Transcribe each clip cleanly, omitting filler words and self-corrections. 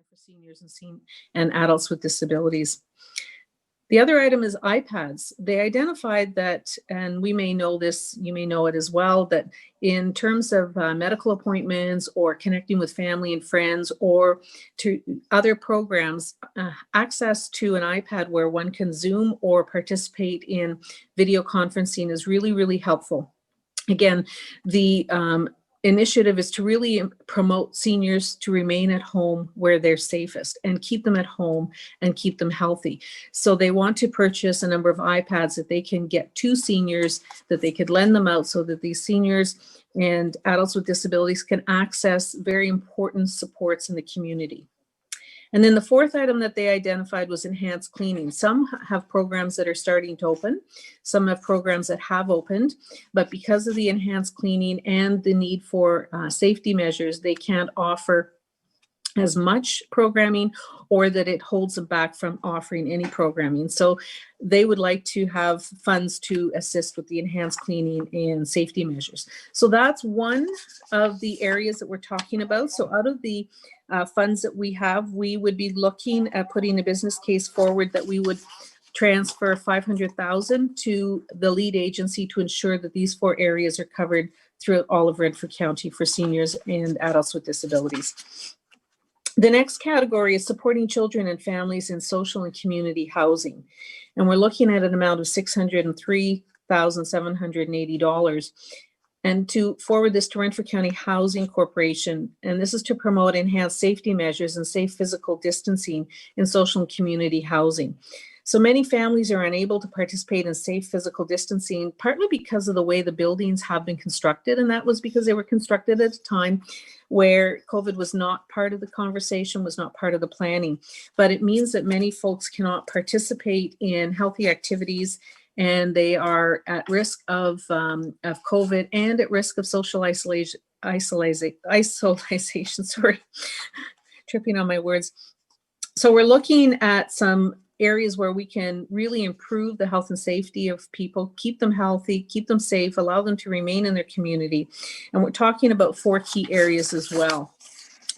for seniors and adults with disabilities. The other item is iPads. They identified that, and we may know this, you may know it as well, that in terms of medical appointments or connecting with family and friends or to other programs, access to an iPad where one can Zoom or participate in video conferencing is really, really helpful. Again, the initiative is to really promote seniors to remain at home where they're safest and keep them at home and keep them healthy. So they want to purchase a number of iPads that they can get to seniors, that they could lend them out so that these seniors and adults with disabilities can access very important supports in the community. And then the fourth item that they identified was enhanced cleaning. Some have programs that are starting to open. Some have programs that have opened, but because of the enhanced cleaning and the need for safety measures, they can't offer as much programming, or that it holds them back from offering any programming. So they would like to have funds to assist with the enhanced cleaning and safety measures. So that's one of the areas that we're talking about. So out of the funds that we have, we would be looking at putting a business case forward that we would transfer $500,000 to the lead agency to ensure that these four areas are covered throughout all of Renfrew County for seniors and adults with disabilities. The next category is supporting children and families in social and community housing. And we're looking at an amount of $603,780. And to forward this to Renfrew County Housing Corporation, and this is to promote enhanced safety measures and safe physical distancing in social and community housing. So many families are unable to participate in safe physical distancing, partly because of the way the buildings have been constructed, and that was because they were constructed at a time where COVID was not part of the conversation, was not part of the planning. But it means that many folks cannot participate in healthy activities, and they are at risk of COVID and at risk of social isolation, sorry, tripping on my words. So we're looking at some areas where we can really improve the health and safety of people, keep them healthy, keep them safe, allow them to remain in their community. And we're talking about four key areas as well.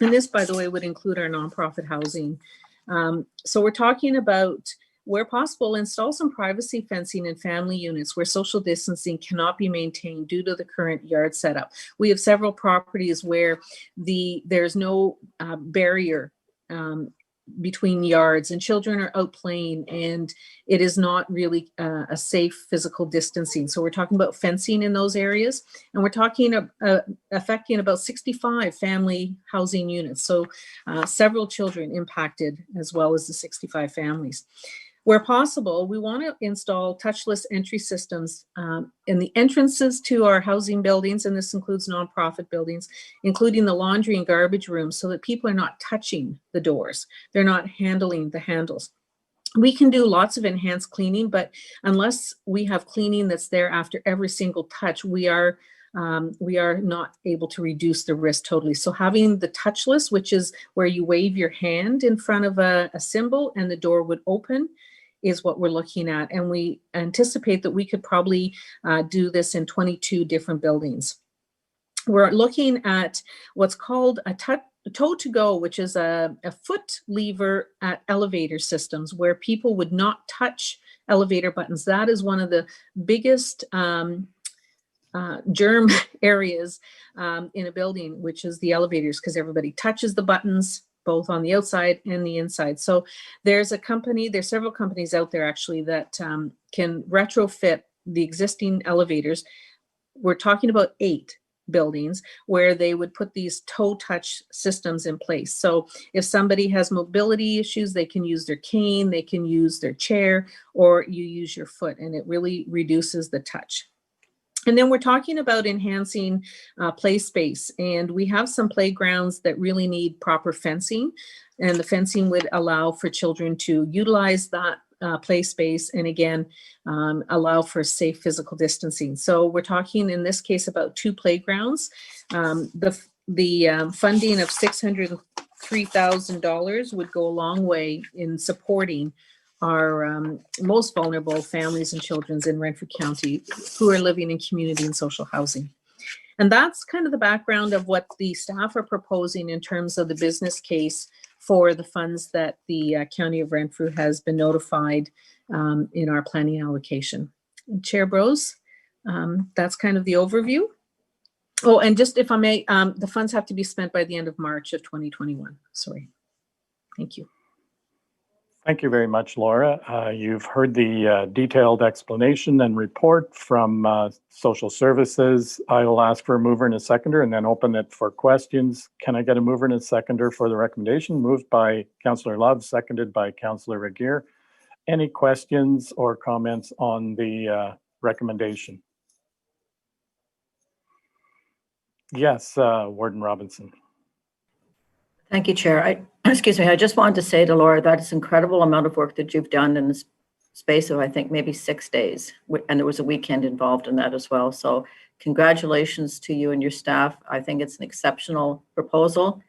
And this, by the way, would include our nonprofit housing. So we're talking about, where possible, install some privacy fencing in family units where social distancing cannot be maintained due to the current yard setup. We have several properties where there's no barrier between yards, and children are out playing, and it is not really a safe physical distancing. So we're talking about fencing in those areas, and we're talking affecting about 65 family housing units. So several children impacted, as well as the 65 families. Where possible, we want to install touchless entry systems in the entrances to our housing buildings, and this includes nonprofit buildings, including the laundry and garbage rooms, so that people are not touching the doors. They're not handling the handles. We can do lots of enhanced cleaning, but unless we have cleaning that's there after every single touch, we are not able to reduce the risk totally. So having the touchless, which is where you wave your hand in front of a symbol and the door would open, is what we're looking at. And we anticipate that we could probably do this in 22 different buildings. We're looking at what's called a toe to go, which is a foot lever at elevator systems where people would not touch elevator buttons. That is one of the biggest germ areas in a building, which is the elevators, because everybody touches the buttons, both on the outside and the inside. So there's several companies out there actually that can retrofit the existing elevators. We're talking about 8 buildings where they would put these toe touch systems in place. So if somebody has mobility issues, they can use their cane, they can use their chair, or you use your foot, and it really reduces the touch. And then we're talking about enhancing play space, and we have some playgrounds that really need proper fencing, and the fencing would allow for children to utilize that play space, and again, allow for safe physical distancing. So we're talking in this case about 2 playgrounds. The funding of $603,000 would go a long way in supporting our most vulnerable families and children in Renfrew County who are living in community and social housing. And that's kind of the background of what the staff are proposing in terms of the business case for the funds that the County of Renfrew has been notified in our planning allocation. And Chair Bros, that's kind of the overview. Oh, and just if I may, the funds have to be spent by the end of March of 2021. Sorry. Thank you. Thank you very much, Laura. You've heard the detailed explanation and report from Social Services. I will ask for a mover and a seconder and then open it for questions. Can I get a mover and a seconder for the recommendation? Moved by Councillor Love, seconded by Councillor Regier. Any questions or comments on the recommendation? Yes, Warden Robinson. Thank you, Chair. Excuse me, I just wanted to say to Laura, that is incredible amount of work that you've done in the space of, I think, maybe 6 days. And there was a weekend involved in that as well. So congratulations to you and your staff. I think it's an exceptional proposal.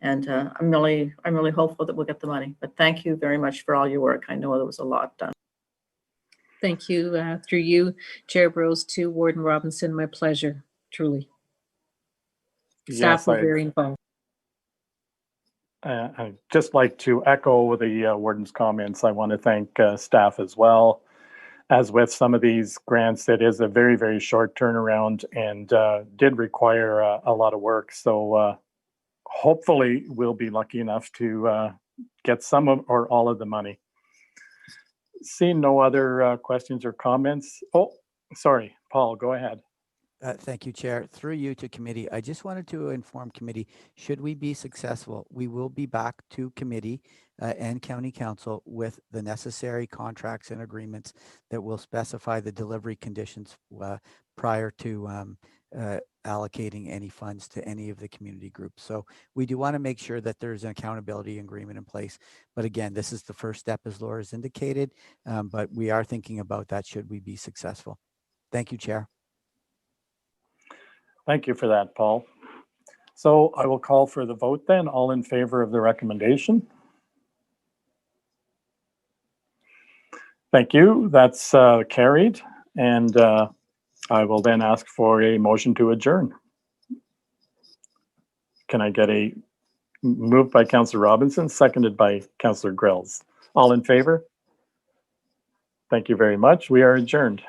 And I'm really hopeful that we'll get the money. But thank you very much for all your work. I know there was a lot done. Thank you, through you, Chair Bros, to Warden Robinson. My pleasure, truly. Staff were very involved. I'd just like to echo the warden's comments. I want to thank staff as well. As with some of these grants, it is a very, very short turnaround and did require a lot of work. So hopefully we'll be lucky enough to get some of or all of the money. Seeing no other questions or comments. Oh, sorry, Paul, go ahead. Thank you, Chair. Through you to committee, I just wanted to inform committee, should we be successful, we will be back to committee and county council with the necessary contracts and agreements that will specify the delivery conditions prior to allocating any funds to any of the community groups. So we do want to make sure that there's an accountability agreement in place. But again, this is the first step, as Laura's indicated, but we are thinking about that should we be successful. Thank you, Chair. Thank you for that, Paul. So I will call for the vote then. All in favor of the recommendation? Thank you. That's carried. And I will then ask for a motion to adjourn. Can I get a move by Councillor Robinson, seconded by Councillor Grills? All in favor? Thank you very much. We are adjourned.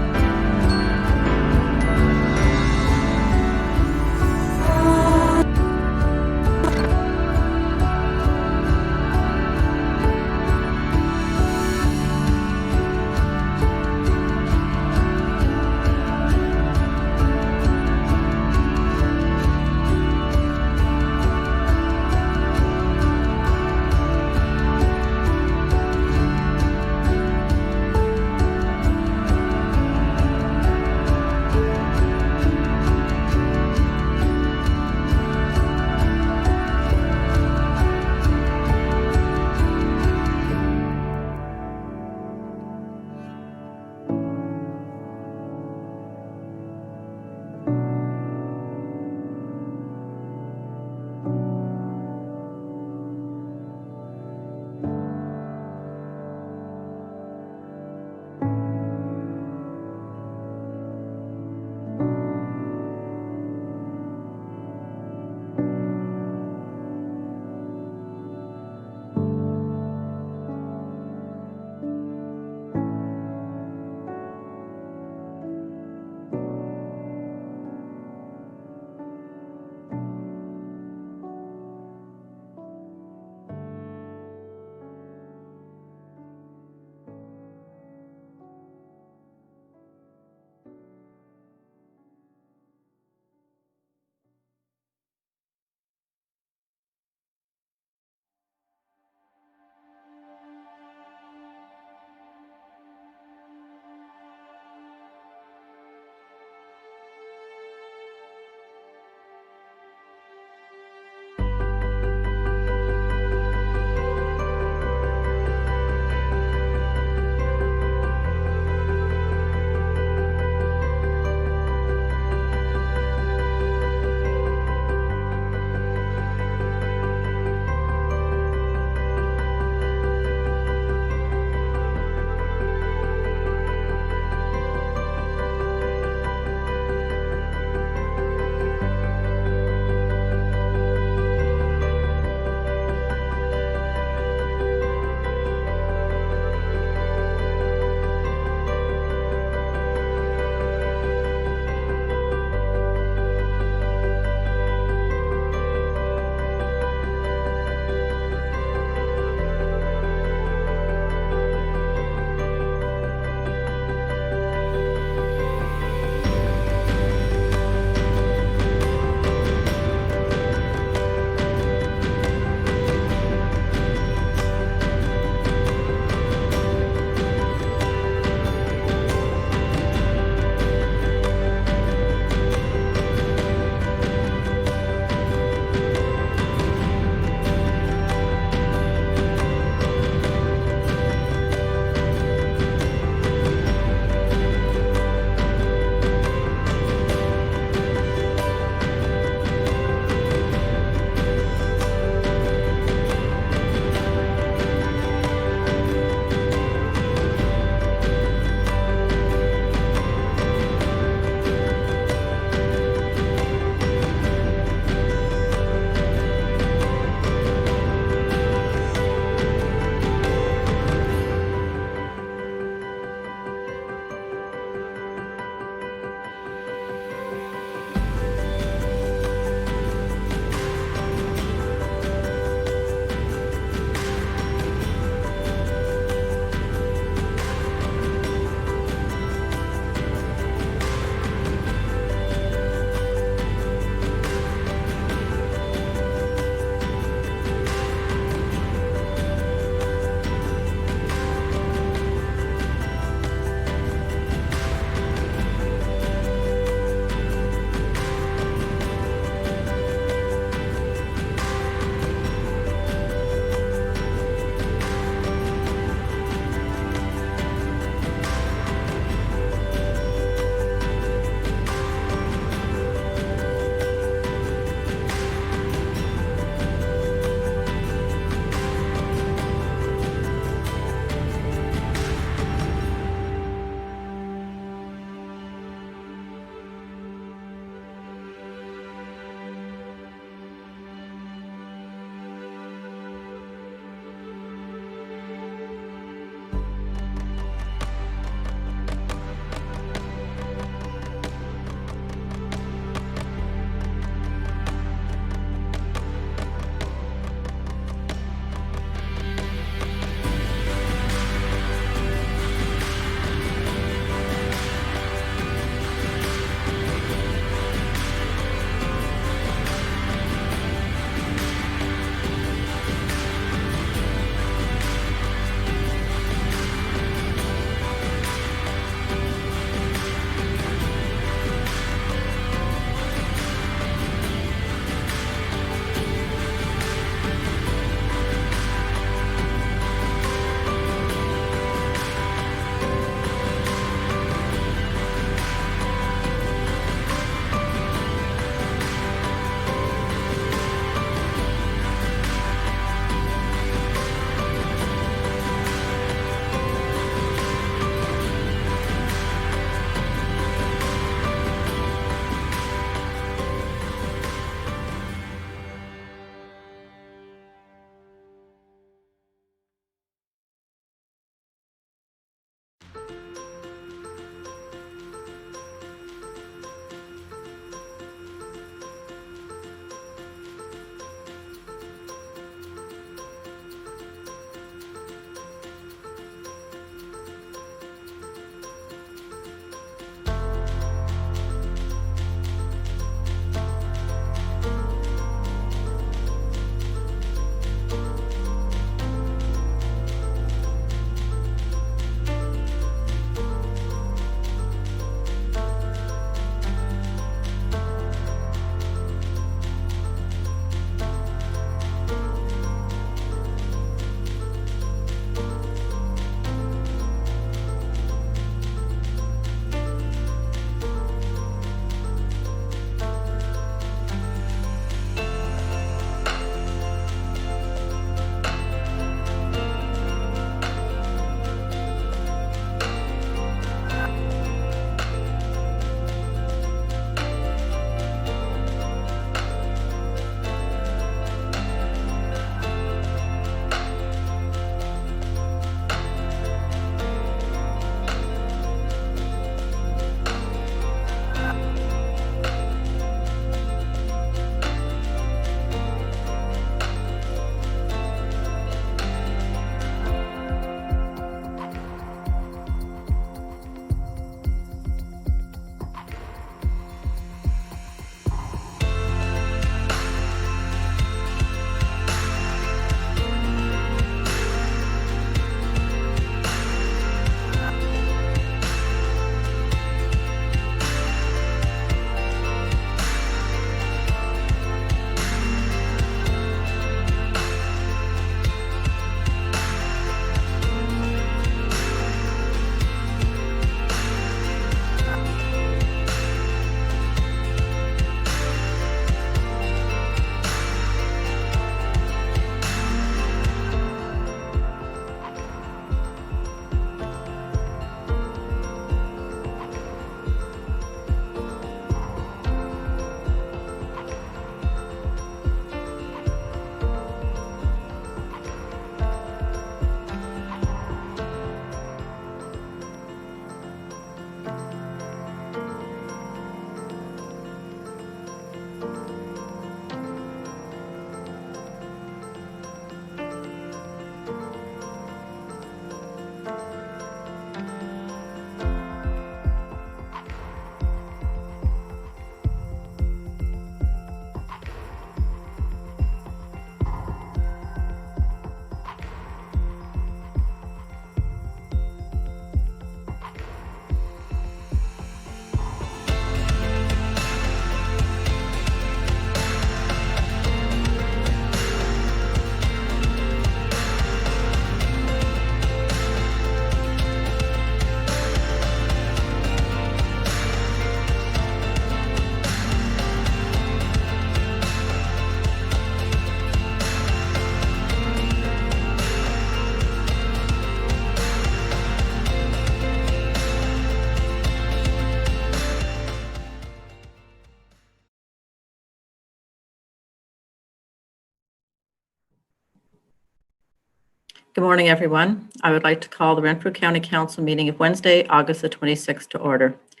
Good morning, everyone. I would like to call the Renfrew County Council meeting of Wednesday, August the 26th to order. I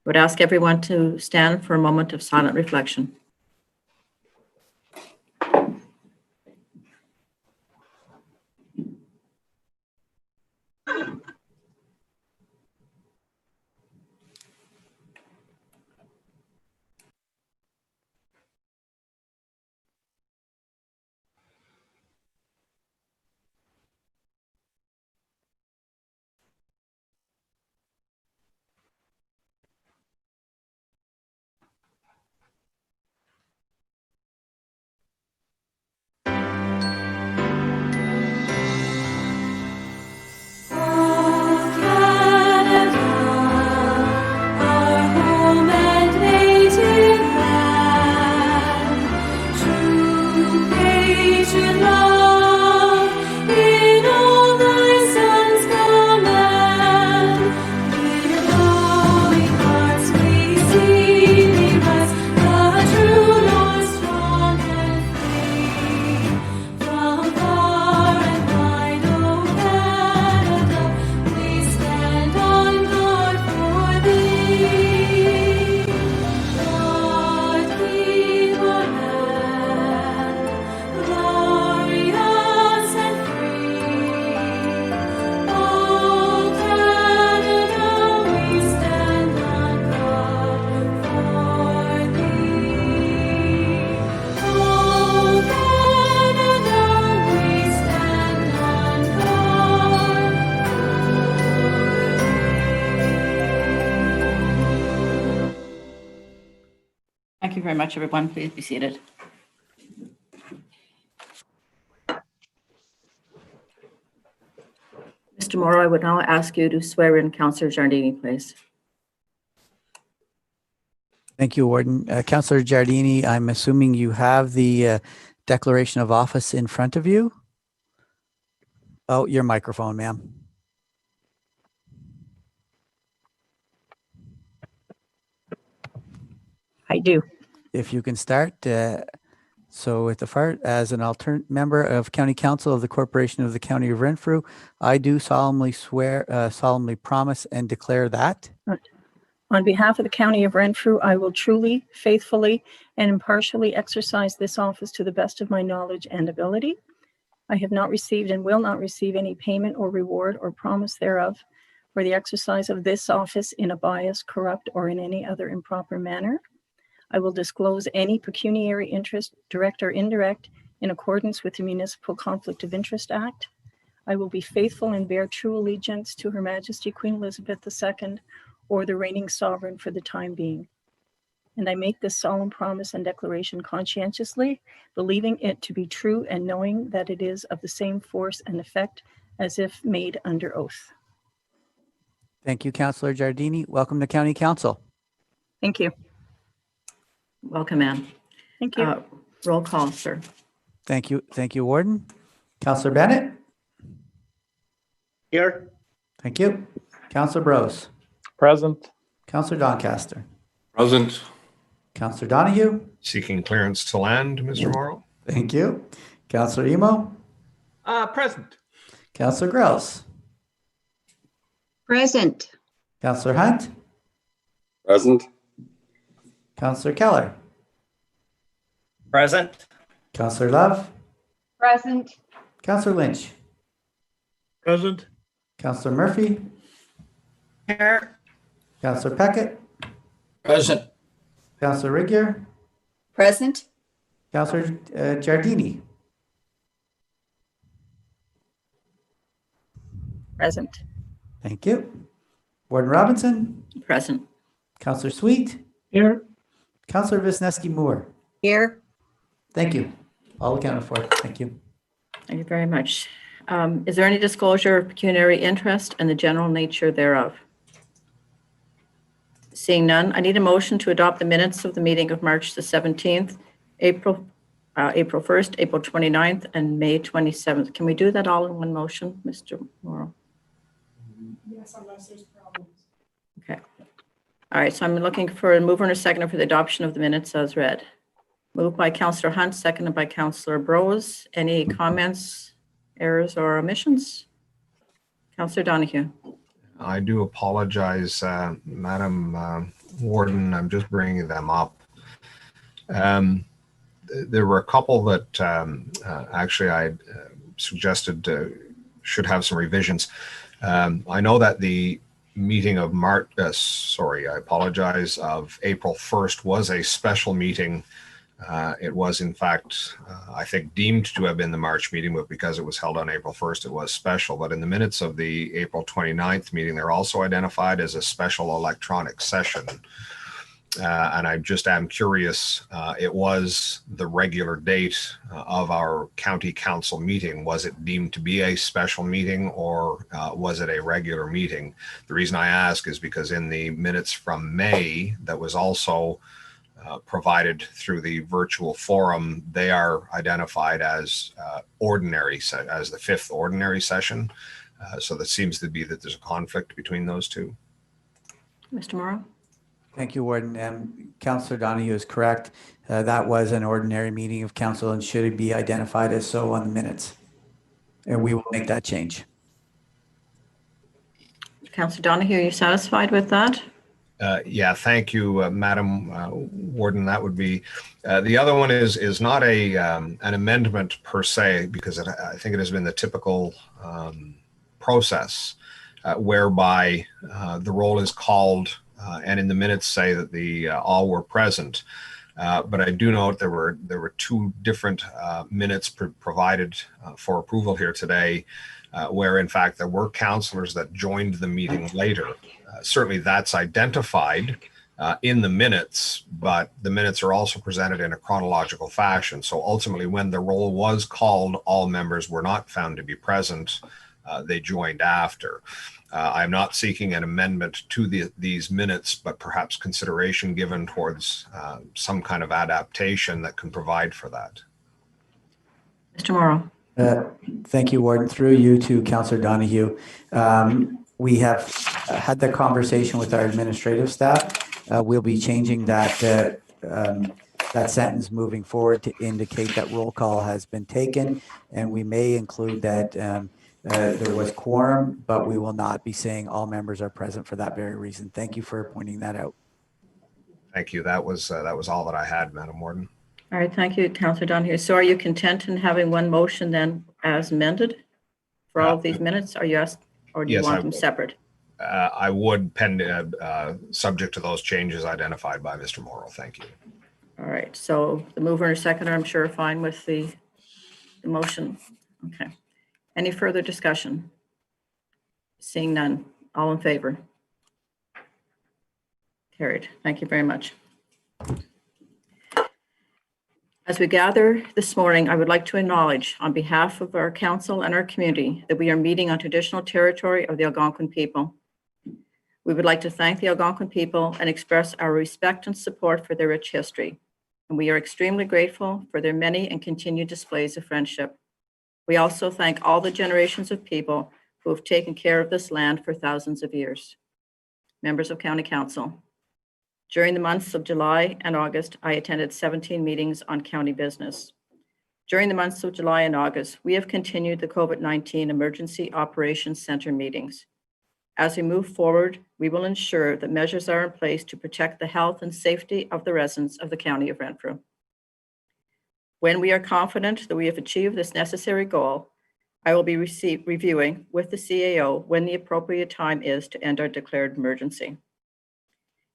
would ask everyone to stand for a moment of silent reflection. Thank you very much, everyone. Please be seated. Mr. Morrow, I would now ask you to swear in Councillor Giardini, please. Thank you, Warden. Councillor Giardini, I'm assuming you have the declaration of office in front of you. Oh, your microphone, ma'am. I do. If you can start. So at the front, as an alternate member of County Council of the Corporation of the County of Renfrew, I do solemnly swear, solemnly promise and declare that. On behalf of the County of Renfrew, I will truly, faithfully, and impartially exercise this office to the best of my knowledge and ability. I have not received and will not receive any payment or reward or promise thereof for the exercise of this office in a biased, corrupt, or in any other improper manner. I will disclose any pecuniary interest, direct or indirect, in accordance with the Municipal Conflict of Interest Act. I will be faithful and bear true allegiance to Her Majesty Queen Elizabeth II, or the reigning sovereign for the time being. And I make this solemn promise and declaration conscientiously, believing it to be true and knowing that it is of the same force and effect as if made under oath. Thank you, Councillor Giardini. Welcome to County Council. Thank you. Welcome, Anne. Thank you. Roll call, sir. Thank you. Thank you, Warden. Councillor Bennett. Here. Thank you. Councillor Brose. Present. Councillor Doncaster. Present. Councillor Donahue. Seeking clearance to land, Mr. Morrow. Thank you. Councillor Emo. Present. Councillor Grills. Present. Councillor Hunt. Present. Councillor Keller. Present. Councillor Love. Present. Councillor Lynch. Present. Councillor Murphy. Here. Councillor Peckett. Present. Councillor Rigier. Present. Councillor Giardini. Present. Thank you. Warden Robinson. Present. Councillor Sweet. Here. Councillor Wisniewski Moore. Here. Thank you. All accounted for. Thank you. Thank you very much. Is there any disclosure of pecuniary interest and the general nature thereof? Seeing none, I need a motion to adopt the minutes of the meeting of March the 17th, April 1st, April 29th, and May 27th. Can we do that all in one motion, Mr. Morrow? Yes, unless there's problems. Okay. All right, so I'm looking for a mover and a seconder for the adoption of the minutes as read. Moved by Councillor Hunt, seconded by Councillor Brose. Any comments errors or omissions? Councillor Donahue. I do apologize, Madam Warden. I'm just bringing them up. There were a couple that actually I suggested should have some revisions. I know that the meeting of of April 1st was a special meeting. It was, in fact, I think, deemed to have been the March meeting, but because it was held on April 1st, it was special. But in the minutes of the April 29th meeting, they're also identified as a special electronic session. And I just am curious, it was the regular date of our county council meeting. Was it deemed to be a special meeting, or was it a regular meeting? The reason I ask is because in the minutes from May, that was also provided through the virtual forum, they are identified as as the fifth ordinary session. So that seems to be that there's a conflict between those two. Mr. Morrow. Thank you, Warden. Councillor Donahue is correct. That was an ordinary meeting of council and should be identified as so on the minutes. And we will make that change. Councillor Donahue, are you satisfied with that? Yeah, thank you, Madam Warden. That would be the other one is not an amendment per se, because I think it has been the typical process whereby the roll is called and in the minutes say that the all were present. But I do note there were two different minutes provided for approval here today, where in fact there were councillors that joined the meeting later. Certainly that's identified in the minutes, but the minutes are also presented in a chronological fashion. So ultimately, when the roll was called, all members were not found to be present. They joined after. I'm not seeking an amendment to these minutes, but perhaps consideration given towards some kind of adaptation that can provide for that. Mr. Morrow. Thank you, Warden. Through you to Councillor Donahue. We have had the conversation with our administrative staff. We'll be changing that sentence moving forward to indicate that roll call has been taken, and we may include that there was quorum, but we will not be saying all members are present for that very reason. Thank you for pointing that out. Thank you. That was all that I had, Madam Warden. All right, thank you, Councillor Donahue. So are you content in having one motion then as amended for all of these minutes? Are you asked, or do you want them separate? I would pen subject to those changes identified by Mr. Morrow. Thank you. All right, so the mover and seconder, I'm sure, are fine with the motion. Okay. Any further discussion? Seeing none. All in favor? Carried. Thank you very much. As we gather this morning, I would like to acknowledge on behalf of our council and our community that we are meeting on traditional territory of the Algonquin people. We would like to thank the Algonquin people and express our respect and support for their rich history. And we are extremely grateful for their many and continued displays of friendship. We also thank all the generations of people who have taken care of this land for thousands of years. Members of County Council, during the months of July and August, I attended 17 meetings on county business. During the months of July and August, we have continued the COVID-19 Emergency Operations Center meetings. As we move forward, we will ensure that measures are in place to protect the health and safety of the residents of the County of Renfrew. When we are confident that we have achieved this necessary goal, I will be reviewing with the CAO when the appropriate time is to end our declared emergency.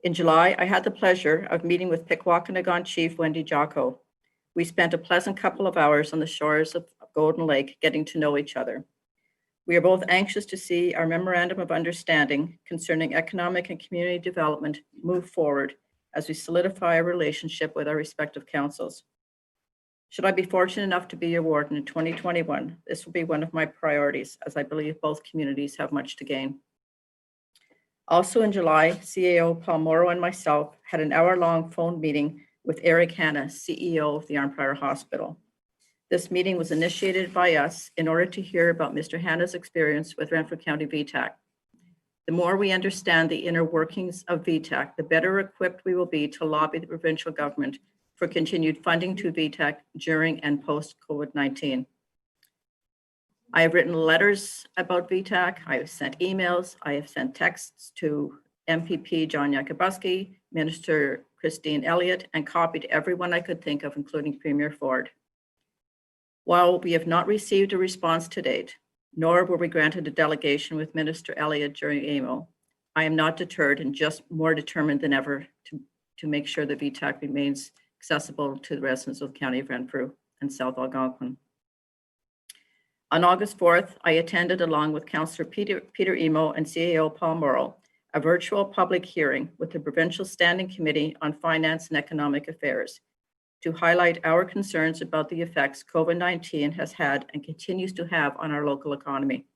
In July, I had the pleasure of meeting with Pikwakanagan Chief Wendy Jocko. We spent a pleasant couple of hours on the shores of Golden Lake getting to know each other. We are both anxious to see our memorandum of understanding concerning economic and community development move forward as we solidify our relationship with our respective councils. Should I be fortunate enough to be your warden in 2021, this will be one of my priorities, as I believe both communities have much to gain. Also in July, CAO Paul Morrow and myself had an hour-long phone meeting with Eric Hanna, CEO of the Arnprior Hospital. This meeting was initiated by us in order to hear about Mr. Hanna's experience with Renfrew County VTAC. The more we understand the inner workings of VTAC, the better equipped we will be to lobby the provincial government for continued funding to VTAC during and post-COVID-19. I have written letters about VTAC. I have sent emails. I have sent texts to MPP John Yakabuski, Minister Christine Elliott, and copied everyone I could think of, including Premier Ford. While we have not received a response to date, nor were we granted a delegation with Minister Elliott during AMO, I am not deterred and just more determined than ever to make sure that VTAC remains accessible to the residents of the County of Renfrew and South Algonquin. On August 4th, I attended, along with Councillor Peter Emo and CAO Paul Morrow, a virtual public hearing with the Provincial Standing Committee on Finance and Economic Affairs to highlight our concerns about the effects COVID-19 has had and continues to have on our local economy.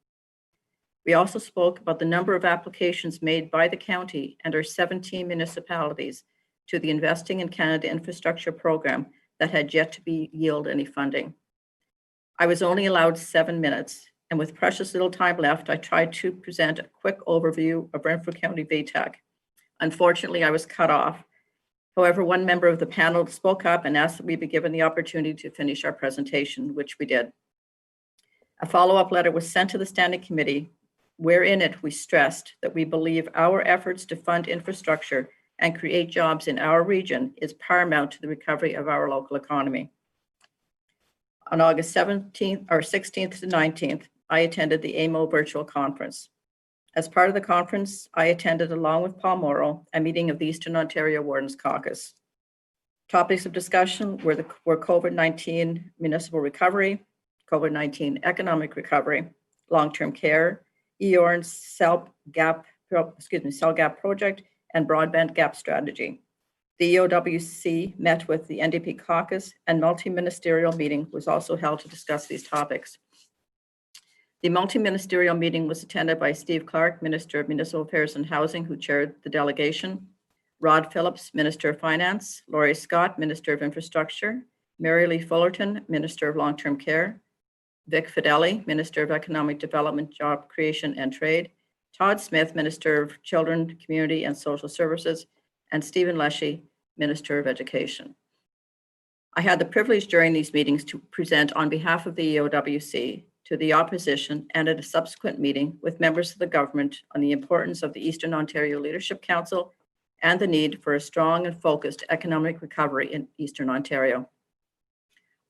We also spoke about the number of applications made by the county and our 17 municipalities to the Investing in Canada Infrastructure Program that had yet to yield any funding. I was only allowed 7 minutes, and with precious little time left, I tried to present a quick overview of Renfrew County VTAC. Unfortunately, I was cut off. However, one member of the panel spoke up and asked that we be given the opportunity to finish our presentation, which we did. A follow-up letter was sent to the Standing Committee, where in it we stressed that we believe our efforts to fund infrastructure and create jobs in our region is paramount to the recovery of our local economy. On August 17th or 16th to 19th, I attended the AMO virtual conference. As part of the conference, I attended, along with Paul Morrow, a meeting of the Eastern Ontario Wardens Caucus. Topics of discussion were COVID-19 municipal recovery, COVID-19 economic recovery, long-term care, EORN's cell gap project, and broadband gap strategy. The EOWC met with the NDP caucus, and multi-ministerial meeting was also held to discuss these topics. The multi-ministerial meeting was attended by Steve Clark, Minister of Municipal Affairs and Housing, who chaired the delegation, Rod Phillips, Minister of Finance, Laurie Scott, Minister of Infrastructure, Mary Lee Fullerton, Minister of Long-Term Care, Vic Fideli, Minister of Economic Development, Job Creation and Trade, Todd Smith, Minister of Children, Community and Social Services, and Stephen Leshy, Minister of Education. I had the privilege during these meetings to present on behalf of the EOWC to the opposition and at a subsequent meeting with members of the government on the importance of the Eastern Ontario Leadership Council and the need for a strong and focused economic recovery in Eastern Ontario.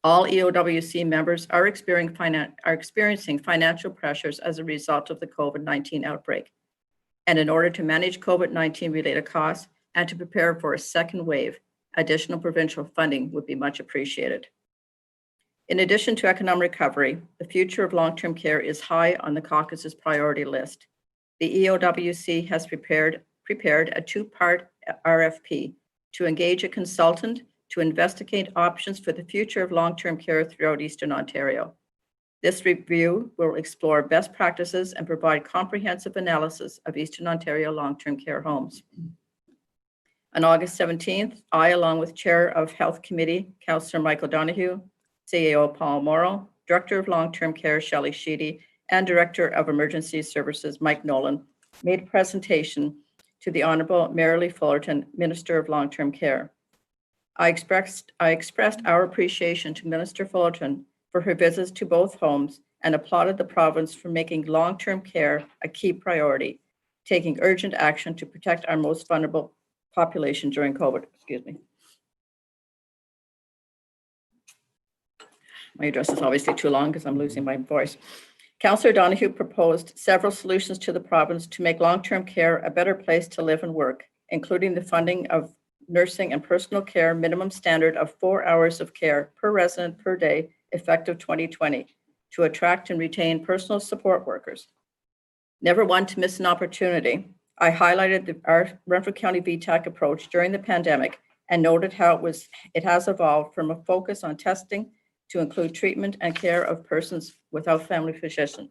All EOWC members are experiencing financial pressures as a result of the COVID-19 outbreak. And in order to manage COVID-19 related costs and to prepare for a second wave, additional provincial funding would be much appreciated. In addition to economic recovery, the future of long-term care is high on the caucus's priority list. The EOWC has prepared a two-part RFP to engage a consultant to investigate options for the future of long-term care throughout Eastern Ontario. This review will explore best practices and provide comprehensive analysis of Eastern Ontario long-term care homes. On August 17th, I, along with Chair of Health Committee, Councillor Michael Donoghue, CAO Paul Morrow, Director of Long-Term Care, Shelley Sheedy, and Director of Emergency Services, Mike Nolan, made a presentation to the Honourable Mary Lee Fullerton, Minister of Long-Term Care. I expressed our appreciation to Minister Fullerton for her visits to both homes and applauded the province for making long-term care a key priority, taking urgent action to protect our most vulnerable population during COVID. My address is obviously too long because I'm losing my voice. Councillor Donoghue proposed several solutions to the province to make long-term care a better place to live and work, including the funding of nursing and personal care minimum standard of 4 hours of care per resident per day, effective 2020, to attract and retain personal support workers. Never one to miss an opportunity, I highlighted our Renfrew County VTAC approach during the pandemic and noted how it has evolved from a focus on testing to include treatment and care of persons without family physician.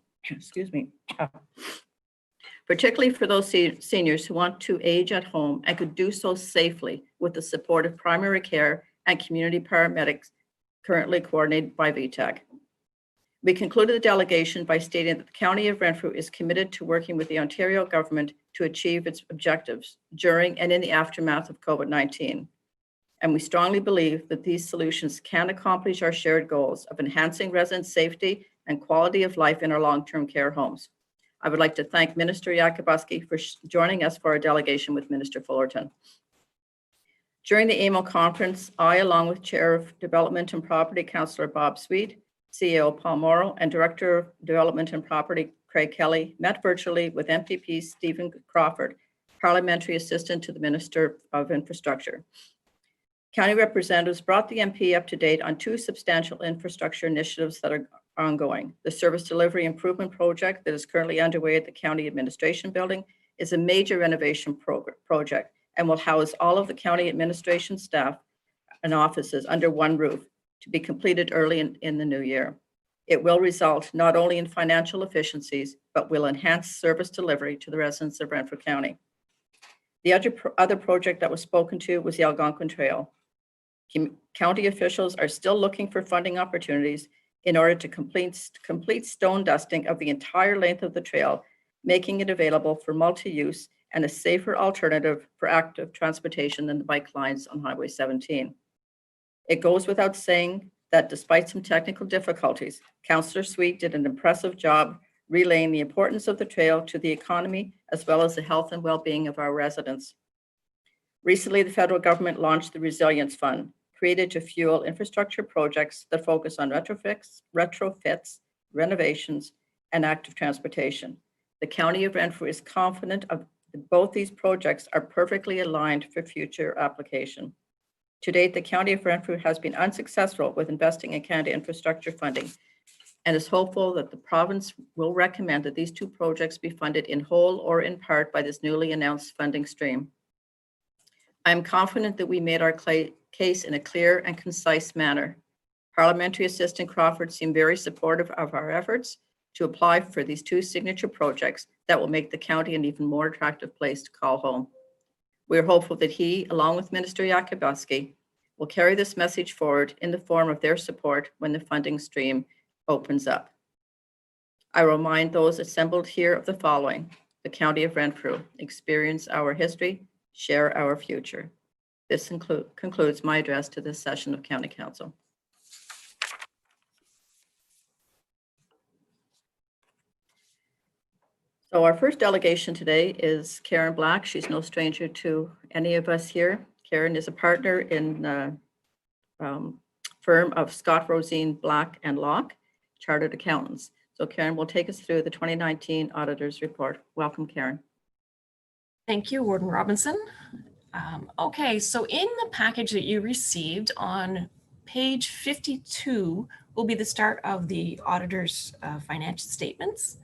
Particularly for those seniors who want to age at home and could do so safely with the support of primary care and community paramedics currently coordinated by VTAC. We concluded the delegation by stating that the County of Renfrew is committed to working with the Ontario government to achieve its objectives during and in the aftermath of COVID-19. And we strongly believe that these solutions can accomplish our shared goals of enhancing resident safety and quality of life in our long-term care homes. I would like to thank Minister Yakubuski for joining us for our delegation with Minister Fullerton. During the AMO conference, I, along with Chair of Development and Property, Councillor Bob Sweet, CEO Paul Morrow, and Director of Development and Property, Craig Kelly, met virtually with MPP Stephen Crawford, Parliamentary Assistant to the Minister of Infrastructure. County representatives brought the MP up to date on two substantial infrastructure initiatives that are ongoing. The Service Delivery Improvement Project that is currently underway at the County Administration Building is a major renovation project and will house all of the county administration staff and offices under one roof to be completed early in the new year. It will result not only in financial efficiencies, but will enhance service delivery to the residents of Renfrew County. The other project that was spoken to was the Algonquin Trail. County officials are still looking for funding opportunities in order to complete stone dusting of the entire length of the trail, making it available for multi-use and a safer alternative for active transportation than the bike lines on Highway 17. It goes without saying that despite some technical difficulties, Councillor Sweet did an impressive job relaying the importance of the trail to the economy as well as the health and well-being of our residents. Recently, the federal government launched the Resilience Fund, created to fuel infrastructure projects that focus on retrofits, renovations, and active transportation. The County of Renfrew is confident of both these projects are perfectly aligned for future application. To date, the County of Renfrew has been unsuccessful with investing in Canada infrastructure funding and is hopeful that the province will recommend that these two projects be funded in whole or in part by this newly announced funding stream. I am confident that we made our case in a clear and concise manner. Parliamentary Assistant Crawford seemed very supportive of our efforts to apply for these two signature projects that will make the county an even more attractive place to call home. We are hopeful that he, along with Minister Yakubuski, will carry this message forward in the form of their support when the funding stream opens up. I remind those assembled here of the following: the County of Renfrew, experience our history, share our future. This concludes my address to this session of County Council. So our first delegation today is Karen Black. She's no stranger to any of us here. Karen is a partner in the firm of Scott Rosine Black and Locke, Chartered Accountants. So Karen will take us through the 2019 Auditor's Report. Welcome, Karen. Thank you, Warden Robinson. Okay, so in the package that you received on page 52 will be the start of the auditor's financial statements.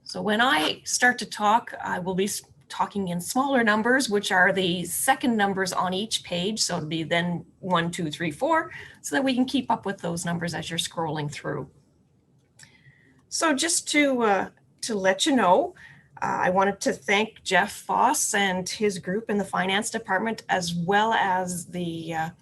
So when I start to talk, I will be talking in smaller numbers, which are the second numbers on each page. So it'll be then 1, 2, 3, 4, so that we can keep up with those numbers as you're scrolling through. So just to let you know, I wanted to thank Jeff Foss and his group in the finance department, as well as the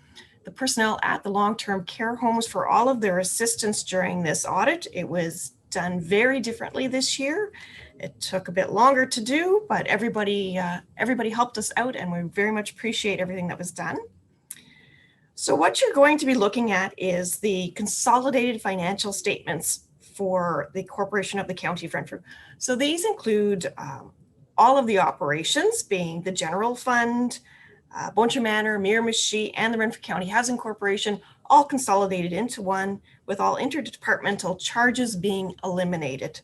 personnel at the long-term care homes for all of their assistance during this audit. It was done very differently this year. It took a bit longer to do, but everybody helped us out, and we very much appreciate everything that was done. So what you're going to be looking at is the consolidated financial statements for the Corporation of the County of Renfrew. So these include all of the operations, being the general fund, Boncher Manor, Miramichi, and the Renfrew County Housing Corporation, all consolidated into one, with all interdepartmental charges being eliminated.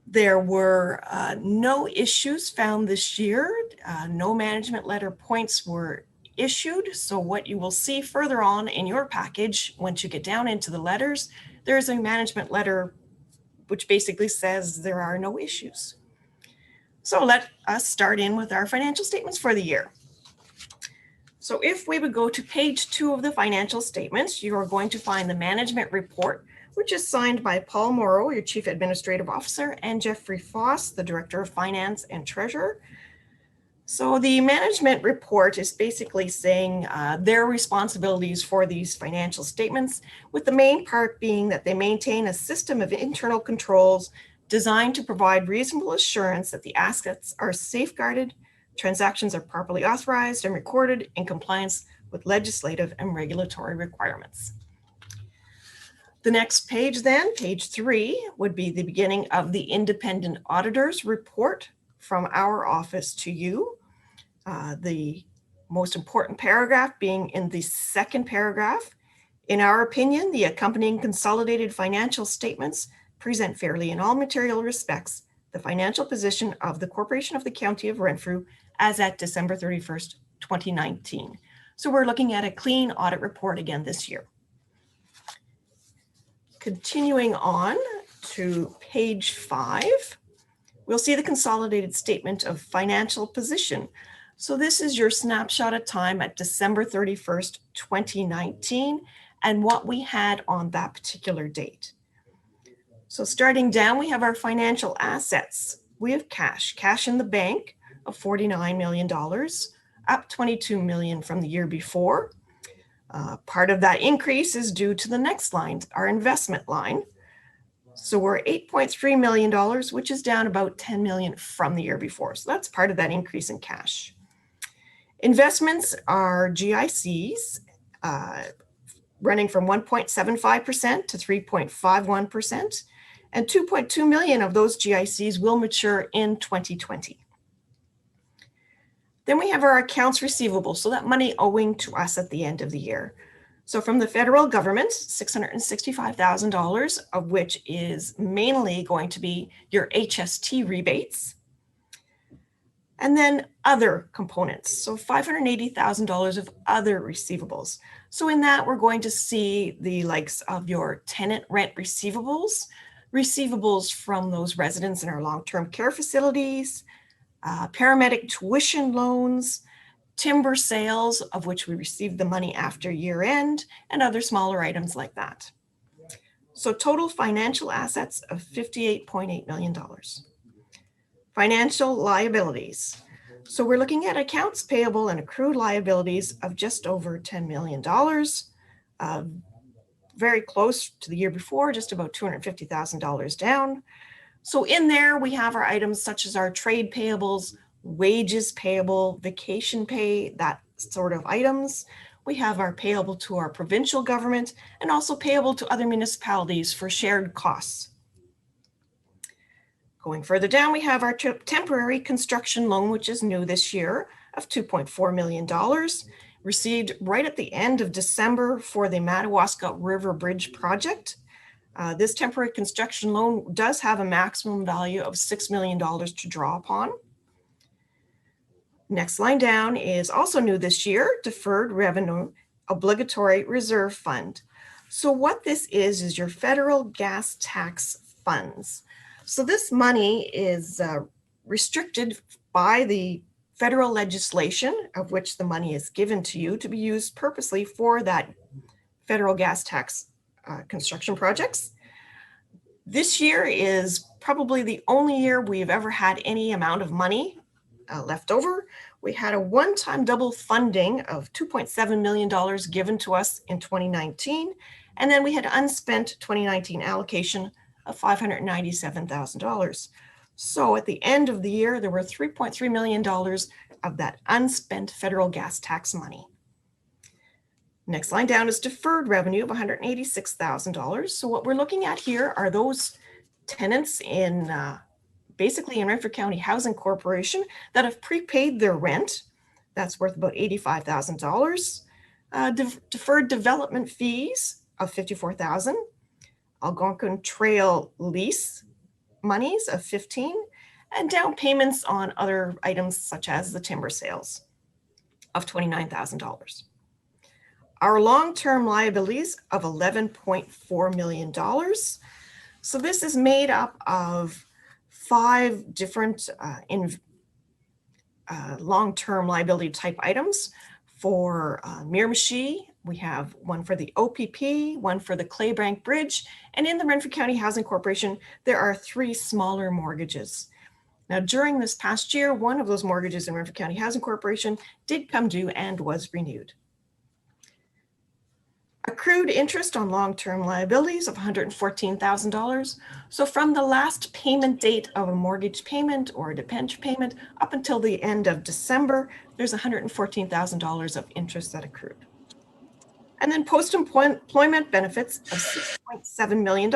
There were no issues found this year. No management letter points were issued. So what you will see further on in your package, once you get down into the letters, there's a management letter which basically says there are no issues. So let us start in with our financial statements for the year. So if we would go to page 2 of the financial statements, you are going to find the management report, which is signed by Paul Morrow, your Chief Administrative Officer, and Jeffrey Foss, the Director of Finance and Treasurer. So the management report is basically saying their responsibilities for these financial statements, with the main part being that they maintain a system of internal controls designed to provide reasonable assurance that the assets are safeguarded, transactions are properly authorized and recorded in compliance with legislative and regulatory requirements. The next page then, page 3, would be the beginning of the independent auditor's report from our office to you. The most important paragraph being in the second paragraph. In our opinion, the accompanying consolidated financial statements present fairly in all material respects the financial position of the Corporation of the County of Renfrew as at December 31st, 2019. So we're looking at a clean audit report again this year. Continuing on to page 5, we'll see the consolidated statement of financial position. So this is your snapshot of time at December 31st, 2019, and what we had on that particular date. So starting down, we have our financial assets. We have cash in the bank of $49 million, up $22 million from the year before. Part of that increase is due to the next line, our investment line. So we're $8.3 million, which is down about $10 million from the year before. So that's part of that increase in cash. Investments are GICs, running from 1.75% to 3.51%, and 2.2 million of those GICs will mature in 2020. Then we have our accounts receivable, so that money owing to us at the end of the year. So from the federal government, $665,000, of which is mainly going to be your HST rebates. And then other components, so $580,000 of other receivables. So in that, we're going to see the likes of your tenant rent receivables, receivables from those residents in our long-term care facilities, paramedic tuition loans, timber sales, of which we received the money after year end, and other smaller items like that. So total financial assets of $58.8 million. Financial liabilities. So we're looking at accounts payable and accrued liabilities of just over $10 million, very close to the year before, just about $250,000 down. So in there, we have our items such as our trade payables, wages payable, vacation pay, that sort of items. We have our payable to our provincial government and also payable to other municipalities for shared costs. Going further down, we have our temporary construction loan, which is new this year, of $2.4 million, received right at the end of December for the Madawaska River Bridge project. This temporary construction loan does have a maximum value of $6 million to draw upon. Next line down is also new this year, Deferred Revenue Obligatory Reserve Fund. So what this is your federal gas tax funds. So this money is restricted by the federal legislation of which the money is given to you to be used purposely for that federal gas tax construction projects. This year is probably the only year we've ever had any amount of money left over. We had a one-time double funding of $2.7 million given to us in 2019, and then we had unspent 2019 allocation of $597,000. So at the end of the year, there were $3.3 million of that unspent federal gas tax money. Next line down is deferred revenue of $186,000. So what we're looking at here are those tenants in basically in Renfrew County Housing Corporation that have prepaid their rent. That's worth about $85,000. Deferred development fees of $54,000. Algonquin Trail lease monies of $15,000, and down payments on other items such as the timber sales of $29,000. Our long-term liabilities of $11.4 million. So this is made up of 5 different long-term liability type items. For Miramichi, we have one for the OPP, one for the Claybank Bridge, and in the Renfrew County Housing Corporation, there are 3 smaller mortgages. Now, during this past year, one of those mortgages in Renfrew County Housing Corporation did come due and was renewed. Accrued interest on long-term liabilities of $114,000. So from the last payment date of a mortgage payment or a debenture payment up until the end of December, there's $114,000 of interest that accrued. And then post-employment benefits of $6.7 million.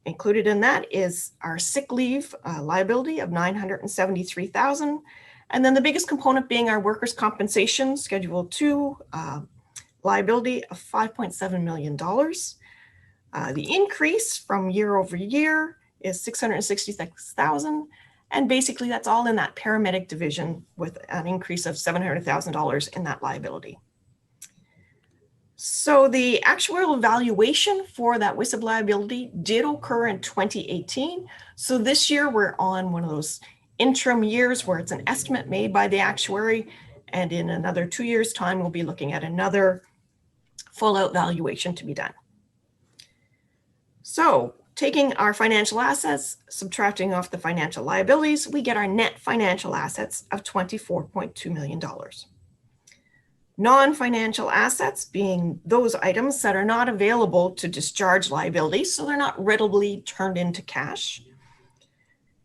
Included in that is our sick leave liability of $973,000. And then the biggest component being our workers' compensation Schedule 2 liability of $5.7 million. The increase from year over year is $666,000. And basically that's all in that paramedic division with an increase of $700,000 in that liability. So the actuarial evaluation for that WISP liability did occur in 2018. So this year we're on one of those interim years where it's an estimate made by the actuary. And in another 2 years' time, we'll be looking at another full out valuation to be done. So taking our financial assets, subtracting off the financial liabilities, we get our net financial assets of $24.2 million. Non-financial assets being those items that are not available to discharge liabilities, so they're not readily turned into cash.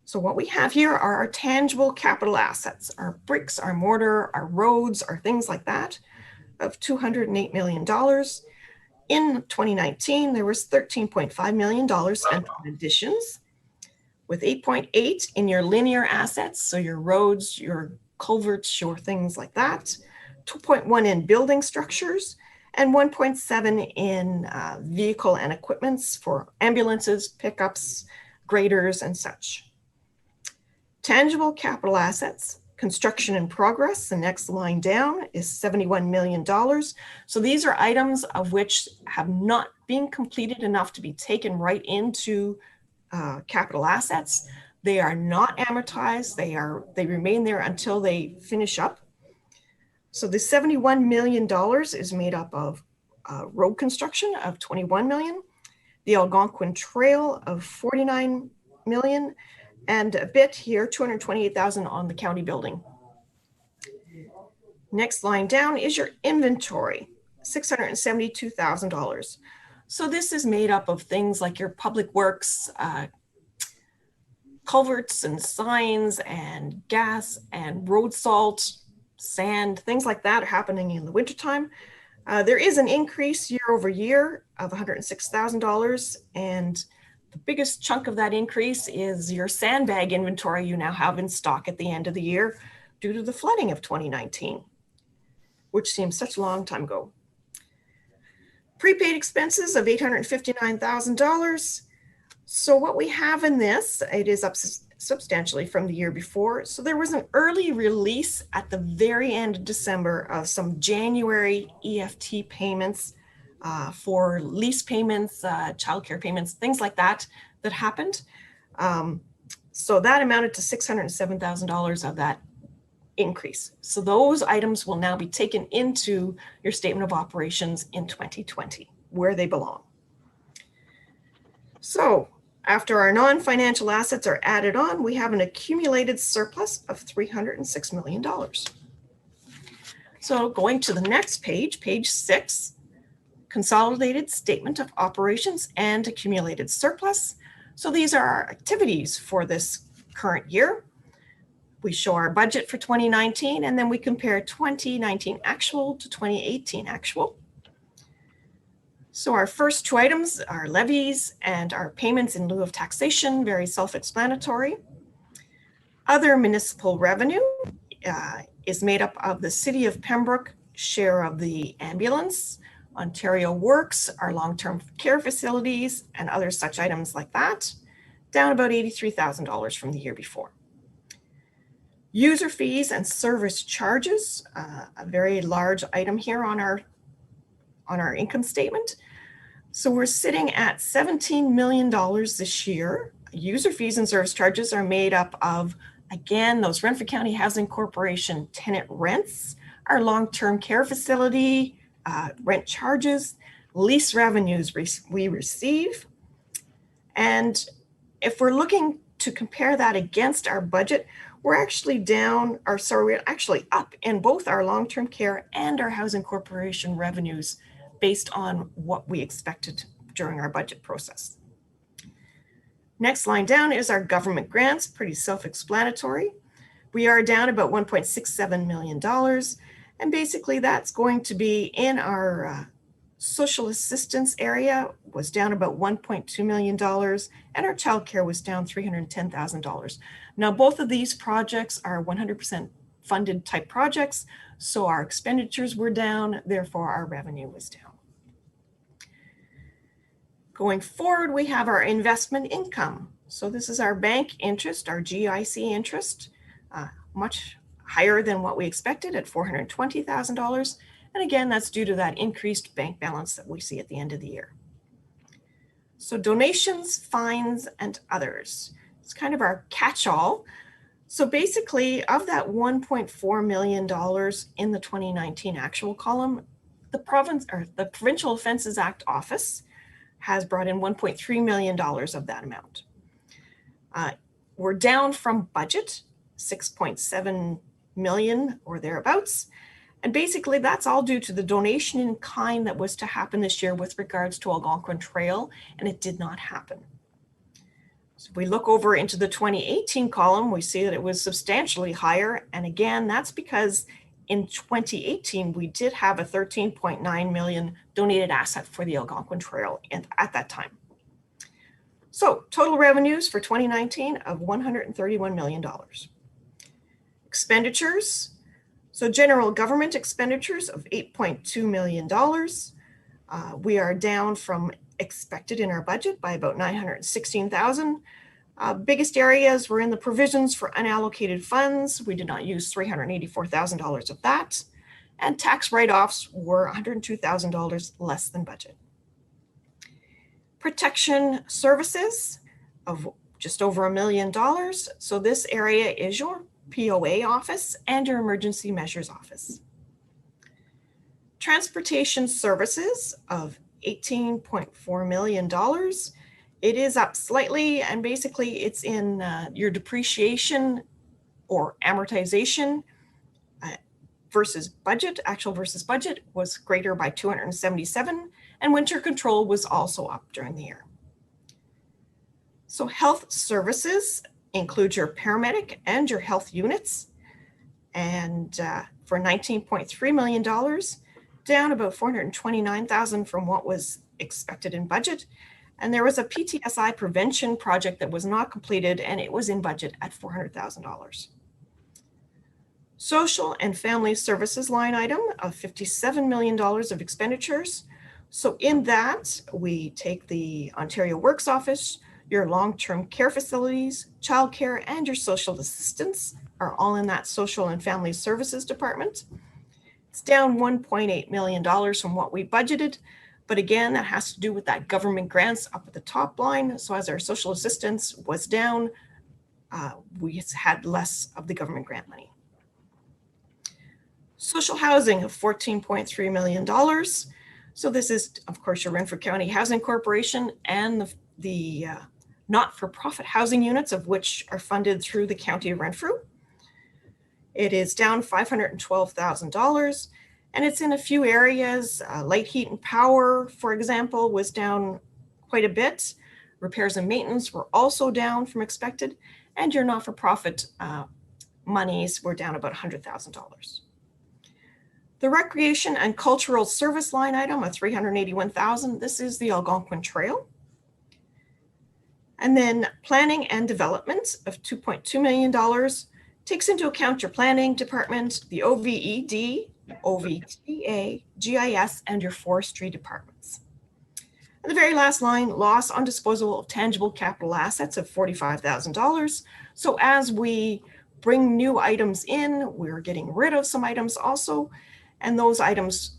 So what we have here are our tangible capital assets, our bricks, our mortar, our roads, our things like that, of $208 million. In 2019, there was $13.5 million spent on additions, with 8.8 in your linear assets, so your roads, your culverts, your things like that, 2.1 in building structures, and 1.7 in vehicle and equipments for ambulances, pickups, graders, and such. Tangible capital assets, construction in progress, the next line down is $71 million. So these are items of which have not been completed enough to be taken right into capital assets. They are not amortized. They remain there until they finish up. So the $71 million is made up of road construction of $21 million, the Algonquin Trail of $49 million, and a bit here, $228,000 on the county building. Next line down is your inventory, $672,000. So this is made up of things like your public works, culverts and signs and gas and road salt, sand, things like that are happening in the wintertime. There is an increase year over year of $106,000. And the biggest chunk of that increase is your sandbag inventory you now have in stock at the end of the year due to the flooding of 2019, which seems such a long time ago. Prepaid expenses of $859,000. So what we have in this, it is up substantially from the year before. So there was an early release at the very end of December of some January EFT payments for lease payments, childcare payments, things like that happened. So that amounted to $607,000 of that increase. So those items will now be taken into your statement of operations in 2020, where they belong. So after our non-financial assets are added on, we have an accumulated surplus of $306 million. So going to the next page, page 6, consolidated statement of operations and accumulated surplus. So these are our activities for this current year. We show our budget for 2019, and then we compare 2019 actual to 2018 actual. So our first two items are levies and our payments in lieu of taxation, very self-explanatory. Other municipal revenue is made up of the City of Pembroke share of the ambulance, Ontario Works, our long-term care facilities, and other such items like that, down about $83,000 from the year before. User fees and service charges, a very large item here on our income statement. So we're sitting at $17 million this year. User fees and service charges are made up of, again, those Renfrew County Housing Corporation tenant rents, our long-term care facility, rent charges, lease revenues we receive. And if we're looking to compare that against our budget, we're actually we're actually up in both our long-term care and our housing corporation revenues based on what we expected during our budget process. Next line down is our government grants, pretty self-explanatory. We are down about $1.67 million. And basically that's going to be in our social assistance area was down about $1.2 million, and our childcare was down $310,000. Now, both of these projects are 100% funded type projects, so our expenditures were down, therefore our revenue was down. Going forward, we have our investment income. So this is our bank interest, our GIC interest, much higher than what we expected at $420,000. And again, that's due to that increased bank balance that we see at the end of the year. So donations, fines, and others. It's kind of our catch-all. So basically, of that $1.4 million in the 2019 actual column, the Provincial Offences Act office has brought in $1.3 million of that amount. We're down from budget, 6.7 million or thereabouts. And basically that's all due to the donation in kind that was to happen this year with regards to Algonquin Trail, and it did not happen. So if we look over into the 2018 column, we see that it was substantially higher. And again, that's because in 2018, we did have a 13.9 million donated asset for the Algonquin Trail at that time. So total revenues for 2019 of $131 million. Expenditures. So general government expenditures of $8.2 million. We are down from expected in our budget by about $916,000. Biggest areas were in the provisions for unallocated funds. We did not use $384,000 of that. And tax write-offs were $102,000 less than budget. Protection services of just over $1 million. So this area is your POA office and your emergency measures office. Transportation services of $18.4 million. It is up slightly, and basically it's in your depreciation or amortization versus budget. Actual versus budget was greater by 277, and winter control was also up during the year. So health services include your paramedic and your health units, and for $19.3 million, down about $429,000 from what was expected in budget. And there was a PTSI prevention project that was not completed, and it was in budget at $400,000. Social and family services line item of $57 million of expenditures. So in that, we take the Ontario Works Office, your long-term care facilities, childcare, and your social assistance are all in that social and family services department. It's down $1.8 million from what we budgeted. But again, that has to do with that government grants up at the top line. So as our social assistance was down, we had less of the government grant money. Social housing of $14.3 million. So this is, of course, your Renfrew County Housing Corporation and the not-for-profit housing units, of which are funded through the County of Renfrew. It is down $512,000. And it's in a few areas. Light, heat, and power, for example, was down quite a bit. Repairs and maintenance were also down from expected. And your not-for-profit monies were down about $100,000. The recreation and cultural service line item of $381,000. This is the Algonquin Trail. And then planning and development of $2.2 million takes into account your planning department, the OVED, OVTA, GIS, and your forestry departments. And the very last line, loss on disposal of tangible capital assets of $45,000. So as we bring new items in, we're getting rid of some items also. And those items,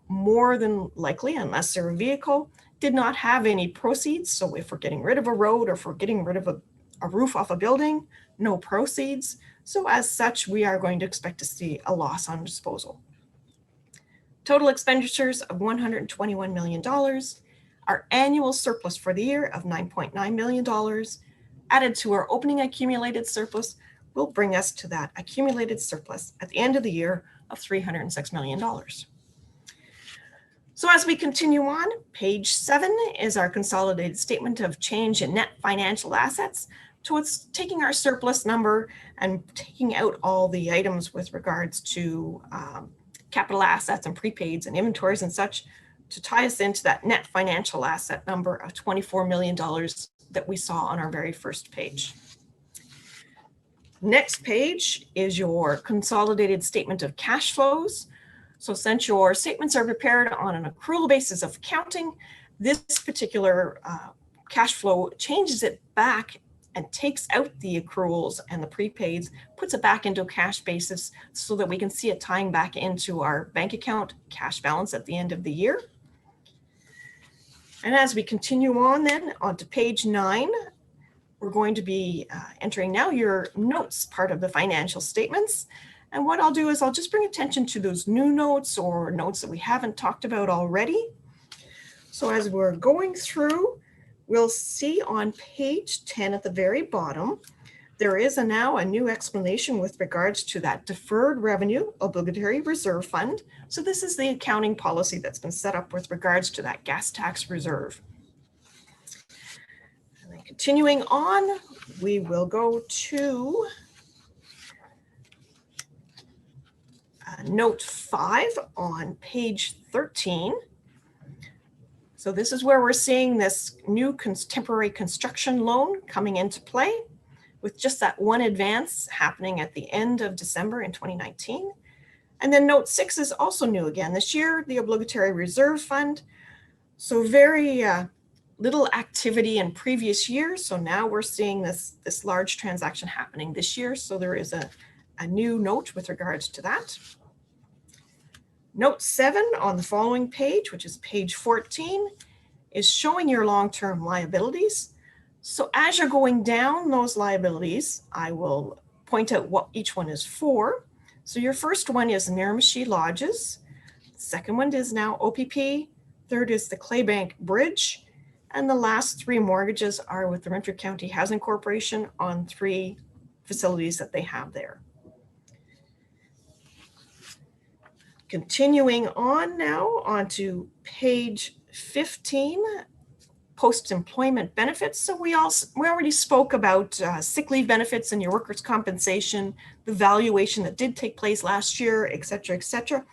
more than likely, unless they're a vehicle, did not have any proceeds. So if we're getting rid of a road or if we're getting rid of a roof off a building, no proceeds. So as such, we are going to expect to see a loss on disposal. Total expenditures of $121 million. Our annual surplus for the year of $9.9 million added to our opening accumulated surplus will bring us to that accumulated surplus at the end of the year of $306 million. So as we continue on, page 7 is our consolidated statement of change in net financial assets. So it's taking our surplus number and taking out all the items with regards to capital assets and prepaids and inventories and such to tie us into that net financial asset number of $24 million that we saw on our very first page. Next page is your consolidated statement of cash flows. So since your statements are prepared on an accrual basis of accounting, this particular cash flow changes it back and takes out the accruals and the prepaids, puts it back into a cash basis so that we can see it tying back into our bank account cash balance at the end of the year. And as we continue on then onto page 9, we're going to be entering now your notes part of the financial statements. And what I'll do is I'll just bring attention to those new notes or notes that we haven't talked about already. So as we're going through, we'll see on page 10 at the very bottom, there is now a new explanation with regards to that deferred revenue obligatory reserve fund. So this is the accounting policy that's been set up with regards to that gas tax reserve. And then continuing on, we will go to note 5 on page 13. So this is where we're seeing this new temporary construction loan coming into play with just that one advance happening at the end of December in 2019. And then note 6 is also new again this year, the obligatory reserve fund. So very little activity in previous years. So now we're seeing this large transaction happening this year. So there is a new note with regards to that. Note 7 on the following page, which is page 14, is showing your long-term liabilities. So as you're going down those liabilities, I will point out what each one is for. So your first one is Miramichi Lodges. Second one is now OPP. Third is the Claybank Bridge. And the last 3 mortgages are with the Renfrew County Housing Corporation on 3 facilities that they have there. Continuing on now onto page 15, post-employment benefits. So we already spoke about sick leave benefits and your workers' compensation, the valuation that did take place last year, et cetera, et cetera.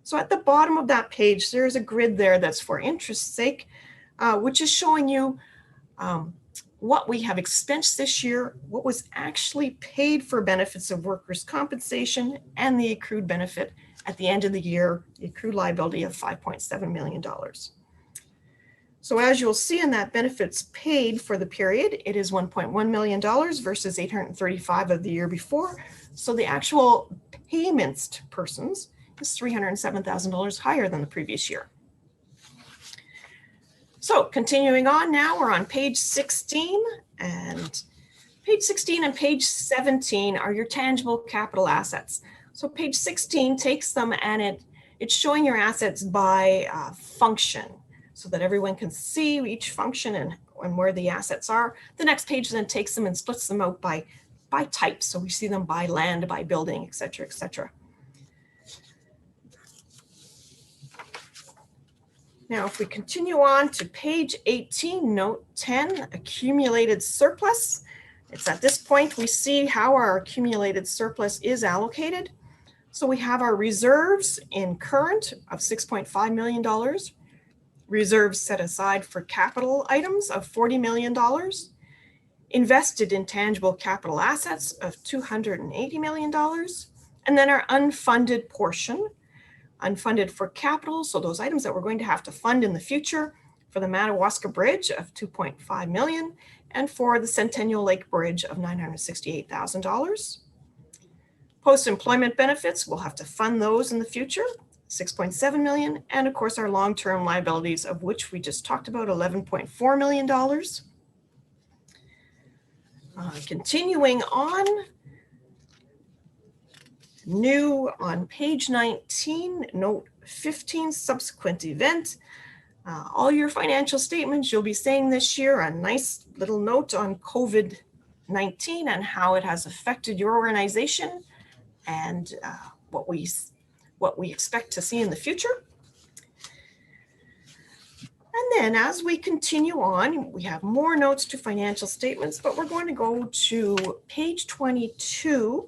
So at the bottom of that page, there's a grid there that's for interest's sake, which is showing you what we have expensed this year, what was actually paid for benefits of workers' compensation, and the accrued benefit at the end of the year, the accrued liability of $5.7 million. So as you'll see in that benefits paid for the period, it is $1.1 million versus $835 of the year before. So the actual payments to persons is $307,000 higher than the previous year. So continuing on now, we're on page 16, and page 16 and page 17 are your tangible capital assets. So page 16 takes them and it's showing your assets by function so that everyone can see each function and where the assets are. The next page then takes them and splits them out by type. So we see them by land, by building, et cetera, et cetera. Now, if we continue on to page 18, note 10, accumulated surplus. It's at this point we see how our accumulated surplus is allocated. So we have our reserves in current of $6.5 million, reserves set aside for capital items of $40 million, invested in tangible capital assets of $280 million, and then our unfunded portion, unfunded for capital, so those items that we're going to have to fund in the future for the Madawaska Bridge of $2.5 million, and for the Centennial Lake Bridge of $968,000. Post-employment benefits, we'll have to fund those in the future, $6.7 million, and of course our long-term liabilities, of which we just talked about, $11.4 million. Continuing on, new on page 19, note 15, subsequent event. All your financial statements, you'll be seeing this year a nice little note on COVID-19 and how it has affected your organization and what we expect to see in the future. And then as we continue on, we have more notes to financial statements, but we're going to go to page 22,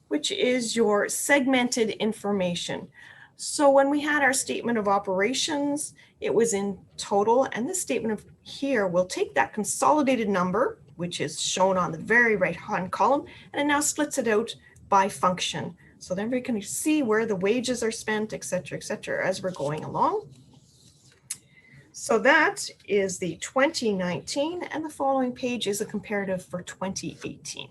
which is your segmented information. So when we had our statement of operations, it was in total, and this statement of here will take that consolidated number, which is shown on the very right-hand column, and it now splits it out by function. So then we can see where the wages are spent, et cetera, as we're going along. So that is the 2019, and the following page is a comparative for 2018.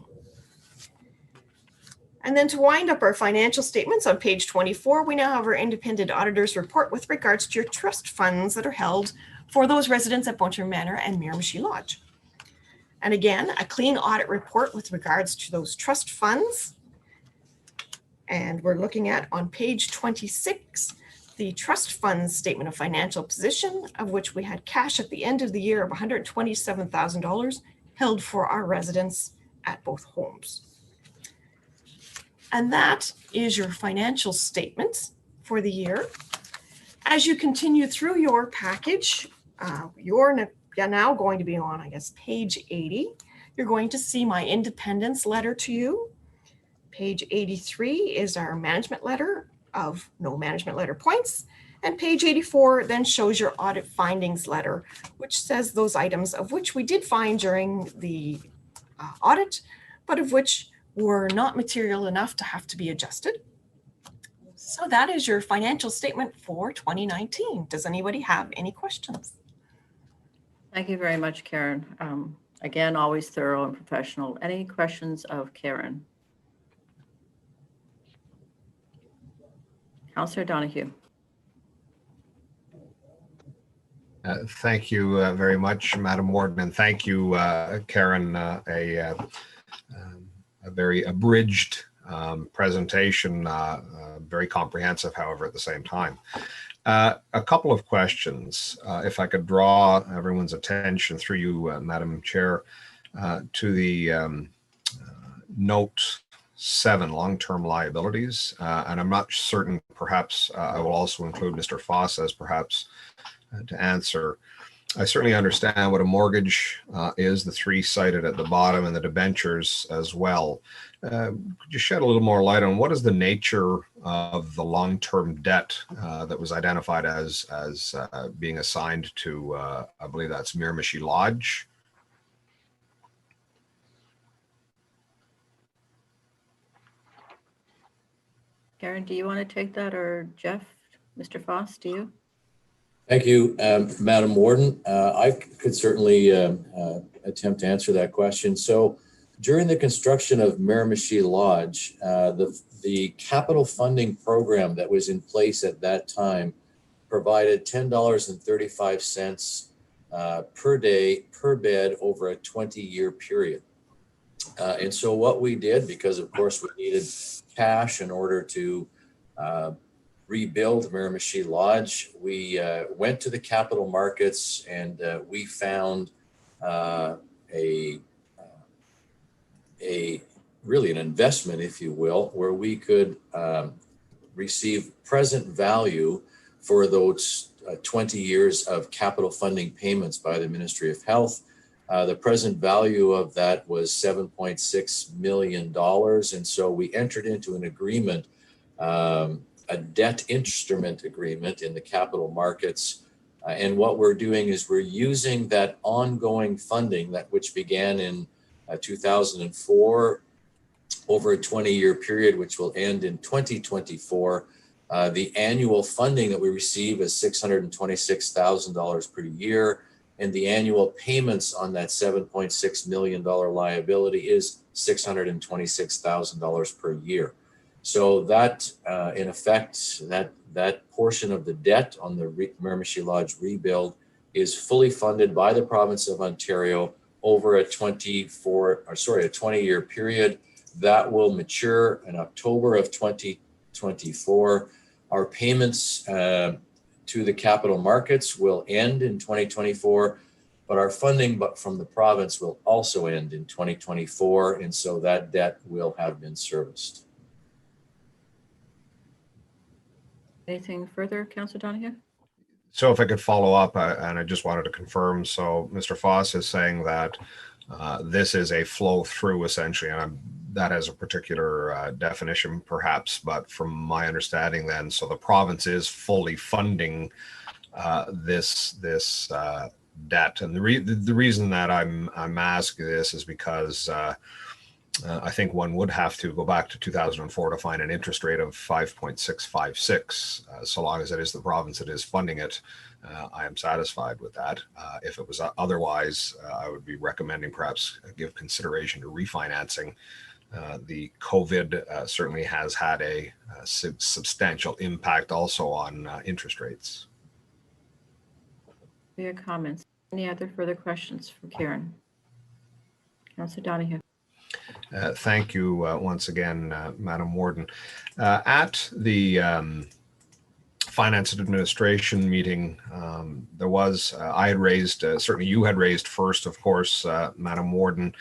And then to wind up our financial statements on page 24, we now have our independent auditor's report with regards to your trust funds that are held for those residents at Bontry Manor and Miramichi Lodge. And again, a clean audit report with regards to those trust funds. And we're looking at on page 26, the trust funds statement of financial position, of which we had cash at the end of the year of $127,000 held for our residents at both homes. And that is your financial statements for the year. As you continue through your package, you're now going to be on, I guess, page 80. You're going to see my independence letter to you. Page 83 is our management letter of no management letter points. And page 84 then shows your audit findings letter, which says those items of which we did find during the audit, but of which were not material enough to have to be adjusted. So that is your financial statement for 2019. Does anybody have any questions? Thank you very much, Karen. Again, always thorough and professional. Any questions of Karen? Councillor Donahue. Thank you very much, Madam Warden, and thank you, Karen, a very abridged presentation, very comprehensive, however, at the same time. A couple of questions, if I could draw everyone's attention through you, Madam Chair, to the note 7, long-term liabilities. And I'm not certain, perhaps I will also include Mr. Foss as perhaps to answer. I certainly understand what a mortgage is, the 3 cited at the bottom, and the debentures as well. Could you shed a little more light on what is the nature of the long-term debt that was identified as being assigned to, I believe that's Miramichi Lodge? Karen, do you want to take that, or Jeff? Mr. Foss, do you? Thank you, Madam Warden. I could certainly attempt to answer that question. So during the construction of Miramichi Lodge, the capital funding program that was in place at that time provided $10.35 per day per bed over a 20-year period. And so what we did, because of course we needed cash in order to rebuild Miramichi Lodge, we went to the capital markets and we found really an investment, if you will, where we could receive present value for those 20 years of capital funding payments by the Ministry of Health. The present value of that was $7.6 million. And so we entered into an agreement, a debt instrument agreement in the capital markets. And what we're doing is we're using that ongoing funding which began in 2004 over a 20-year period, which will end in 2024. The annual funding that we receive is $626,000 per year. And the annual payments on that $7.6 million liability is $626,000 per year. So that, in effect, that portion of the debt on the Miramichi Lodge rebuild is fully funded by the province of Ontario over a 20-year period that will mature in October of 2024. Our payments to the capital markets will end in 2024, but our funding from the province will also end in 2024, and so that debt will have been serviced. Anything further, Councillor Donahue? So if I could follow up, and I just wanted to confirm, so Mr. Foss is saying that this is a flow through essentially, and I'm that has a particular definition perhaps, but from my understanding then, so the province is fully funding this debt. And the reason that I'm asking this is because I think one would have to go back to 2004 to find an interest rate of 5.656. So long as it is the province that is funding it, I am satisfied with that. If it was otherwise, I would be recommending perhaps give consideration to refinancing. The COVID certainly has had a substantial impact also on interest rates. Your comments. Any other further questions for Karen? Councillor Donahue. Thank you once again, Madam Warden. At the Finance and Administration meeting, there was, I had raised, certainly you had raised first, of course, Madam Warden,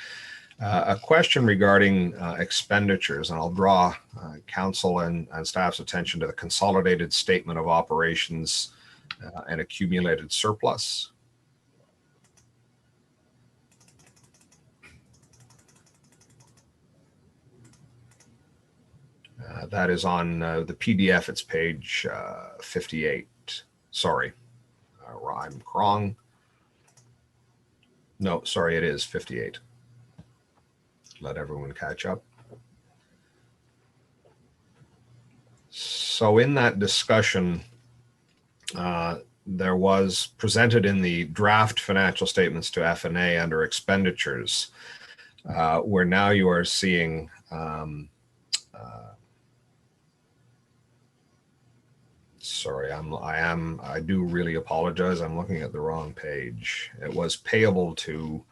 a question regarding expenditures, and I'll draw Council and staff's attention to the Consolidated Statement of Operations and Accumulated Surplus. That is on the PDF, it's page 58. Sorry, I'm wrong. No, sorry, it is 58. Let everyone catch up. So in that discussion, there was presented in the draft financial statements to FNA under expenditures, where now you are seeing sorry, I do really apologize. I'm looking at the wrong page. It was payable to,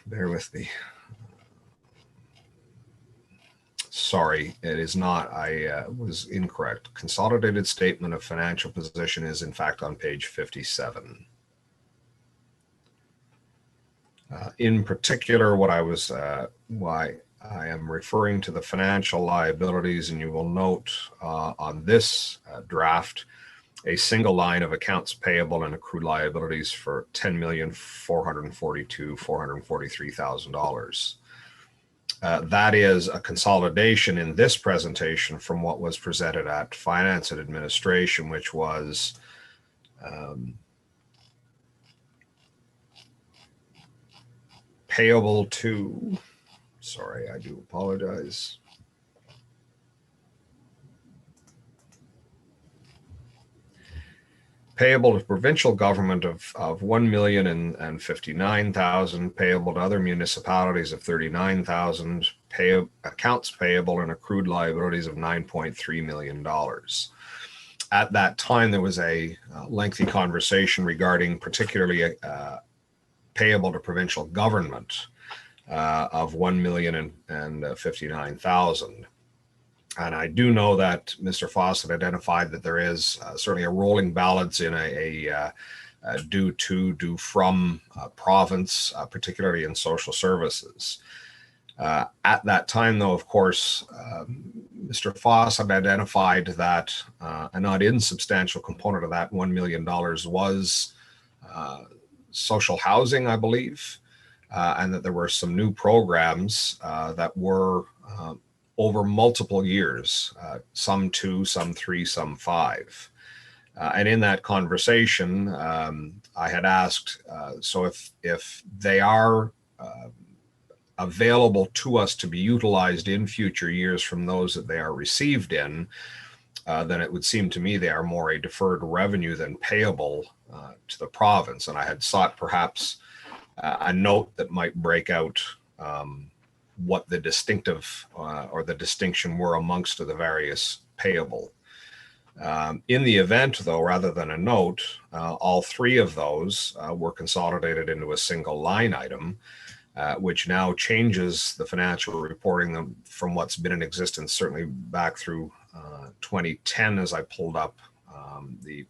bear with me. Sorry, it is not. I was incorrect. Consolidated Statement of Financial Position is in fact on page 57. In particular, what I was, why I am referring to the financial liabilities, and you will note on this draft a single line of accounts payable and accrued liabilities for $10,443,000. That is a consolidation in this presentation from what was presented at Finance and Administration, which was payable to, sorry, I do apologize. Payable to provincial government of 1,059,000, payable to other municipalities of 39,000, accounts payable and accrued liabilities of $9.3 million. At that time, there was a lengthy conversation regarding particularly payable to provincial government of 1,059,000. And I do know that Mr. Fawcett identified that there is certainly a rolling balance in a due from province, particularly in social services. At that time, though, of course, Mr. Fawcett identified that a not insubstantial component of that $1 million was social housing, I believe, and that there were some new programs that were over multiple years, some 2, some 3, some 5. And in that conversation, I had asked, so if they are available to us to be utilized in future years from those that they are received in, then it would seem to me they are more a deferred revenue than payable to the province. And I had sought perhaps a note that might break out what the distinctive or the distinction were amongst the various payable. In the event, though, rather than a note, all 3 of those were consolidated into a single line item, which now changes the financial reporting from what's been in existence, certainly back through 2010, as I pulled up the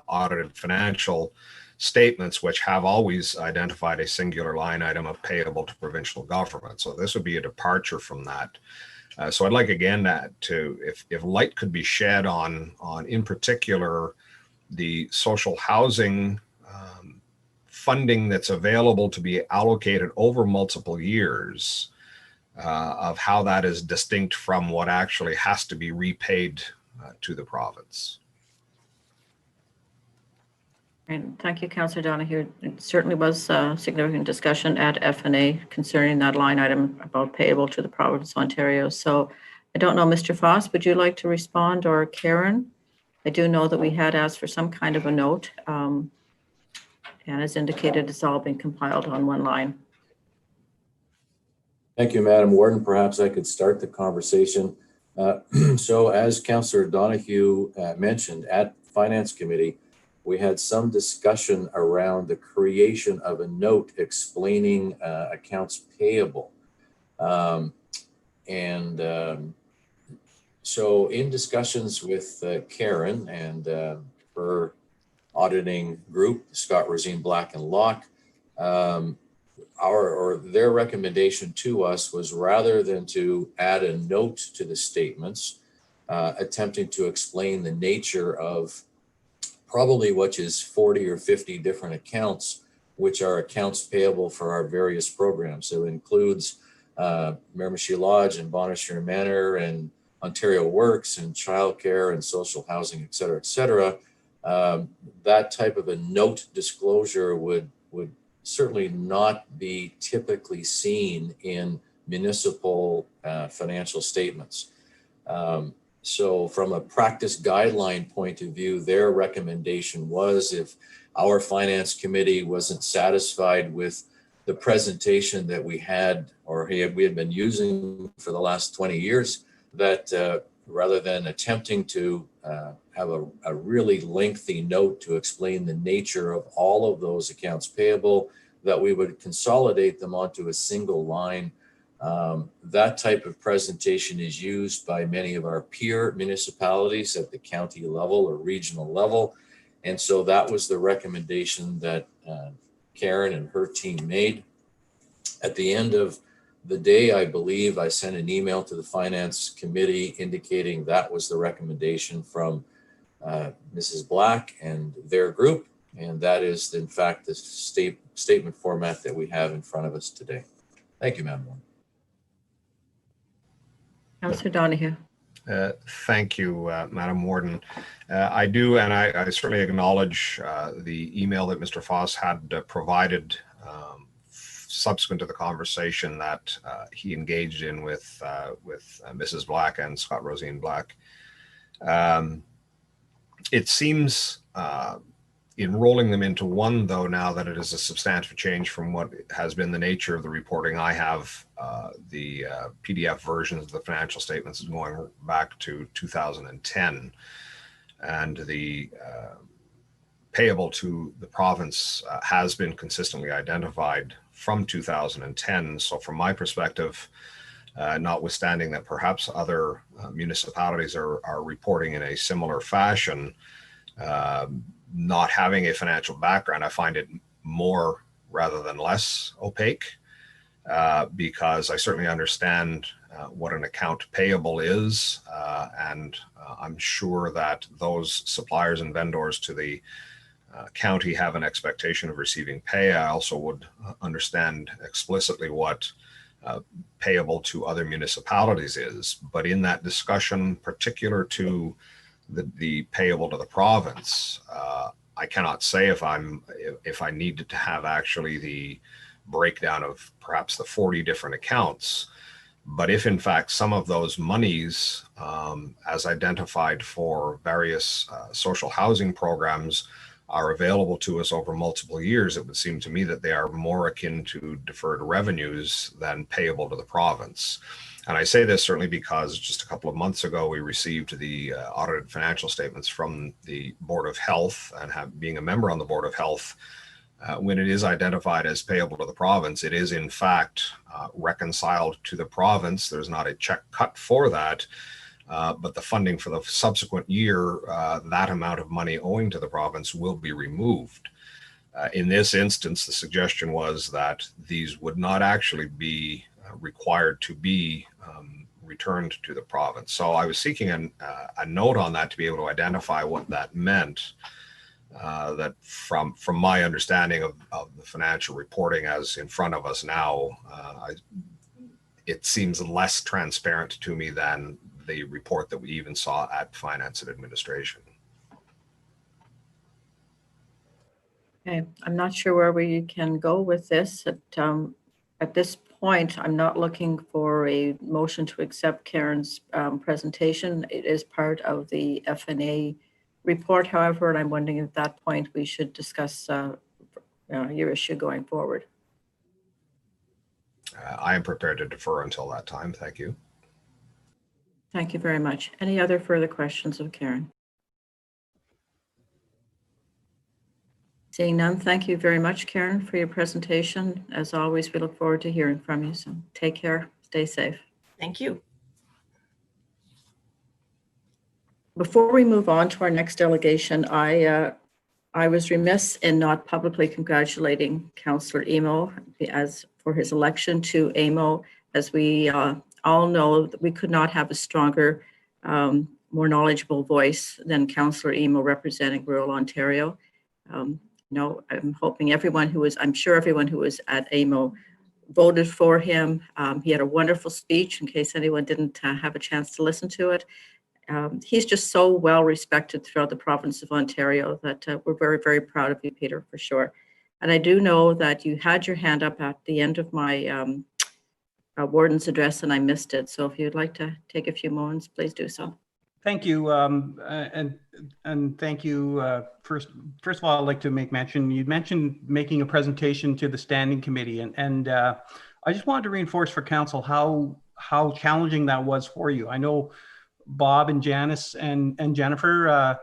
audited financial statements, which have always identified a singular line item of payable to provincial government. So this would be a departure from that. So I'd like again to, if light could be shed on in particular the social housing funding that's available to be allocated over multiple years, of how that is distinct from what actually has to be repaid to the province. And thank you, Councillor Donahue. It certainly was significant discussion at FNA concerning that line item about payable to the province of Ontario. So I don't know, Mr. Foss, would you like to respond, or Karen? I do know that we had asked for some kind of a note, and as indicated, it's all been compiled on one line. Thank you, Madam Warden. Perhaps I could start the conversation. So as Councillor Donahue mentioned, at Finance Committee, we had some discussion around the creation of a note explaining accounts payable. So in discussions with Karen and her auditing group, Scott, Rosine, Black and Locke, their recommendation to us was, rather than to add a note to the statements, attempting to explain the nature of probably which is 40 or 50 different accounts, which are accounts payable for our various programs. So it includes Miramichi Lodge and Bonnechere Manor and Ontario Works and childcare and social housing, et cetera, et cetera. That type of a note disclosure would certainly not be typically seen in municipal financial statements. So from a practice guideline point of view, their recommendation was, if our finance committee wasn't satisfied with the presentation that we had, or we had been using for the last 20 years, that rather than attempting to have a really lengthy note to explain the nature of all of those accounts payable, that we would consolidate them onto a single line. That type of presentation is used by many of our peer municipalities at the county level or regional level. And so that was the recommendation that Karen and her team made. At the end of the day, I believe I sent an email to the Finance Committee indicating that was the recommendation from Mrs. Black and their group. And that is, in fact, the statement format that we have in front of us today. Thank you, Madam Warden. Councillor Donahue. Thank you, Madam Warden. I do, and I certainly acknowledge the email that Mr. Foss had provided subsequent to the conversation that he engaged in with Mrs. Black and Scott Rosine Black. It seems in rolling them into one, though, now that it is a substantive change from what has been the nature of the reporting, I have the PDF versions of the financial statements going back to 2010, and the payable to the province has been consistently identified from 2010. So from my perspective, notwithstanding that perhaps other municipalities are reporting in a similar fashion, not having a financial background, I find it more rather than less opaque, because I certainly understand what an account payable is, and I'm sure that those suppliers and vendors to the county have an expectation of receiving pay. I also would understand explicitly what payable to other municipalities is, but in that discussion particular to the payable to the province, I cannot say if I needed to have actually the breakdown of perhaps the 40 different accounts, but if in fact some of those monies, as identified for various social housing programs, are available to us over multiple years, it would seem to me that they are more akin to deferred revenues than payable to the province. And I say this certainly because just a couple of months ago, we received the audited financial statements from the Board of Health, and being a member on the Board of Health, when it is identified as payable to the province, it is in fact reconciled to the province. There's not a check cut for that, but the funding for the subsequent year, that amount of money owing to the province will be removed. In this instance, the suggestion was that these would not actually be required to be returned to the province. So I was seeking a note on that to be able to identify what that meant. that from my understanding of the financial reporting as in front of us now, it seems less transparent to me than the report that we even saw at Finance and Administration. Okay, I'm not sure where we can go with this. At this point, I'm not looking for a motion to accept Karen's presentation. It is part of the FNA report, however, and I'm wondering at that point we should discuss your issue going forward. I am prepared to defer until that time. Thank you. Thank you very much. Any other further questions of Karen? Seeing none, thank you very much, Karen, for your presentation. As always, we look forward to hearing from you. So take care, stay safe. Thank you. Before we move on to our next delegation, I was remiss in not publicly congratulating Councillor Emo as for his election to AMO. As we all know, that we could not have a stronger, more knowledgeable voice than Councillor Emo representing rural Ontario. No, I'm hoping everyone who was, I'm sure everyone who was at AMO voted for him. He had a wonderful speech in case anyone didn't have a chance to listen to it. He's just so well respected throughout the province of Ontario that we're very, very proud of you, Peter, for sure. And I do know that you had your hand up at the end of my warden's address and I missed it. So if you'd like to take a few moments, please do so. Thank you, and thank you. First of all, I'd like to make mention. You mentioned making a presentation to the standing committee, and I just wanted to reinforce for council how challenging that was for you. I know Bob and Janice and Jennifer,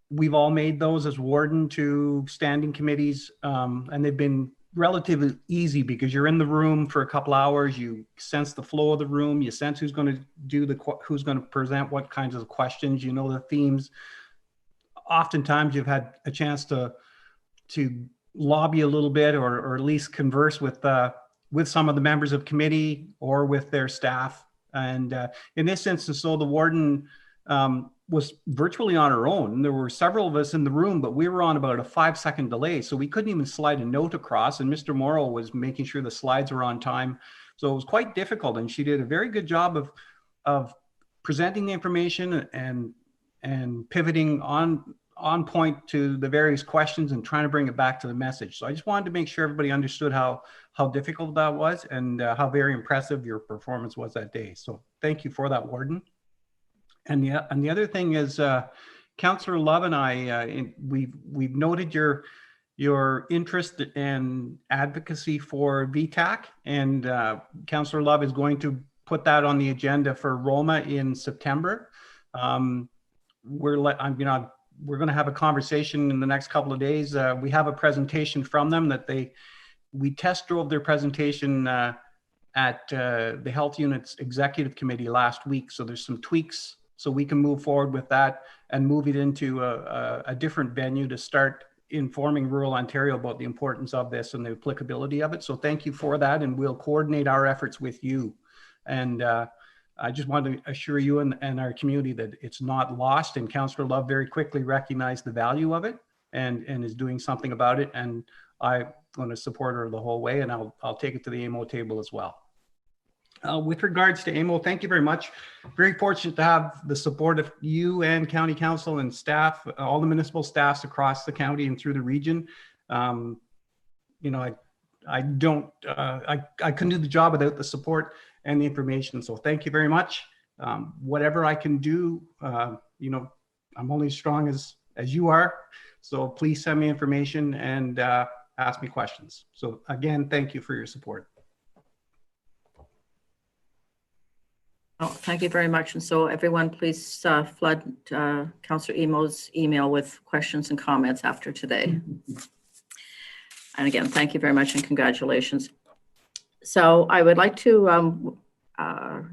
we've all made those as warden to standing committees, and they've been relatively easy because you're in the room for a couple hours, you sense the flow of the room, you sense who's going to do who's going to present what kinds of questions, you know the themes. Oftentimes you've had a chance to lobby a little bit or at least converse with some of the members of committee or with their staff. And in this instance, so the warden was virtually on her own. There were several of us in the room, but we were on about a 5-second delay. So we couldn't even slide a note across, and Mr. Morrow was making sure the slides were on time. So it was quite difficult, and she did a very good job of presenting the information and pivoting on point to the various questions and trying to bring it back to the message. So I just wanted to make sure everybody understood how difficult that was and how very impressive your performance was that day. So thank you for that, Warden. And the other thing is, Councillor Love and I, we've noted your interest and advocacy for VTAC, and Councillor Love is going to put that on the agenda for Roma in September. We're going to have a conversation in the next couple of days. We have a presentation from them that we test drove their presentation at the Health Unit's Executive Committee last week. So there's some tweaks so we can move forward with that and move it into a different venue to start informing rural Ontario about the importance of this and the applicability of it. So thank you for that, and we'll coordinate our efforts with you. And I just want to assure you and our community that it's not lost, and Councillor Love very quickly recognized the value of it and is doing something about it. And I'm going to support her the whole way, and I'll take it to the AMO table as well. With regards to AMO, thank you very much. Very fortunate to have the support of you and County Council and staff, all the municipal staffs across the county and through the region. You know, I couldn't do the job without the support and the information. So thank you very much. Whatever I can do, you know, I'm only as strong as you are. So please send me information and ask me questions. So again, thank you for your support. Oh, thank you very much. And so everyone, please flood Councillor Emo's email with questions and comments after today. And again, thank you very much and congratulations. So I would like to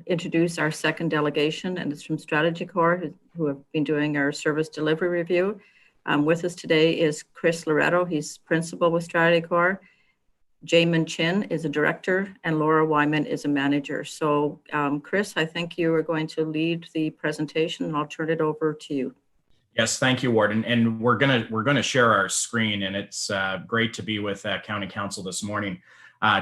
introduce our second delegation, and it's from Strategy Corps, who have been doing our service delivery review. With us today is Chris Loretto. He's principal with Strategy Corps. Jamin Chin is a director, and Laura Wyman is a manager. So Chris, I think you are going to lead the presentation, and I'll turn it over to you. Yes, thank you, Warden. And we're gonna share our screen, and it's great to be with County Council this morning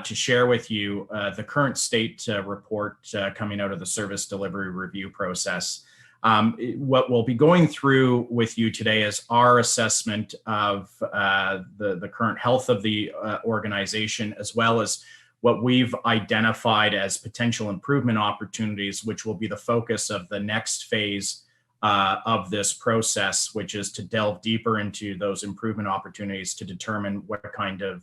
to share with you the current state report coming out of the service delivery review process. What we'll be going through with you today is our assessment of the current health of the organization, as well as what we've identified as potential improvement opportunities, which will be the focus of the next phase of this process, which is to delve deeper into those improvement opportunities to determine what kind of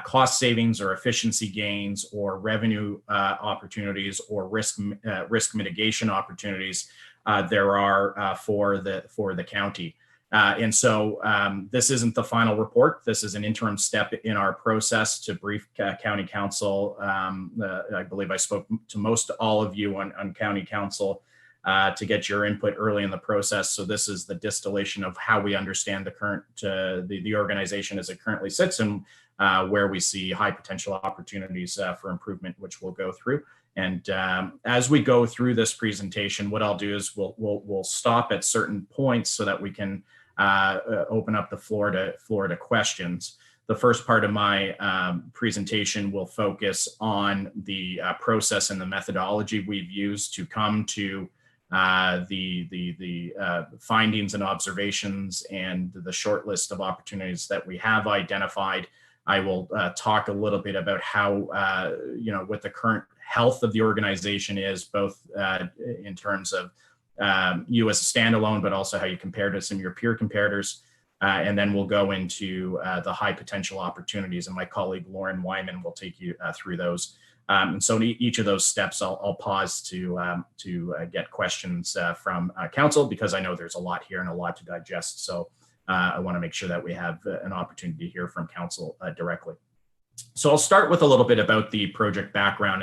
cost savings or efficiency gains or revenue opportunities or risk mitigation opportunities there are for the county. And so this isn't the final report. This is an interim step in our process to brief County Council. I believe I spoke to most all of you on County Council to get your input early in the process. So this is the distillation of how we understand the current the organization as it currently sits, and where we see high potential opportunities for improvement, which we'll go through. And as we go through this presentation, what I'll do is we'll stop at certain points so that we can open up the floor to questions. The first part of my presentation will focus on the process and the methodology we've used to come to the findings and observations and the short list of opportunities that we have identified. I will talk a little bit about how, what the current health of the organization is, both in terms of you as a standalone, but also how you compare to some of your peer comparators. And then we'll go into the high potential opportunities, and my colleague Lauren Wyman will take you through those. And so in each of those steps, I'll pause to get questions from council, because I know there's a lot here and a lot to digest. So I want to make sure that we have an opportunity to hear from council directly. So I'll start with a little bit about the project background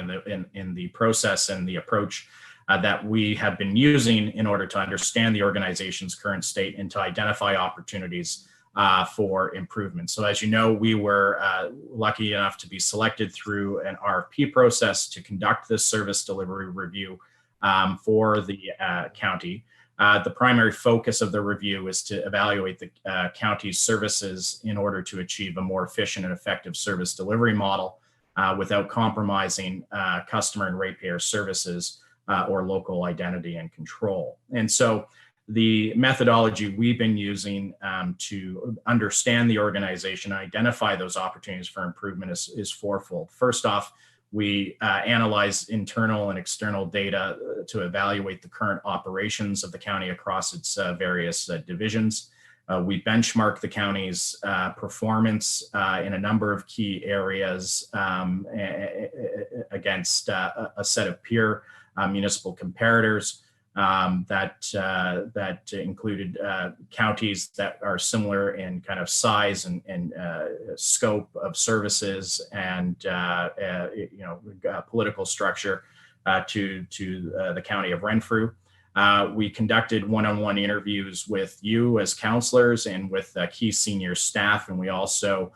in the process and the approach that we have been using in order to understand the organization's current state and to identify opportunities for improvement. So as you know, we were lucky enough to be selected through an RFP process to conduct this service delivery review for the county. The primary focus of the review is to evaluate the county's services in order to achieve a more efficient and effective service delivery model without compromising customer and ratepayer services or local identity and control. And so the methodology we've been using to understand the organization, identify those opportunities for improvement is fourfold. First off, we analyze internal and external data to evaluate the current operations of the county across its various divisions. We benchmark the county's performance in a number of key areas against a set of peer municipal comparators that included counties that are similar in kind of size and scope of services and political structure to the county of Renfrew. We conducted one-on-one interviews with you as counselors and with key senior staff, and we also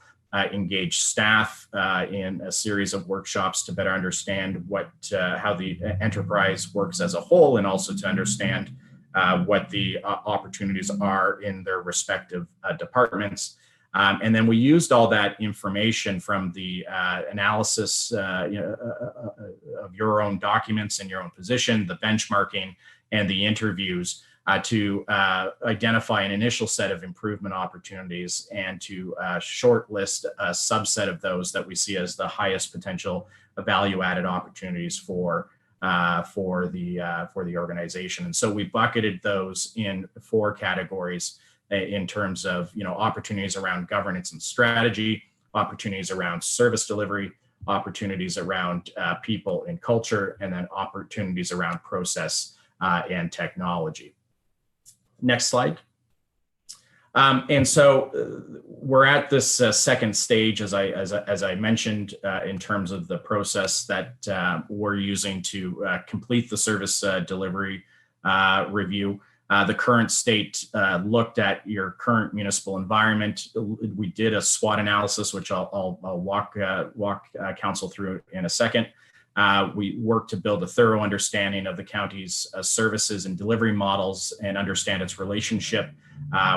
engage staff in a series of workshops to better understand how the enterprise works as a whole, and also to understand what the opportunities are in their respective departments. And then we used all that information from the analysis of your own documents and your own position, the benchmarking, and the interviews to identify an initial set of improvement opportunities and to shortlist a subset of those that we see as the highest potential value-added opportunities for the organization. And so we bucketed those in 4 categories in terms of opportunities around governance and strategy, opportunities around service delivery, opportunities around people and culture, and then opportunities around process and technology. Next slide. And so we're at this second stage, as I mentioned, in terms of the process that we're using to complete the service delivery review. The current state looked at your current municipal environment. We did a SWOT analysis, which I'll walk council through in a second. We work to build a thorough understanding of the county's services and delivery models and understand its relationship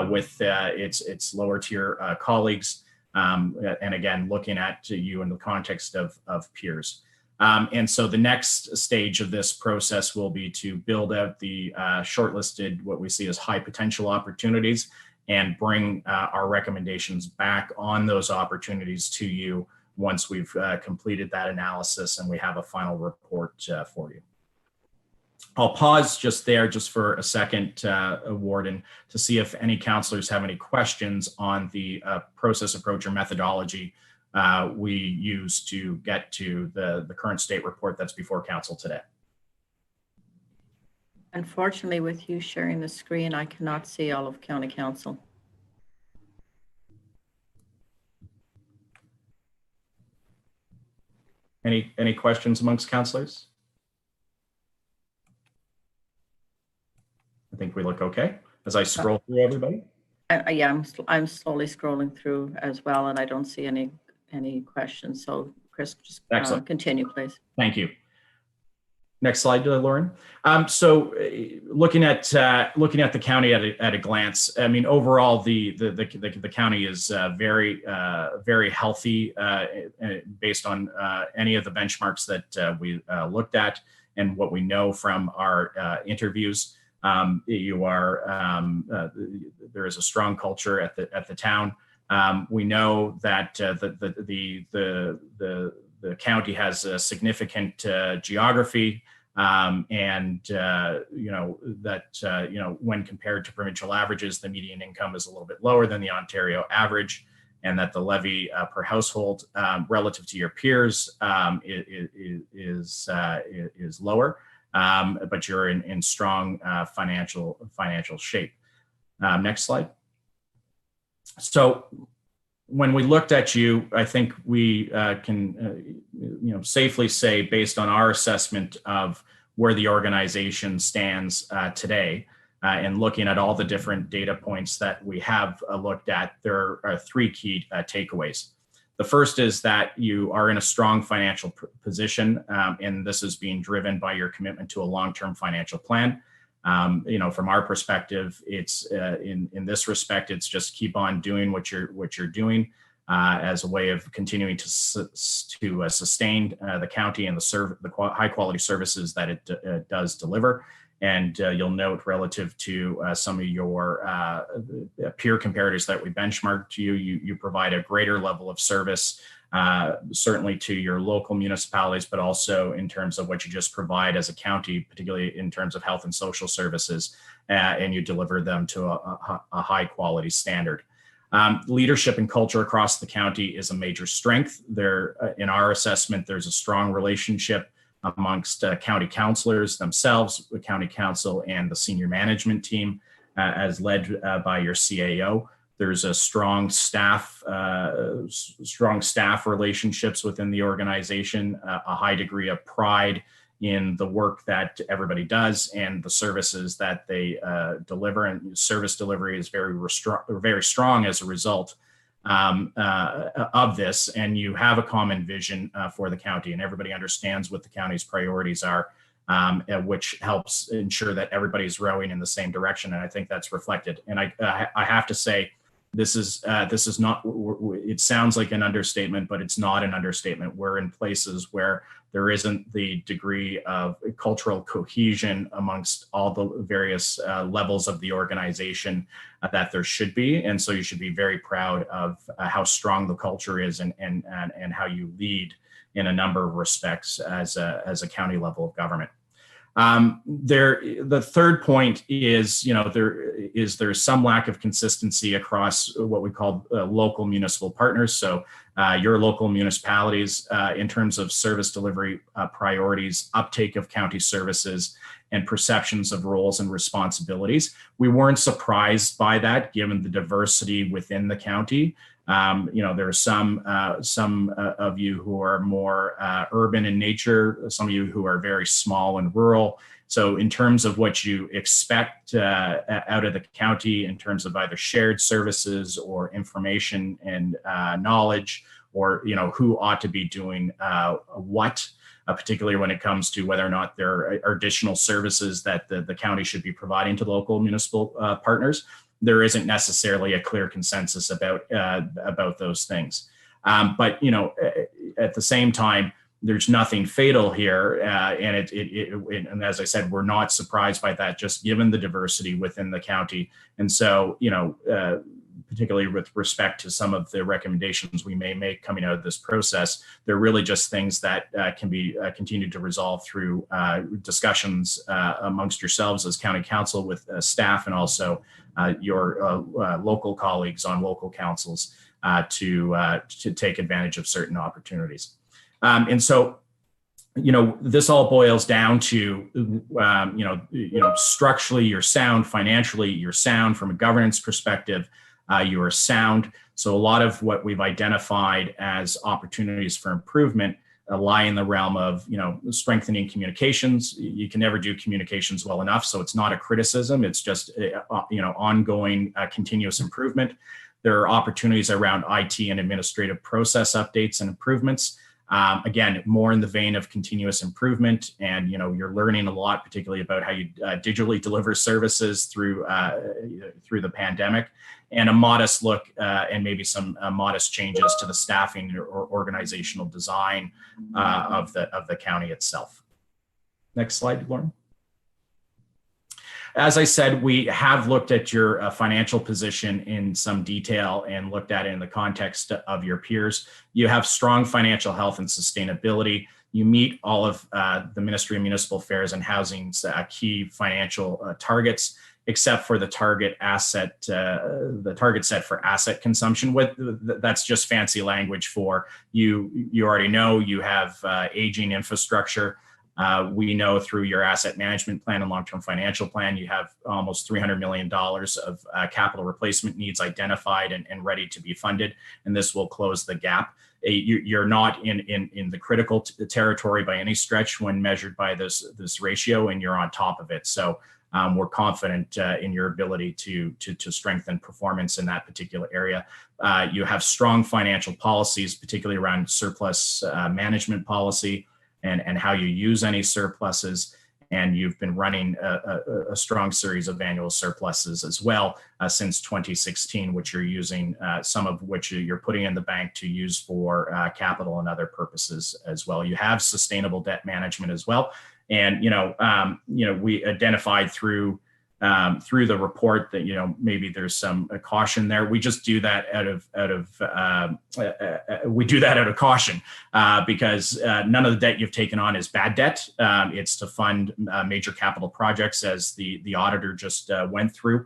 with its lower tier colleagues. And again, looking at you in the context of peers. And so the next stage of this process will be to build out the shortlisted, what we see as high potential opportunities, and bring our recommendations back on those opportunities to you once we've completed that analysis and we have a final report for you. I'll pause just there just for a second, Warden, to see if any councillors have any questions on the process, approach, or methodology we use to get to the current state report that's before council today. Unfortunately, with you sharing the screen, I cannot see all of County Council. Any questions amongst councillors? I think we look okay as I scroll through everybody. Yeah, I'm slowly scrolling through as well, and I don't see any questions. So, Chris, just continue, please. Thank you. Next slide, Lauren. So, looking at the county at a glance, I mean, overall, the county is very healthy based on any of the benchmarks that we looked at and what we know from our interviews. There is a strong culture at the town. We know that the county has a significant geography, and when compared to provincial averages, the median income is a little bit lower than the Ontario average, and that the levy per household relative to your peers is lower. But you're in strong financial shape. Next slide. So when we looked at you, I think we can safely say, based on our assessment of where the organization stands today, and looking at all the different data points that we have looked at, there are three key takeaways. The first is that you are in a strong financial position, and this is being driven by your commitment to a long-term financial plan. From our perspective, it's in this respect, it's just keep on doing what you're doing as a way of continuing to sustain the county and the high quality services that it does deliver. And you'll note, relative to some of your peer comparators that we benchmarked you provide a greater level of service, certainly to your local municipalities, but also in terms of what you just provide as a county, particularly in terms of health and social services, and you deliver them to a high quality standard. Leadership and culture across the county is a major strength. In our assessment, there's a strong relationship amongst county councillors themselves, the county council, and the senior management team, as led by your CAO. There's a strong staff relationships within the organization, a high degree of pride in the work that everybody does and the services that they deliver, and service delivery is very strong as a result of this. And you have a common vision for the county, and everybody understands what the county's priorities are, which helps ensure that everybody's rowing in the same direction. And I think that's reflected. And I have to say, this is not, it sounds like an understatement, but it's not an understatement. We're in places where there isn't the degree of cultural cohesion amongst all the various levels of the organization that there should be. And so you should be very proud of how strong the culture is and how you lead in a number of respects as a county level of government. The third point is, there's some lack of consistency across what we call local municipal partners. So your local municipalities, in terms of service delivery priorities, uptake of county services, and perceptions of roles and responsibilities. We weren't surprised by that, given the diversity within the county. There are some of you who are more urban in nature, some of you who are very small and rural, So in terms of what you expect out of the county in terms of either shared services or information and knowledge, or who ought to be doing what, particularly when it comes to whether or not there are additional services that the county should be providing to local municipal partners, there isn't necessarily a clear consensus about those things. But at the same time, there's nothing fatal here, and as I said, we're not surprised by that, just given the diversity within the county. And so, particularly with respect to some of the recommendations we may make coming out of this process, they're really just things that can be continued to resolve through discussions amongst yourselves as county council with staff, and also your local colleagues on local councils to take advantage of certain opportunities. And so, this all boils down to, structurally you're sound, financially you're sound, from a governance perspective, you are sound. So a lot of what we've identified as opportunities for improvement lie in the realm of, strengthening communications. You can never do communications well enough. So it's not a criticism. It's just, ongoing continuous improvement. There are opportunities around IT and administrative process updates and improvements. Again, more in the vein of continuous improvement, and you're learning a lot, particularly about how you digitally deliver services through the pandemic, and a modest look and maybe some modest changes to the staffing or organizational design of the county itself. Next slide, Lauren. As I said, we have looked at your financial position in some detail and looked at it in the context of your peers. You have strong financial health and sustainability. You meet all of the Ministry of Municipal Affairs and Housing's key financial targets, except for the target set for asset consumption. That's just fancy language for you already know you have aging infrastructure. We know through your asset management plan and long-term financial plan, you have almost $300 million of capital replacement needs identified and ready to be funded, and this will close the gap. You're not in the critical territory by any stretch when measured by this ratio, and you're on top of it. So we're confident in your ability to strengthen performance in that particular area. You have strong financial policies, particularly around surplus management policy, and how you use any surpluses. And you've been running a strong series of annual surpluses as well since 2016, which you're using, some of which you're putting in the bank to use for capital and other purposes as well. You have sustainable debt management as well. And, we identified through the report that, maybe there's some caution there. We just do that out of caution because none of the debt you've taken on is bad debt. It's to fund major capital projects, as the auditor just went through.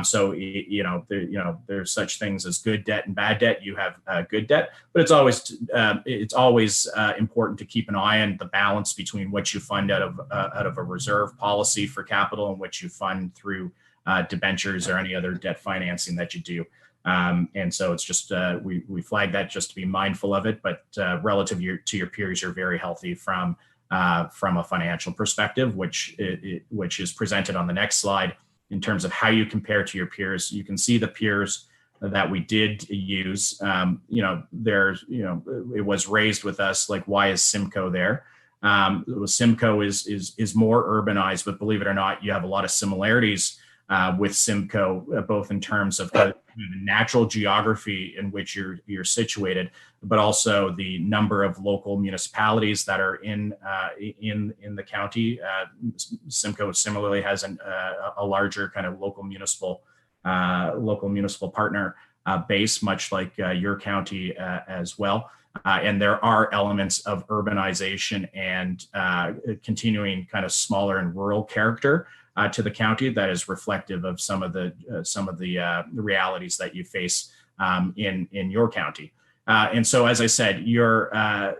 So there's such things as good debt and bad debt. You have good debt, but it's always important to keep an eye on the balance between what you fund out of a reserve policy for capital and what you fund through debentures or any other debt financing that you do. And so it's just we flag that just to be mindful of it. But relative to your peers, you're very healthy from a financial perspective, which is presented on the next slide. In terms of how you compare to your peers, you can see the peers that we did use. It was raised with us, like, why is Simcoe there? Simcoe is more urbanized, but believe it or not, you have a lot of similarities with Simcoe, both in terms of the natural geography in which you're situated, but also the number of local municipalities that are in the county. Simcoe similarly has a larger kind of local municipal partner base, much like your county as well. And there are elements of urbanization and continuing kind of smaller and rural character to the county that is reflective of some of the realities that you face in your county. And so, as I said, you're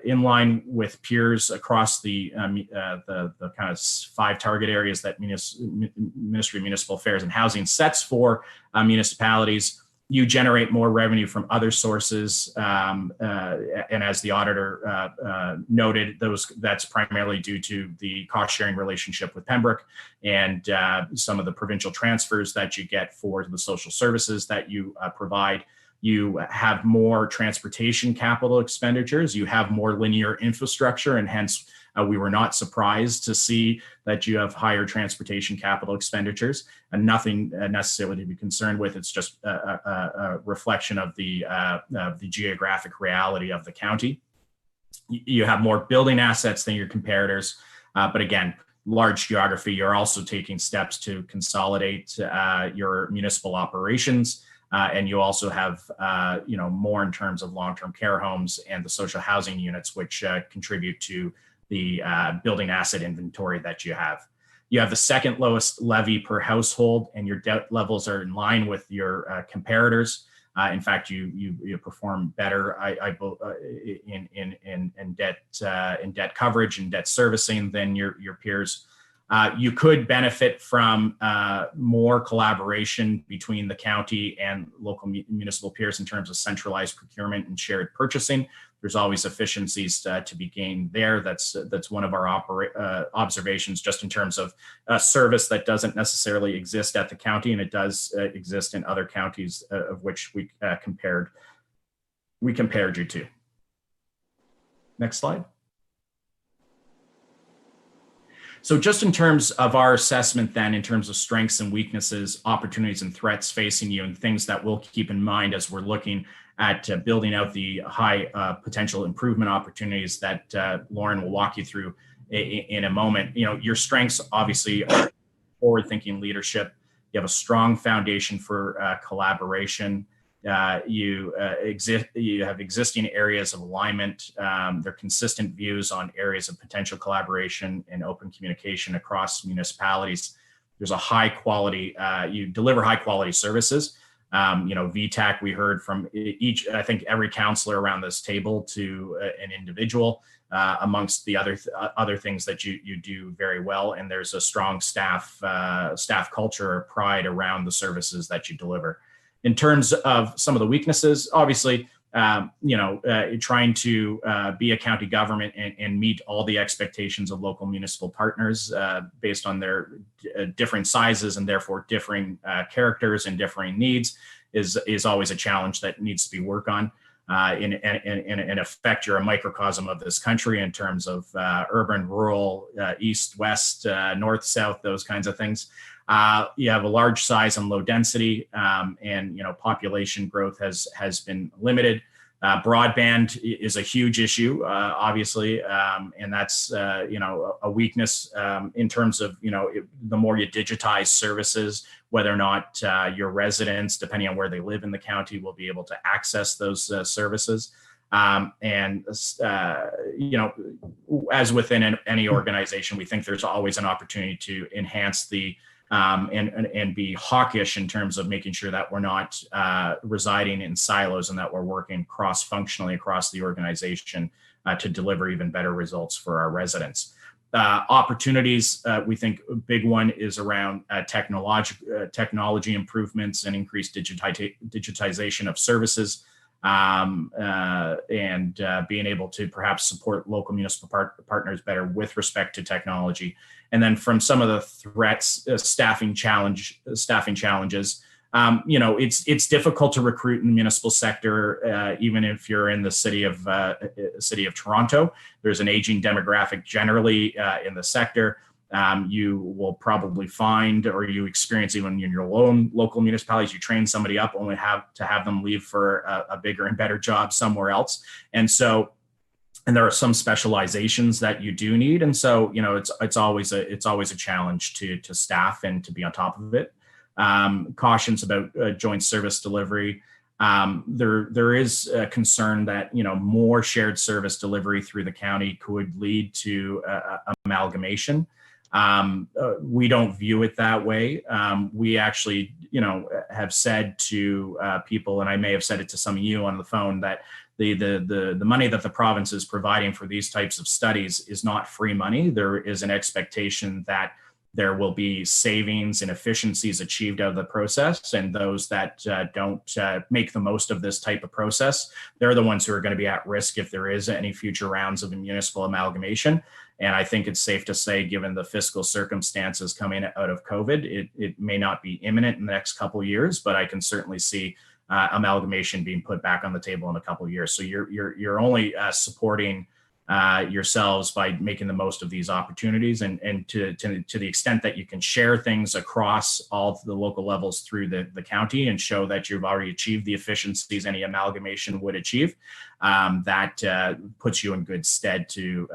in line with peers across the kind of 5 target areas that Ministry of Municipal Affairs and Housing sets for municipalities. You generate more revenue from other sources, and as the auditor noted, that's primarily due to the cost-sharing relationship with Pembroke and some of the provincial transfers that you get for the social services that you provide. You have more transportation capital expenditures, you have more linear infrastructure, and hence we were not surprised to see that you have higher transportation capital expenditures, and nothing necessarily to be concerned with. It's just a reflection of the geographic reality of the county. You have more building assets than your comparators, but again, large geography. You're also taking steps to consolidate your municipal operations. And you also have, more in terms of long-term care homes and the social housing units, which contribute to the building asset inventory that you have. You have the second lowest levy per household, and your debt levels are in line with your comparators. In fact, you perform better in debt coverage and debt servicing than your peers. You could benefit from more collaboration between the county and local municipal peers in terms of centralized procurement and shared purchasing. There's always efficiencies to be gained there. That's one of our observations, just in terms of a service that doesn't necessarily exist at the county, and it does exist in other counties of which we compared you to. Next slide. So just in terms of our assessment then, in terms of strengths and weaknesses, opportunities and threats facing you, and things that we'll keep in mind as we're looking at building out the high potential improvement opportunities that Lauren will walk you through in a moment. Your strengths obviously are forward-thinking leadership. You have a strong foundation for collaboration. You have existing areas of alignment. There are consistent views on areas of potential collaboration and open communication across municipalities. There's a high quality, you deliver high quality services. VTAC, we heard from I think every councillor around this table to an individual, amongst the other things that you do very well. And there's a strong staff culture or pride around the services that you deliver. In terms of some of the weaknesses, obviously, trying to be a county government and meet all the expectations of local municipal partners based on their different sizes and therefore differing characters and differing needs is always a challenge that needs to be worked on. In effect, you're a microcosm of this country in terms of urban, rural, east, west, north, south, those kinds of things. You have a large size and low density, and population growth has been limited. Broadband is a huge issue, obviously, and that's a weakness in terms of the more you digitize services, whether or not your residents, depending on where they live in the county, will be able to access those services. As within any organization, we think there's always an opportunity to enhance the and be hawkish in terms of making sure that we're not residing in silos and that we're working cross-functionally across the organization to deliver even better results for our residents. Opportunities, we think a big one is around technology improvements and increased digitization of services, and being able to perhaps support local municipal partners better with respect to technology. And then from some of the threats, staffing challenges, it's difficult to recruit in the municipal sector, even if you're in the city of Toronto. There's an aging demographic generally in the sector. You will probably find, or you experience even in your own local municipalities, you train somebody up only to have them leave for a bigger and better job somewhere else. And there are some specializations that you do need. And so, it's always a challenge to staff and to be on top of it. Cautions about joint service delivery. There is a concern that more shared service delivery through the county could lead to amalgamation. We don't view it that way. We actually, have said to people, and I may have said it to some of you on the phone, that the money that the province is providing for these types of studies is not free money. There is an expectation that there will be savings and efficiencies achieved out of the process. And those that don't make the most of this type of process, they're the ones who are going to be at risk if there is any future rounds of municipal amalgamation. And I think it's safe to say, given the fiscal circumstances coming out of COVID, it may not be imminent in the next couple of years, but I can certainly see amalgamation being put back on the table in a couple of years. So you're only supporting yourselves by making the most of these opportunities, and to the extent that you can share things across all of the local levels through the county and show that you've already achieved the efficiencies any amalgamation would achieve, that puts you in good stead to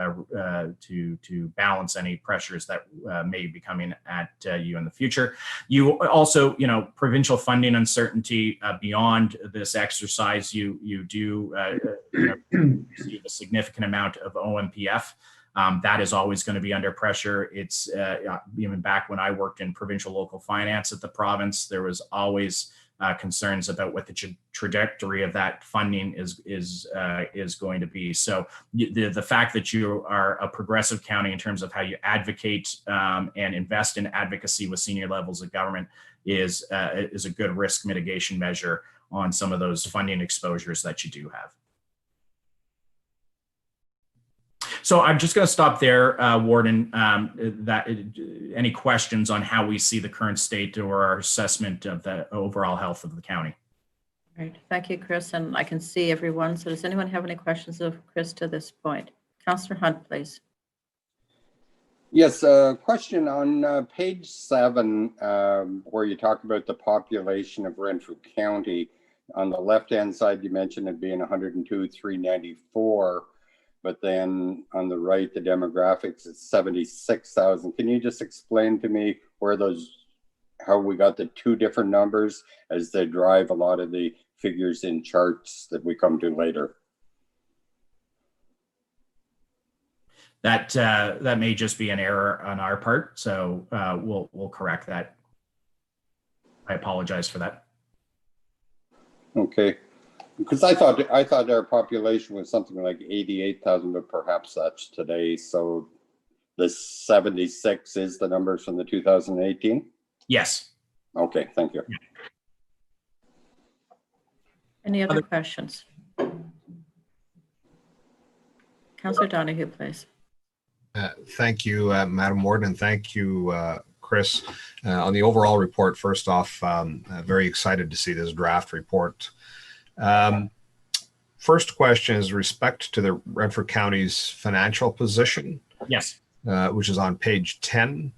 balance any pressures that may be coming at you in the future. You also, provincial funding uncertainty beyond this exercise, you do receive a significant amount of OMPF. That is always going to be under pressure. It's even back when I worked in provincial local finance at the province, there was always concerns about what the trajectory of that funding is going to be. So the fact that you are a progressive county in terms of how you advocate and invest in advocacy with senior levels of government is a good risk mitigation measure on some of those funding exposures that you do have. So I'm just going to stop there, Warden. Any questions on how we see the current state or our assessment of the overall health of the county? Great. Thank you, Chris. And I can see everyone. So does anyone have any questions of Chris to this point? Councillor Hunt, please. Yes, a question on page 7, where you talk about the population of Renfrew County. On the left-hand side, you mentioned it being 102,394. But then on the right, the demographics is 76,000. Can you just explain to me how we got the two different numbers as they drive a lot of the figures in charts that we come to later? That may just be an error on our part, so we'll correct that. I apologize for that. Okay. Because I thought our population was something like 88,000, but perhaps that's today. So the 76 is the numbers from the 2018? Yes. Okay, thank you. Any other questions? Councillor Donahue, please. Thank you, Madam Warden, and thank you, Chris. On the overall report, first off, very excited to see this draft report. First question is respect to the Renfrew County's financial position. Yes. Which is on page 10.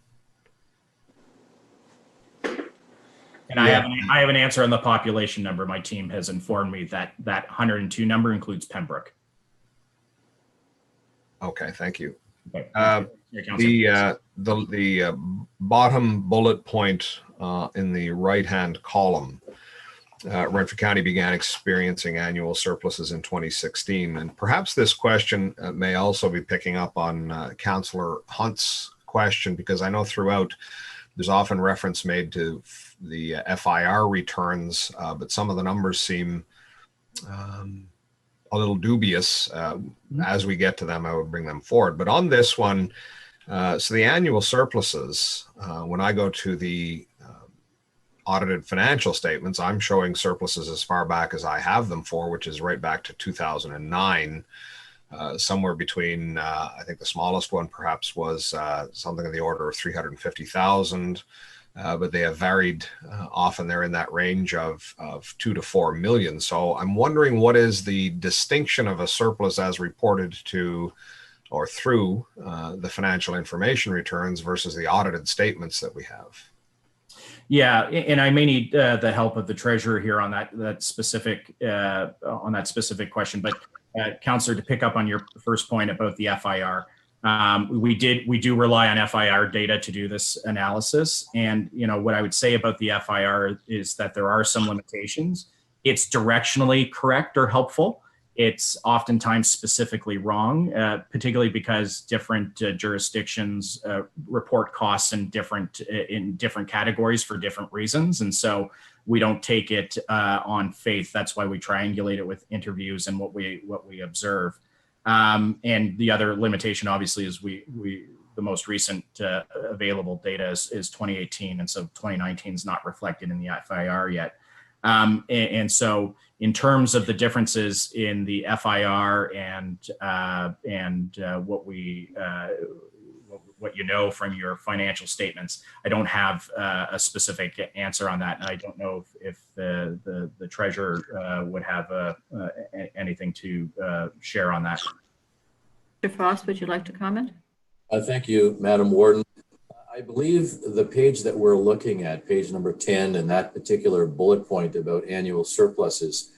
And I have an answer on the population number. My team has informed me that 102 number includes Pembroke. Okay, thank you. Okay. The bottom bullet point in the right-hand column, Renfrew County began experiencing annual surpluses in 2016. And perhaps this question may also be picking up on Councillor Hunt's question, because I know throughout there's often reference made to the FIR returns, but some of the numbers seem a little dubious. As we get to them, I would bring them forward. But on this one, so the annual surpluses, when I go to the audited financial statements, I'm showing surpluses as far back as I have them for, which is right back to 2009, somewhere between, I think the smallest one perhaps was something in the order of 350,000, but they have varied. Often they're in that range of 2 to 4 million. So I'm wondering, what is the distinction of a surplus as reported to or through the financial information returns versus the audited statements that we have? Yeah, and I may need the help of the treasurer here on that specific question. But Councillor, to pick up on your first point about the FIR, we do rely on FIR data to do this analysis. And what I would say about the FIR is that there are some limitations. It's directionally correct or helpful. It's oftentimes specifically wrong, particularly because different jurisdictions report costs in different categories for different reasons, and so we don't take it on faith. That's why we triangulate it with interviews and what we observe. And the other limitation, obviously, is the the most recent available data is 2018, and so 2019 is not reflected in the FIR yet. And so, in terms of the differences in the FIR and what you know from your financial statements, I don't have a specific answer on that, and I don't know if the treasurer would have anything to share on that. Mr. Frost, would you like to comment? Thank you, Madam Warden. I believe the page that we're looking at, page number 10, and that particular bullet point about annual surpluses,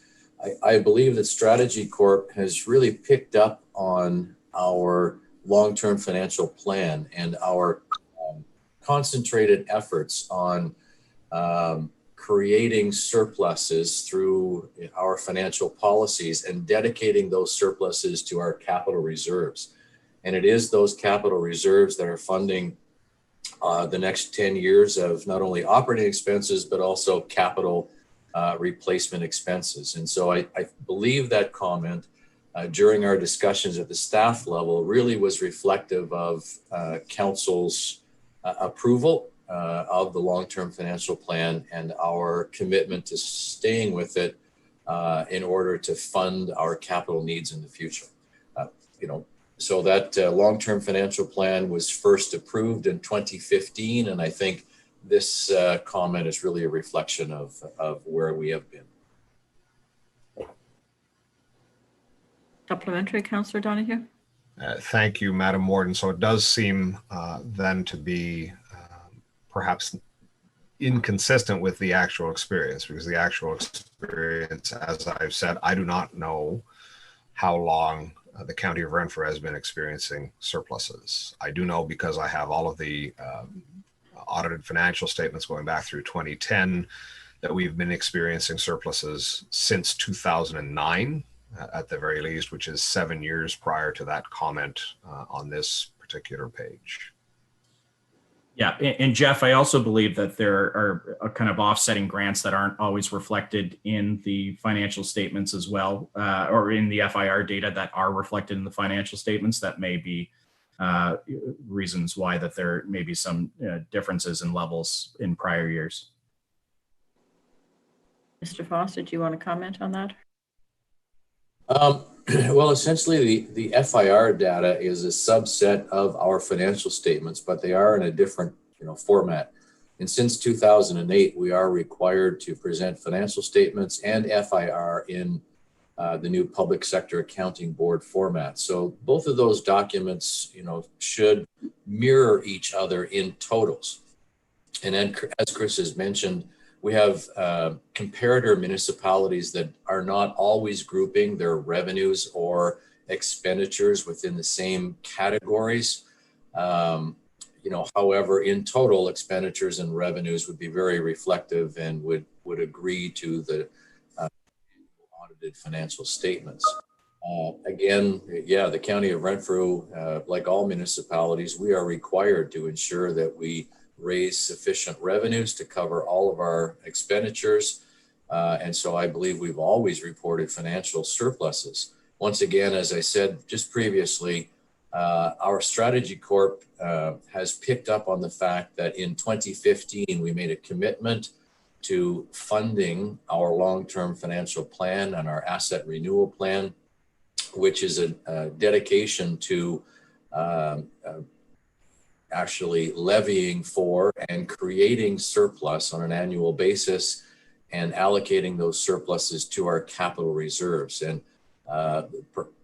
I believe that Strategy Corp has really picked up on our long-term financial plan and our concentrated efforts on creating surpluses through our financial policies and dedicating those surpluses to our capital reserves. And it is those capital reserves that are funding the next 10 years of not only operating expenses, but also capital replacement expenses. And so I believe that comment during our discussions at the staff level really was reflective of Council's approval of the long-term financial plan and our commitment to staying with it in order to fund our capital needs in the future. So that long-term financial plan was first approved in 2015, and I think this comment is really a reflection of where we have been. Supplementary, Councillor Donahue. Thank you, Madam Warden. So it does seem then to be perhaps inconsistent with the actual experience, because the actual experience, as I've said, I do not know how long the County of Renfrew has been experiencing surpluses. I do know because I have all of the audited financial statements going back through 2010 that we've been experiencing surpluses since 2009 at the very least, which is 7 years prior to that comment on this particular page. Yeah, and Jeff, I also believe that there are kind of offsetting grants that aren't always reflected in the financial statements as well, or in the FIR data that are reflected in the financial statements. That may be reasons why that there may be some differences in levels in prior years. Mr. Foster, do you want to comment on that? Well, essentially, the FIR data is a subset of our financial statements, but they are in a different, format. And since 2008, we are required to present financial statements and FIR in the new Public Sector Accounting Board format. So both of those documents, should mirror each other in totals. And then, as Chris has mentioned, we have comparator municipalities that are not always grouping their revenues or expenditures within the same categories. However, in total, expenditures and revenues would be very reflective and would agree to the audited financial statements. Again, the County of Renfrew, like all municipalities, we are required to ensure that we raise sufficient revenues to cover all of our expenditures. And so I believe we've always reported financial surpluses. Once again, as I said just previously, our Strategy Corp has picked up on the fact that in 2015, we made a commitment to funding our long-term financial plan and our asset renewal plan, which is a dedication to actually levying for and creating surplus on an annual basis and allocating those surpluses to our capital reserves. And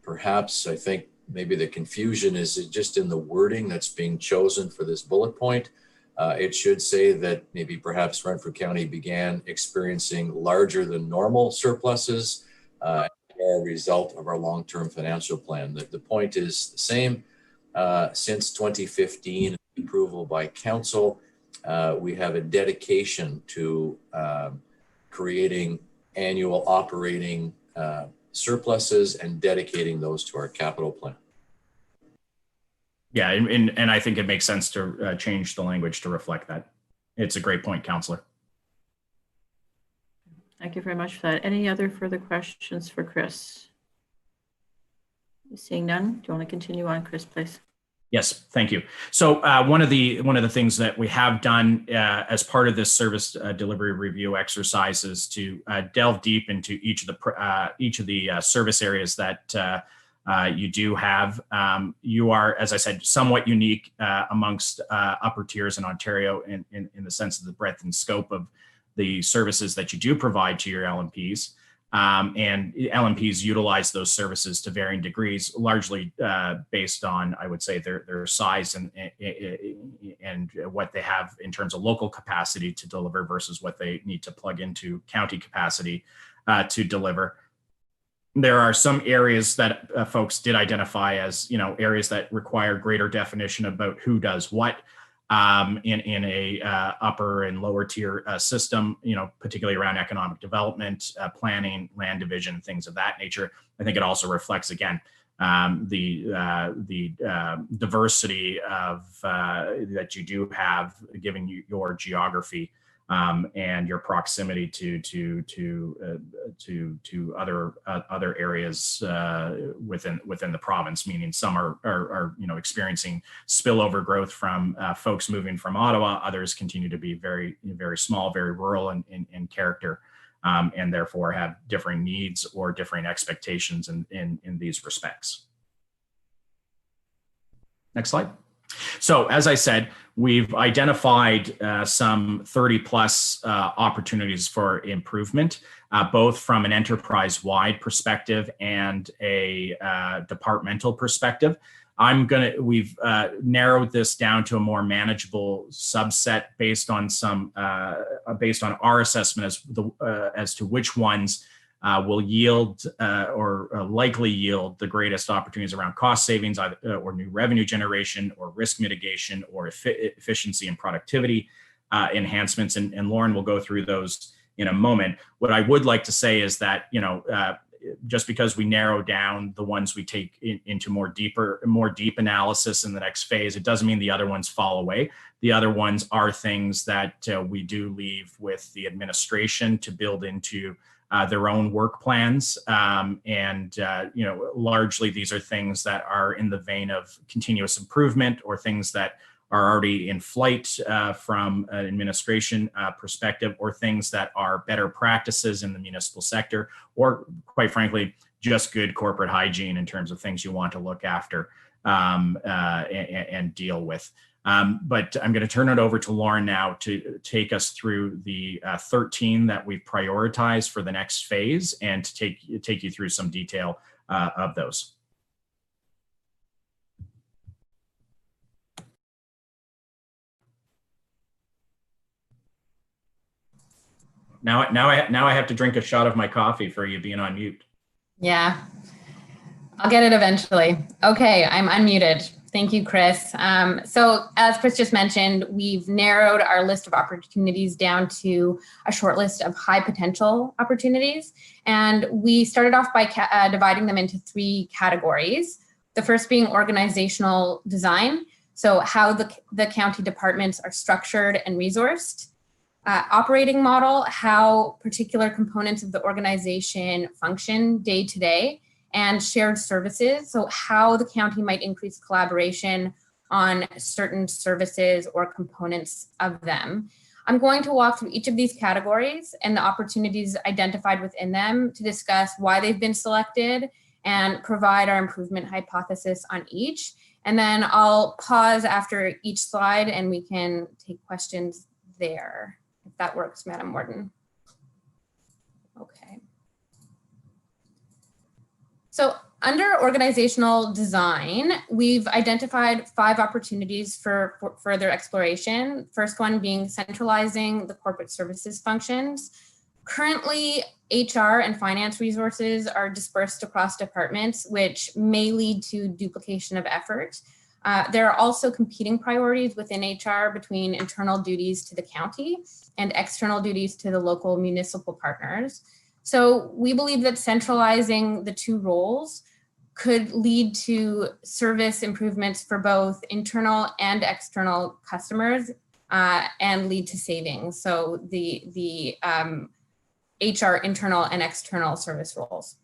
perhaps I think maybe the confusion is just in the wording that's being chosen for this bullet point. It should say that maybe perhaps Renfrew County began experiencing larger than normal surpluses as a result of our long-term financial plan. The point is the same. Since 2015, approval by council, we have a dedication to creating annual operating surpluses and dedicating those to our capital plan. Yeah, and I think it makes sense to change the language to reflect that. It's a great point, Councillor. Thank you very much for that. Any other further questions for Chris? Seeing none, do you want to continue on, Chris, please? Yes, thank you. So one of the things that we have done as part of this service delivery review exercise is to delve deep into each of the service areas that you do have. You are, as I said, somewhat unique amongst upper tiers in Ontario in the sense of the breadth and scope of the services that you do provide to your LMPs. And LMPs utilize those services to varying degrees, largely based on, I would say, their size and what they have in terms of local capacity to deliver versus what they need to plug into county capacity to deliver. There are some areas that folks did identify as, areas that require greater definition about who does what. In a upper and lower tier system, particularly around economic development, planning, land division, things of that nature. I think it also reflects, again, the diversity of that you do have, given you your geography and your proximity to other areas within the province. Meaning some are experiencing spillover growth from folks moving from Ottawa. Others continue to be very small, very rural in character, and therefore have differing needs or differing expectations in these respects. Next slide. So as I said, we've identified some 30 plus opportunities for improvement, both from an enterprise-wide perspective and a departmental perspective. We've narrowed this down to a more manageable subset based on our assessment as to which ones will yield or likely yield the greatest opportunities around cost savings or new revenue generation or risk mitigation or efficiency and productivity enhancements. And Lauren will go through those in a moment. What I would like to say is that, just because we narrow down the ones we take into more deep analysis in the next phase, it doesn't mean the other ones fall away. The other ones are things that we do leave with the administration to build into their own work plans. Largely these are things that are in the vein of continuous improvement or things that are already in flight from an administration perspective, or things that are better practices in the municipal sector, or quite frankly, just good corporate hygiene in terms of things you want to look after and deal with. But I'm going to turn it over to Lauren now to take us through the 13 that we've prioritized for the next phase and to take you through some detail of those. Now I have to drink a shot of my coffee for you being on mute. Yeah, I'll get it eventually. Okay, I'm unmuted. Thank you, Chris. So as Chris just mentioned, we've narrowed our list of opportunities down to a short list of high potential opportunities. And we started off by dividing them into 3 categories. The first being organizational design. So how the county departments are structured and resourced. Operating model, how particular components of the organization function day to day. And shared services, so how the county might increase collaboration on certain services or components of them. I'm going to walk through each of these categories and the opportunities identified within them to discuss why they've been selected and provide our improvement hypothesis on each. And then I'll pause after each slide and we can take questions there, if that works, Madam Warden. Okay. So under organizational design, we've identified 5 opportunities for further exploration. First one being centralizing the corporate services functions. Currently, HR and finance resources are dispersed across departments, which may lead to duplication of effort. There are also competing priorities within HR between internal duties to the county and external duties to the local municipal partners. So we believe that centralizing the 2 roles could lead to service improvements for both internal and external customers and lead to savings. So the HR internal and external service roles.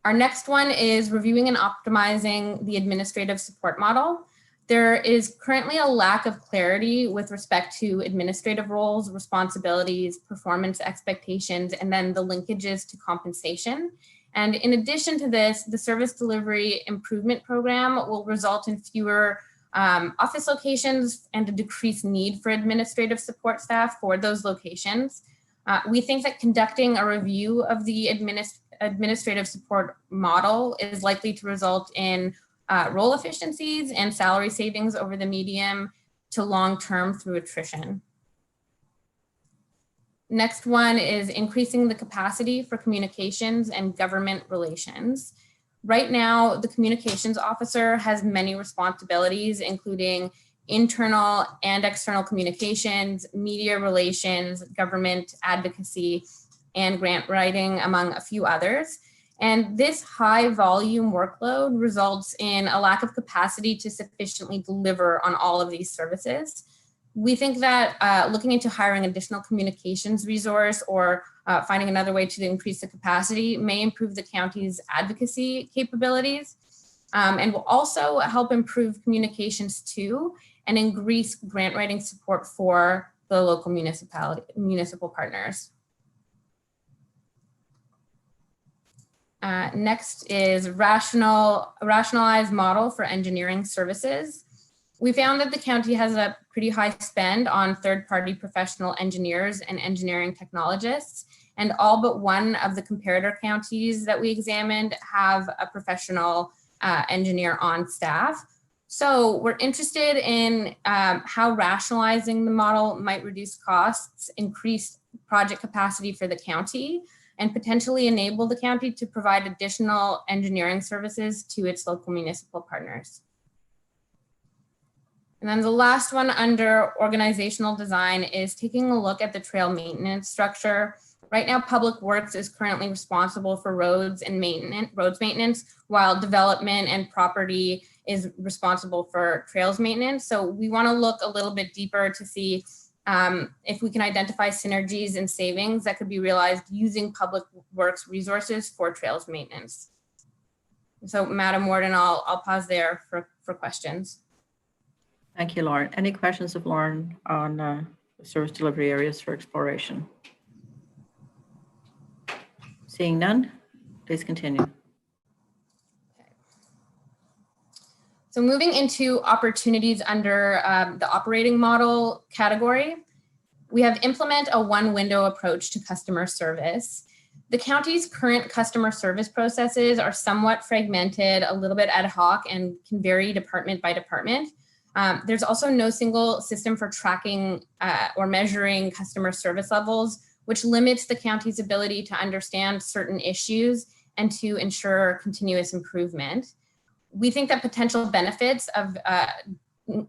Our next one is reviewing and optimizing the administrative support model. There is currently a lack of clarity with respect to administrative roles, responsibilities, performance expectations, and then the linkages to compensation. And in addition to this, the service delivery improvement program will result in fewer office locations and a decreased need for administrative support staff for those locations. We think that conducting a review of the administrative support model is likely to result in role efficiencies and salary savings over the medium to long term through attrition. Next one is increasing the capacity for communications and government relations. Right now, the communications officer has many responsibilities, including internal and external communications, media relations, government advocacy, and grant writing, among a few others. And this high volume workload results in a lack of capacity to sufficiently deliver on all of these services. We think that looking into hiring additional communications resource or finding another way to increase the capacity may improve the county's advocacy capabilities and will also help improve communications too and increase grant writing support for the local municipal partners. Next is rationalized model for engineering services. We found that the county has a pretty high spend on third-party professional engineers and engineering technologists, and all but one of the comparator counties that we examined have a professional engineer on staff. So we're interested in how rationalizing the model might reduce costs, increase project capacity for the county, and potentially enable the county to provide additional engineering services to its local municipal partners. And then the last one under organizational design is taking a look at the trail maintenance structure. Right now, Public Works is currently responsible for roads maintenance, while development and property is responsible for trails maintenance. So we want to look a little bit deeper to see if we can identify synergies and savings that could be realized using Public Works resources for trails maintenance. So Madam Warden, I'll pause there for questions. Thank you, Lauren. Any questions of Lauren on the service delivery areas for exploration? Seeing none, please continue. So moving into opportunities under the operating model category, we have implement a one window approach to customer service. The county's current customer service processes are somewhat fragmented, a little bit ad hoc, and can vary department by department. There's also no single system for tracking or measuring customer service levels, which limits the county's ability to understand certain issues and to ensure continuous improvement. We think that potential benefits of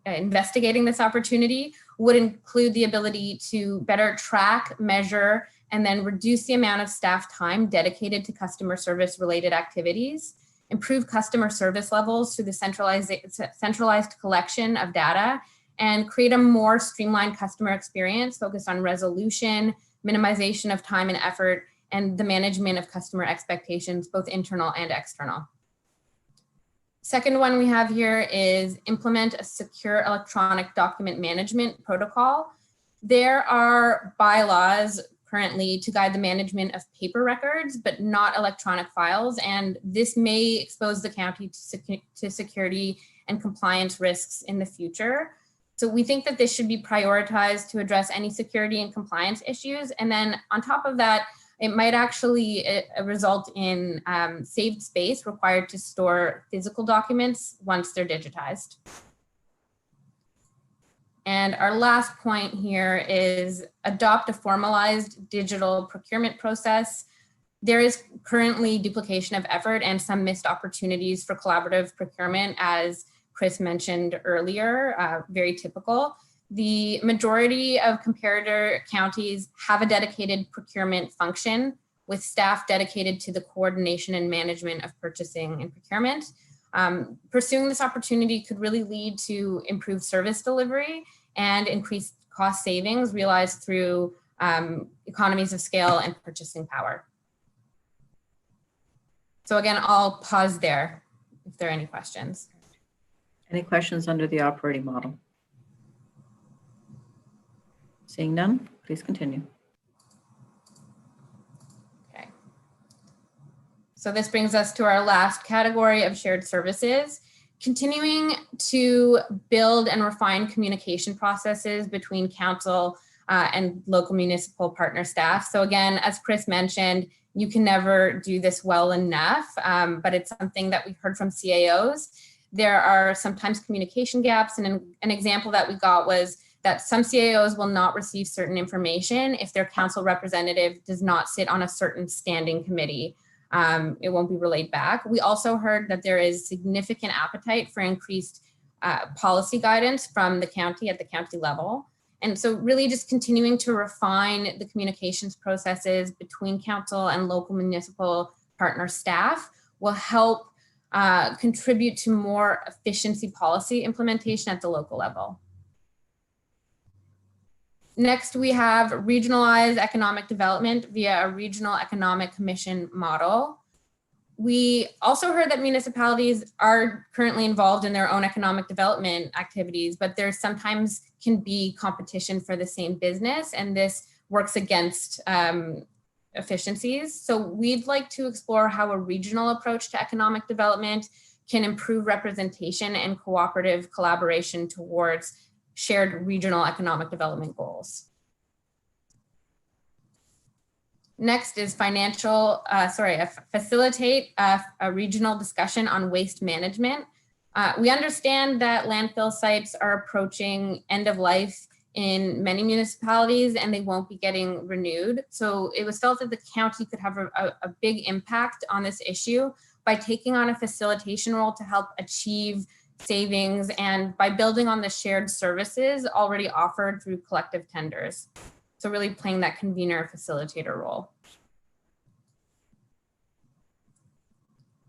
investigating this opportunity would include the ability to better track, measure, and then reduce the amount of staff time dedicated to customer service related activities, improve customer service levels through the centralized collection of data, and create a more streamlined customer experience focused on resolution, minimization of time and effort, and the management of customer expectations, both internal and external. Second one we have here is implement a secure electronic document management protocol. There are bylaws currently to guide the management of paper records, but not electronic files. And this may expose the county to security and compliance risks in the future. So we think that this should be prioritized to address any security and compliance issues. And then on top of that, it might actually result in saved space required to store physical documents once they're digitized. And our last point here is adopt a formalized digital procurement process. There is currently duplication of effort and some missed opportunities for collaborative procurement, as Chris mentioned earlier, very typical. The majority of comparator counties have a dedicated procurement function with staff dedicated to the coordination and management of purchasing and procurement. Pursuing this opportunity could really lead to improved service delivery and increased cost savings realized through economies of scale and purchasing power. So again, I'll pause there if there are any questions. Any questions under the operating model? Seeing none, please continue. Okay. So this brings us to our last category of shared services, continuing to build and refine communication processes between council and local municipal partner staff. So again, as Chris mentioned, you can never do this well enough, but it's something that we heard from CAOs. There are sometimes communication gaps, and an example that we got was that some CAOs will not receive certain information if their council representative does not sit on a certain standing committee. It won't be relayed back. We also heard that there is significant appetite for increased policy guidance from the county at the county level. And so really just continuing to refine the communications processes between council and local municipal partner staff will help contribute to more efficiency policy implementation at the local level. Next, we have regionalized economic development via a regional economic commission model. We also heard that municipalities are currently involved in their own economic development activities, but there sometimes can be competition for the same business, and this works against efficiencies. So we'd like to explore how a regional approach to economic development can improve representation and cooperative collaboration towards shared regional economic development goals. Next is facilitate a regional discussion on waste management. We understand that landfill sites are approaching end of life in many municipalities and they won't be getting renewed. So it was felt that the county could have a big impact on this issue by taking on a facilitation role to help achieve savings and by building on the shared services already offered through collective tenders. So really playing that convener facilitator role.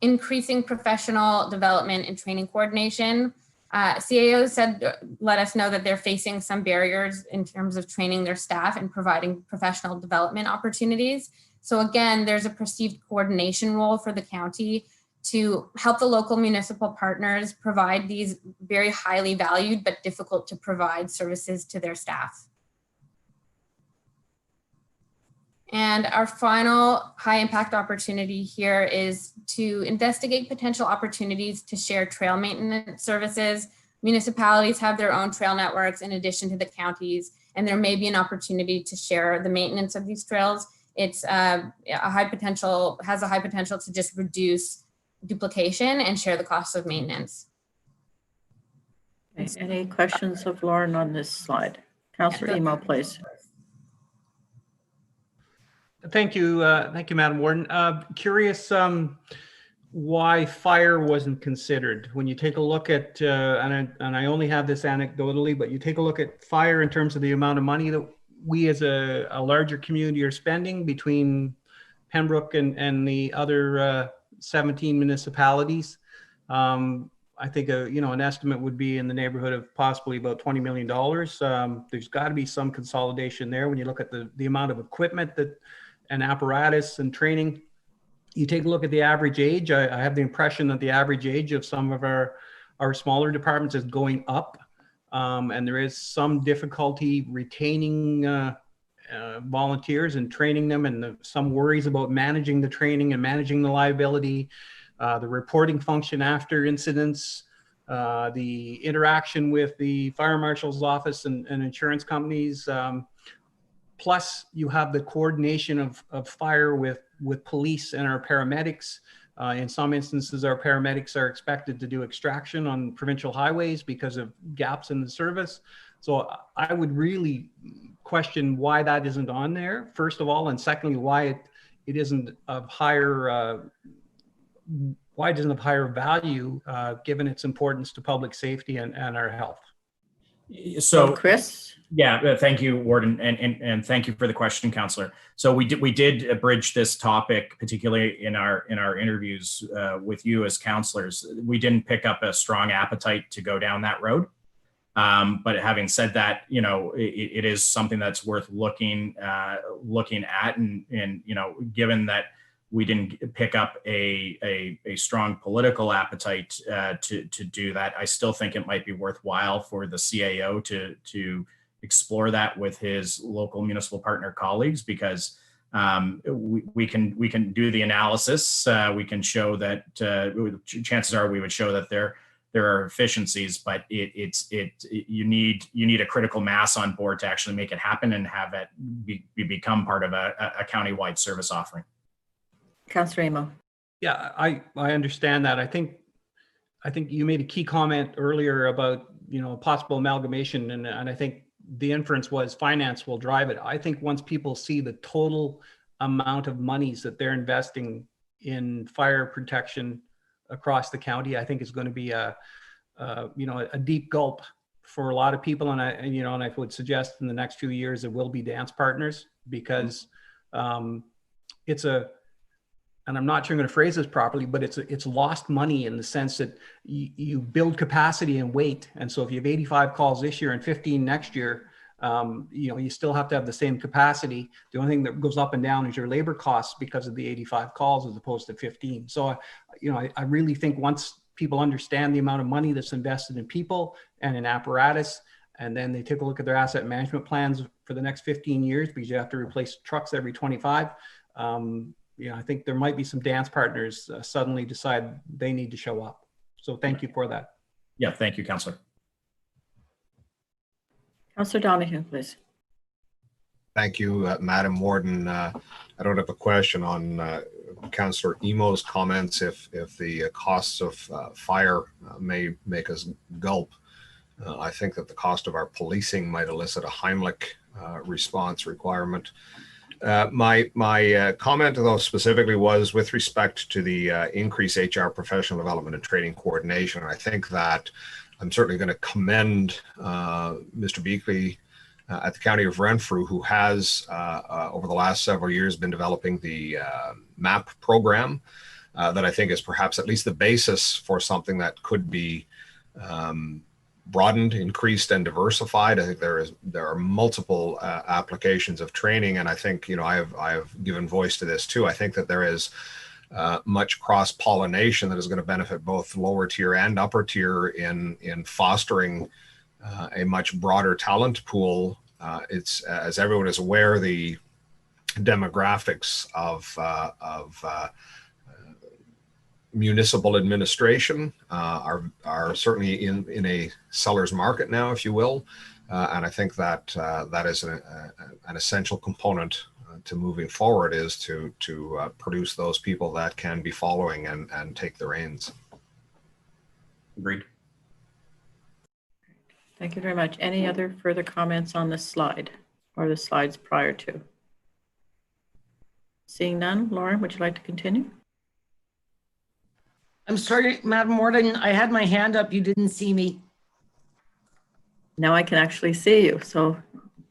Increasing professional development and training coordination. CAOs said, let us know that they're facing some barriers in terms of training their staff and providing professional development opportunities. So again, there's a perceived coordination role for the county to help the local municipal partners provide these very highly valued but difficult to provide services to their staff. And our final high impact opportunity here is to investigate potential opportunities to share trail maintenance services. Municipalities have their own trail networks in addition to the counties, and there may be an opportunity to share the maintenance of these trails. It's has a high potential to just reduce duplication and share the costs of maintenance. Okay. Any questions of Lauren on this slide? Councillor Emo, please. Thank you, Madam Warden. Curious why fire wasn't considered. When you take a look at, and I only have this anecdotally, but you take a look at fire in terms of the amount of money that we as a larger community are spending between Pembroke and the other 17 municipalities. I think an estimate would be in the neighborhood of possibly about $20 million. There's got to be some consolidation there when you look at the amount of equipment and apparatus and training. You take a look at the average age. I have the impression that the average age of some of our smaller departments is going up, and there is some difficulty retaining volunteers and training them, and some worries about managing the training and managing the liability, the reporting function after incidents, the interaction with the fire marshal's office and insurance companies. Plus, you have the coordination of fire with police and our paramedics. In some instances, our paramedics are expected to do extraction on provincial highways because of gaps in the service. So I would really question why that isn't on there, first of all, and secondly, why it isn't of higher why it doesn't have higher value given its importance to public safety and our health. So Chris? Yeah, thank you, Warden, and thank you for the question, Councillor. So we did bridge this topic, particularly in our interviews with you as councillors. We didn't pick up a strong appetite to go down that road. But having said that, it is something that's worth looking at, and given that we didn't pick up a strong political appetite to do that. I still think it might be worthwhile for the CAO to explore that with his local municipal partner colleagues, because we can do the analysis. We can show that chances are we would show that there are efficiencies, but you need a critical mass on board to actually make it happen and have it become part of a county-wide service offering. Councillor Emo. Yeah, I understand that. I think you made a key comment earlier about, possible amalgamation, and I think the inference was finance will drive it. I think once people see the total amount of monies that they're investing in fire protection across the county, I think it's going to be a deep gulp for a lot of people. And I would suggest in the next few years, it will be dance partners, because and I'm not sure I'm going to phrase this properly, but it's lost money in the sense that you build capacity and wait. And so if you have 85 calls this year and 15 next year, you still have to have the same capacity. The only thing that goes up and down is your labor costs because of the 85 calls as opposed to 15. So, I really think once people understand the amount of money that's invested in people and in apparatus, and then they take a look at their asset management plans for the next 15 years, because you have to replace trucks every 25, I think there might be some dance partners suddenly decide they need to show up. So thank you for that. Yeah, thank you, Councillor. Councillor Donahue, please. Thank you, Madam Warden. I don't have a question on Councillor Emo's comments. If the costs of fire may make us gulp, I think that the cost of our policing might elicit a Heimlich response requirement. My comment, though, specifically was with respect to the increased HR professional development and training coordination. I think that I'm certainly going to commend Mr. Beakley at the County of Renfrew, who has, over the last several years, been developing the MAP program that I think is perhaps at least the basis for something that could be broadened, increased, and diversified. I think there are multiple applications of training, and I think I have given voice to this too. I think that there is much cross-pollination that is going to benefit both lower tier and upper tier in fostering a much broader talent pool. It's, as everyone is aware, the demographics of municipal administration are certainly in a seller's market now, if you will, and I think that that is an essential component to moving forward, is to produce those people that can be following and take the reins. Agreed. Thank you very much. Any other further comments on this slide or the slides prior to? Seeing none, Lauren, would you like to continue? I'm sorry, Madam Warden, I had my hand up. You didn't see me. Now I can actually see you. So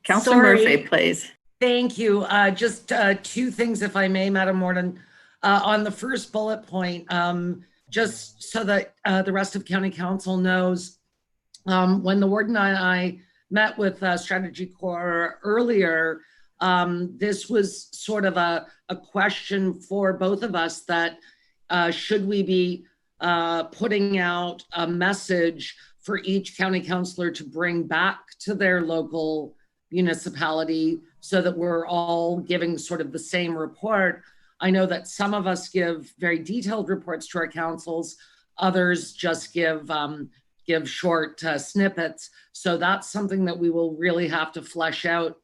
Councillor Murphy, please. Thank you. Just two things, if I may, Madam Warden. On the first bullet point, just so that the rest of County Council knows, when the Warden and I met with Strategy Corps earlier, this was sort of a question for both of us that should we be putting out a message for each county councillor to bring back to their local municipality so that we're all giving sort of the same report. I know that some of us give very detailed reports to our councils, others just give short snippets. So that's something that we will really have to flesh out.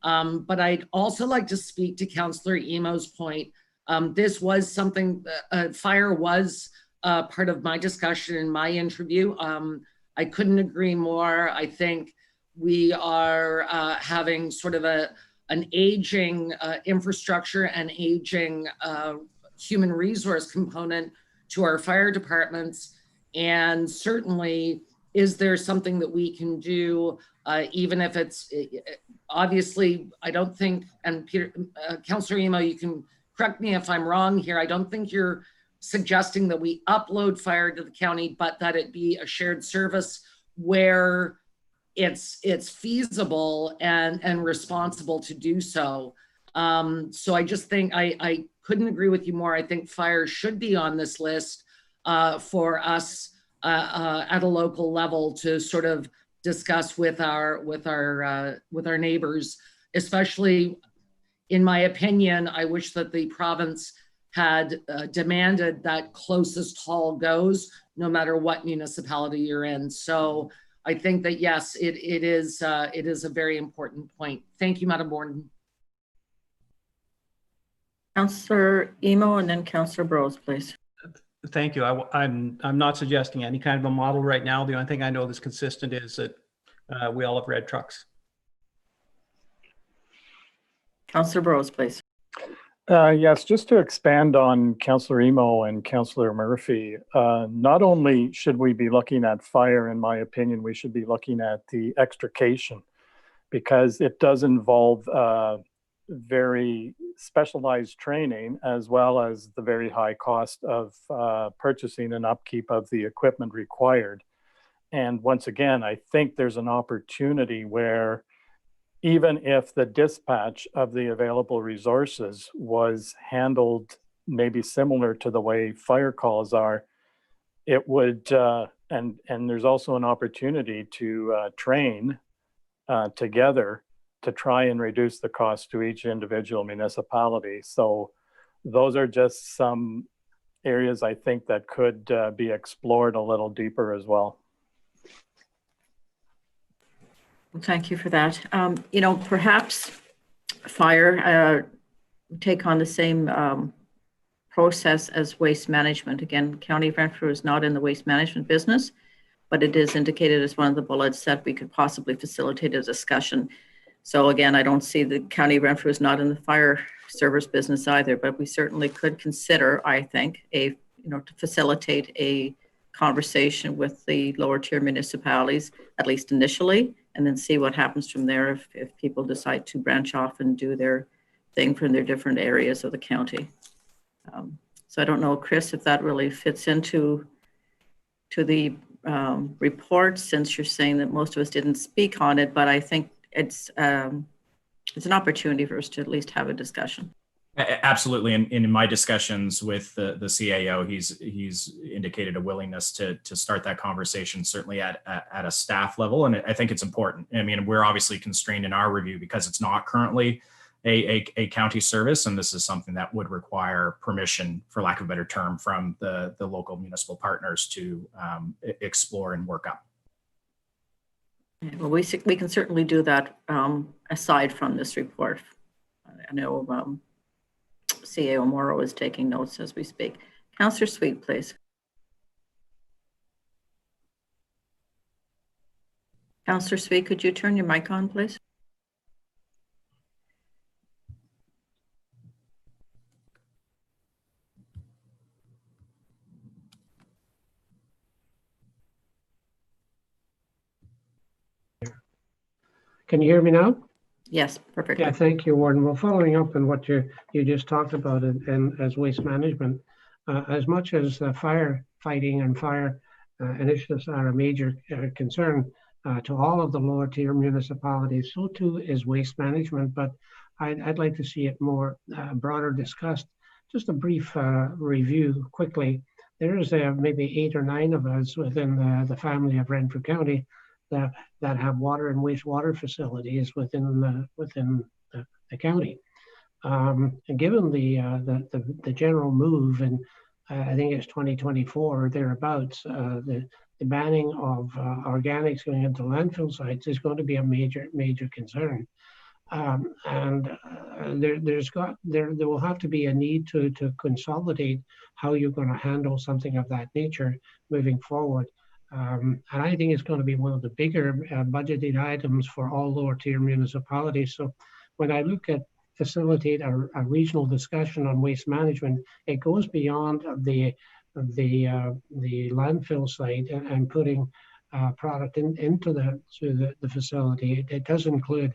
But I'd also like to speak to Councillor Emo's point. This was something, fire was part of my discussion in my interview. I couldn't agree more. I think we are having sort of an aging infrastructure and aging human resource component to our fire departments. And certainly, is there something that we can do, even if it's, obviously, I don't think, and Peter, Councillor Emo, you can correct me if I'm wrong here, I don't think you're suggesting that we upload fire to the county, but that it be a shared service where it's feasible and responsible to do so. So I just think I couldn't agree with you more. I think fire should be on this list for us at a local level to sort of discuss with our neighbors, especially in my opinion. I wish that the province had demanded that closest hall goes, no matter what municipality you're in. So I think that, yes, it is a very important point. Thank you, Madam Warden. Councillor Emo and then Councillor Bros, please. Thank you. I'm not suggesting any kind of a model right now. The only thing I know that's consistent is that we all have red trucks. Councillor Bros, please. Yes, just to expand on Councillor Emo and Councillor Murphy, not only should we be looking at fire, in my opinion, we should be looking at the extrication, because it does involve very specialized training, as well as the very high cost of purchasing and upkeep of the equipment required. And once again, I think there's an opportunity where even if the dispatch of the available resources was handled maybe similar to the way fire calls are, it would, and there's also an opportunity to train together to try and reduce the cost to each individual municipality. So those are just some areas I think that could be explored a little deeper as well. Thank you for that. Perhaps fire take on the same process as waste management. Again, County of Renfrew is not in the waste management business, but it is indicated as one of the bullets that we could possibly facilitate a discussion. So again, I don't see the County of Renfrew is not in the fire service business either, but we certainly could consider, I think, to facilitate a conversation with the lower tier municipalities, at least initially, and then see what happens from there if people decide to branch off and do their thing from their different areas of the county. So I don't know, Chris, if that really fits into the report, since you're saying that most of us didn't speak on it, but I think it's an opportunity for us to at least have a discussion. Absolutely. And in my discussions with the CAO, he's indicated a willingness to start that conversation, certainly at a staff level. And I think it's important. I mean, we're obviously constrained in our review because it's not currently a county service. And this is something that would require permission, for lack of a better term, from the local municipal partners to explore and work up. Well, we can certainly do that aside from this report. I know CAO Morrow is taking notes as we speak. Councillor Sweet, please. Councillor Sweet, could you turn your mic on, please? Can you hear me now? Yes, perfectly. Yeah, thank you, Warden. Well, following up on what you just talked about and as waste management, as much as fire fighting and fire initiatives are a major concern to all of the lower tier municipalities, so too is waste management. But I'd like to see it more broader discussed. Just a brief review quickly. There is maybe 8 or 9 of us within the family of Renfrew County that have water and wastewater facilities within the county. And given the general move, and I think it's 2024 or thereabouts, the banning of organics going into landfill sites is going to be a major concern. There will have to be a need to consolidate how you're going to handle something of that nature moving forward. And I think it's going to be one of the bigger budgeted items for all lower tier municipalities. So when I look at facilitate a regional discussion on waste management, it goes beyond the landfill site and putting product into the facility. It does include,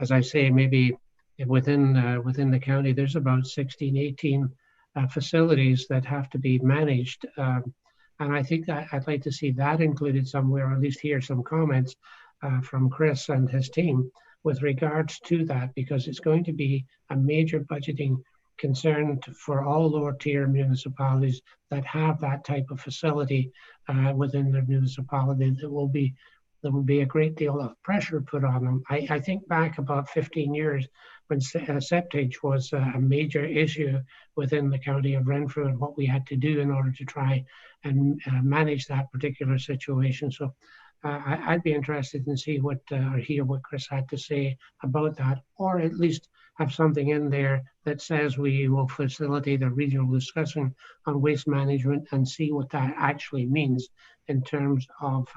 as I say, maybe within the county, there's about 16, 18 facilities that have to be managed. And I think that I'd like to see that included somewhere, or at least hear some comments from Chris and his team with regards to that, because it's going to be a major budgeting concern for all lower tier municipalities that have that type of facility within their municipality. There will be a great deal of pressure put on them. I think back about 15 years when septage was a major issue within the county of Renfrew and what we had to do in order to try and manage that particular situation. So I'd be interested in see what or hear what Chris had to say about that, or at least have something in there that says we will facilitate a regional discussion on waste management and see what that actually means in terms of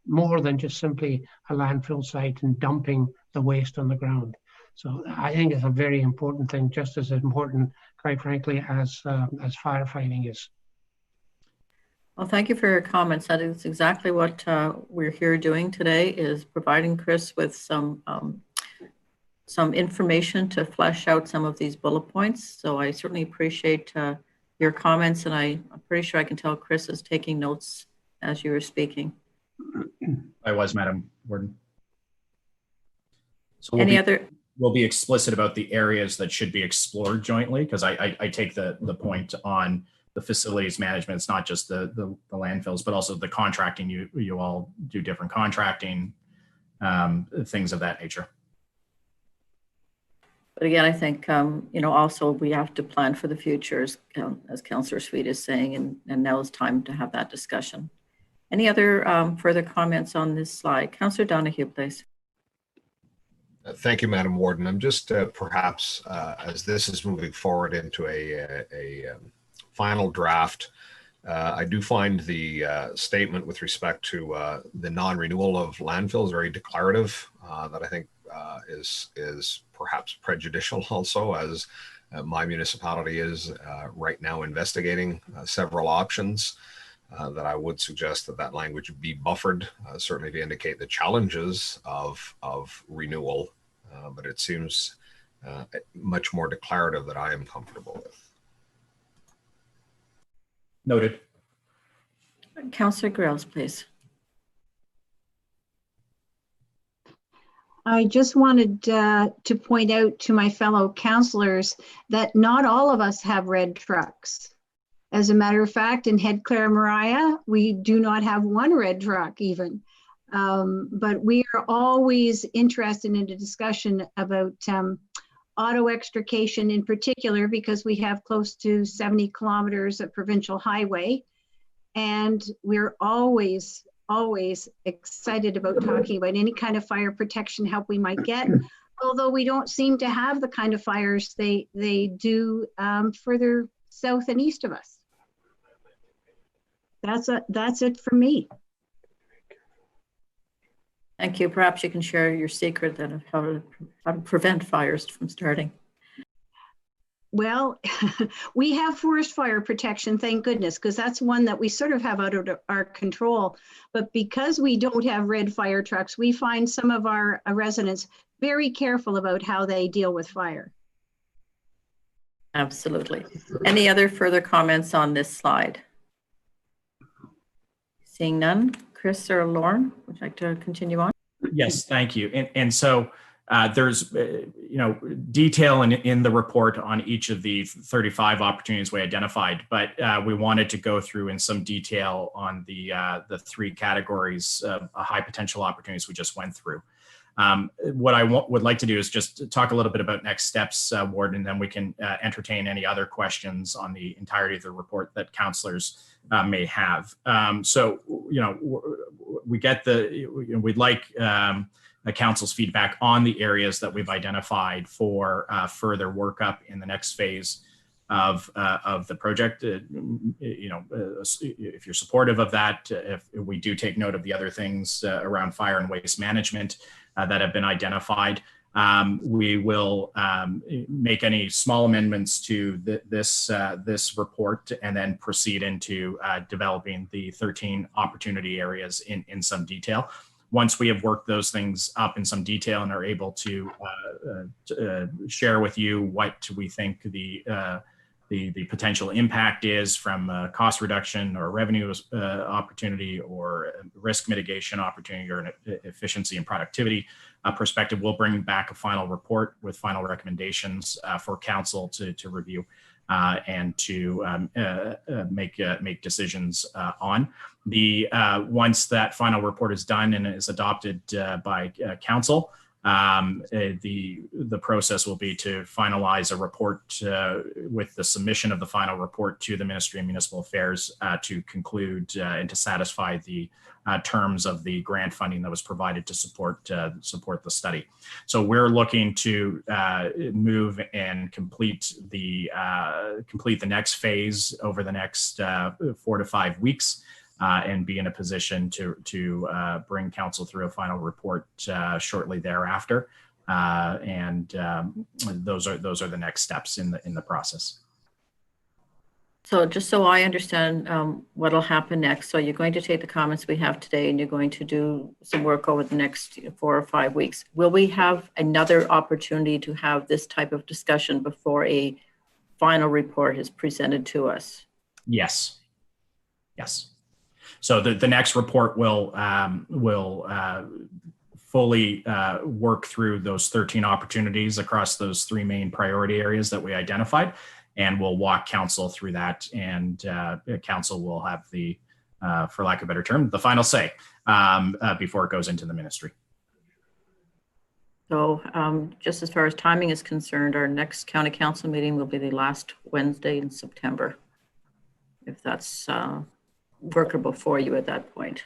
more than just simply a landfill site and dumping the waste on the ground. So I think it's a very important thing, just as important, quite frankly, as firefighting is. Well, thank you for your comments. That is exactly what we're here doing today, is providing Chris with some information to flesh out some of these bullet points. So I certainly appreciate your comments, and I'm pretty sure I can tell Chris is taking notes as you were speaking. I was, Madam Warden. So we'll be explicit about the areas that should be explored jointly, because I take the point on the facilities management. It's not just the landfills, but also the contracting. You all do different contracting, things of that nature. But again, I think, also we have to plan for the future, as Councillor Sweet is saying, and now is time to have that discussion. Any other further comments on this slide? Councillor Donahue, please. Thank you, Madam Warden. I'm just perhaps, as this is moving forward into a final draft, I do find the statement with respect to the non-renewal of landfills very declarative, that I think is perhaps prejudicial also, as my municipality is right now investigating several options. That I would suggest that language be buffered, certainly to indicate the challenges of renewal, but it seems much more declarative that I am comfortable with. Noted. Councillor Grills, please. I just wanted to point out to my fellow councillors that not all of us have red trucks. As a matter of fact, in Head Clare Mariah, we do not have one red truck even. But we are always interested in a discussion about auto extrication in particular, because we have close to 70 kilometers of provincial highway. And we're always excited about talking about any kind of fire protection help we might get, although we don't seem to have the kind of fires they do further south and east of us. That's it for me. Thank you. Perhaps you can share your secret then of how to prevent fires from starting. Well, we have forest fire protection, thank goodness, because that's one that we sort of have out of our control. But because we don't have red fire trucks, we find some of our residents very careful about how they deal with fire. Absolutely. Any other further comments on this slide? Seeing none. Chris or Lauren, would you like to continue on? Yes, thank you. And so there's detail in the report on each of the 35 opportunities we identified, but we wanted to go through in some detail on the three categories of high potential opportunities we just went through. What I would like to do is just talk a little bit about next steps, Warden, and then we can entertain any other questions on the entirety of the report that councillors may have. So, we get we'd like the council's feedback on the areas that we've identified for further workup in the next phase of the project. If you're supportive of that, if we do take note of the other things around fire and waste management that have been identified, we will make any small amendments to this report and then proceed into developing the 13 opportunity areas in some detail. Once we have worked those things up in some detail and are able to share with you what we think the the potential impact is from a cost reduction or revenue opportunity or risk mitigation opportunity or an efficiency and productivity perspective. We'll bring back a final report with final recommendations for council to review and to make decisions on. Once that final report is done and is adopted by council, the process will be to finalize a report with the submission of the final report to the Ministry of Municipal Affairs to conclude and to satisfy the terms of the grant funding that was provided to support the study. So we're looking to move and complete the next phase over the next 4 to 5 weeks. And be in a position to bring council through a final report shortly thereafter, and those are the next steps in the process. So just so I understand what'll happen next, so you're going to take the comments we have today and you're going to do some work over the next 4 or 5 weeks. Will we have another opportunity to have this type of discussion before a final report is presented to us? Yes. Yes. So the next report will fully work through those 13 opportunities across those 3 main priority areas that we identified, and we'll walk council through that. And council will have the, for lack of a better term, the final say before it goes into the ministry. So just as far as timing is concerned, our next county council meeting will be the last Wednesday in September, if that's workable for you at that point.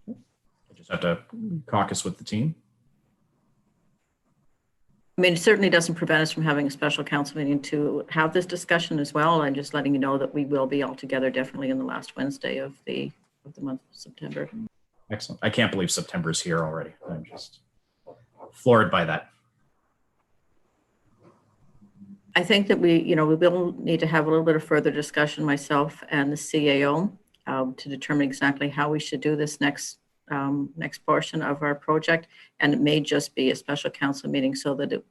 I just have to caucus with the team. I mean, it certainly doesn't prevent us from having a special council meeting to have this discussion as well. I'm just letting you know that we will be all together definitely in the last Wednesday of the month of September. Excellent. I can't believe September's here already. I'm just floored by that. I think that we will need to have a little bit of further discussion, myself and the CAO, to determine exactly how we should do this next portion of our project. And it may just be a special council meeting so that it,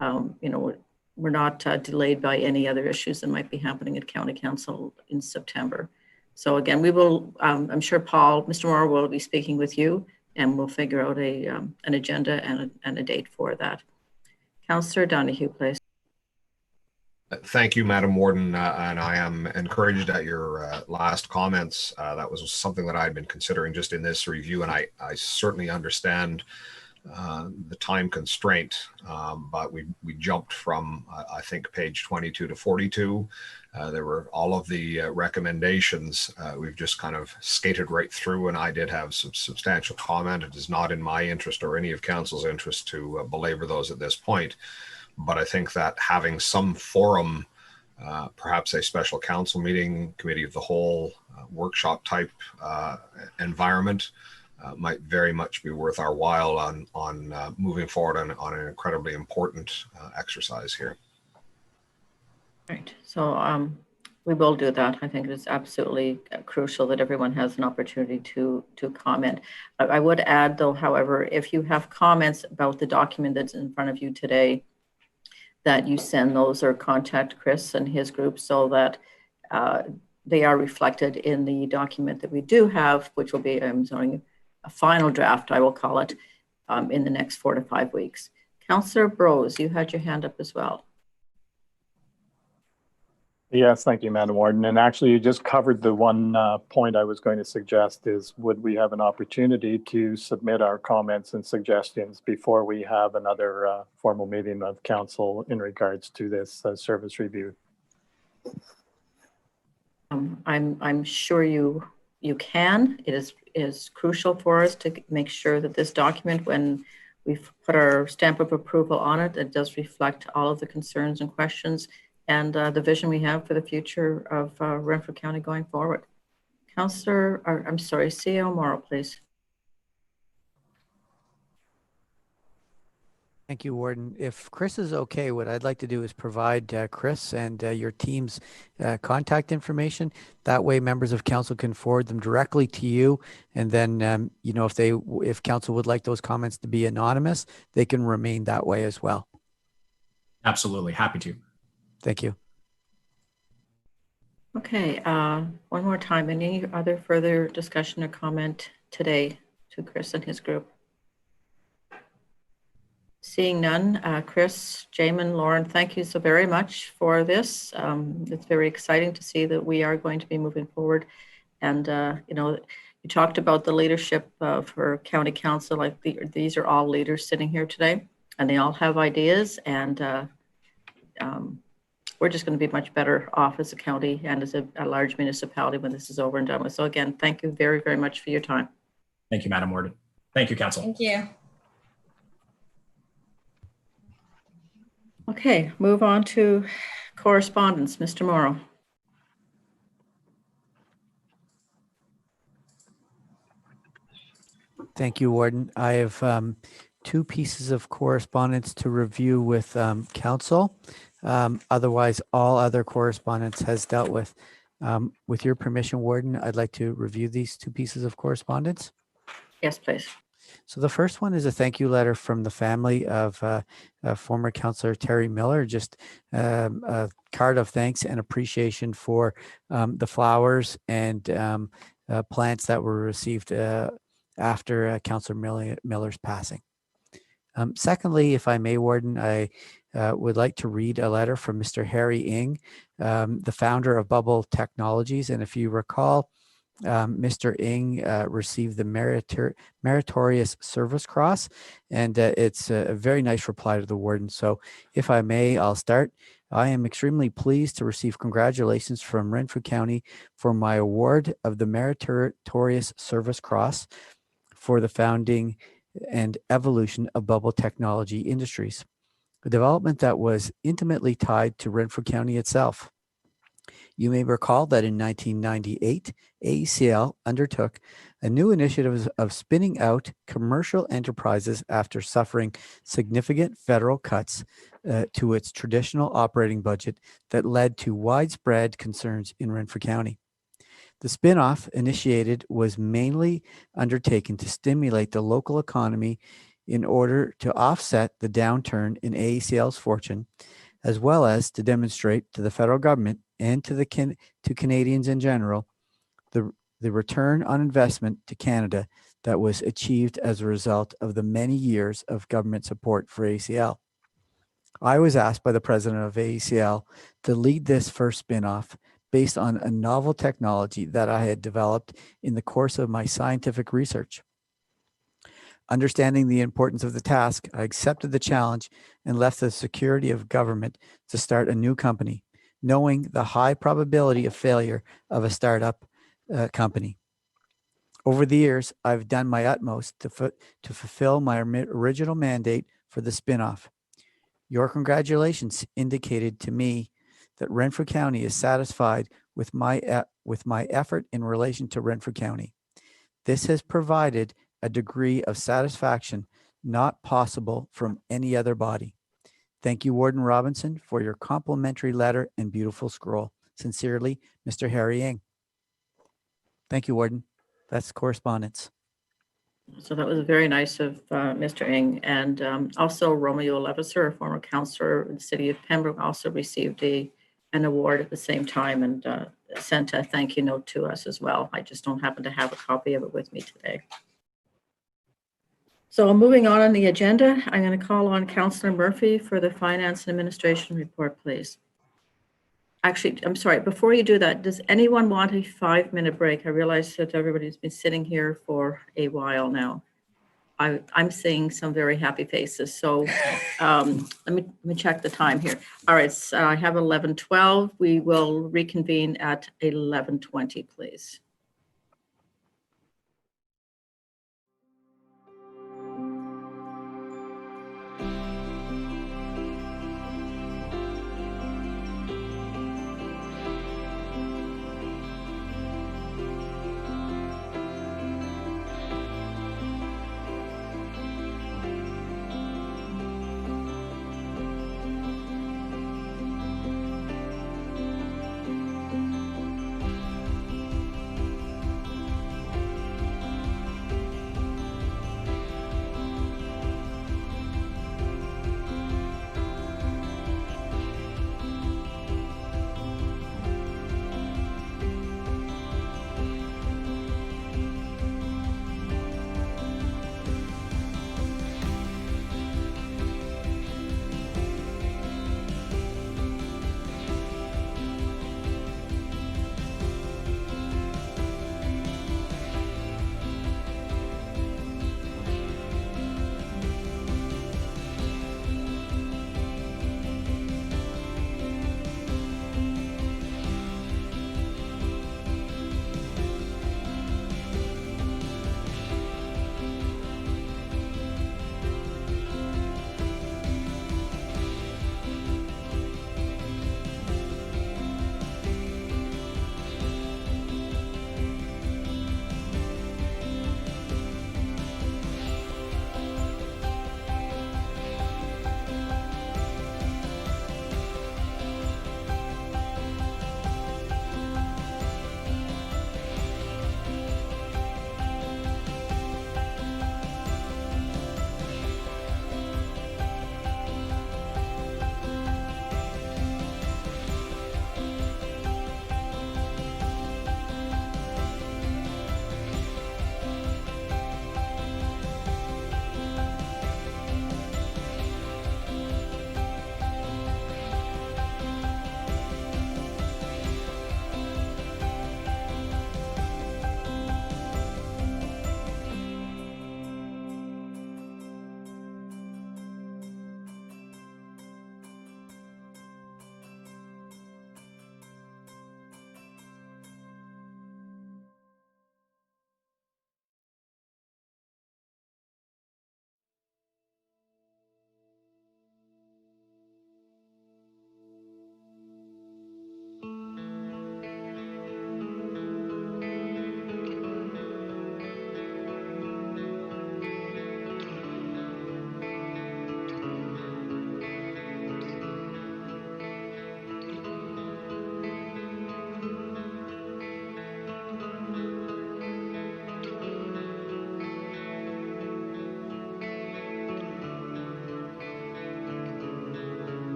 we're not delayed by any other issues that might be happening at county council in September. So again, we will, I'm sure Mr. Moore will be speaking with you, and we'll figure out an agenda and a date for that. Councillor Donahue, please. Thank you, Madam Warden, and I am encouraged at your last comments. That was something that I had been considering just in this review, and I certainly understand the time constraint, but we jumped from, I think, page 22 to 42. There were all of the recommendations. We've just kind of skated right through, and I did have some substantial comment. It is not in my interest or any of council's interest to belabor those at this point. But I think that having some forum, perhaps a special council meeting, committee of the whole, workshop type environment might very much be worth our while on moving forward on an incredibly important exercise here. Right. So we will do that. I think it is absolutely crucial that everyone has an opportunity to comment. I would add, though, however, if you have comments about the document that's in front of you today, that you send those or contact Chris and his group so that they are reflected in the document that we do have, which will be a final draft, I will call it, in the next 4 to 5 weeks. Councillor Brose, you had your hand up as well. Yes, thank you, Madam Warden. And actually, you just covered the one point I was going to suggest is, would we have an opportunity to submit our comments and suggestions before we have another formal meeting of council in regards to this service review? I'm sure you can. It is crucial for us to make sure that this document, when we've put our stamp of approval on it, it does reflect all of the concerns and questions and the vision we have for the future of Renfrew County going forward. CAO Morrow, please. Thank you, Warden. If Chris is okay, what I'd like to do is provide Chris and your team's contact information. That way members of council can forward them directly to you. And then, if council would like those comments to be anonymous, they can remain that way as well. Absolutely. Happy to. Thank you. Okay, one more time. Any other further discussion or comment today to Chris and his group? Seeing none, Chris, Jamin, Lauren, thank you so very much for this. It's very exciting to see that we are going to be moving forward. And, you know, you talked about the leadership for county council. Like these are all leaders sitting here today, and they all have ideas. And we're just going to be much better off as a county and as a large municipality when this is over and done with. So again, thank you very, very much for your time. Thank you, Madam Warden. Thank you, Council. Thank you. Okay, move on to correspondence. Mr. Morrow. Thank you, Warden. I have two pieces of correspondence to review with council. Otherwise, all other correspondence has dealt with. With your permission, Warden, I'd like to review these two pieces of correspondence. Yes, please. So the first one is a thank you letter from the family of former Councillor Terry Miller, just a card of thanks and appreciation for the flowers and plants that were received after Councillor Miller's passing. Secondly, if I may, Warden, I would like to read a letter from Mr. Harry Ng, the founder of Bubble Technologies. And if you recall, Mr. Ng received the Meritorious Service Cross, and it's a very nice reply to the Warden. So if I may, I'll start. I am extremely pleased to receive congratulations from Renfrew County for my award of the Meritorious Service Cross for the founding and evolution of Bubble Technology Industries, a development that was intimately tied to Renfrew County itself. You may recall that in 1998, AECL undertook a new initiative of spinning out commercial enterprises after suffering significant federal cuts to its traditional operating budget that led to widespread concerns in Renfrew County. The spinoff initiated was mainly undertaken to stimulate the local economy in order to offset the downturn in AECL's fortune, as well as to demonstrate to the federal government and to Canadians in general the return on investment to Canada that was achieved as a result of the many years of government support for AECL. I was asked by the president of AECL to lead this first spinoff based on a novel technology that I had developed in the course of my scientific research. Understanding the importance of the task, I accepted the challenge and left the security of government to start a new company, knowing the high probability of failure of a startup company. Over the years, I've done my utmost to fulfill my original mandate for the spinoff. Your congratulations indicated to me that Renfrew County is satisfied with my effort in relation to Renfrew County. This has provided a degree of satisfaction not possible from any other body. Thank you, Warden Robinson, for your complimentary letter and beautiful scroll. Sincerely, Mr. Harry Ng. Thank you, Warden. That's correspondence. So that was very nice of Mr. Ng. And also Romeo Levisser, a former councillor in the city of Pembroke, also received an award at the same time and sent a thank you note to us as well. I just don't happen to have a copy of it with me today. So moving on the agenda, I'm going to call on Councillor Murphy for the Finance and Administration report, please. Actually, I'm sorry, before you do that, does anyone want a 5-minute break? I realize that everybody's been sitting here for a while now. I'm seeing some very happy faces. So let me check the time here. All right, so I have 11:12. We will reconvene at 11:20, please.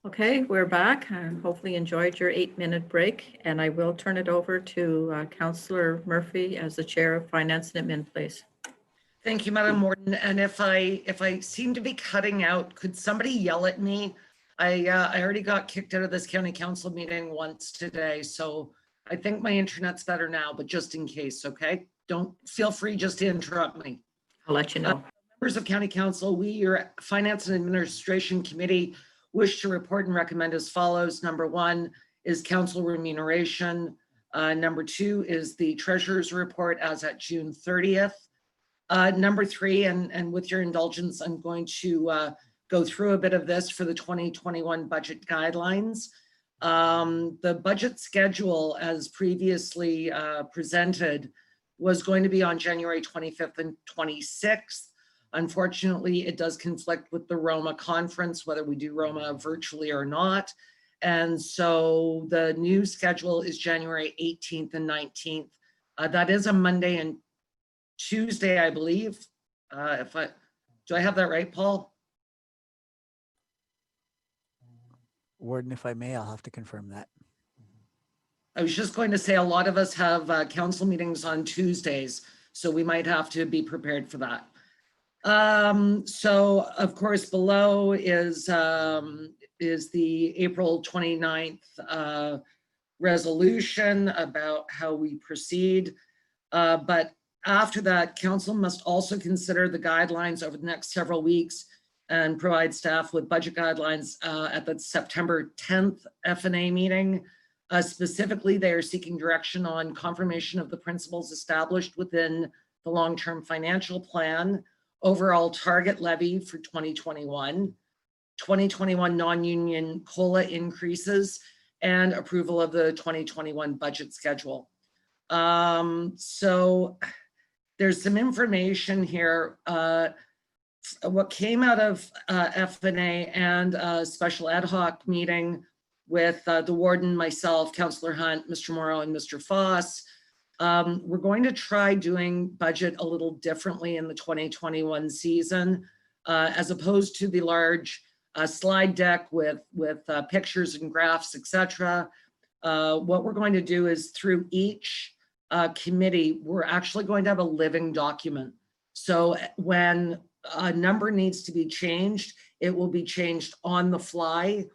Okay, we're back. I hopefully enjoyed your 8-minute break, and I will turn it over to Councillor Murphy as the Chair of Finance and Admin, please. Thank you, Madam Warden. And if I seem to be cutting out, could somebody yell at me? I already got kicked out of this county council meeting once today, so I think my internet's better now, but just in case, okay? Don't feel free just to interrupt me. I'll let you know. Members of County Council, we, your Finance and Administration Committee, wish to report and recommend as follows. Number 1 is council remuneration. Number 2 is the treasurer's report as at June 30th. Number 3, and with your indulgence, I'm going to go through a bit of this for the 2021 budget guidelines. The budget schedule, as previously presented, was going to be on January 25th and 26th. Unfortunately, it does conflict with the Roma conference, whether we do Roma virtually or not. And so the new schedule is January 18th and 19th. That is a Monday and Tuesday, I believe. Do I have that right, Paul? Warden, if I may, I'll have to confirm that. I was just going to say a lot of us have council meetings on Tuesdays, so we might have to be prepared for that. So of course below is the April 29th resolution about how we proceed. But after that, council must also consider the guidelines over the next several weeks and provide staff with budget guidelines at the September 10th FNA meeting. Specifically, they are seeking direction on confirmation of the principles established within the long-term financial plan, overall target levy for 2021, 2021 non-union COLA increases, and approval of the 2021 budget schedule. So there's some information here. What came out of FNA and a special ad hoc meeting with the warden, myself, Councillor Hunt, Mr. Morrow, and Mr. Foss, we're going to try doing budget a little differently in the 2021 season, as opposed to the large slide deck with pictures and graphs, etc. What we're going to do is through each committee, we're actually going to have a living document. So when a number needs to be changed, it will be changed on the fly,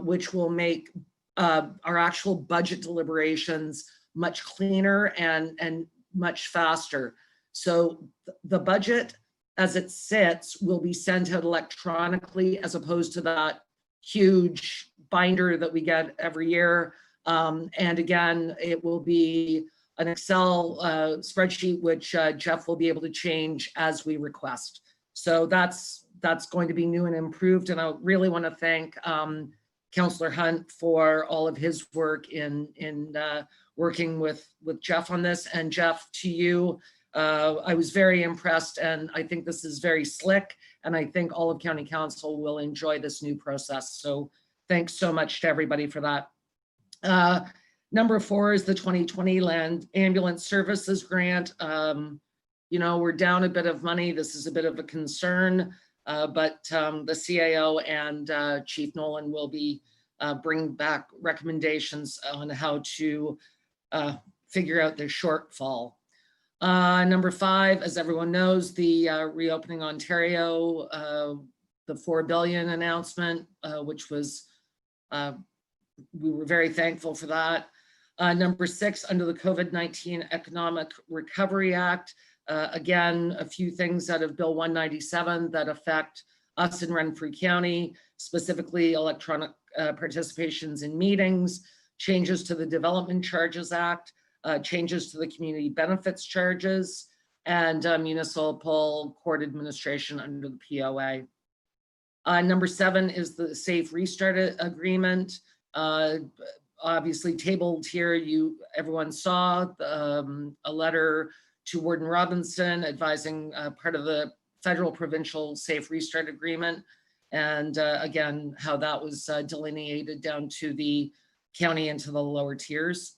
which will make our actual budget deliberations much cleaner and much faster. So the budget as it sits will be sent out electronically as opposed to that huge binder that we get every year. And again, it will be an Excel spreadsheet, which Jeff will be able to change as we request. So that's going to be new and improved. And I really want to thank Councillor Hunt for all of his work in working with Jeff on this. And Jeff, to you, I was very impressed, and I think this is very slick, and I think all of County Council will enjoy this new process. So thanks so much to everybody for that. Number 4 is the 2020 Land Ambulance Services Grant. You know, we're down a bit of money. This is a bit of a concern, but the CAO and Chief Nolan will be bringing back recommendations on how to figure out the shortfall. Number 5, as everyone knows, the Reopening Ontario, the $4 billion announcement, which was, we were very thankful for that. Number 6, under the COVID-19 Economic Recovery Act, again, a few things out of Bill 197 that affect us in Renfrew County, specifically electronic participations in meetings, changes to the Development Charges Act, changes to the community benefits charges, and municipal court administration under the POA. Number 7 is the Safe Restart Agreement. Obviously tabled here, everyone saw a letter to Warden Robinson advising part of the federal provincial Safe Restart Agreement, and again, how that was delineated down to the county and to the lower tiers.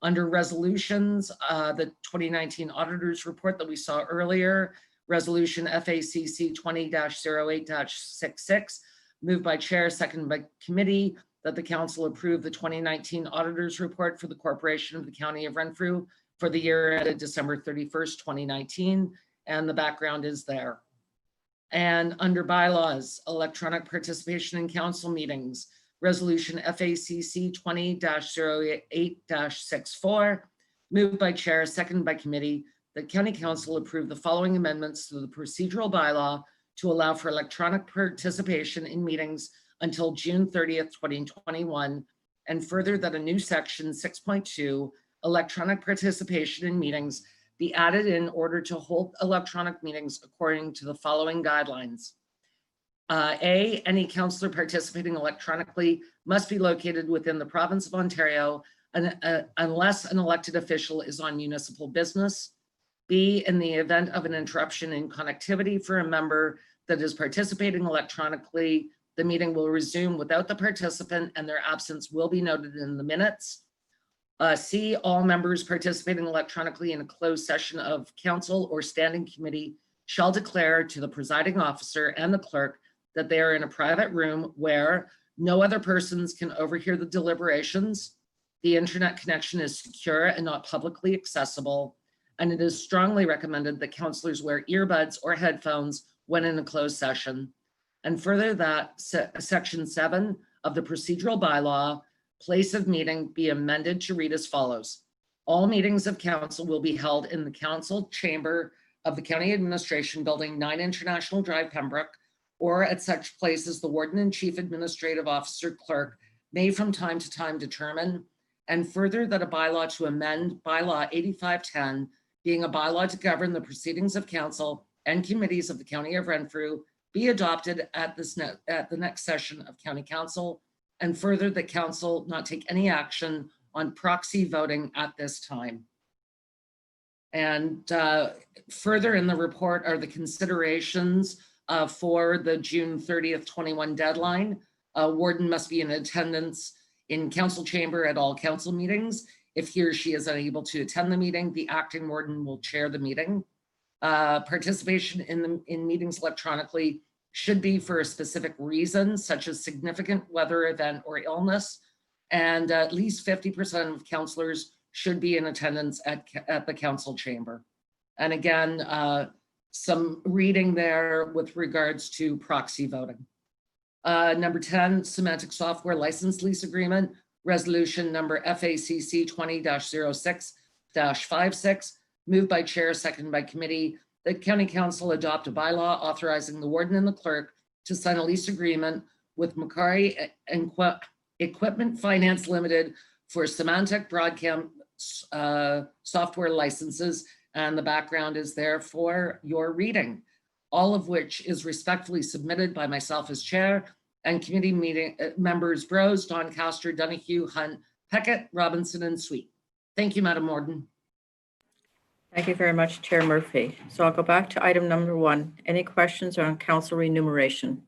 Under resolutions, the 2019 Auditor's Report that we saw earlier, Resolution FACC 20-08-66, Moved by chair, seconded by committee, that the council approve the 2019 auditor's report for the corporation of the county of Renfrew for the year ended December 31st, 2019. And the background is there. And under bylaws, electronic participation in council meetings, resolution FACC 20-08-64, moved by chair, seconded by committee, that county council approve the following amendments to the procedural bylaw to allow for electronic participation in meetings until June 30th, 2021, and further that a new section 6.2, electronic participation in meetings, be added in order to hold electronic meetings according to the following guidelines. A, any councillor participating electronically must be located within the province of Ontario unless an elected official is on municipal business. B, in the event of an interruption in connectivity for a member that is participating electronically, the meeting will resume without the participant and their absence will be noted in the minutes. C, all members participating electronically in a closed session of council or standing committee shall declare to the presiding officer and the clerk that they are in a private room where no other persons can overhear the deliberations. The internet connection is secure and not publicly accessible. And it is strongly recommended that councillors wear earbuds or headphones when in a closed session. And further that section 7 of the procedural bylaw, place of meeting, be amended to read as follows. All meetings of council will be held in the council chamber of the County Administration Building, 9 International Drive, Pembroke, or at such place as the Warden and Chief Administrative Officer Clerk may from time to time determine. And further that a bylaw to amend bylaw 8510, being a bylaw to govern the proceedings of council and committees of the County of Renfrew, be adopted at the next session of County Council, and further that council not take any action on proxy voting at this time. And further in the report are the considerations for the June 30th, 21 deadline. Warden must be in attendance in council chamber at all council meetings. If he or she is unable to attend the meeting, the acting warden will chair the meeting. Participation in meetings electronically should be for a specific reason, such as significant weather event or illness, and at least 50% of councillors should be in attendance at the council chamber. And again, some reading there with regards to proxy voting. Number 10, semantic software license lease agreement, resolution number FACC 20-06-56, moved by chair, seconded by committee, that County Council adopt a bylaw authorizing the warden and the clerk to sign a lease agreement with Macquarie Equipment Finance Limited for semantic broadcast software licenses. And the background is there for your reading, all of which is respectfully submitted by myself as chair and committee meeting members Brose, Doncaster, Donahue, Hunt, Peckett, Robinson, and Sweet. Thank you, Madam Warden. Thank you very much, Chair Murphy. So I'll go back to item number 1. Any questions on council remuneration?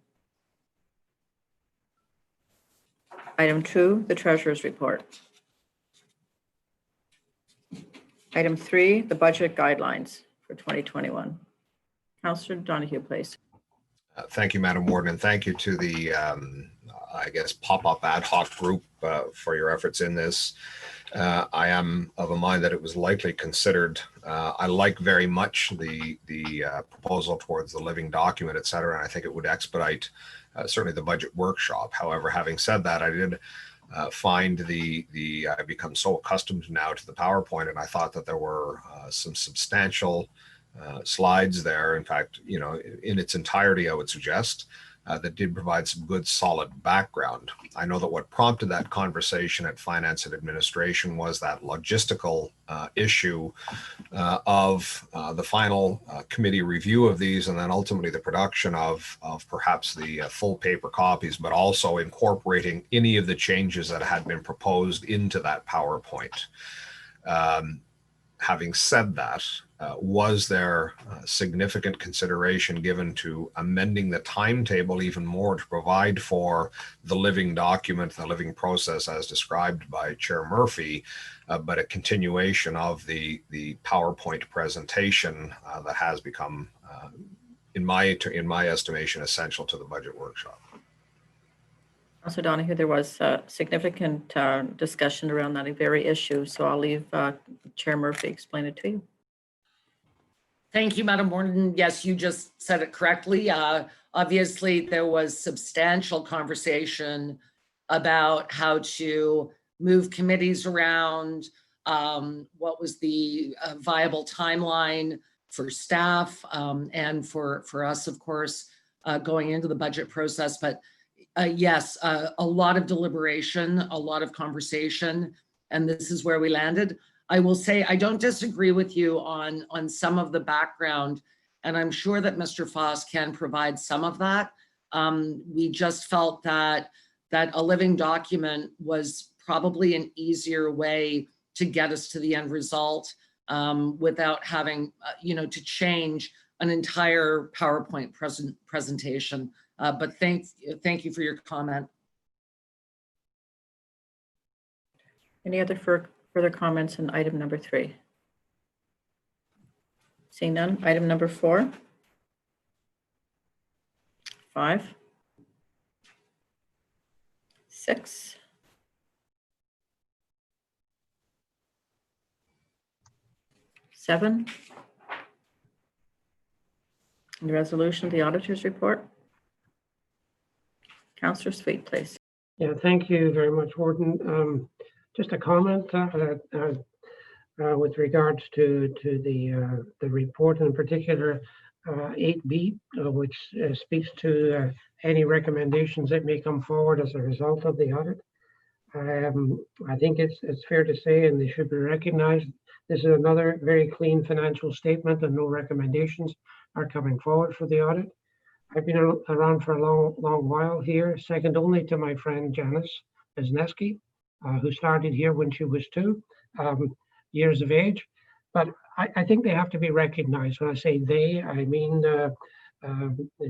Item 2, the treasurer's report. Item 3, the budget guidelines for 2021. Councillor Donahue, please. Thank you, Madam Warden, and thank you to the, I guess, pop-up ad hoc group for your efforts in this. I am of a mind that it was likely considered. I like very much the proposal towards the living document, et cetera, and I think it would expedite certainly the budget workshop. However, having said that, I did find I've become so accustomed now to the PowerPoint, and I thought that there were some substantial slides there. In fact, in its entirety, I would suggest that did provide some good solid background. I know that what prompted that conversation at Finance and Administration was that logistical issue of the final committee review of these, and then ultimately the production of perhaps the full paper copies, but also incorporating any of the changes that had been proposed into that PowerPoint. Having said that, was there significant consideration given to amending the timetable even more to provide for the living document, the living process as described by Chair Murphy, but a continuation of the PowerPoint presentation that has become, in my estimation, essential to the budget workshop? Councillor Donahue, there was significant discussion around that very issue, so I'll leave Chair Murphy explain it to you. Thank you, Madam Warden. Yes, you just said it correctly. Obviously, there was substantial conversation about how to move committees around, what was the viable timeline for staff, and for us, of course, going into the budget process. But yes, a lot of deliberation, a lot of conversation, and this is where we landed. I will say I don't disagree with you on some of the background, and I'm sure that Mr. Foss can provide some of that. We just felt that a living document was probably an easier way to get us to the end result without having to change an entire PowerPoint presentation. But thank you for your comment. Any other further comments on item number 3? Seeing none, item number 4, 5, 6, 7, and the resolution, the auditor's report. Councillor Sweet, please. Yeah, thank you very much, Warden. Just a comment with regards to the report, in particular 8B, which speaks to any recommendations that may come forward as a result of the audit. I think it's fair to say, and they should be recognized, this is another very clean financial statement and no recommendations are coming forward for the audit. I've been around for a long while here, second only to my friend Janice Wisniewski, who started here when she was 2 years of age. But I think they have to be recognized. When I say they, I mean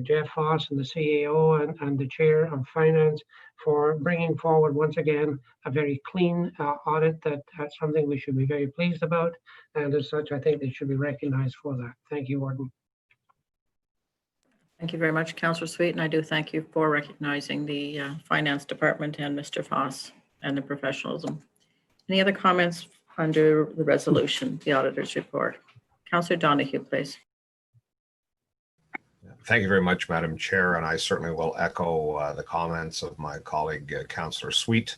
Jeff Foss and the CEO and the Chair of Finance for bringing forward once again a very clean audit. That's something we should be very pleased about. And as such, I think they should be recognized for that. Thank you, Warden. Thank you very much, Councillor Sweet, and I do thank you for recognizing the Finance Department and Mr. Foss and the professionalism. Any other comments under the resolution, the auditor's report? Councillor Donahue, please. Thank you very much, Madam Chair, and I certainly will echo the comments of my colleague, Councillor Sweet.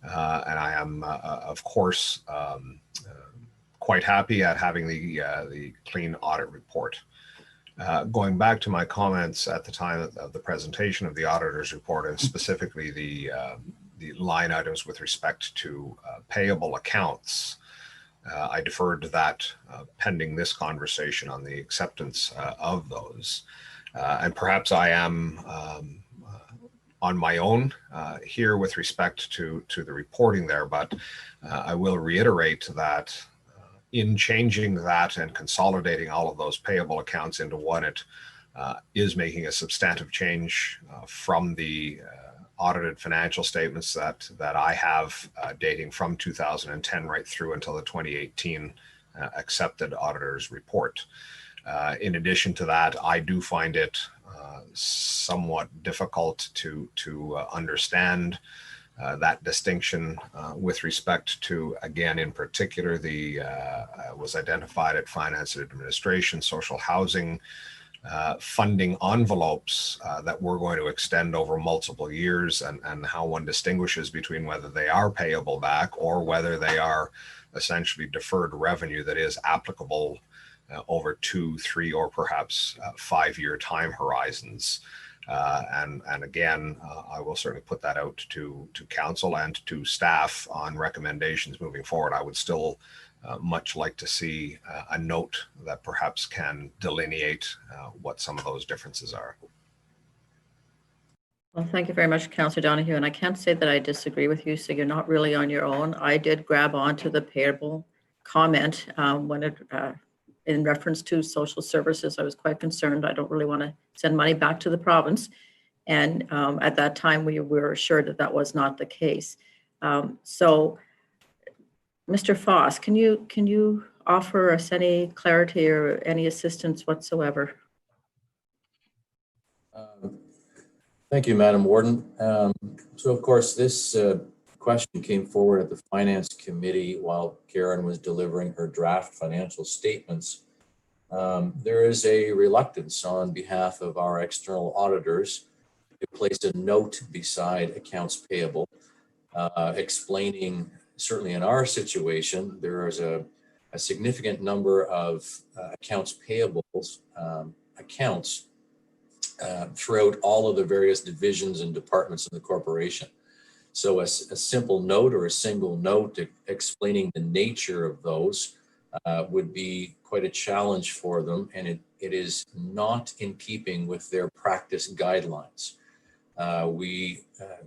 And I am, of course, quite happy at having the clean audit report. Going back to my comments at the time of the presentation of the auditor's report, and specifically the line items with respect to payable accounts, I deferred to that pending this conversation on the acceptance of those. And perhaps I am on my own here with respect to the reporting there, but I will reiterate that in changing that and consolidating all of those payable accounts into one, it is making a substantive change from the audited financial statements that I have dating from 2010 right through until the 2018 accepted auditor's report. In addition to that, I do find it somewhat difficult to understand that distinction with respect to, again, in particular, the was identified at Finance and Administration, social housing funding envelopes that we're going to extend over multiple years, and how one distinguishes between whether they are payable back or whether they are essentially deferred revenue that is applicable over 2, 3, or perhaps 5-year time horizons. And again, I will certainly put that out to council and to staff on recommendations moving forward. I would still much like to see a note that perhaps can delineate what some of those differences are. Well, thank you very much, Councillor Donahue. And I can't say that I disagree with you, so you're not really on your own. I did grab onto the payable comment when it in reference to social services. I was quite concerned. I don't really want to send money back to the province. And at that time, we were assured that that was not the case. So, Mr. Foss, can you offer us any clarity or any assistance whatsoever? Thank you, Madam Warden. So of course, this question came forward at the Finance Committee while Karen was delivering her draft financial statements. There is a reluctance on behalf of our external auditors to place a note beside accounts payable, explaining, certainly in our situation, there is a significant number of accounts payables accounts throughout all of the various divisions and departments in the corporation. So a simple note or a single note explaining the nature of those would be quite a challenge for them, and it is not in keeping with their practice guidelines.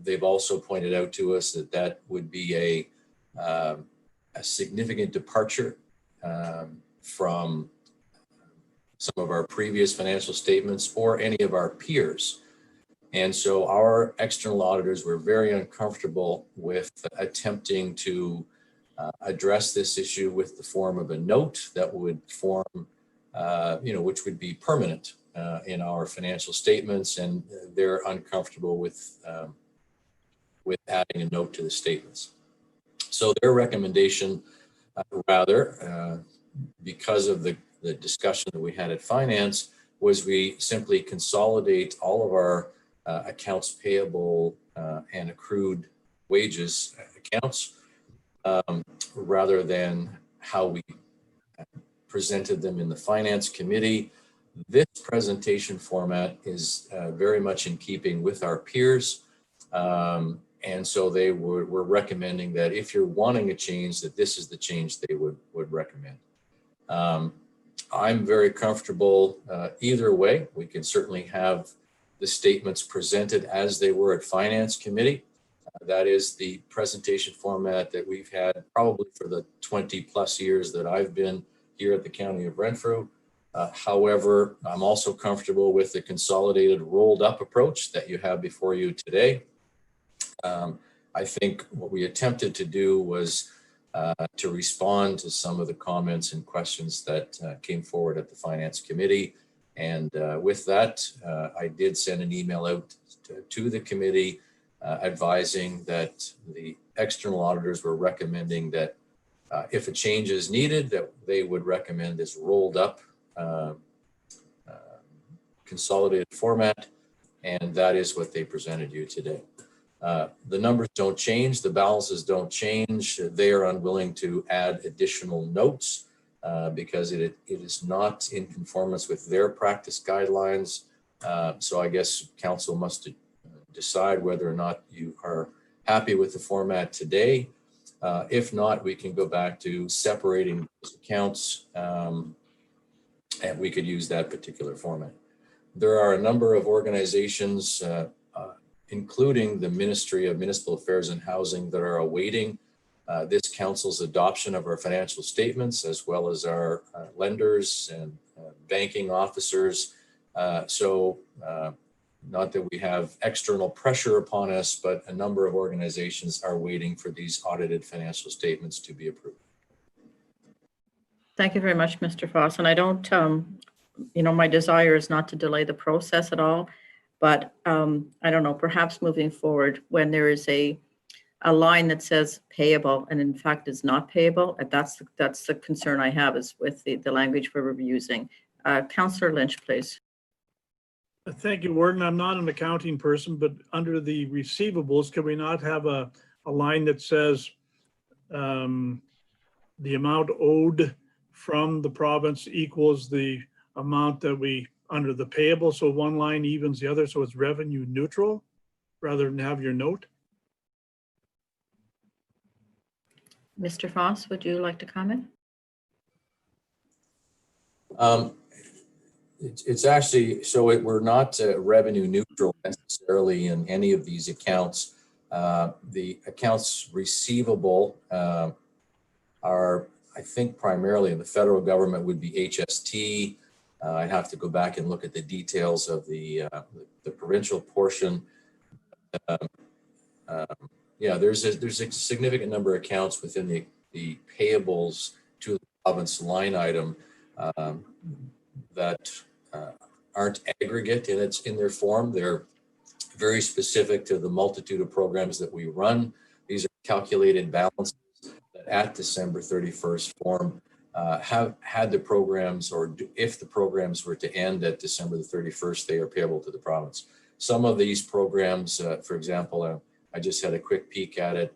They've also pointed out to us that would be a significant departure from some of our previous financial statements or any of our peers. And so our external auditors were very uncomfortable with attempting to address this issue with the form of a note that would form, which would be permanent in our financial statements, and they're uncomfortable with adding a note to the statements. So their recommendation, because of the discussion that we had at Finance, was we simply consolidate all of our accounts payable and accrued wages accounts rather than how we presented them in the Finance Committee. This presentation format is very much in keeping with our peers. And so they were recommending that if you're wanting a change, that this is the change they would recommend. I'm very comfortable either way. We can certainly have the statements presented as they were at Finance Committee. That is the presentation format that we've had probably for the 20 plus years that I've been here at the County of Renfrew. However, I'm also comfortable with the consolidated rolled up approach that you have before you today. I think what we attempted to do was to respond to some of the comments and questions that came forward at the Finance Committee. And with that, I did send an email out to the committee advising that the external auditors were recommending that if a change is needed, that they would recommend this rolled up consolidated format. And that is what they presented you today. The numbers don't change, the balances don't change. They are unwilling to add additional notes because it is not in conformance with their practice guidelines. So I guess council must decide whether or not you are happy with the format today. If not, we can go back to separating those accounts and we could use that particular format. There are a number of organizations including the Ministry of Municipal Affairs and Housing that are awaiting this council's adoption of our financial statements, as well as our lenders and banking officers. Not that we have external pressure upon us, but a number of organizations are waiting for these audited financial statements to be approved. Thank you very much, Mr. Foss. And I don't, my desire is not to delay the process at all. But I don't know, perhaps moving forward, when there is a line that says payable and in fact is not payable, that's the concern I have is with the language we're using. Councillor Lynch, please. Thank you, Warden. I'm not an accounting person, but under the receivables, can we not have a line that says the amount owed from the province equals the amount that we under the payable, so one line evens the other, so it's revenue neutral rather than have your note? Mr. Foss, would you like to comment? It's actually, so we're not revenue neutral necessarily in any of these accounts. The accounts receivable are, I think, primarily in the federal government would be HST. I'd have to go back and look at the details of the provincial portion. Yeah, there's a significant number of accounts within the payables to the province line item that aren't aggregate in their form. They're very specific to the multitude of programs that we run. These are calculated balances that at December 31st form have had the programs, or if the programs were to end at December the 31st, they are payable to the province. Some of these programs, for example, I just had a quick peek at it.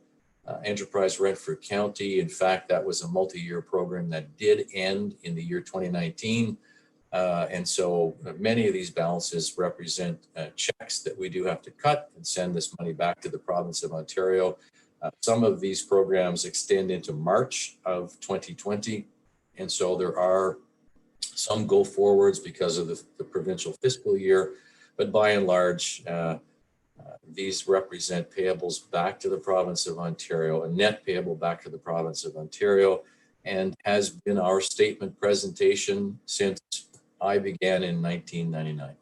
Enterprise Renfrew County, in fact, that was a multi-year program that did end in the year 2019. And so many of these balances represent checks that we do have to cut and send this money back to the province of Ontario. Some of these programs extend into March of 2020. And so there are some go forwards because of the provincial fiscal year, but by and large, these represent payables back to the province of Ontario, a net payable back to the province of Ontario, and has been our statement presentation since I began in 1999.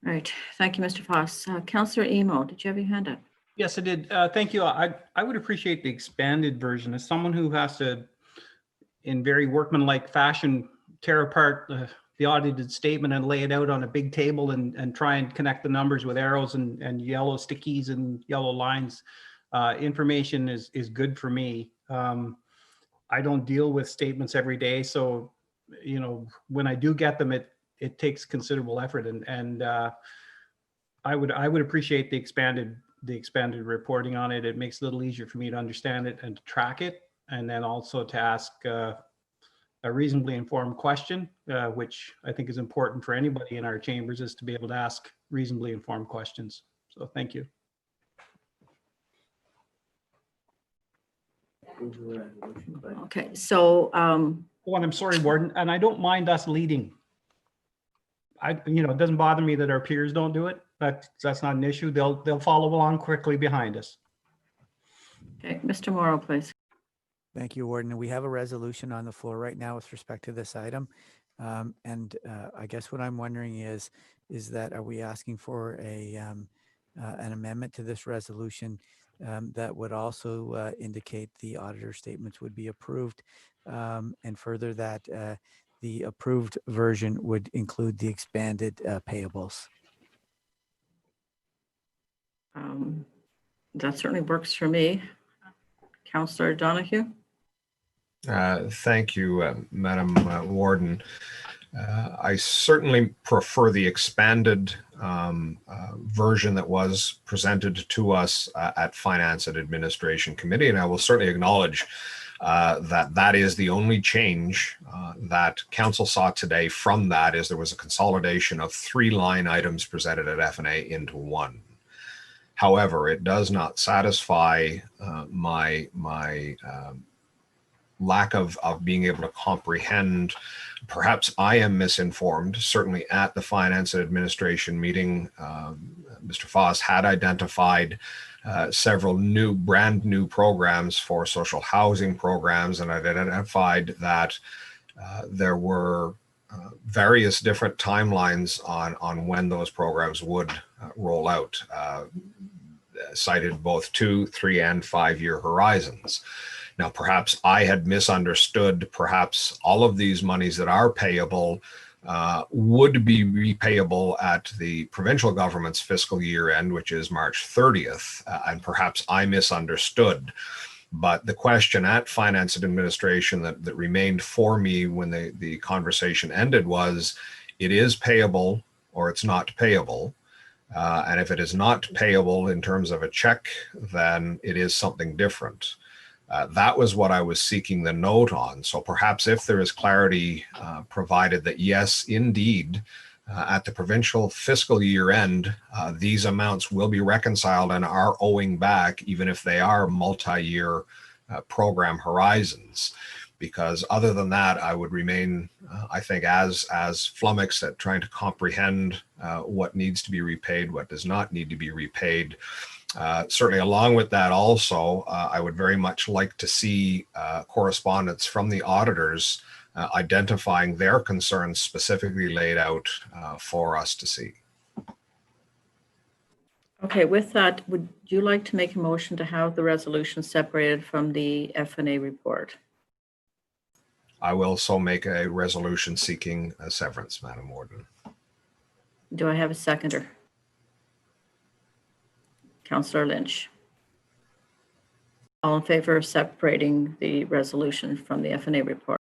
All right, thank you, Mr. Foss. Councillor Emo, did you have your hand up? Yes, I did. Thank you. I would appreciate the expanded version. As someone who has to, in very workmanlike fashion, tear apart the audited statement and lay it out on a big table and try and connect the numbers with arrows and yellow stickies and yellow lines, information is good for me. I don't deal with statements every day, so you know, when I do get them, it takes considerable effort, and I would appreciate the expanded reporting on it. It makes it a little easier for me to understand it and to track it, and then also to ask a reasonably informed question, which I think is important for anybody in our chambers, is to be able to ask reasonably informed questions. So thank you. Okay, so oh, and I'm sorry, Warden, and I don't mind us leading. You know, it doesn't bother me that our peers don't do it, but that's not an issue. They'll follow along quickly behind us. Okay, Mr. Morrow, please. Thank you, Warden. We have a resolution on the floor right now with respect to this item. I guess what I'm wondering is that are we asking for an amendment to this resolution that would also indicate the auditor statements would be approved, and further that the approved version would include the expanded payables? That certainly works for me. Councillor Donahue? Thank you, Madam Warden. I certainly prefer the expanded version that was presented to us at Finance and Administration Committee, and I will certainly acknowledge that is the only change that Council saw today from that. Is there was a consolidation of 3 line items presented at F&A into one. However, it does not satisfy my lack of being able to comprehend. Perhaps I am misinformed. Certainly at the Finance and Administration meeting, Mr. Foss had identified several brand new programs for social housing programs, and I've identified that there were various different timelines on when those programs would roll out, cited both 2, 3, and 5-year horizons. Now, perhaps I had misunderstood. Perhaps all of these monies that are payable would be repayable at the provincial government's fiscal year end, which is March 30th, and perhaps I misunderstood. But the question at Finance and Administration that remained for me when the conversation ended was, it is payable or it's not payable. And if it is not payable in terms of a check, then it is something different. That was what I was seeking the note on. So perhaps if there is clarity provided that yes, indeed, at the provincial fiscal year end, these amounts will be reconciled and are owing back, even if they are multi-year program horizons. Because other than that, I would remain, I think, as flummoxed at trying to comprehend what needs to be repaid, what does not need to be repaid. Certainly along with that also, I would very much like to see correspondence from the auditors identifying their concerns specifically laid out for us to see. Okay, with that, would you like to make a motion to have the resolution separated from the F&A report? I will so make a resolution seeking a severance, Madam Warden. Do I have a seconder? Councillor Lynch. All in favor of separating the resolution from the FNA report?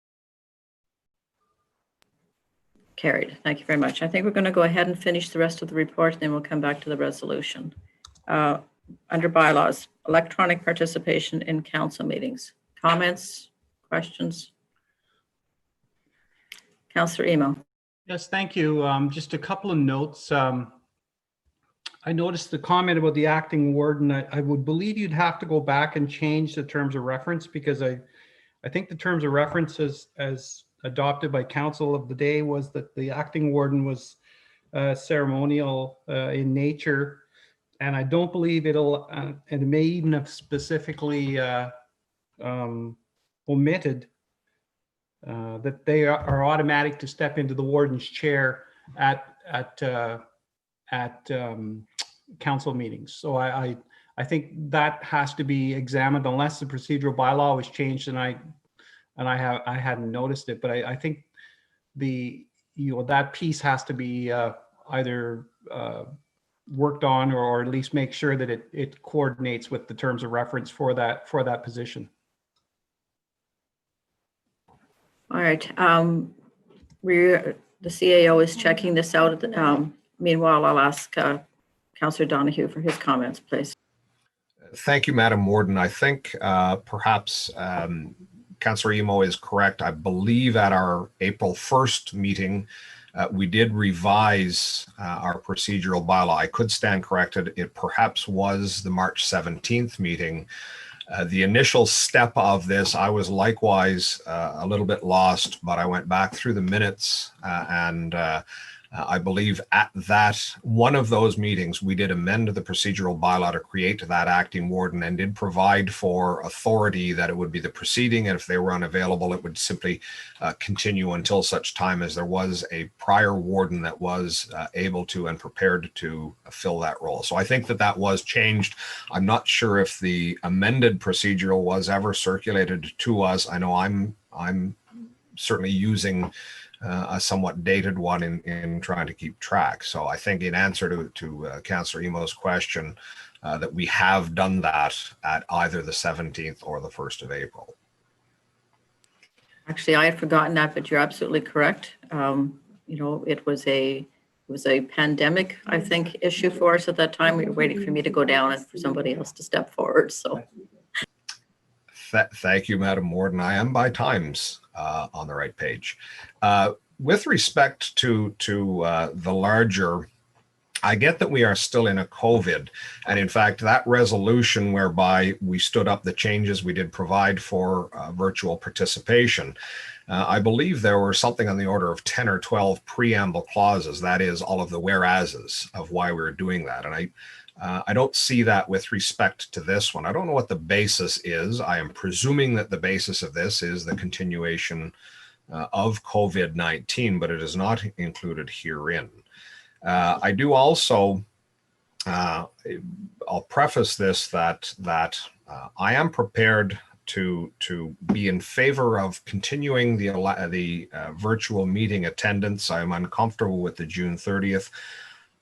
Carried. Thank you very much. I think we're going to go ahead and finish the rest of the report, then we'll come back to the resolution. Under bylaws, electronic participation in council meetings. Comments, questions? Councillor Emo. Yes, thank you. Just a couple of notes. I noticed the comment about the acting warden. I would believe you'd have to go back and change the terms of reference, because I think the terms of reference as adopted by council of the day was that the acting warden was ceremonial in nature. And I don't believe it'll, and it may even have specifically omitted that they are automatic to step into the warden's chair at council meetings. So I think that has to be examined unless the procedural bylaw was changed, and I hadn't noticed it. But I think that piece has to be either worked on, or at least make sure that it coordinates with the terms of reference for that position. All right. The CAO is checking this out. Meanwhile, I'll ask Councillor Donahue for his comments, please. Thank you, Madam Warden. I think perhaps Councillor Emo is correct. I believe at our April 1st meeting, we did revise our procedural bylaw. I could stand corrected. It perhaps was the March 17th meeting. The initial step of this, I was likewise a little bit lost, but I went back through the minutes and I believe at that one of those meetings, we did amend the procedural bylaw to create that acting warden, and did provide for authority that it would be the proceeding, and if they were unavailable, it would simply continue until such time as there was a prior warden that was able to and prepared to fill that role. So I think that was changed. I'm not sure if the amended procedural was ever circulated to us. I know I'm certainly using a somewhat dated one in trying to keep track. So I think in answer to Councillor Emo's question, that we have done that at either the 17th or the 1st of April. Actually, I had forgotten that, but you're absolutely correct. It was a pandemic, I think, issue for us at that time. We were waiting for me to go down and for somebody else to step forward. So thank you, Madam Warden. I am by times on the right page. With respect to the larger, I get that we are still in a COVID, and in fact, that resolution whereby we stood up the changes, we did provide for virtual participation. I believe there were something on the order of 10 or 12 preamble clauses, that is all of the whereases of why we're doing that. And I don't see that with respect to this one. I don't know what the basis is. I am presuming that the basis of this is the continuation of COVID-19, but it is not included herein. I do also, I'll preface this that I am prepared to be in favor of continuing the virtual meeting attendance. I am uncomfortable with the June 30th.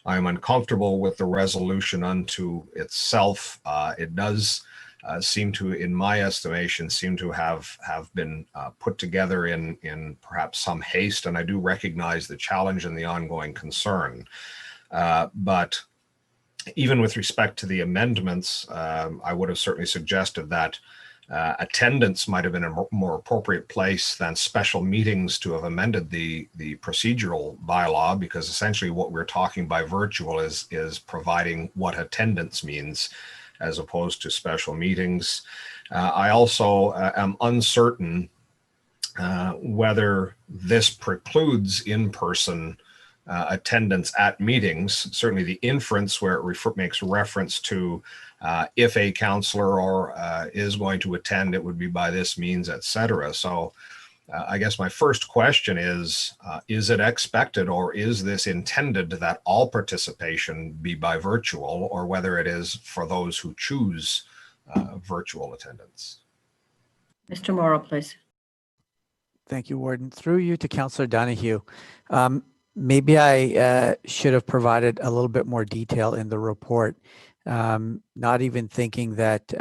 I am uncomfortable with the resolution unto itself. It does seem to, in my estimation, seem to have been put together in perhaps some haste, and I do recognize the challenge and the ongoing concern. But even with respect to the amendments, I would have certainly suggested that attendance might have been a more appropriate place than special meetings to have amended the procedural bylaw, because essentially what we're talking by virtual is providing what attendance means as opposed to special meetings. I also am uncertain whether this precludes in-person attendance at meetings. Certainly the inference where it makes reference to if a councillor is going to attend, it would be by this means, etc. So I guess my first question is it expected, or is this intended that all participation be by virtual, or whether it is for those who choose virtual attendance? Mr. Morrow, please. Thank you, Warden. Through you to Councillor Donahue. Maybe I should have provided a little bit more detail in the report, not even thinking that,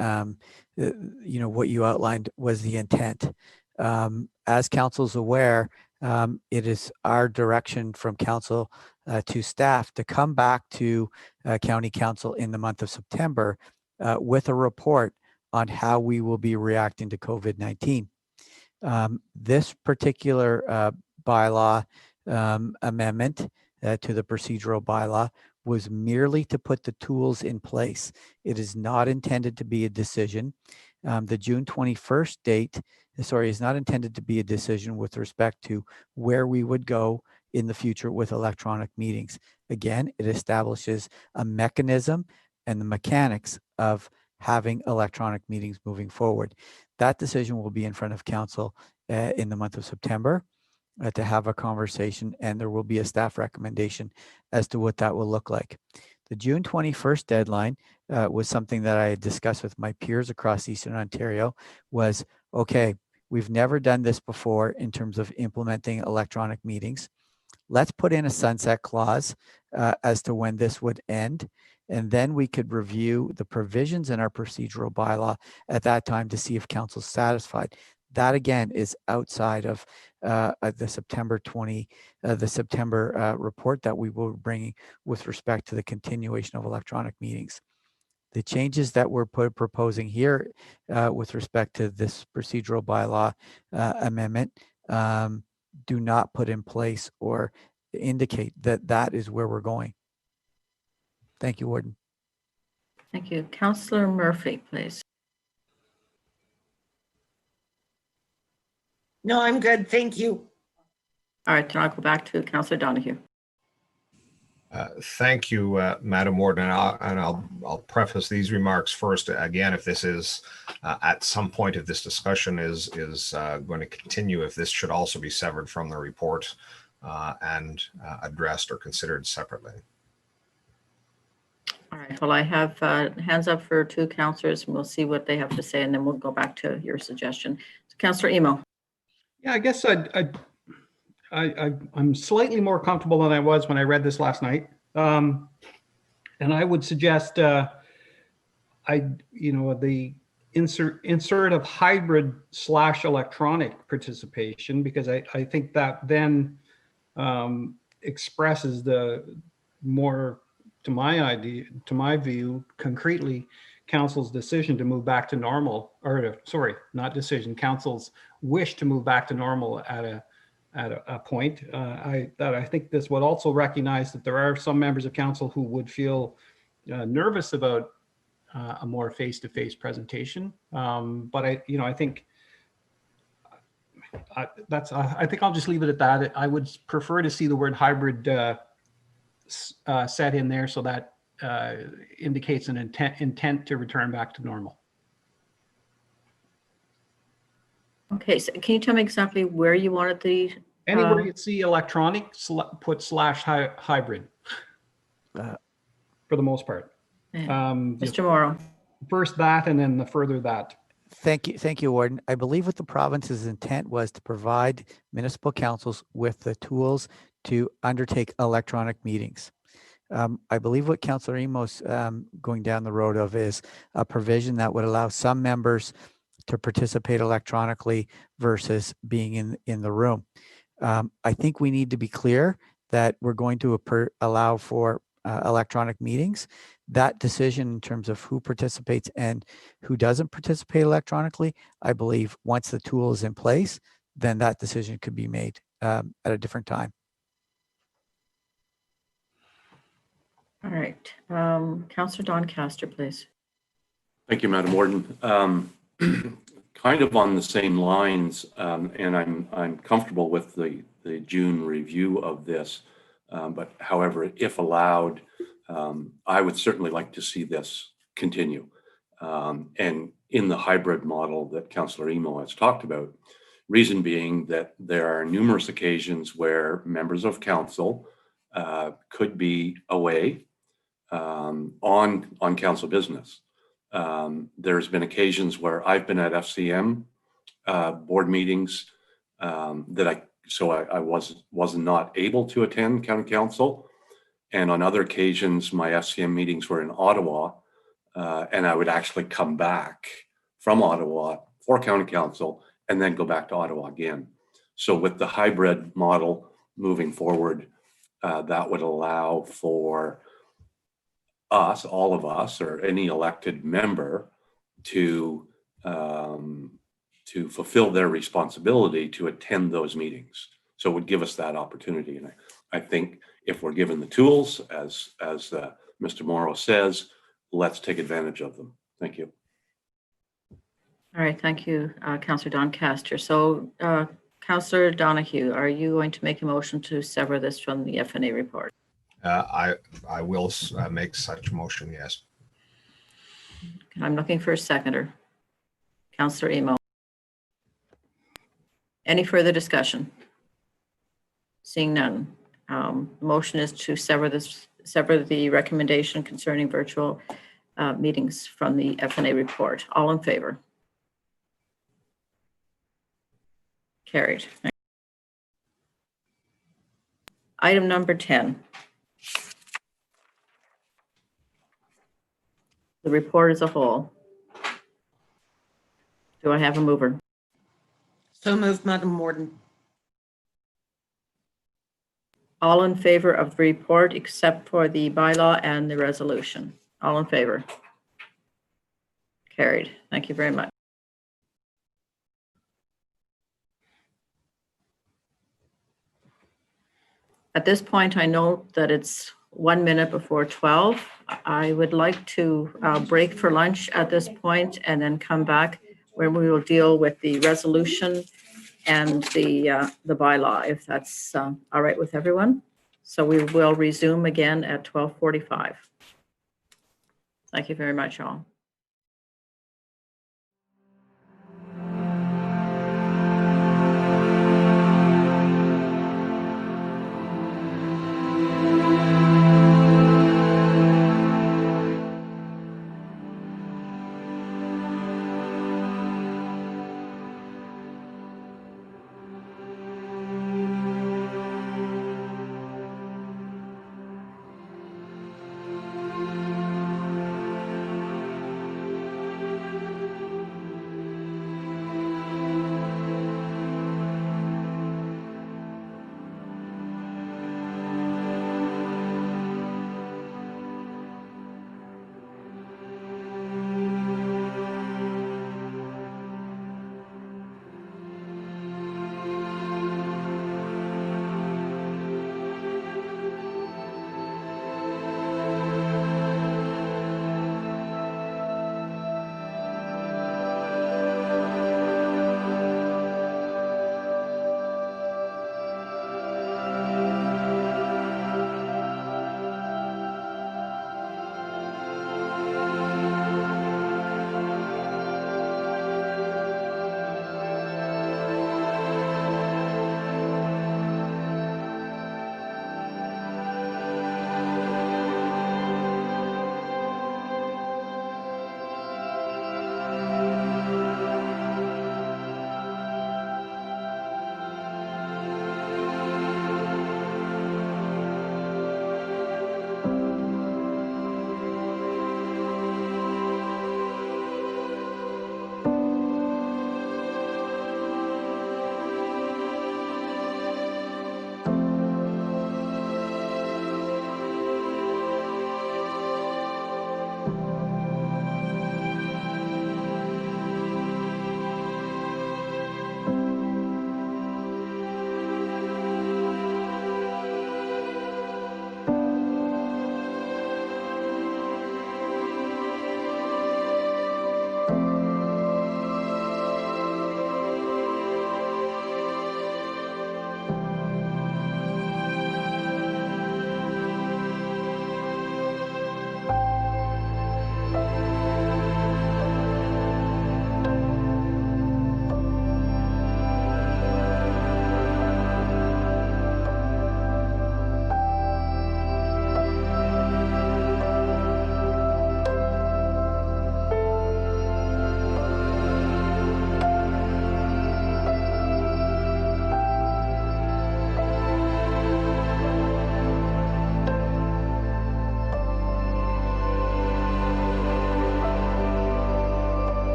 what you outlined was the intent. As council's aware, it is our direction from council to staff to come back to county council in the month of September with a report on how we will be reacting to COVID-19. This particular bylaw amendment to the procedural bylaw was merely to put the tools in place. It is not intended to be a decision. The June 21st date, is not intended to be a decision with respect to where we would go in the future with electronic meetings. Again, it establishes a mechanism and the mechanics of having electronic meetings moving forward. That decision will be in front of council in the month of September to have a conversation, and there will be a staff recommendation as to what that will look like. The June 21st deadline was something that I had discussed with my peers across Eastern Ontario was, okay, we've never done this before in terms of implementing electronic meetings. Let's put in a sunset clause as to when this would end. And then we could review the provisions in our procedural bylaw at that time to see if council's satisfied. That again is outside of the September report that we will be bringing with respect to the continuation of electronic meetings. The changes that we're proposing here with respect to this procedural bylaw amendment do not put in place or indicate that that is where we're going. Thank you, Warden. Thank you. Councillor Murphy, please. No, I'm good. Thank you. All right, then I'll go back to Councillor Donahue. Thank you, Madam Warden. And I'll preface these remarks first. Again, if this is at some point, if this discussion is going to continue, if this should also be severed from the report and addressed or considered separately. All right, well, I have hands up for two councillors, and we'll see what they have to say, and then we'll go back to your suggestion. So, Councillor Emo. Yeah, I guess I'm slightly more comfortable than I was when I read this last night. And I would suggest the insert of hybrid / electronic participation, because I think that then expresses the more, to my view, concretely, council's decision to move back to normal, or sorry, not decision, council's wish to move back to normal at a point. I think this would also recognize that there are some members of council who would feel nervous about a more face-to-face presentation. But I think I'll just leave it at that. I would prefer to see the word hybrid set in there, so that indicates an intent to return back to normal. Okay, so can you tell me exactly where you wanted the anywhere you see electronic, put / hybrid for the most part. Mr. Morrow. First that, and then the further that. Thank you, Warden. I believe what the province's intent was to provide municipal councils with the tools to undertake electronic meetings. I believe what Councillor Emos going down the road of is a provision that would allow some members to participate electronically versus being in the room. I think we need to be clear that we're going to allow for electronic meetings. That decision in terms of who participates and who doesn't participate electronically, I believe once the tool is in place, then that decision could be made at a different time. All right, Councillor Doncaster, please. Thank you, Madam Warden. Kind of on the same lines, and I'm comfortable with the June review of this, but however, if allowed, I would certainly like to see this continue. And in the hybrid model that Councillor Emo has talked about, reason being that there are numerous occasions where members of council could be away on council business. There's been occasions where I've been at FCM board meetings I was not able to attend county council. And on other occasions, my FCM meetings were in Ottawa, and I would actually come back from Ottawa for county council and then go back to Ottawa again. So with the hybrid model moving forward, that would allow for us, all of us, or any elected member to fulfill their responsibility to attend those meetings. So it would give us that opportunity. And I think if we're given the tools, as Mr. Morrow says, let's take advantage of them. Thank you. All right, thank you, Councillor Doncaster. So, Councillor Donahue, are you going to make a motion to sever this from the FNA report? I will make such motion, yes. I'm looking for a seconder. Councillor Emo. Any further discussion? Seeing none. The motion is to sever the recommendation concerning virtual meetings from the FNA report. All in favor? Carried. Item number 10. The report as a whole. Do I have a mover? So moved, Madam Warden. All in favor of the report except for the bylaw and the resolution? All in favor? Carried. Thank you very much. At this point, I note that it's 1 minute before 12. I would like to break for lunch at this point and then come back where we will deal with the resolution and the bylaw, if that's all right with everyone. So we will resume again at 12:45. Thank you very much, all.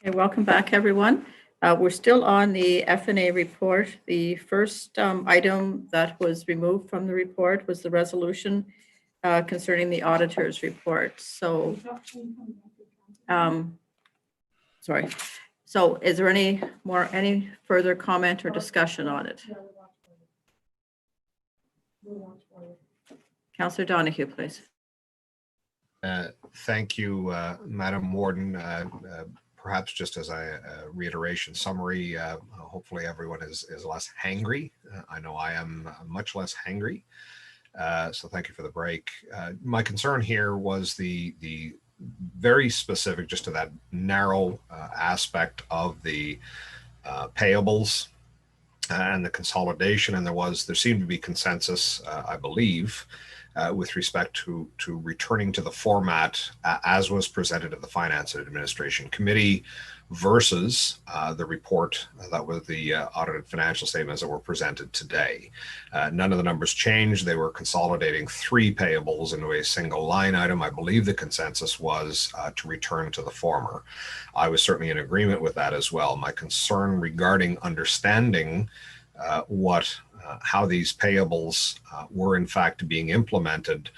Okay, welcome back, everyone. We're still on the F&A report. The first item that was removed from the report was the resolution concerning the auditor's report. So, sorry. So is there any further comment or discussion on it? Councillor Donahue, please. Thank you, Madam Warden. Perhaps just as a reiteration summary, hopefully everyone is less hangry. I know I am much less hangry. So thank you for the break. My concern here was the very specific, just to that narrow aspect of the payables and the consolidation. And there seemed to be consensus, I believe, with respect to returning to the format as was presented at the Finance and Administration Committee versus the report that was the audited financial statements that were presented today. None of the numbers changed. They were consolidating 3 payables into a single line item. I believe the consensus was to return to the former. I was certainly in agreement with that as well. My concern regarding understanding how these payables were in fact being implemented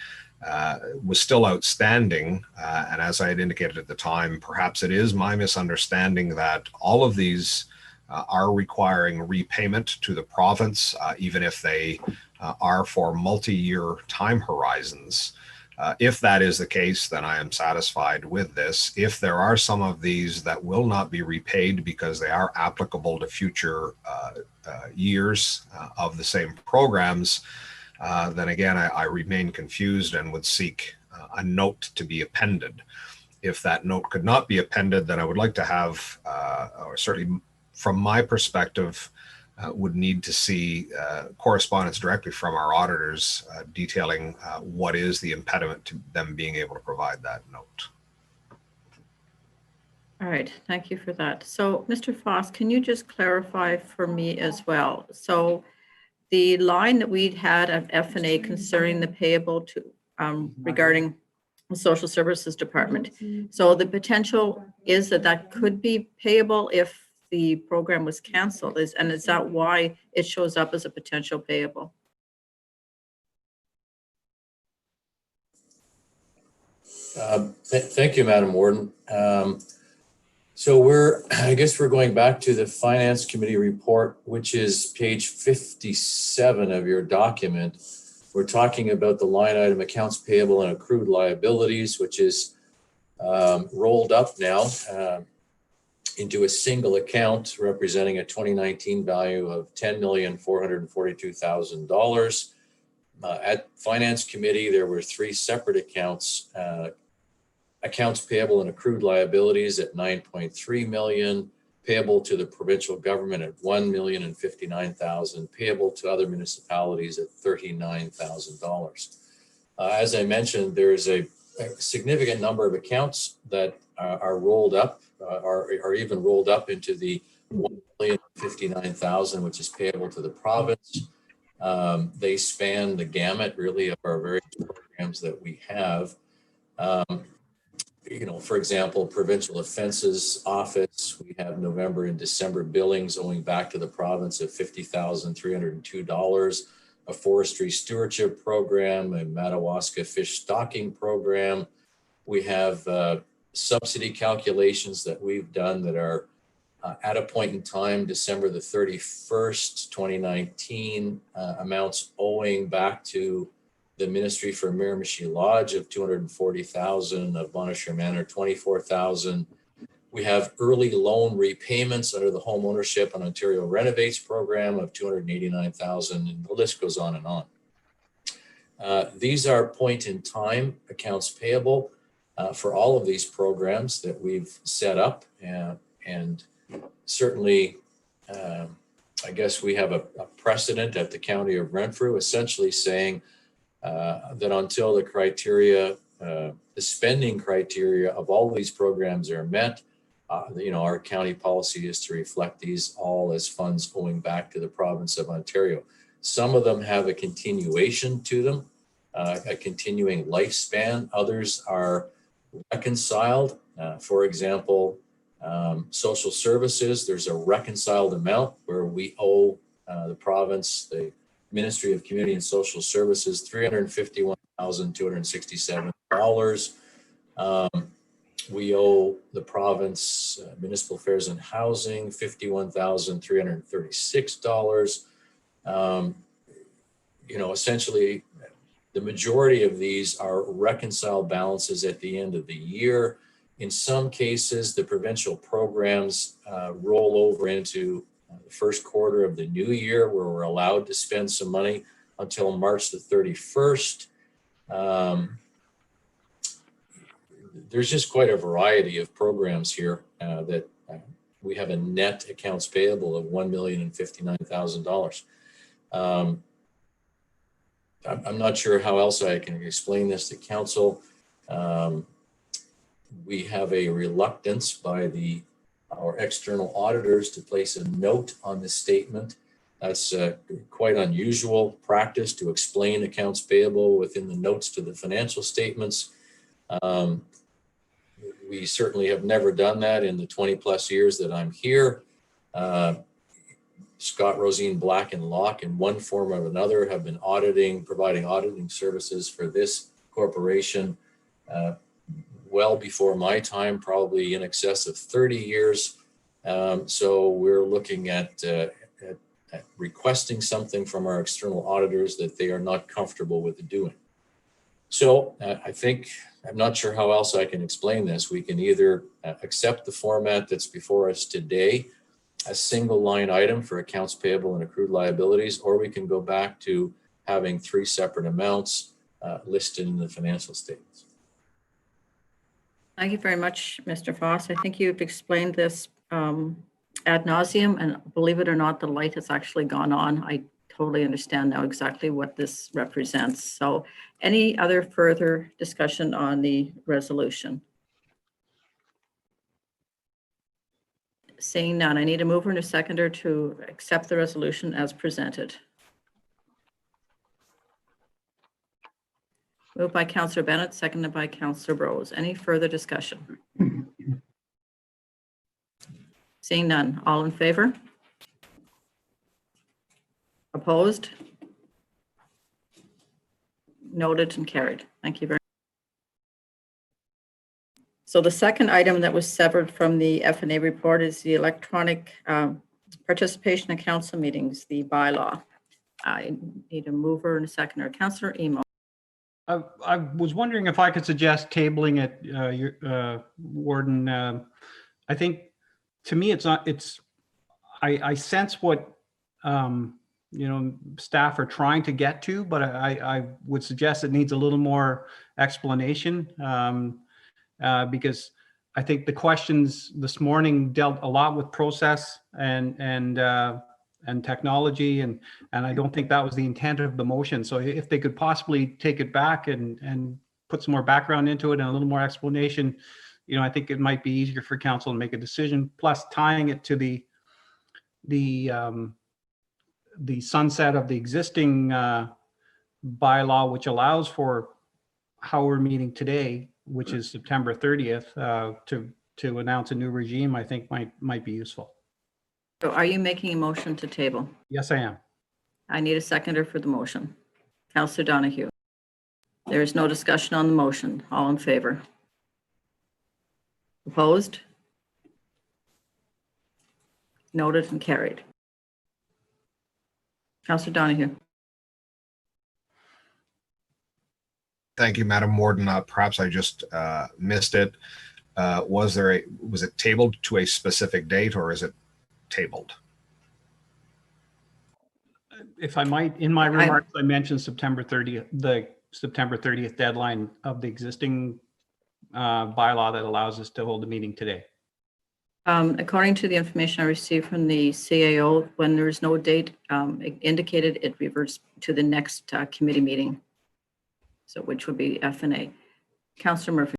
was still outstanding. And as I had indicated at the time, perhaps it is my misunderstanding that all of these are requiring repayment to the province, even if they are for multi-year time horizons. If that is the case, then I am satisfied with this. If there are some of these that will not be repaid because they are applicable to future years of the same programs, then again, I remain confused and would seek a note to be appended. If that note could not be appended, then I would like to have, or certainly from my perspective, would need to see correspondence directly from our auditors detailing what is the impediment to them being able to provide that note. All right, thank you for that. So, Mr. Foss, can you just clarify for me as well? So, the line that we'd had of F&A concerning the payable to regarding the Social Services Department. So, the potential is that could be payable if the program was canceled, and is that why it shows up as a potential payable? Thank you, Madam Warden. So I guess we're going back to the Finance Committee report, which is page 57 of your document. We're talking about the line item accounts payable and accrued liabilities, which is rolled up now into a single account representing a 2019 value of $10,442,000. At Finance Committee, there were 3 separate accounts, accounts payable and accrued liabilities at $9.3 million, payable to the provincial government at $1,059,000, payable to other municipalities at $39,000. As I mentioned, there is a significant number of accounts that are rolled up, are even rolled up into the $1,059,000, which is payable to the province. They span the gamut, really, of our various programs that we have. For example, Provincial Offences Office, we have November and December billings owing back to the province of $50,302. A forestry stewardship program, a Madawaska fish stocking program. We have subsidy calculations that we've done that are at a point in time, December the 31st, 2019, amounts owing back to the Ministry for Miramichi Lodge of $240,000, of Monash Manor $24,000. We have early loan repayments under the Home Ownership and Ontario Renovates program of $289,000, and the list goes on and on. These are point in time accounts payable for all of these programs that we've set up, and certainly I guess we have a precedent at the County of Renfrew essentially saying that until the criteria, the spending criteria of all these programs are met, our county policy is to reflect these all as funds owing back to the province of Ontario. Some of them have a continuation to them, a continuing lifespan. Others are reconciled. For example, Social services, there's a reconciled amount where we owe the province, the Ministry of Community and Social Services, $351,267. We owe the province municipal affairs and housing $51,336. Essentially, the majority of these are reconciled balances at the end of the year. In some cases, the provincial programs roll over into the first quarter of the new year, where we're allowed to spend some money until March the 31st. There's just quite a variety of programs here that we have a net accounts payable of $1,059,000. I'm not sure how else I can explain this to council. We have a reluctance by our external auditors to place a note on this statement. That's quite unusual practice to explain accounts payable within the notes to the financial statements. We certainly have never done that in the 20 plus years that I'm here. Scott, Rosine, Black and Locke in one form or another have been providing auditing services for this corporation well before my time, probably in excess of 30 years. So we're looking at requesting something from our external auditors that they are not comfortable with doing. So I'm not sure how else I can explain this. We can either accept the format that's before us today, a single line item for accounts payable and accrued liabilities, or we can go back to having 3 separate amounts listed in the financial statements. Thank you very much, Mr. Foss. I think you've explained this ad nauseum, and believe it or not, the light has actually gone on. I totally understand now exactly what this represents. So any other further discussion on the resolution? Seeing none, I need a mover and a seconder to accept the resolution as presented. Moved by Councillor Bennett, seconded by Councillor Rose. Any further discussion? Seeing none, all in favor? Opposed? Noted and carried. Thank you very much. So the second item that was severed from the F&A report is the electronic participation in council meetings, the bylaw. I need a mover and a seconder. Councillor Emo. I was wondering if I could suggest tabling it, Warden. I think, to me, I sense what staff are trying to get to, but I would suggest it needs a little more explanation, because I think the questions this morning dealt a lot with process and technology, and I don't think that was the intent of the motion. So if they could possibly take it back and put some more background into it and a little more explanation, I think it might be easier for council to make a decision. Plus, tying it to the sunset of the existing bylaw, which allows for how we're meeting today, which is September 30th, to announce a new regime, I think might be useful. So are you making a motion to table? Yes, I am. I need a seconder for the motion. Councillor Donahue. There is no discussion on the motion. All in favor? Opposed? Noted and carried. Councillor Donahue. Thank you, Madam Warden. Perhaps I just missed it. Was it tabled to a specific date, or is it tabled? If I might, in my remarks, I mentioned September 30th, the September 30th deadline of the existing bylaw that allows us to hold the meeting today. According to the information I received from the CAO, when there is no date indicated, it reverts to the next committee meeting, so which would be F&A. Councillor Murphy.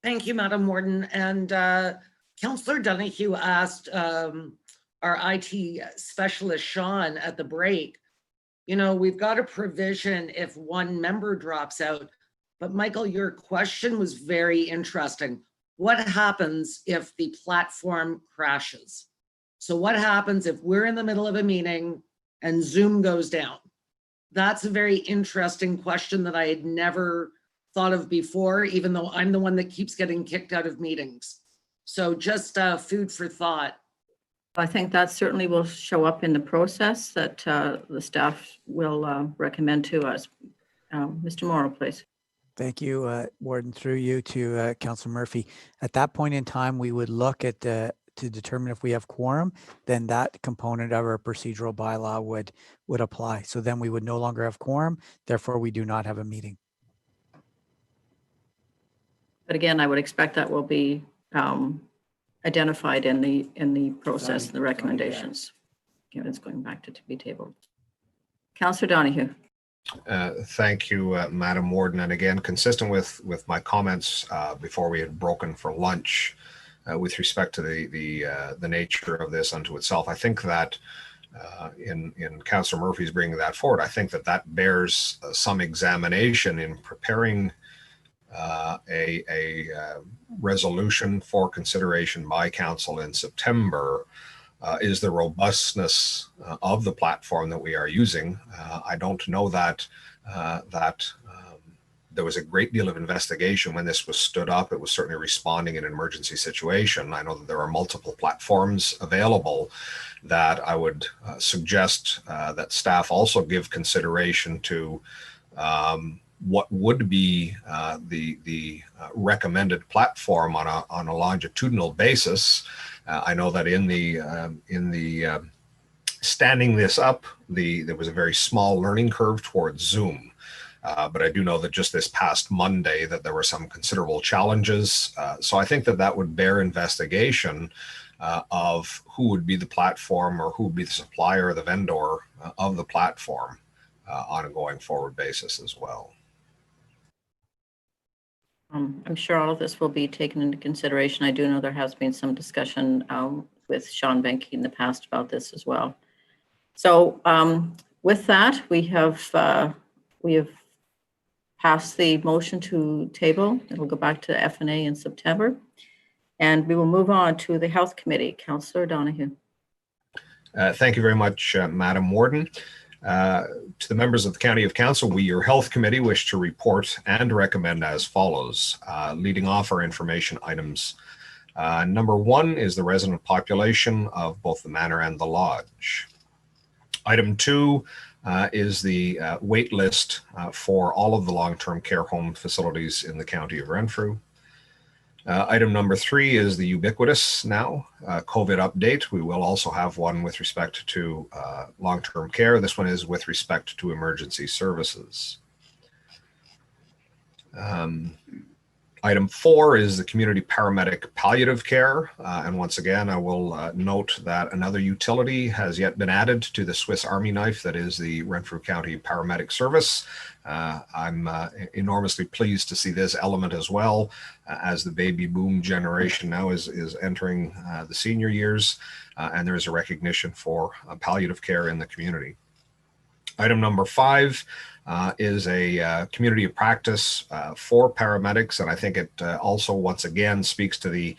Thank you, Madam Warden. And Councillor Donahue asked our IT specialist, Sean, at the break, we've got a provision if one member drops out. But Michael, your question was very interesting. what happens if the platform crashes? So what happens if we're in the middle of a meeting and Zoom goes down? That's a very interesting question that I had never thought of before, even though I'm the one that keeps getting kicked out of meetings. So just food for thought. I think that certainly will show up in the process that the staff will recommend to us. Mr. Morrow, please. Thank you, Warden. Through you to Councillor Murphy. At that point in time, we would look at to determine if we have quorum, then that component of our procedural bylaw would apply. So then we would no longer have quorum, therefore we do not have a meeting. But again, I would expect that will be identified in the process and the recommendations. Okay, it's going back to be tabled. Councillor Donahue. Thank you, Madam Warden. And again, consistent with my comments before we had broken for lunch with respect to the nature of this unto itself, I think that in Councillor Murphy's bringing that forward, I think that bears some examination in preparing a resolution for consideration by council in September. Is the robustness of the platform that we are using. I don't know that there was a great deal of investigation when this was stood up. It was certainly responding in an emergency situation. I know that there are multiple platforms available that I would suggest that staff also give consideration to what would be the recommended platform on a longitudinal basis. I know that in the standing this up, there was a very small learning curve towards Zoom. But I do know that just this past Monday that there were some considerable challenges. So I think that would bear investigation of who would be the platform or who would be the supplier or the vendor of the platform on a going forward basis as well. I'm sure all of this will be taken into consideration. I do know there has been some discussion with Sean Benke in the past about this as well. So with that, we have passed the motion to table. It'll go back to F&A in September. And we will move on to the Health Committee. Councillor Donahue. Thank you very much, Madam Warden. To the members of the County of Council, we, your Health Committee, wish to report and recommend as follows. Leading off our information items. Number 1 is the resident population of both the Manor and the Lodge. Item 2 is the wait list for all of the long-term care home facilities in the County of Renfrew. Item number 3 is the ubiquitous now COVID update. We will also have one with respect to long-term care. This one is with respect to emergency services. Item 4 is the community paramedic palliative care. And once again, I will note that another utility has yet been added to the Swiss Army knife that is the Renfrew County Paramedic Service. I'm enormously pleased to see this element as well as the baby boom generation now is entering the senior years, and there is a recognition for palliative care in the community. Item number 5 is a community of practice for paramedics, and I think it also once again speaks to the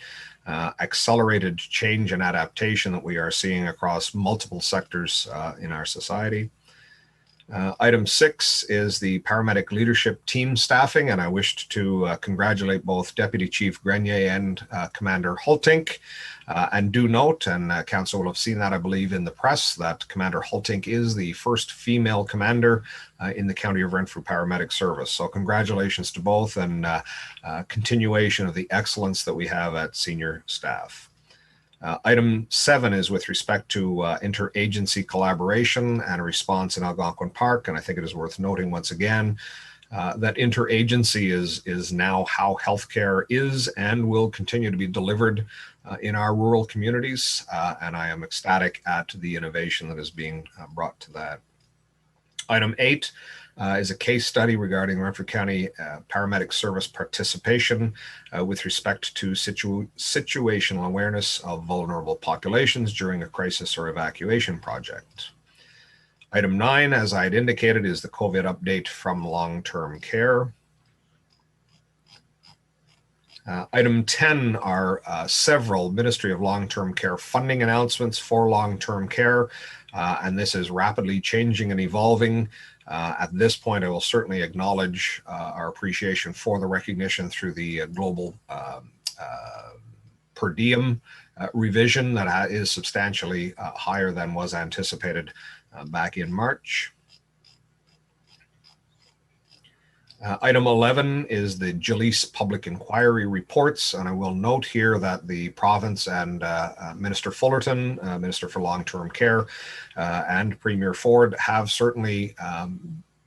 accelerated change and adaptation that we are seeing across multiple sectors in our society. Item 6 is the paramedic leadership team staffing, and I wished to congratulate both Deputy Chief Grenier and Commander Hultink. And do note, and Council will have seen that, I believe, in the press, that Commander Hultink is the first female commander in the County of Renfrew Paramedic Service. So congratulations to both, and continuation of the excellence that we have at senior staff. Item 7 is with respect to interagency collaboration and a response in Algonquin Park. And I think it is worth noting once again that interagency is now how healthcare is and will continue to be delivered in our rural communities. And I am ecstatic at the innovation that is being brought to that. Item 8 is a case study regarding Renfrew County paramedic service participation with respect to situational awareness of vulnerable populations during a crisis or evacuation project. Item 9, as I had indicated, is the COVID update from long-term care. Item 10 are several Ministry of Long-Term Care funding announcements for long-term care, and this is rapidly changing and evolving. At this point, I will certainly acknowledge our appreciation for the recognition through the global per diem revision that is substantially higher than was anticipated back in March. Item 11 is the Jaleese Public Inquiry Reports, and I will note here that the province and Minister Fullerton, Minister for Long-Term Care, and Premier Ford have certainly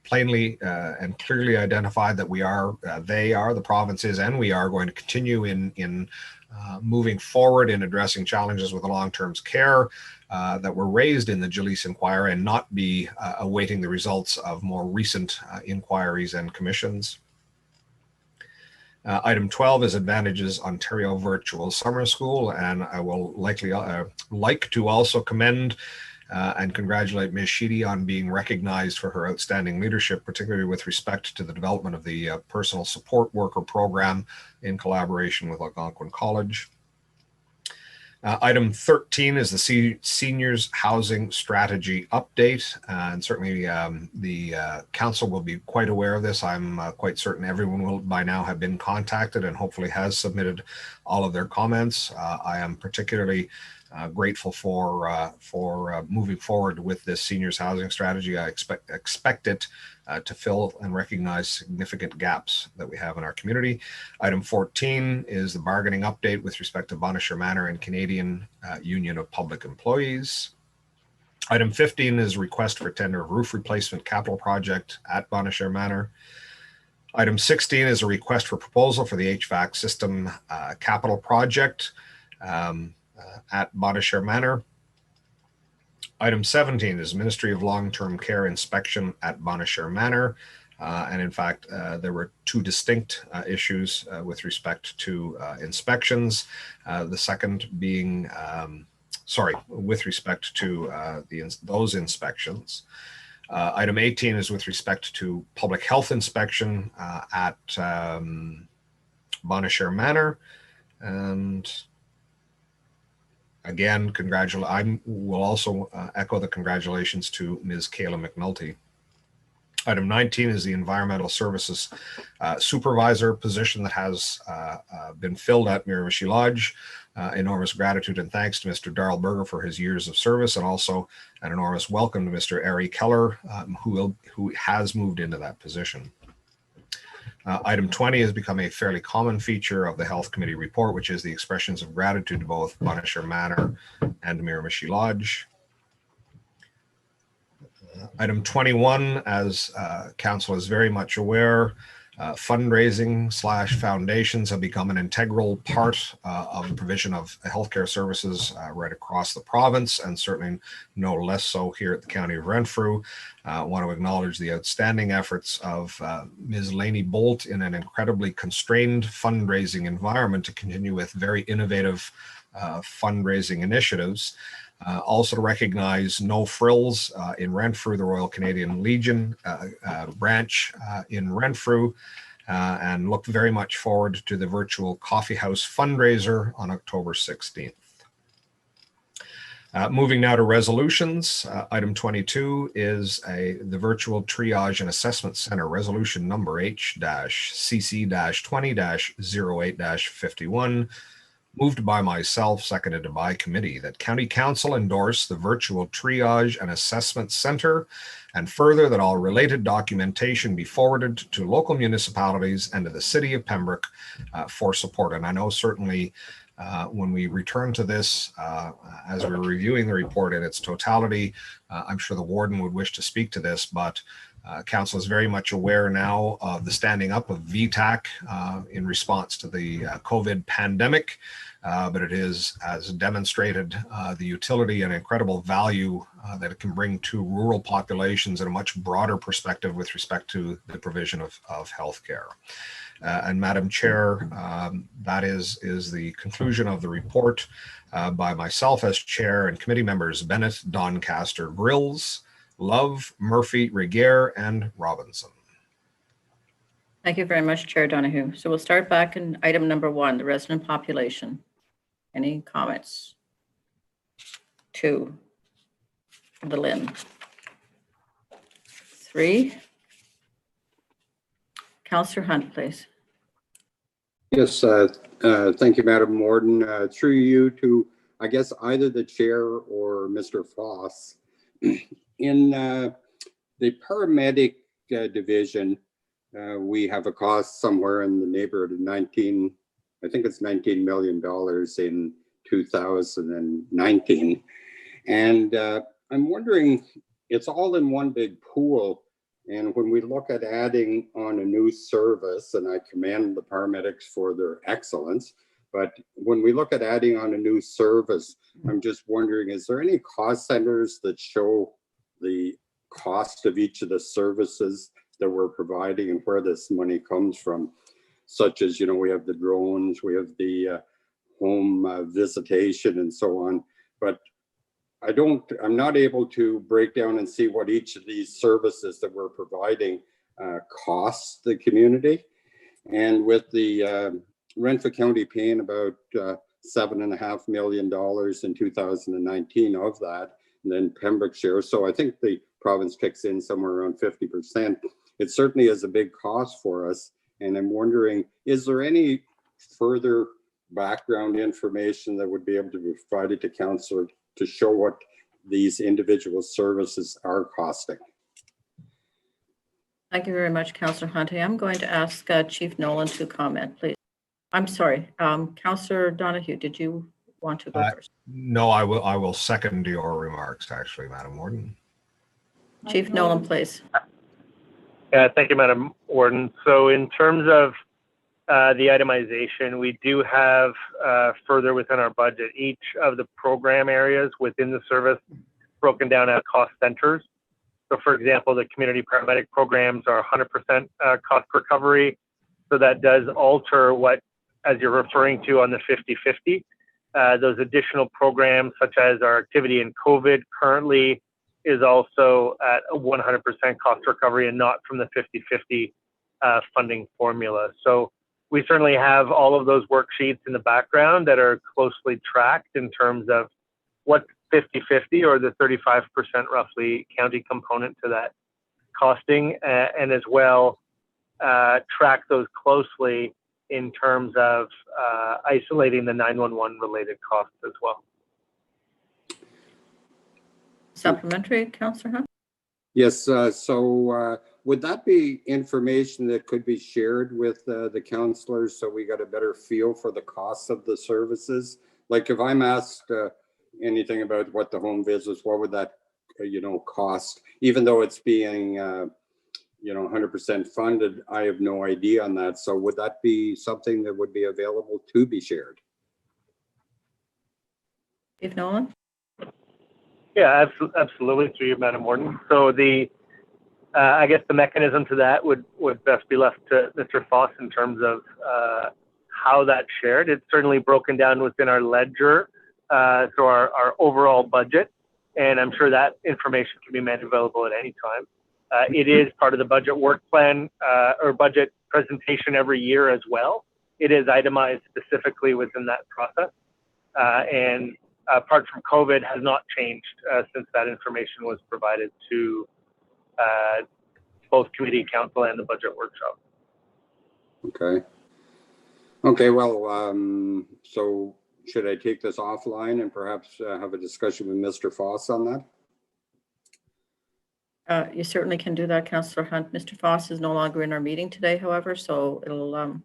plainly and clearly identified that the province is, and we are going to continue in moving forward in addressing challenges with the long-term care that were raised in the Jaleese inquiry and not be awaiting the results of more recent inquiries and commissions. Item 12 is Advantages Ontario Virtual Summer School, and I will likely like to also commend and congratulate Ms. Sheedy on being recognized for her outstanding leadership, particularly with respect to the development of the Personal Support Worker Program in collaboration with Algonquin College. Item 13 is the Seniors Housing Strategy Update, and certainly the council will be quite aware of this. I'm quite certain everyone will by now have been contacted and hopefully has submitted all of their comments. I am particularly grateful for moving forward with this seniors housing strategy. I expect it to fill and recognize significant gaps that we have in our community. Item 14 is the bargaining update with respect to Bonnechere Manor and Canadian Union of Public Employees. Item 15 is request for tender of roof replacement capital project at Bonnechere Manor. Item 16 is a request for proposal for the HVAC system capital project at Bonnechere Manor. Item 17 is Ministry of Long-Term Care inspection at Bonnechere Manor. And in fact, there were two distinct issues with respect to inspections. The second being, with respect to those inspections. Item 18 is with respect to public health inspection at Bonnechere Manor. And again, I will also echo the congratulations to Ms. Kayla McNulty. Item 19 is the Environmental Services Supervisor position that has been filled at Miramichi Lodge. Enormous gratitude and thanks to Mr. Darrell Berger for his years of service, and also an enormous welcome to Mr. Ari Keller, who has moved into that position. Item 20 has become a fairly common feature of the Health Committee report, which is the expressions of gratitude to both Bonnechere Manor and Miramichi Lodge. Item 21, as Council is very much aware, fundraising / foundations have become an integral part of the provision of healthcare services right across the province, and certainly no less so here at the County of Renfrew. I want to acknowledge the outstanding efforts of Ms. Lainey Bolt in an incredibly constrained fundraising environment to continue with very innovative fundraising initiatives. Also to recognize No Frills in Renfrew, the Royal Canadian Legion branch in Renfrew, and look very much forward to the virtual coffee house fundraiser on October 16th. Moving now to resolutions. Item 22 is the Virtual Triage and Assessment Center resolution number H-CC-20-08-51. Moved by myself, seconded by committee, that County Council endorse the Virtual Triage and Assessment Center, and further that all related documentation be forwarded to local municipalities and to the City of Pembroke for support. And I know certainly when we return to this, as we're reviewing the report in its totality, I'm sure the warden would wish to speak to this, but Council is very much aware now of the standing up of VTAC in response to the COVID pandemic, but it has demonstrated the utility and incredible value that it can bring to rural populations in a much broader perspective with respect to the provision of healthcare. And Madam Chair, that is the conclusion of the report by myself as chair and committee members Bennett, Doncaster, Grills, Love, Murphy, Regier, and Robinson. Thank you very much, Chair Donahue. So we'll start back in item number 1, the resident population. Any comments? 2, the Lynn. 3, Councillor Hunt, please. Yes, thank you, Madam Warden. Through you to, I guess, either the chair or Mr. Foss. In the paramedic division, we have a cost somewhere in the neighborhood of $19 million in 2019. And I'm wondering, it's all in one big pool. And when we look at adding on a new service, and I commend the paramedics for their excellence, but when we look at adding on a new service, I'm just wondering, is there any cost centers that show the cost of each of the services that we're providing and where this money comes from? Such as, you know, we have the drones, we have the home visitation and so on, but I'm not able to break down and see what each of these services that we're providing costs the community. And with the Renfrew County paying about $7.5 million in 2019 of that, and then Pembrokeshire. So I think the province kicks in somewhere around 50%. It certainly is a big cost for us. And I'm wondering, is there any further background information that would be able to be provided to council to show what these individual services are costing? Thank you very much, Councillor Hunter. I'm going to ask Chief Nolan to comment, please. I'm sorry, Councillor Donahue, did you want to go first? No, I will second your remarks, actually, Madam Warden. Chief Nolan, please. Thank you, Madam Warden. So in terms of the itemization, we do have further within our budget, each of the program areas within the service broken down as cost centers. So for example, the community paramedic programs are 100% cost recovery. So that does alter what, as you're referring to on the 50-50, those additional programs such as our activity in COVID currently is also at a 100% cost recovery and not from the 50-50 funding formula. So we certainly have all of those worksheets in the background that are closely tracked in terms of what 50-50 or the 35% roughly county component to that costing, and as well track those closely in terms of isolating the 911 related costs as well. Supplementary, Councillor Hunt? Yes, so would that be information that could be shared with the councillors so we got a better feel for the costs of the services? Like if I'm asked anything about what the home visits, what would that, cost? Even though it's being, 100% funded, I have no idea on that. So would that be something that would be available to be shared? Chief Nolan? Yeah, absolutely, through you, Madam Warden. So the, I guess the mechanism to that would best be left to Mr. Foss in terms of how that's shared. It's certainly broken down within our ledger, so our overall budget, and I'm sure that information can be made available at any time. It is part of the budget work plan or budget presentation every year as well. It is itemized specifically within that process, and apart from COVID, has not changed since that information was provided to both committee, council, and the budget workshop. Okay. Okay, well, so should I take this offline and perhaps have a discussion with Mr. Foss on that? You certainly can do that, Councillor Hunt. Mr. Foss is no longer in our meeting today, however, so it'll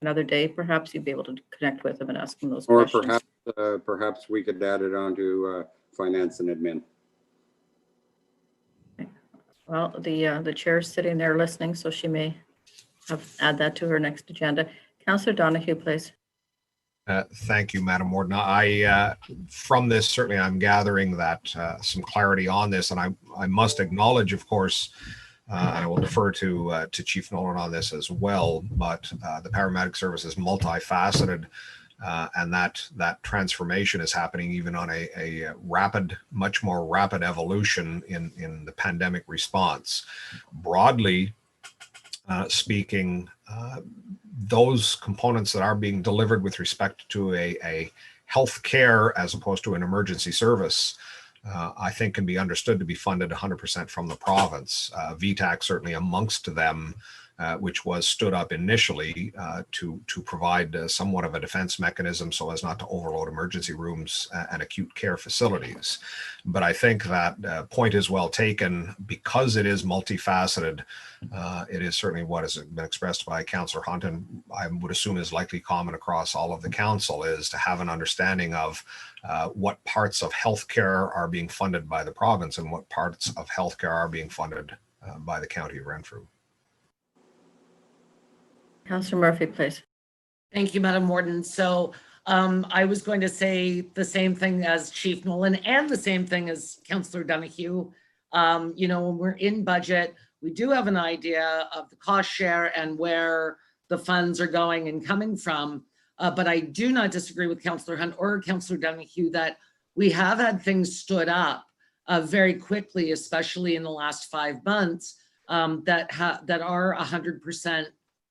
another day, perhaps you'll be able to connect with him and ask him those questions. Or perhaps we could add it on to finance and admin. Okay. Well, the chair's sitting there listening, so she may add that to her next agenda. Councillor Donahue, please. Thank you, Madam Warden. From this, certainly I'm gathering that some clarity on this, and I must acknowledge, of course, and I will defer to Chief Nolan on this as well, but the paramedic service is multifaceted, and that transformation is happening even on a rapid, much more rapid evolution in the pandemic response. Broadly, speaking, those components that are being delivered with respect to a health care as opposed to an emergency service, I think can be understood to be funded 100% from the province. VTAC certainly amongst them, which was stood up initially to provide somewhat of a defense mechanism so as not to overload emergency rooms and acute care facilities. But I think that point is well taken because it is multifaceted. It is certainly what has been expressed by Councillor Hunt, and I would assume is likely common across all of the council, is to have an understanding of what parts of healthcare are being funded by the province and what parts of healthcare are being funded by the County of Renfrew. Councillor Murphy, please. Thank you, Madam Warden. So I was going to say the same thing as Chief Nolan and the same thing as Councillor Donahue. You know, when we're in budget, we do have an idea of the cost share and where the funds are going and coming from. But I do not disagree with Councillor Hunt or Councillor Donahue that we have had things stood up very quickly, especially in the last 5 months, that are 100%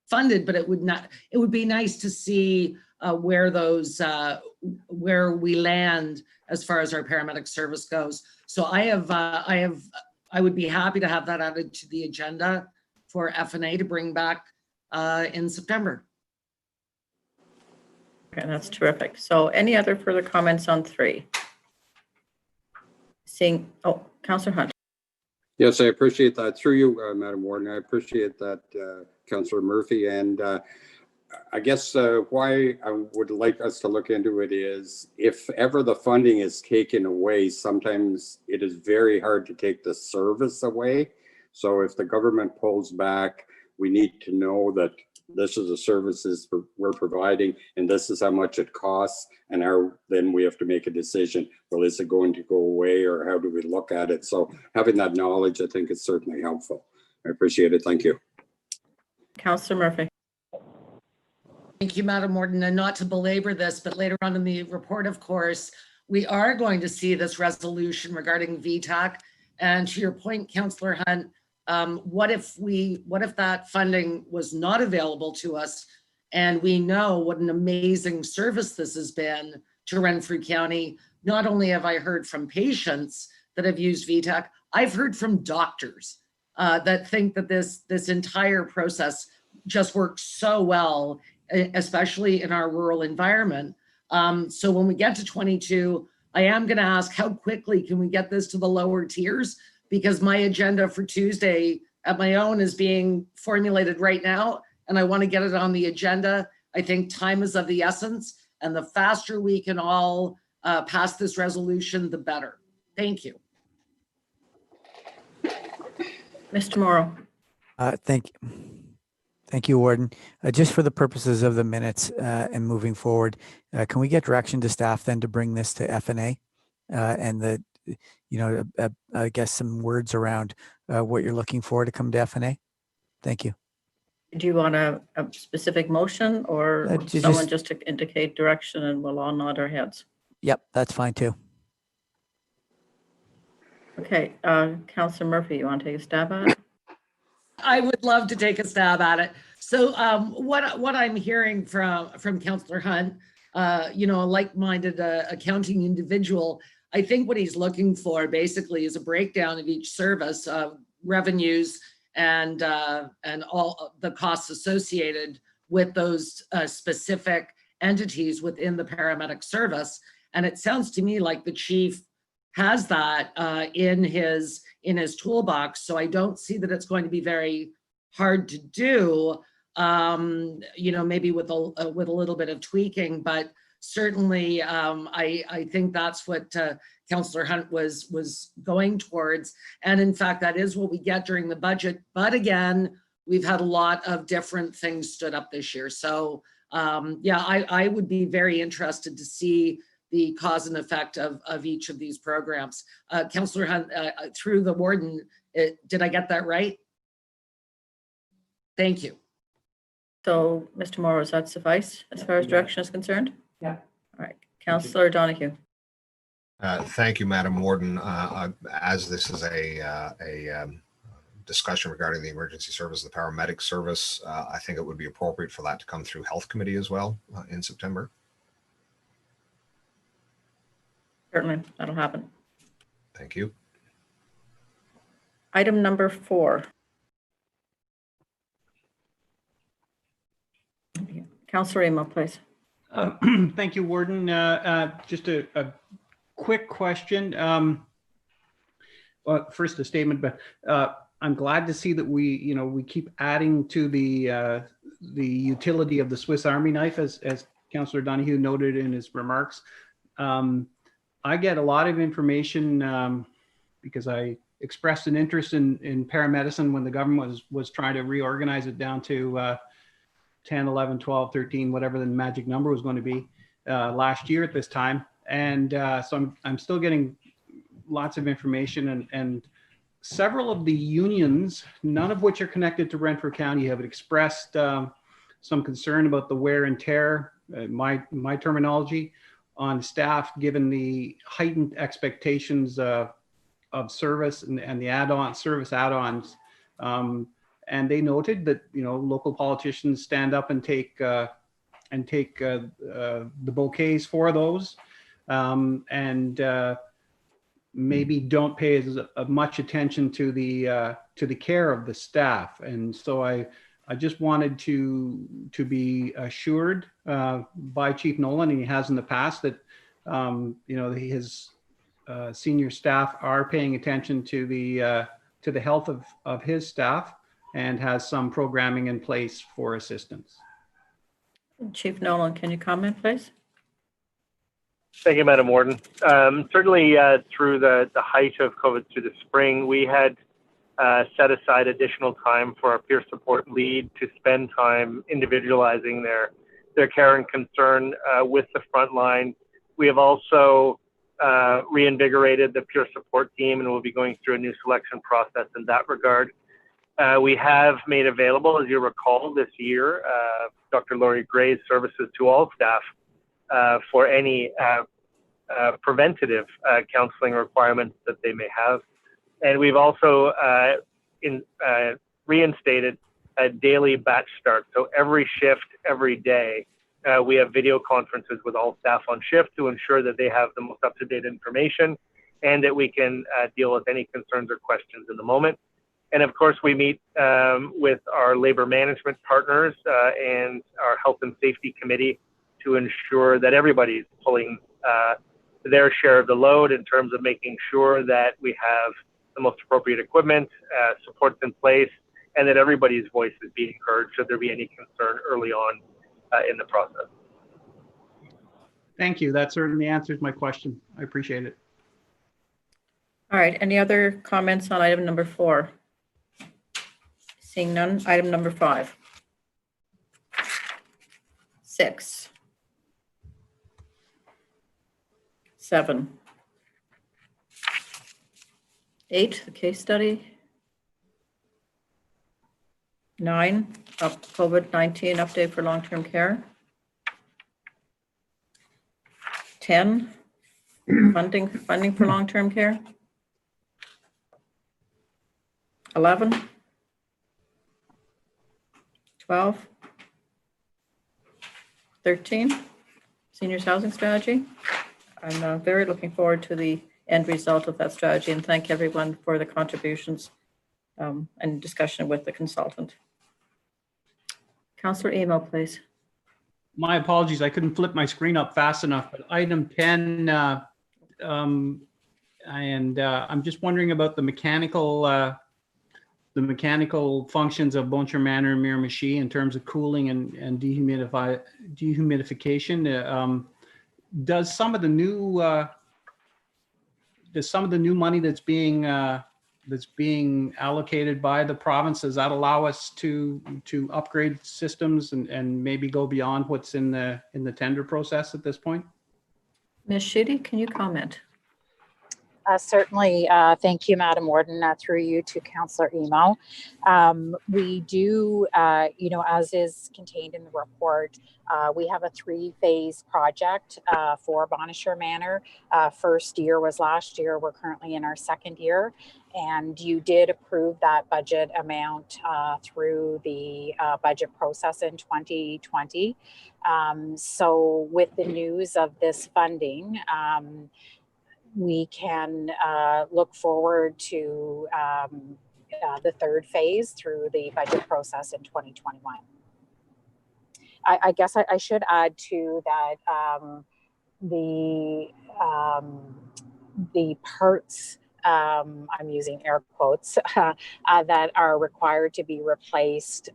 funded. But it would be nice to see where those where we land as far as our paramedic service goes. So I would be happy to have that added to the agenda for FNA to bring back in September. Okay, that's terrific. So any other further comments on 3? Seeing, oh, Councillor Hunt. Yes, I appreciate that. Through you, Madam Warden, I appreciate that, Councillor Murphy. And I guess why I would like us to look into it is if ever the funding is taken away, sometimes it is very hard to take the service away. So if the government pulls back, we need to know that this is the services we're providing and this is how much it costs, and then we have to make a decision. Well, is it going to go away or how do we look at it? So having that knowledge, I think, is certainly helpful. I appreciate it. Thank you. Councillor Murphy. Thank you, Madam Warden. And not to belabor this, but later on in the report, of course, we are going to see this resolution regarding VTAC. And to your point, Councillor Hunt, what if that funding was not available to us? And we know what an amazing service this has been to Renfrew County. Not only have I heard from patients that have used VTAC, I've heard from doctors that think that this entire process just works so well, especially in our rural environment. So when we get to 22, I am going to ask how quickly can we get this to the lower tiers? Because my agenda for Tuesday at my own is being formulated right now, and I want to get it on the agenda. I think time is of the essence, and the faster we can all pass this resolution, the better. Thank you. Mr. Morrow. Thank you, Warden. Just for the purposes of the minutes and moving forward, can we get direction to staff then to bring this to FNA and I guess some words around what you're looking for to come to FNA? Thank you. Do you want a specific motion or someone just to indicate direction and we'll all nod our heads? Yep, that's fine too. Okay, Councillor Murphy, you want to take a stab at it? I would love to take a stab at it. So what I'm hearing from Councillor Hunt, a like-minded accounting individual, I think what he's looking for basically is a breakdown of each service of revenues and all the costs associated with those specific entities within the paramedic service. And it sounds to me like the chief has that in his toolbox. So I don't see that it's going to be very hard to do, maybe with a little bit of tweaking, but certainly I think that's what Councillor Hunt was going towards. And in fact, that is what we get during the budget. But again, we've had a lot of different things stood up this year. So I would be very interested to see the cause and effect of each of these programs. Councillor Hunt, through the warden, did I get that right? Thank you. So, Mr. Morrow, does that suffice as far as direction is concerned? Yeah. All right, Councillor Donahue. Thank you, Madam Warden. As this is a discussion regarding the emergency service, the paramedic service, I think it would be appropriate for that to come through Health Committee as well in September. Certainly, that'll happen. Thank you. Item number 4. Councillor Amo, please. Thank you, Warden. Just a quick question. Well, first a statement, but I'm glad to see that we keep adding to the utility of the Swiss Army knife, as Councillor Donoghue noted in his remarks. I get a lot of information because I expressed an interest in paramedicine when the government was trying to reorganize it down to 10, 11, 12, 13, whatever the magic number was going to be last year at this time. And so I'm still getting lots of information, and several of the unions, none of which are connected to Renfrew County, have expressed some concern about the wear and tear, my terminology, on staff, given the heightened expectations of service and the service add-ons. And they noted that local politicians stand up and take the bouquets for those, and maybe don't pay as much attention to the care of the staff. And so I just wanted to be assured by Chief Nolan, and he has in the past, that his senior staff are paying attention to the health of his staff, and has some programming in place for assistance. Chief Nolan, can you comment, please? Thank you, Madam Warden. Certainly through the height of COVID through the spring, we had set aside additional time for our peer support lead to spend time individualizing their care and concern with the front line. We have also reinvigorated the peer support team, and we'll be going through a new selection process in that regard. We have made available, as you recall, this year, Dr. Laurie Gray's services to all staff for any preventative counseling requirements that they may have. And we've also reinstated a daily batch start. So every shift, every day, we have video conferences with all staff on shift to ensure that they have the most up-to-date information, and that we can deal with any concerns or questions in the moment. And of course, we meet with our labor management partners and our health and safety committee to ensure that everybody's pulling their share of the load in terms of making sure that we have the most appropriate equipment, supports in place, and that everybody's voice is being heard should there be any concern early on in the process. Thank you. That certainly answers my question. I appreciate it. All right. Any other comments on item number 4? Seeing none. Item number 5. 6. 7. 8, the case study. 9, COVID-19 update for long-term care. 10, funding for long-term care. 11, 12, 13, seniors housing strategy. I'm very looking forward to the end result of that strategy, and thank everyone for the contributions and discussion with the consultant. Councillor Amo, please. My apologies, I couldn't flip my screen up fast enough, but item 10, I'm just wondering about the mechanical functions of Boncher Manor and Miramichi in terms of cooling and dehumidification. Does some of the new money that's being allocated by the province, does that allow us to upgrade systems and maybe go beyond what's in the tender process at this point? Ms. Sheedy, can you comment? Certainly. Thank you, Madam Warden, through you to Councillor Emo. We do, as is contained in the report, we have a 3-phase project for Bonnechere Manor. First year was last year. We're currently in our second year. And you did approve that budget amount through the budget process in 2020. So with the news of this funding, we can look forward to the third phase through the budget process in 2021. I guess I should add too that the parts, I'm using air quotes, that are required to be replaced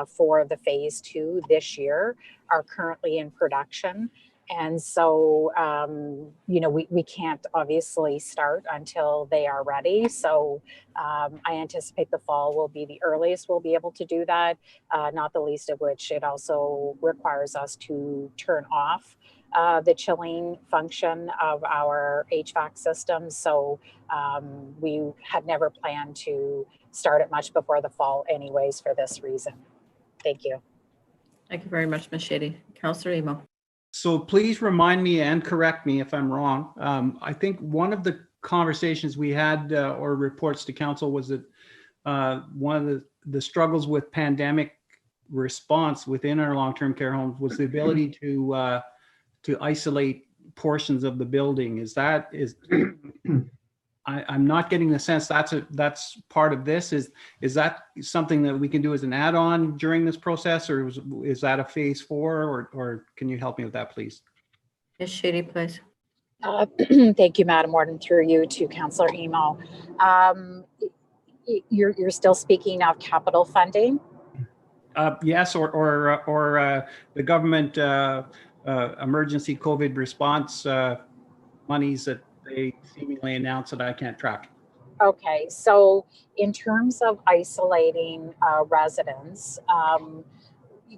for the phase 2 this year are currently in production. And so, we can't obviously start until they are ready. So I anticipate the fall will be the earliest we'll be able to do that, not the least of which it also requires us to turn off the chilling function of our HVAC system. So we had never planned to start it much before the fall anyways for this reason. Thank you. Thank you very much, Ms. Shady. Councillor Emo. So please remind me and correct me if I'm wrong. I think one of the conversations we had or reports to council was that one of the struggles with pandemic response within our long-term care homes was the ability to isolate portions of the building. I'm not getting the sense that's part of this. Is that something that we can do as an add-on during this process, or is that a phase 4, or can you help me with that, please? Ms. Shady, please. Thank you, Madam Warden, through you to Councillor Emo. You're still speaking of capital funding? Yes, or the government emergency COVID response monies that they seemingly announced that I can't track. Okay, so in terms of isolating residents,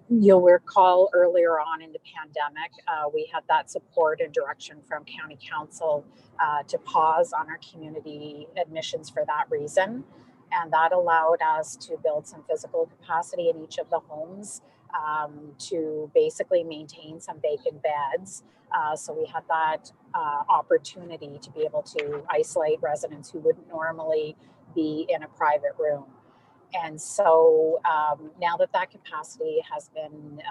you'll recall earlier on in the pandemic, we had that support and direction from County Council to pause on our community admissions for that reason. And that allowed us to build some physical capacity in each of the homes to basically maintain some vacant beds. So we had that opportunity to be able to isolate residents who wouldn't normally be in a private room. And so now that that capacity has been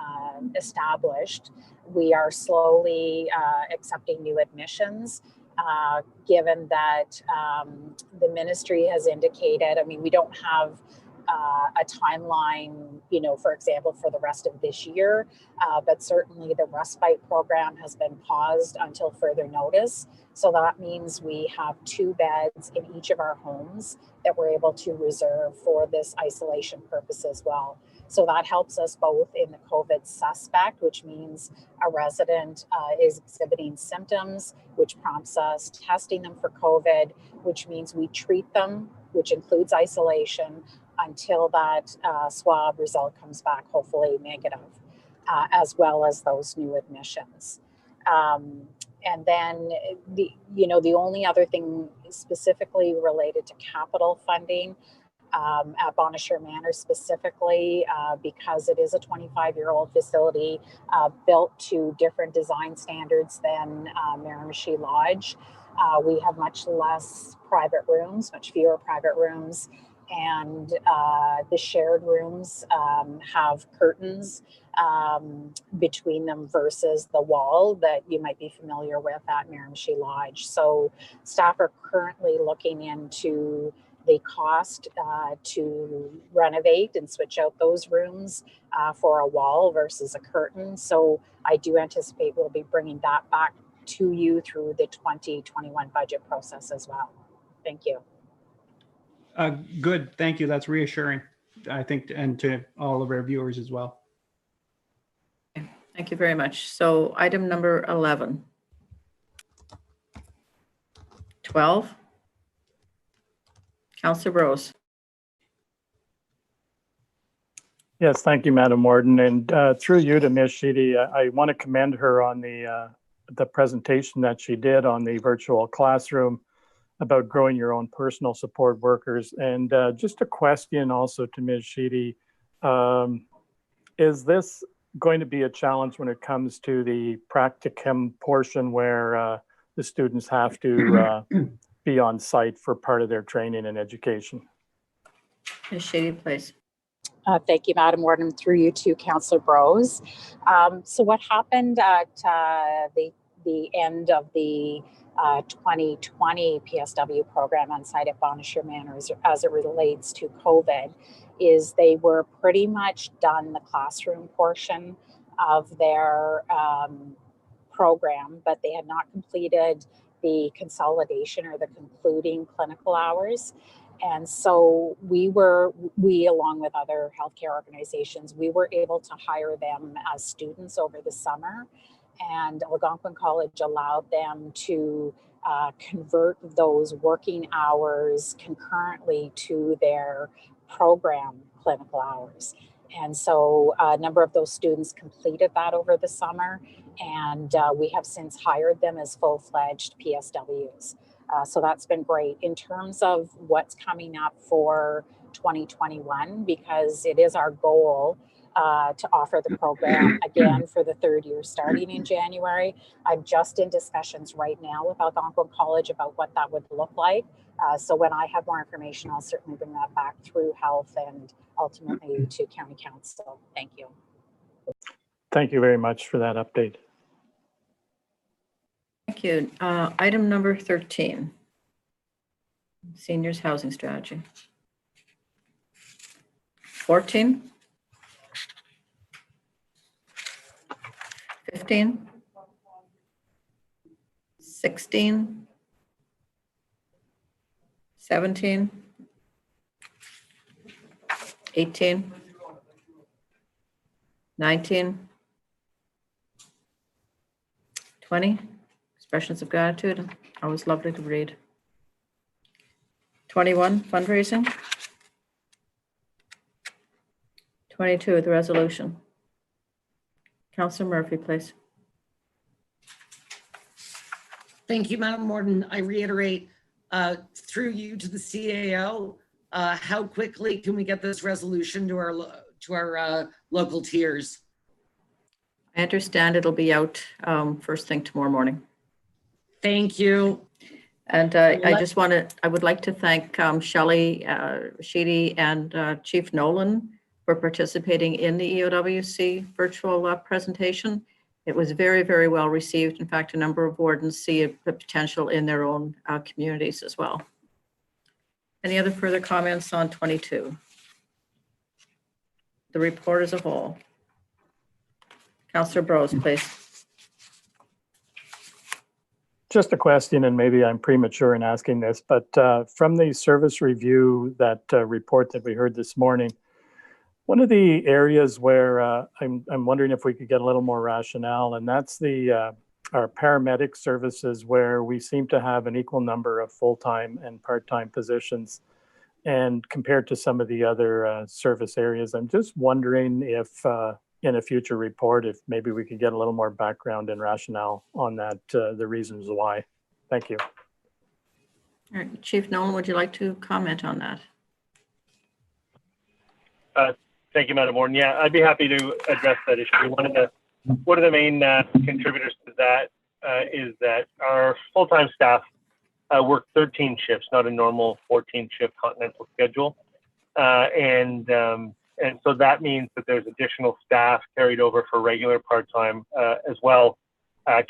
established, we are slowly accepting new admissions, given that the ministry has indicated, I mean, we don't have a timeline, for example, for the rest of this year, but certainly the respite program has been paused until further notice. So that means we have 2 beds in each of our homes that we're able to reserve for this isolation purpose as well. So that helps us both in the COVID suspect, which means a resident is exhibiting symptoms, which prompts us testing them for COVID, which means we treat them, which includes isolation, until that swab result comes back, hopefully negative, as well as those new admissions. And then the only other thing specifically related to capital funding at Bonnechere Manor specifically, because it is a 25-year-old facility built to different design standards than Miramichi Lodge. We have much less private rooms, much fewer private rooms, and the shared rooms have curtains between them versus the wall that you might be familiar with at Miramichi Lodge. So staff are currently looking into the cost to renovate and switch out those rooms for a wall versus a curtain. So I do anticipate we'll be bringing that back to you through the 2021 budget process as well. Thank you. Good, thank you. That's reassuring, I think, and to all of our viewers as well. Thank you very much. So item number 11. 12. Councillor Rose. Yes, thank you, Madam Warden. And through you to Ms. Sheedy, I want to commend her on the presentation that she did on the virtual classroom. about growing your own personal support workers. And just a question also to Ms. Sheedy. Is this going to be a challenge when it comes to the practicum portion where the students have to be on site for part of their training and education? Ms. Sheedy, please. Thank you, Madam Warden, through you to Councillor Brose. So what happened at the end of the 2020 PSW program on site at Bonnechere Manor as it relates to COVID is they were pretty much done the classroom portion of their program, but they had not completed the consolidation or the concluding clinical hours. And so we along with other healthcare organizations, we were able to hire them as students over the summer. And Algonquin College allowed them to convert those working hours concurrently to their program clinical hours. And so a number of those students completed that over the summer, and we have since hired them as full-fledged PSWs. So that's been great. In terms of what's coming up for 2021, because it is our goal to offer the program again for the third year starting in January. I'm just in discussions right now with Algonquin College about what that would look like. So when I have more information, I'll certainly bring that back through health and ultimately to County Council. Thank you. Thank you very much for that update. Thank you. Item number 13, Seniors Housing Strategy. 14, 15, 16, 17, 18, 19, 20. Expressions of gratitude, always lovely to read. 21, fundraising. 22, the resolution. Councillor Murphy, please. Thank you, Madam Warden. I reiterate through you to the CAO, how quickly can we get this resolution to our local tiers? I understand it'll be out first thing tomorrow morning. Thank you. And I would like to thank Shelley Sheedy and Chief Nolan for participating in the EOWC virtual presentation. It was very, very well received. In fact, a number of wardens see the potential in their own communities as well. Any other further comments on 22? The report as a whole. Councillor Brose, please. Just a question, and maybe I'm premature in asking this, but from the service review, that report that we heard this morning, one of the areas where I'm wondering if we could get a little more rationale, and that's our paramedic services, where we seem to have an equal number of full-time and part-time positions, and compared to some of the other service areas, I'm just wondering if in a future report, if maybe we could get a little more background and rationale on that, the reasons why. Thank you. All right, Chief Nolan, would you like to comment on that? Thank you, Madam Warden. Yeah, I'd be happy to address that issue. One of the main contributors to that is that our full-time staff work 13 shifts, not a normal 14-shift continental schedule. And so that means that there's additional staff carried over for regular part-time as well.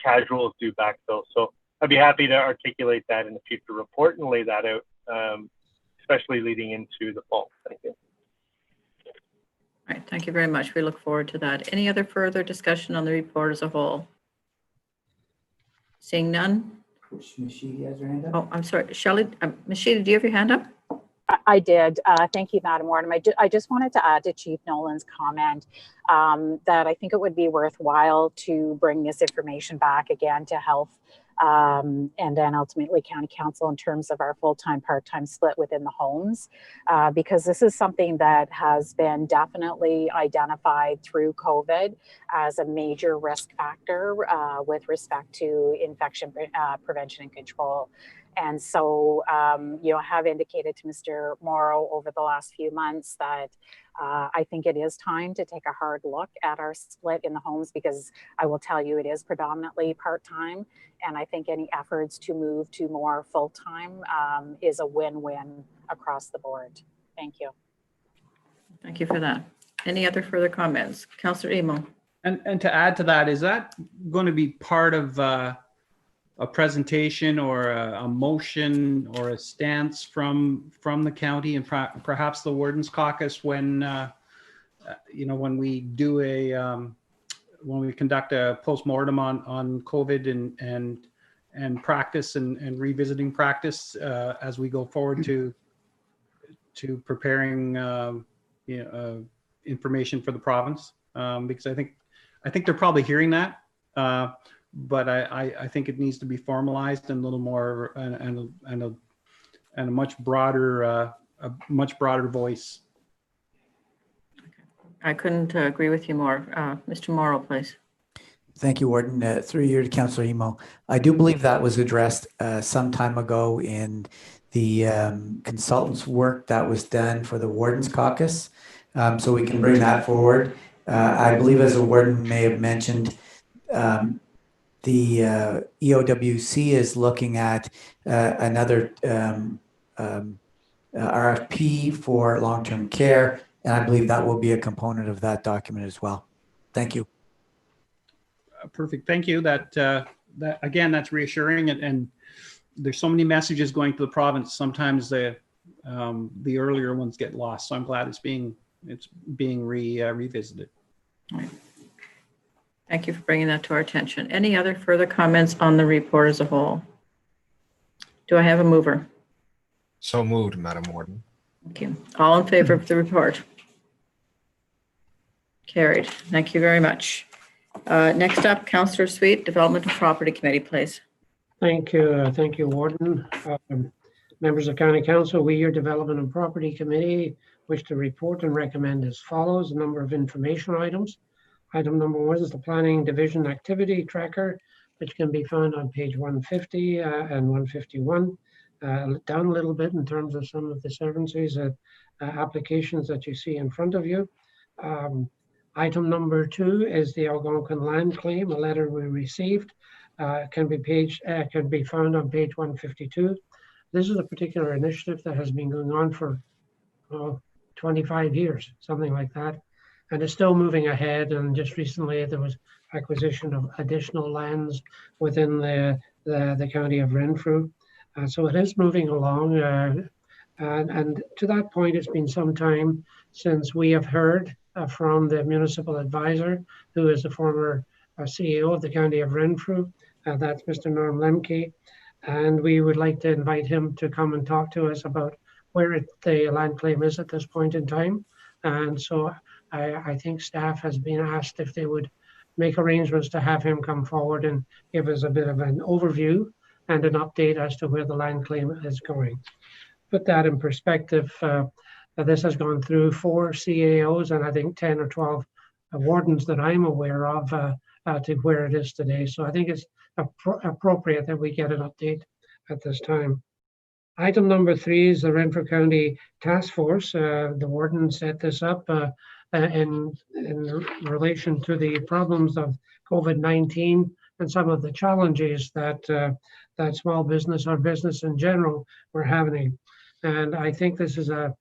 Casuals do backfill. So I'd be happy to articulate that in a future report and lay that out, especially leading into the fall. Thank you. All right, thank you very much. We look forward to that. Any other further discussion on the report as a whole? Seeing none? Ms. Sheedy has her hand up. Oh, I'm sorry, Shelley, Ms. Sheedy, do you have your hand up? I did. Thank you, Madam Warden. I just wanted to add to Chief Nolan's comment that I think it would be worthwhile to bring this information back again to health and then ultimately County Council in terms of our full-time, part-time split within the homes, because this is something that has been definitely identified through COVID as a major risk factor with respect to infection prevention and control. And so, you know, I have indicated to Mr. Morrow over the last few months that I think it is time to take a hard look at our split in the homes, because I will tell you it is predominantly part-time. And I think any efforts to move to more full-time is a win-win across the board. Thank you. Thank you for that. Any other further comments? Councillor Emo. And to add to that, is that going to be part of a presentation or a motion or a stance from the county and perhaps the Warden's Caucus when, you know, when we do when we conduct a postmortem on COVID and practice and revisiting practice as we go forward to preparing you know, information for the province, because I think they're probably hearing that, but I think it needs to be formalized and a little more and a much broader voice. I couldn't agree with you more. Mr. Morrow, please. Thank you, Warden. Through you to Councillor Emo. I do believe that was addressed some time ago in the consultants' work that was done for the Warden's Caucus. So we can bring that forward. I believe, as the Warden may have mentioned, the EOWC is looking at another RFP for long-term care, and I believe that will be a component of that document as well. Thank you. Perfect. Thank you. That again, that's reassuring, and there's so many messages going to the province. Sometimes the earlier ones get lost. So I'm glad it's being revisited. All right. Thank you for bringing that to our attention. Any other further comments on the report as a whole? Do I have a mover? So moved, Madam Warden. Thank you. All in favor of the report? Carried. Thank you very much. Next up, Councillor Sweet, Development and Property Committee, please. Thank you, Warden. Members of County Council, we, your Development and Property Committee, wish to report and recommend as follows: a number of information items. Item number 1 is the Planning Division Activity Tracker, which can be found on page 150 and 151. Down a little bit in terms of some of the services applications that you see in front of you. Item number 2 is the Algonquin land claim, a letter we received. Can be found on page 152. This is a particular initiative that has been going on for 25 years, something like that, and it's still moving ahead. And just recently there was acquisition of additional lands within the county of Renfrew. So it is moving along, and to that point, it's been some time since we have heard from the municipal advisor, who is the former CEO of the county of Renfrew. That's Mr. Norm Lemke, and we would like to invite him to come and talk to us about where the land claim is at this point in time. And so I think staff has been asked if they would make arrangements to have him come forward and give us a bit of an overview and an update as to where the land claim is going. Put that in perspective, this has gone through 4 CAOs and I think 10 or 12 wardens that I'm aware of to where it is today. So I think it's appropriate that we get an update at this time. Item number 3 is the Renfrew County Task Force. The warden set this up in relation to the problems of COVID-19 and some of the challenges that that small business or business in general were having. And I think this is a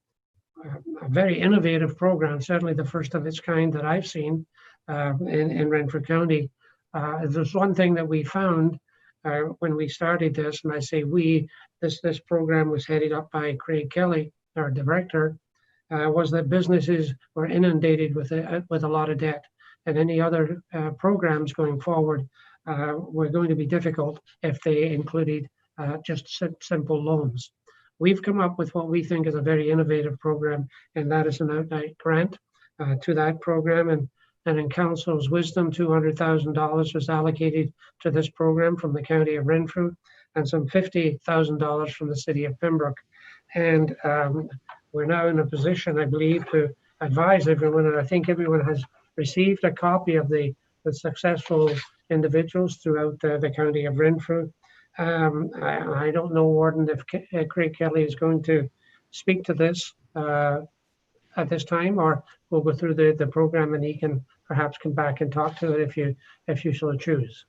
very innovative program, certainly the first of its kind that I've seen in Renfrew County. There's one thing that we found when we started this, and I say we, this program was headed up by Craig Kelly, our director, was that businesses were inundated with a lot of debt, and any other programs going forward were going to be difficult if they included just simple loans. We've come up with what we think is a very innovative program, and that is an outright grant to that program. And in Council's wisdom, $200,000 was allocated to this program from the County of Renfrew, and some $50,000 from the City of Pembroke. And we're now in a position, I believe, to advise everyone, and I think everyone has received a copy of the successful individuals throughout the County of Renfrew. I don't know, Warden, if Craig Kelly is going to speak to this at this time, or we'll go through the program and he can perhaps come back and talk to it if you so choose.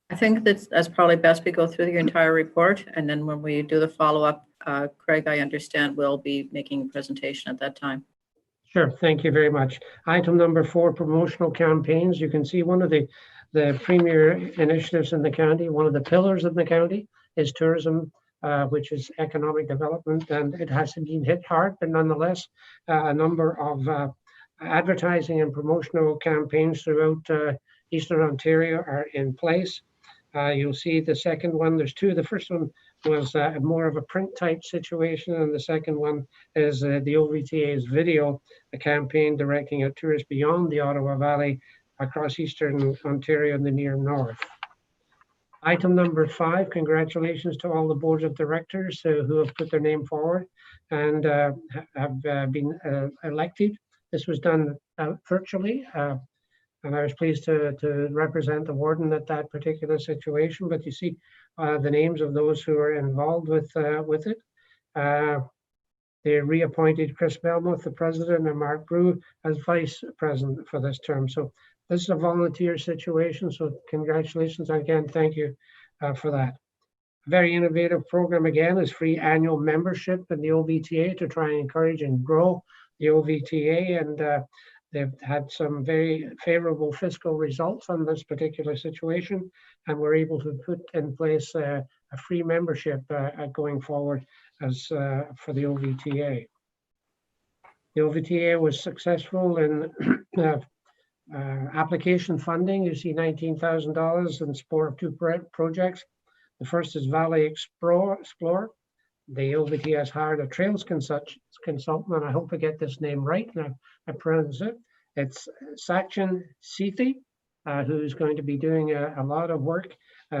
I think that's probably best we go through the entire report, and then when we do the follow-up, Craig, I understand, will be making a presentation at that time. Sure, thank you very much. Item number 4, promotional campaigns. You can see one of the premier initiatives in the county, one of the pillars of the county is tourism, which is economic development, and it has been hit hard, but nonetheless, a number of advertising and promotional campaigns throughout Eastern Ontario are in place. You'll see the second one, there's two. The first one was more of a print type situation, and the second one is the OVTA's video, a campaign directing out tourists beyond the Ottawa Valley across Eastern Ontario and the near north. Item number 5, congratulations to all the boards of directors who have put their name forward and have been elected. This was done virtually. And I was pleased to represent the warden at that particular situation. But you see the names of those who are involved with it. They reappointed Chris Belmouth, the president, and Mark Brew as vice president for this term. So this is a volunteer situation. So congratulations again. Thank you for that. A very innovative program again is free annual membership in the OVTA to try and encourage and grow the OVTA, and they've had some very favorable fiscal results on this particular situation, and we're able to put in place a free membership going forward as for the OVTA. The OVTA was successful in application funding. You see $19,000 in support of 2 projects. The first is Valley Explore. The OVT has hired a trails consultant, and I hope I get this name right, and I pronounce it. It's Sachin Sethi, who's going to be doing a lot of work,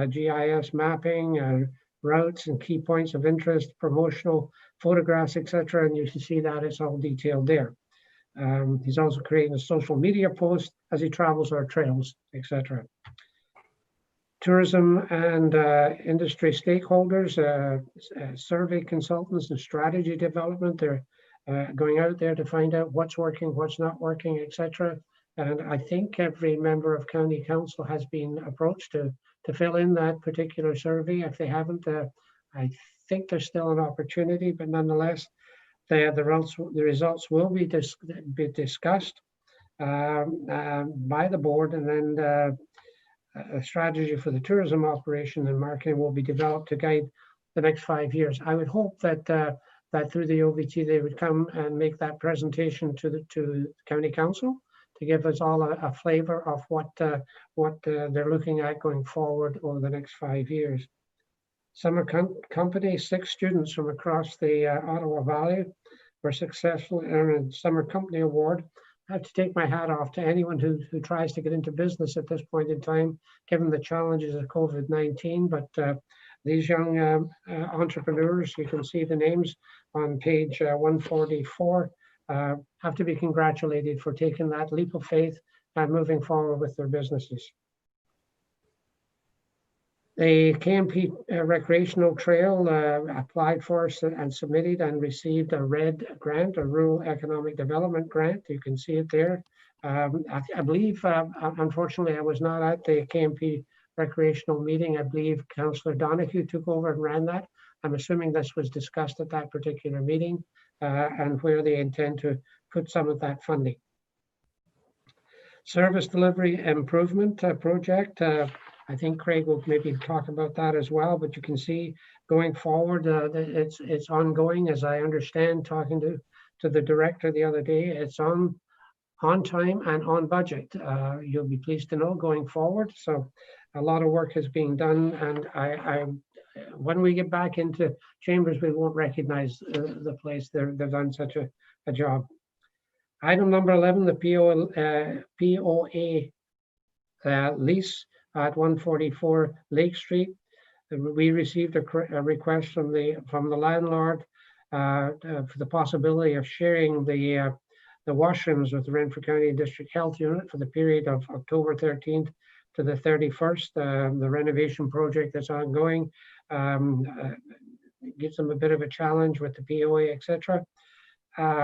GIS mapping, routes and key points of interest, promotional photographs, etc. And you can see that it's all detailed there. He's also creating a social media post as he travels our trails, etc. Tourism and industry stakeholders, survey consultants and strategy development. They're going out there to find out what's working, what's not working, etc. And I think every member of County Council has been approached to fill in that particular survey. If they haven't, I think there's still an opportunity, but nonetheless, the results will be discussed by the board, and then a strategy for the tourism operation and marketing will be developed to guide the next 5 years. I would hope that that through the OVT they would come and make that presentation to the County Council to give us all a flavour of what they're looking at going forward over the next 5 years. Summer company, 6 students from across the Ottawa Valley were successful in a Summer Company Award. I have to take my hat off to anyone who tries to get into business at this point in time, given the challenges of COVID-19. But these young entrepreneurs, you can see the names on page 144, have to be congratulated for taking that leap of faith and moving forward with their businesses. The KMP recreational trail applied for and submitted and received a RED grant, a Rural Economic Development Grant. You can see it there. I believe, unfortunately, I was not at the KMP recreational meeting. I believe Councillor Donoghue took over and ran that. I'm assuming this was discussed at that particular meeting and where they intend to put some of that funding. Service delivery improvement project. I think Craig will maybe talk about that as well, but you can see going forward, it's ongoing, as I understand, talking to the director the other day. It's on time and on budget. You'll be pleased to know going forward. So a lot of work is being done, and when we get back into chambers, we won't recognize the place. They've done such a job. Item number 11, the POA lease at 144 Lake Street. We received a request from the landlord for the possibility of sharing the washrooms with the Renfrew County District Health Unit for the period of October 13th to the 31st. The renovation project that's ongoing gives them a bit of a challenge with the POA, etc.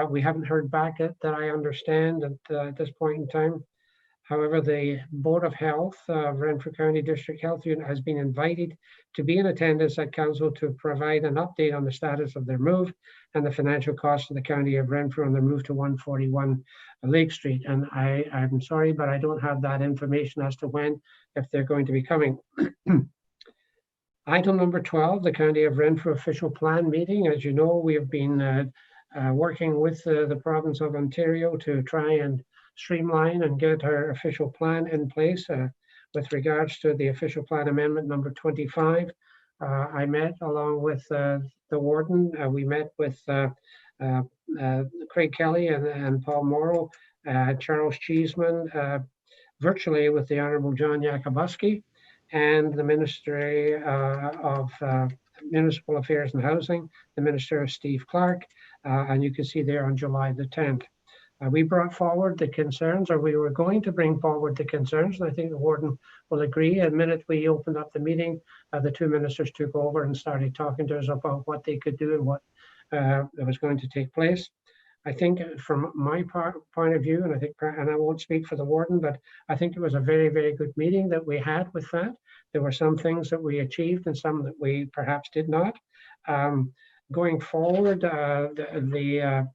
We haven't heard back yet that I understand at this point in time. However, the Board of Health of Renfrew County District Health Unit has been invited to be in attendance at Council to provide an update on the status of their move and the financial cost of the County of Renfrew on their move to 141 Lake Street. And I'm sorry, but I don't have that information as to when, if they're going to be coming. Item number 12, the County of Renfrew official plan meeting. As you know, we have been working with the province of Ontario to try and streamline and get our official plan in place with regards to the official plan amendment number 25. I met along with the warden. We met with Craig Kelly and Paul Morrow, Charles Cheeseman, virtually with the Honorable John Yakubuski and the Ministry of Municipal Affairs and Housing, the Minister Steve Clark, and you can see there on July the 10th. We brought forward the concerns, or we were going to bring forward the concerns, and I think the warden will agree. The minute we opened up the meeting, the two ministers took over and started talking to us about what they could do and what was going to take place. I think from my point of view, and I won't speak for the warden, but I think it was a very, very good meeting that we had with that. There were some things that we achieved and some that we perhaps did not. Going forward, we are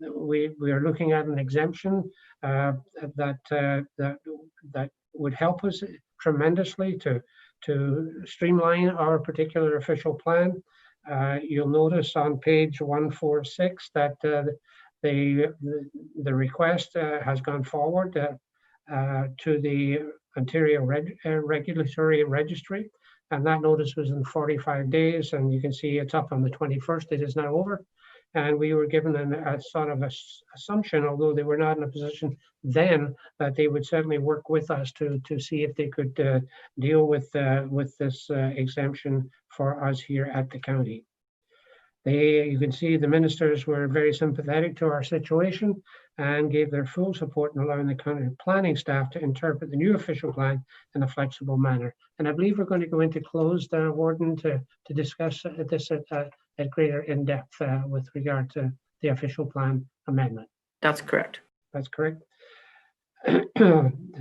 looking at an exemption that would help us tremendously to streamline our particular official plan. You'll notice on page 146 that the request has gone forward to the Ontario Regulatory Registry, and that notice was in 45 days, and you can see it's up on the 21st. It is now over, and we were given a sort of assumption, although they were not in a position then, that they would certainly work with us to see if they could deal with this exemption for us here at the county. You can see the ministers were very sympathetic to our situation and gave their full support in allowing the county planning staff to interpret the new official plan in a flexible manner. And I believe we're going to go into closed, warden, to discuss this at greater in depth with regard to the official plan amendment. That's correct. That's correct.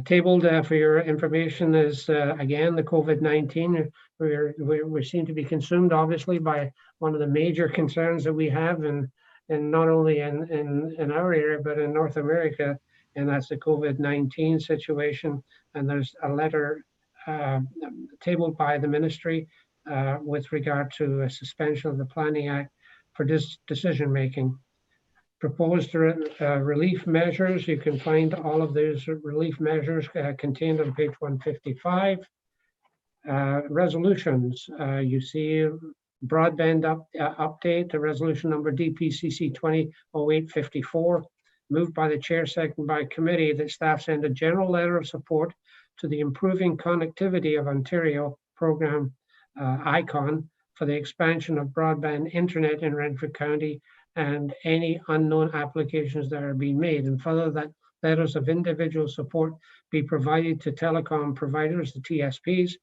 Tabled for your information is again the COVID-19. We seem to be consumed obviously by one of the major concerns that we have in not only in our area but in North America, and that's the COVID-19 situation. And there's a letter tabled by the ministry with regard to a suspension of the Planning Act for decision making. Proposed relief measures, you can find all of those relief measures contained on page 155. Resolutions, you see broadband update, the resolution number DPCC 200854, moved by the chair, second by committee, that staff send a general letter of support to the Improving Connectivity of Ontario program ICON for the expansion of broadband internet in Renfrew County and any unknown applications that are being made, and further that letters of individual support be provided to telecom providers, the TSPs,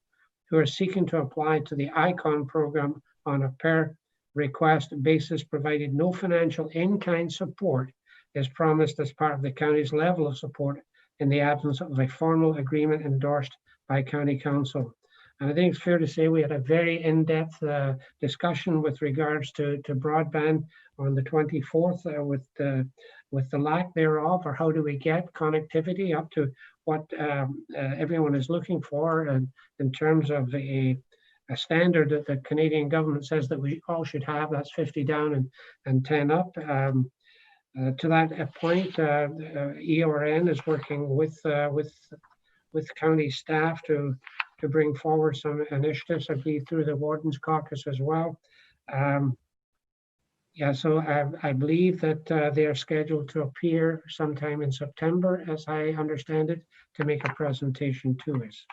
who are seeking to apply to the ICON program on a per request basis, provided no financial in-kind support is promised as part of the county's level of support in the absence of a formal agreement endorsed by County Council. And I think it's fair to say we had a very in-depth discussion with regards to broadband on the 24th with the lack thereof, or how do we get connectivity up to what everyone is looking for, and in terms of a standard that the Canadian government says that we all should have. That's 50 down and 10 up. To that point, EORN is working with county staff to bring forward some initiatives, I believe through the Warden's Caucus as well. So I believe that they are scheduled to appear sometime in September, as I understand it, to make a presentation to us.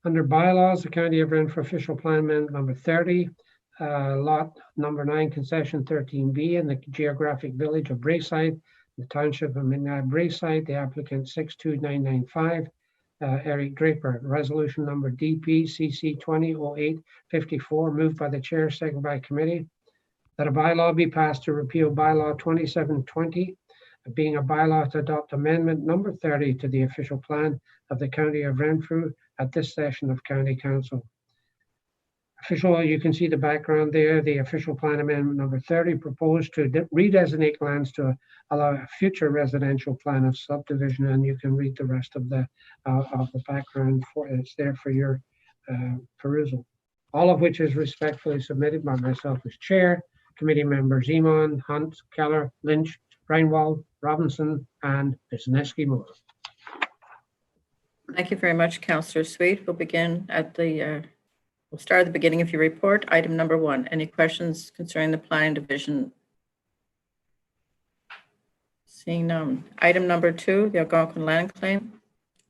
Under bylaws, the County of Renfrew official plan amendment number 30, lot number 9, concession 13B in the geographic village of Braeside, the township of Braeside, the applicant 62995, Eric Draper. Resolution number DPCC 2008-54, moved by the chair, second by committee, that a bylaw be passed to repeal bylaw 2720, being a bylaw to adopt amendment number 30 to the official plan of the county of Renfrew at this session of county council. Official, you can see the background there. The official plan amendment number 30 proposed to redesignate lands to allow a future residential plan of subdivision, and you can read the rest of the background. It's there for your perusal. All of which is respectfully submitted by myself as chair, committee members Iman, Hunt, Keller, Lynch, Reinwald, Robinson, and Wisniewski Moore. Thank you very much, Councillor Sweet. We'll begin at the we'll start at the beginning of your report. Item number 1. Any questions concerning the planning division? Seeing none. Item number 2, the Algonquin land claim.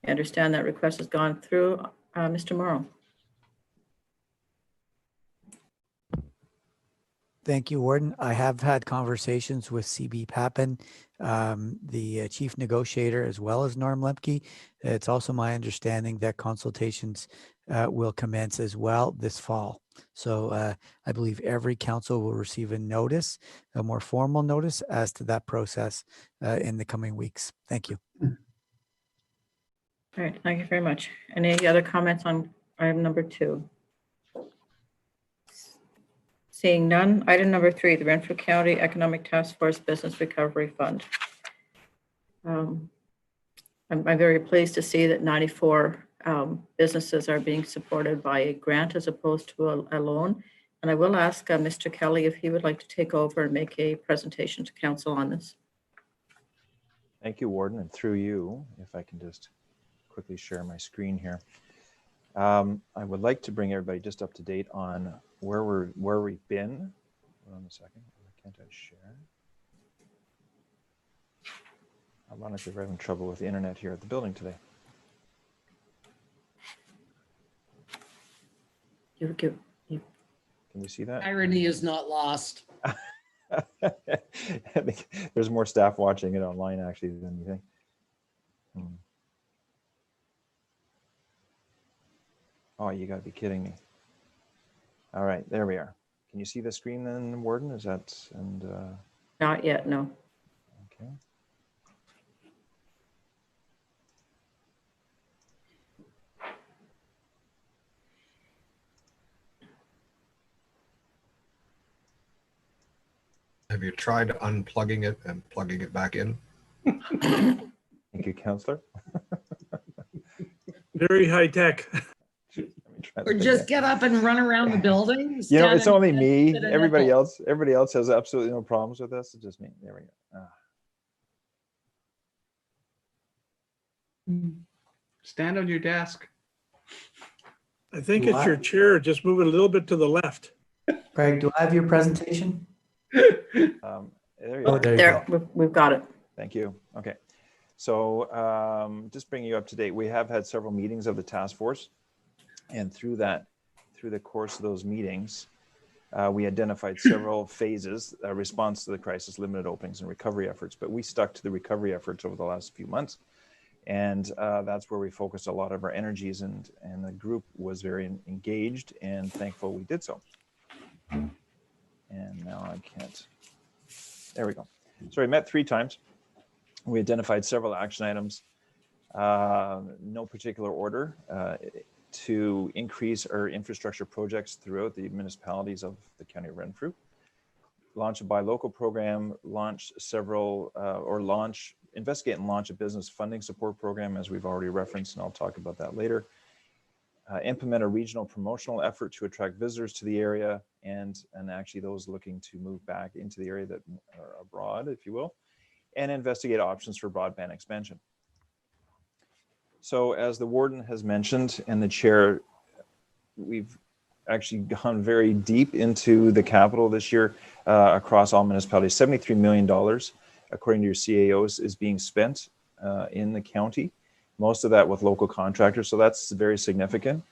I understand that request has gone through. Mr. Morrow. Thank you, Warden. I have had conversations with CB Pappen, the chief negotiator, as well as Norm Lemke. It's also my understanding that consultations will commence as well this fall. So I believe every council will receive a notice, a more formal notice as to that process in the coming weeks. Thank you. All right, thank you very much. Any other comments on item number 2? Seeing none. Item number 3, the Renfrew County Economic Task Force Business Recovery Fund. I'm very pleased to see that 94 businesses are being supported by a grant as opposed to a loan. And I will ask Mr. Kelly if he would like to take over and make a presentation to council on this. Thank you, Warden, and through you, if I can just quickly share my screen here. I would like to bring everybody just up to date on where we've been. Hold on a second. Why can't I share? Ironically, we're having trouble with the internet here at the building today. Can you see that? Irony is not lost. I think there's more staff watching it online actually than you think. Oh, you gotta be kidding me. All right, there we are. Can you see the screen then, Warden? Is that, and Not yet, no. okay. Have you tried unplugging it and plugging it back in? Thank you, Councillor. Very high tech. Or just get up and run around the building. You know, it's stand only and me. sit in Everybody it. else has absolutely no problems with this. It's just me. There we go. Stand on your desk. I think it's your chair. Just move it a little bit to the left. Craig, do I have your presentation? There you Oh, are. there you go. We've got it. Thank you. Okay. So just bringing you up to date, we have had several meetings of the task force. And through the course of those meetings, we identified several phases, response to the crisis, limited openings, and recovery efforts. But we stuck to the recovery efforts over the last few months. And that's where we focused a lot of our energies, and the group was very engaged and thankful we did so. And now I can't. There we go. So we met 3 times. We identified several action items, no particular order, to increase our infrastructure projects throughout the municipalities of the County of Renfrew, launch a buy local program, investigate and launch a business funding support program, as we've already referenced, and I'll talk about that later. Implement a regional promotional effort to attract visitors to the area and actually those looking to move back into the area that are abroad, if you will, and investigate options for broadband expansion. So as the warden has mentioned and the chair, we've actually gone very deep into the capital this year across all municipalities. $73 million, according to your CAOs, is being spent in the county, most of that with local contractors. So that's very significant.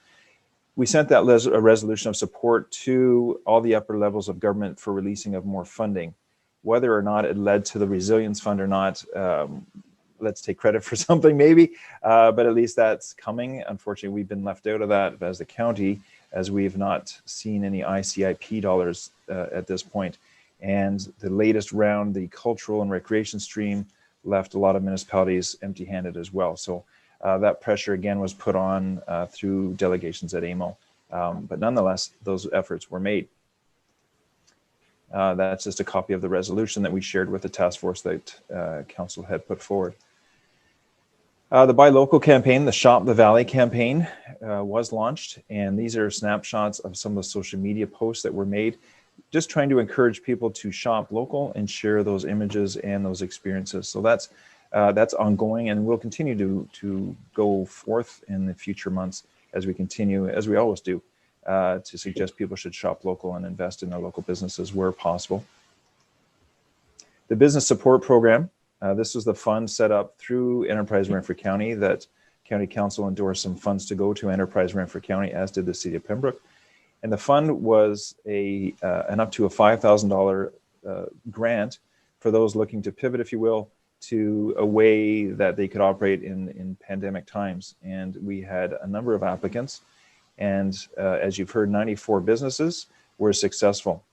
We sent that a resolution of support to all the upper levels of government for releasing of more funding. Whether or not it led to the resilience fund or not, let's take credit for something maybe, but at least that's coming. Unfortunately, we've been left out of that as the county, as we've not seen any ICIP dollars at this point. And the latest round, the cultural and recreation stream, left a lot of municipalities empty-handed as well. So that pressure again was put on through delegations at AMO. But nonetheless, those efforts were made. That's just a copy of the resolution that we shared with the task force that council had put forward. The Buy Local campaign, the Shop the Valley campaign was launched, and these are snapshots of some of the social media posts that were made, just trying to encourage people to shop local and share those images and those experiences. So that's ongoing, and we'll continue to go forth in the future months as we continue, as we always do, to suggest people should shop local and invest in their local businesses where possible. The Business Support Program, this was the fund set up through Enterprise Renfrew County that County Council endorsed some funds to go to Enterprise Renfrew County, as did the City of Pembroke. And the fund was an up to a $5,000 grant for those looking to pivot, if you will, to a way that they could operate in pandemic times. And we had a number of applicants. And as you've heard, 94 businesses were successful.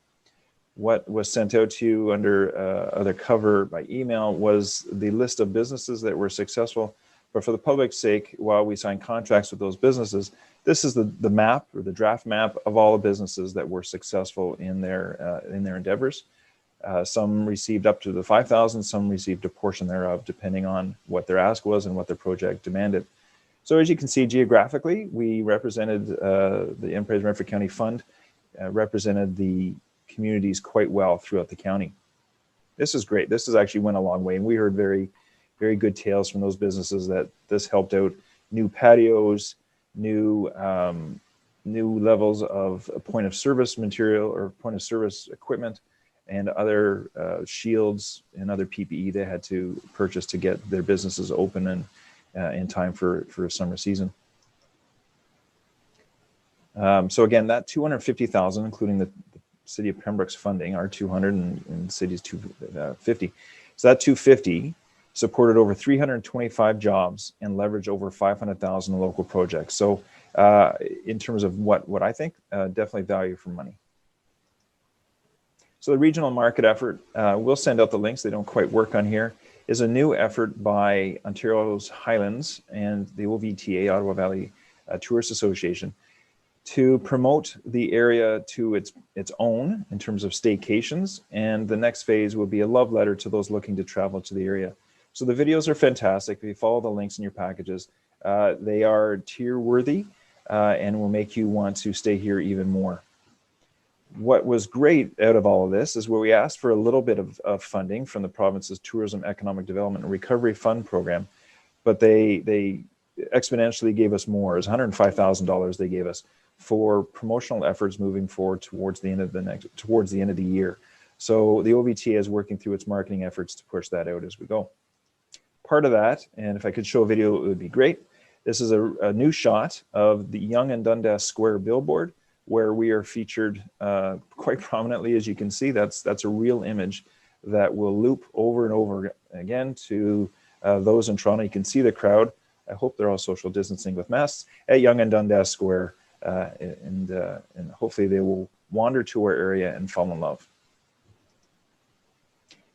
What was sent out to you under other cover by email was the list of businesses that were successful. But for the public's sake, while we signed contracts with those businesses, this is the map, or the draft map, of all the businesses that were successful in their endeavors. Some received up to the 5,000, some received a portion thereof, depending on what their ask was and what their project demanded. So as you can see, geographically, we represented the Enterprise Renfrew County Fund, represented the communities quite well throughout the county. This is great. This has actually went a long way, and we heard very, very good tales from those businesses that this helped out new patios, new levels of point of service material or point of service equipment, and other shields and other PPE they had to purchase to get their businesses open and in time for summer season. So again, that 250,000, including the City of Pembroke's funding, our 200 and city's 250. So that 250 supported over 325 jobs and leveraged over 500,000 local projects. So in terms of what I think, definitely value for money. So the regional market effort, we'll send out the links. They don't quite work on here. Is a new effort by Ontario's Highlands and the OVTA, Ottawa Valley Tourist Association, to promote the area to its own in terms of staycations. And the next phase will be a love letter to those looking to travel to the area. So the videos are fantastic. If you follow the links in your packages, they are tier worthy and will make you want to stay here even more. What was great out of all of this is where we asked for a little bit of funding from the province's Tourism Economic Development and Recovery Fund program, but they exponentially gave us more. It was $105,000 they gave us for promotional efforts moving forward towards the end of the year. So the OVTA is working through its marketing efforts to push that out as we go. Part of that, and if I could show a video, it would be great. This is a new shot of the Yonge and Dundas Square billboard, where we are featured quite prominently. As you can see, that's a real image that will loop over and over again to those in Toronto. You can see the crowd. I hope they're all social distancing with masks at Yonge and Dundas Square, and hopefully they will wander to our area and fall in love.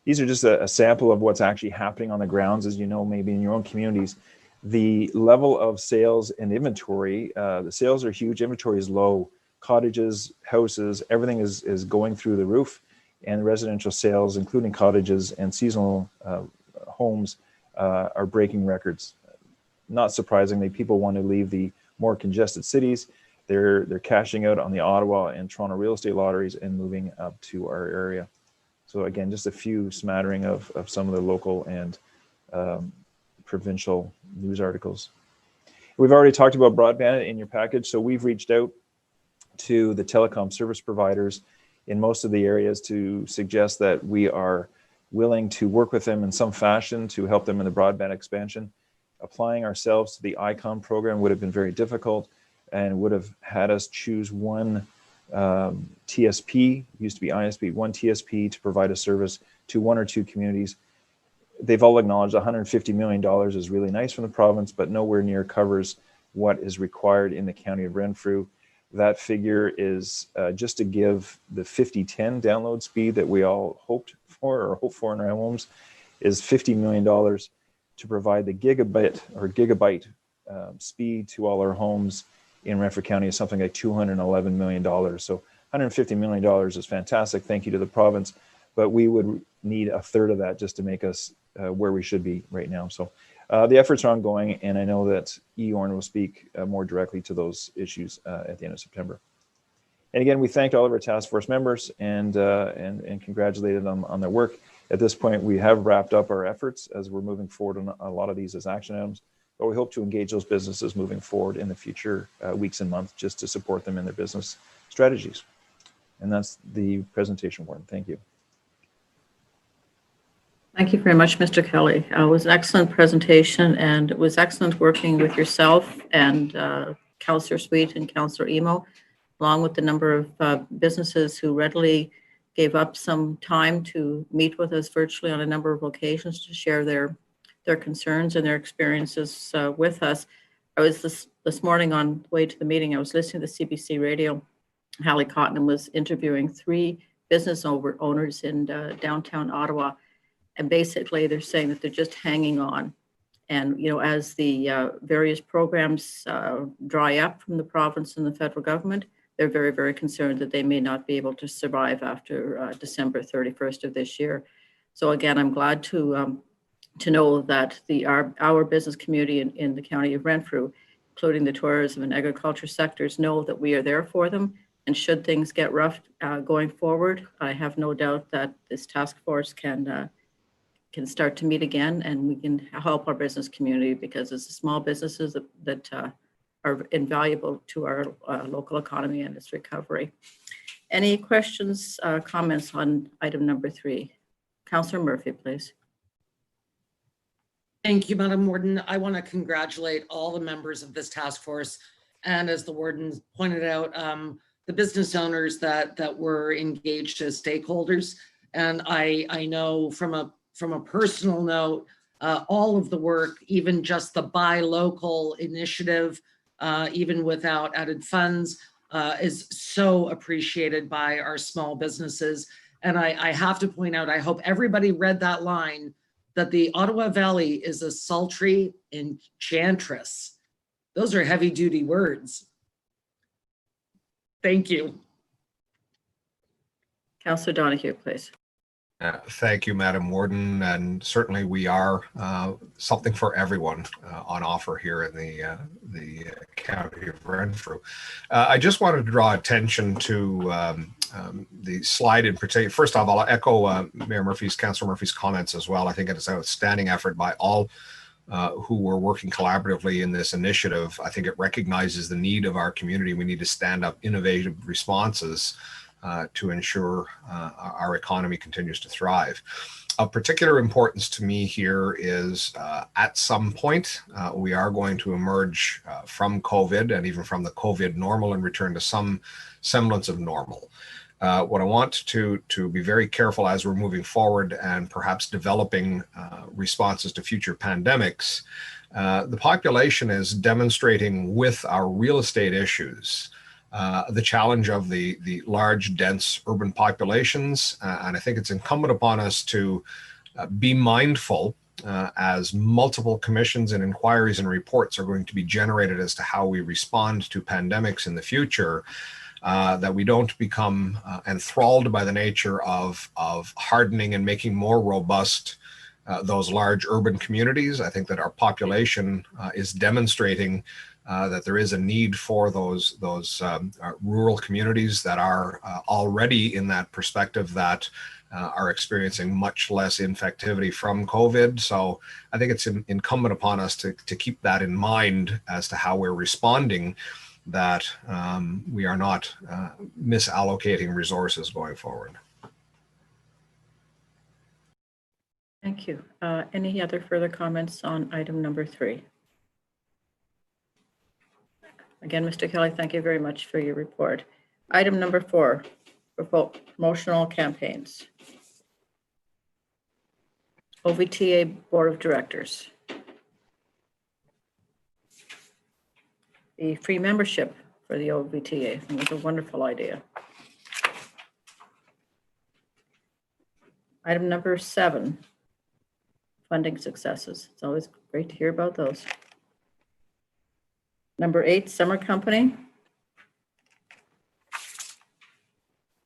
These are just a sample of what's actually happening on the grounds. As you know, maybe in your own communities, the level of sales and inventory, the sales are huge, inventory is low. Cottages, houses, everything is going through the roof, and residential sales, including cottages and seasonal homes, are breaking records. Not surprisingly, people want to leave the more congested cities. They're cashing out on the Ottawa and Toronto real estate lotteries and moving up to our area. So again, just a few smattering of some of the local and provincial news articles. We've already talked about broadband in your package, so we've reached out to the telecom service providers in most of the areas to suggest that we are willing to work with them in some fashion to help them in the broadband expansion. Applying ourselves to the ICOM program would have been very difficult and would have had us choose one TSP, used to be ISP, one TSP to provide a service to one or two communities. they've all acknowledged $150 million is really nice from the province, but nowhere near covers what is required in the county of Renfrew. That figure is just to give the 5010 download speed that we all hoped for or hope for in our homes is $50 million to provide the gigabyte speed to all our homes in Renfrew County is something like $211 million. So $150 million is fantastic. Thank you to the province, but we would need a third of that just to make us where we should be right now. So the efforts are ongoing, and I know that Eorn will speak more directly to those issues at the end of September. And again, we thanked all of our task force members and congratulated them on their work. At this point, we have wrapped up our efforts as we're moving forward on a lot of these as action items, but we hope to engage those businesses moving forward in the future weeks and months just to support them in their business strategies. And that's the presentation, Warren. Thank you. Thank you very much, Mr. Kelly. It was an excellent presentation, and it was excellent working with yourself and Councillor Sweet and Councillor Emo, along with the number of businesses who readily gave up some time to meet with us virtually on a number of occasions to share their concerns and their experiences with us. I was this morning on the way to the meeting, I was listening to CBC radio. Hallie Cotton was interviewing 3 business owners in downtown Ottawa. And basically they're saying that they're just hanging on. And, you know, as the various programs dry up from the province and the federal government, they're very, very concerned that they may not be able to survive after December 31st of this year. So again, I'm glad to know that our business community in the county of Renfrew, including the tourism and agriculture sectors, know that we are there for them. And should things get rough going forward, I have no doubt that this task force can start to meet again, and we can help our business community, because it's the small businesses that are invaluable to our local economy and its recovery. Any questions, comments on item number 3? Councillor Murphy, please. Thank you, Madam Warden. I want to congratulate all the members of this task force, and as the warden pointed out, the business owners that were engaged as stakeholders. And I know from a personal note, all of the work, even just the buy local initiative, even without added funds, is so appreciated by our small businesses. And I have to point out, I hope everybody read that line, that the Ottawa Valley is a sultry enchantress. Those are heavy duty words. Thank you. Councillor Donahue, please. Thank you, Madam Warden, and certainly we are something for everyone on offer here in the county of Renfrew. I just wanted to draw attention to the slide in particular. First off, I'll echo Councillor Murphy's comments as well. I think it is an outstanding effort by all who were working collaboratively in this initiative. I think it recognizes the need of our community. We need to stand up innovative responses to ensure our economy continues to thrive. Of particular importance to me here is at some point, we are going to emerge from COVID and even from the COVID normal and return to some semblance of normal. What I want to be very careful as we're moving forward and perhaps developing responses to future pandemics, the population is demonstrating with our real estate issues the challenge of the large, dense urban populations. And I think it's incumbent upon us to be mindful as multiple commissions and inquiries and reports are going to be generated as to how we respond to pandemics in the future, that we don't become enthralled by the nature of hardening and making more robust those large urban communities. I think that our population is demonstrating that there is a need for those rural communities that are already in that perspective that are experiencing much less infectivity from COVID. So I think it's incumbent upon us to keep that in mind as to how we're responding, that we are not misallocating resources going forward. Thank you. Any other further comments on item number 3? Again, Mr. Kelly, thank you very much for your report. Item number 4, promotional campaigns. OVTA Board of Directors. The free membership for the OVTA. It was a wonderful idea. Item number 7, funding successes. It's always great to hear about those. Number 8, summer company.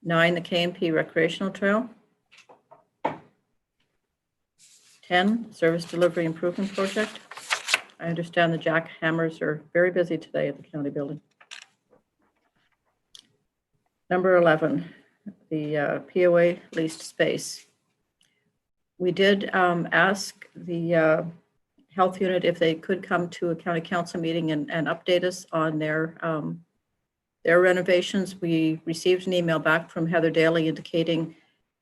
9, the KNP recreational trail. 10, service delivery improvement project. I understand the jackhammers are very busy today at the county building. Number 11, the POA leased space. We did ask the health unit if they could come to a county council meeting and update us on their renovations. We received an email back from Heather Daly indicating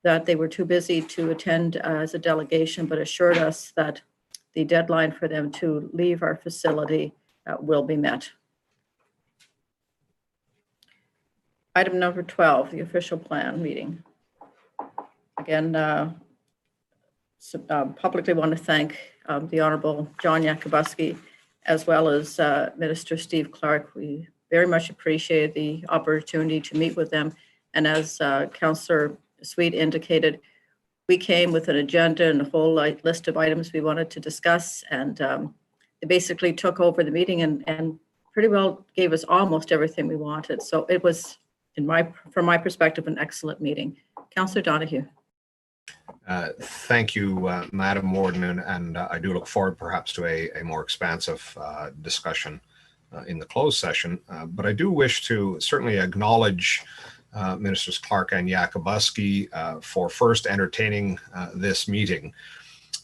that they were too busy to attend as a delegation, but assured us that the deadline for them to leave our facility will be met. Item number 12, the official plan meeting. Again, publicly want to thank the Honorable John Yakubuski, as well as Minister Steve Clark. We very much appreciate the opportunity to meet with them. And as Councillor Sweet indicated, we came with an agenda and a whole list of items we wanted to discuss, and they basically took over the meeting and pretty well gave us almost everything we wanted. So it was, from my perspective, an excellent meeting. Councillor Donahue. Thank you, Madam Warden, and I do look forward perhaps to a more expansive discussion in the closed session. But I do wish to certainly acknowledge Ministers Clark and Yakubuski for first entertaining this meeting,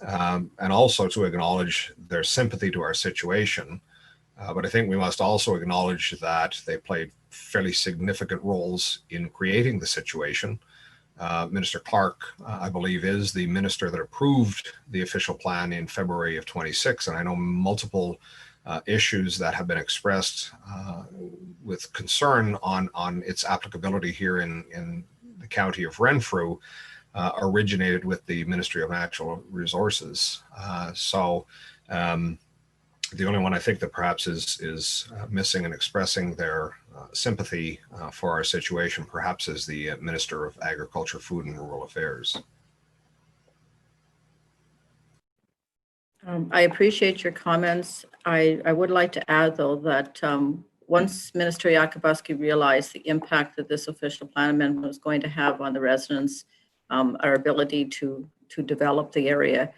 and also to acknowledge their sympathy to our situation. But I think we must also acknowledge that they played fairly significant roles in creating the situation. Minister Clark, I believe, is the minister that approved the official plan in February of 26, and I know multiple issues that have been expressed with concern on its applicability here in the county of Renfrew originated with the Ministry of Natural Resources. The only one I think that perhaps is missing and expressing their sympathy for our situation perhaps is the Minister of Agriculture, Food and Rural Affairs. I appreciate your comments. I would like to add, though, that once Minister Yakubuski realized the impact that this official plan amendment was going to have on the residents, our ability to develop the area,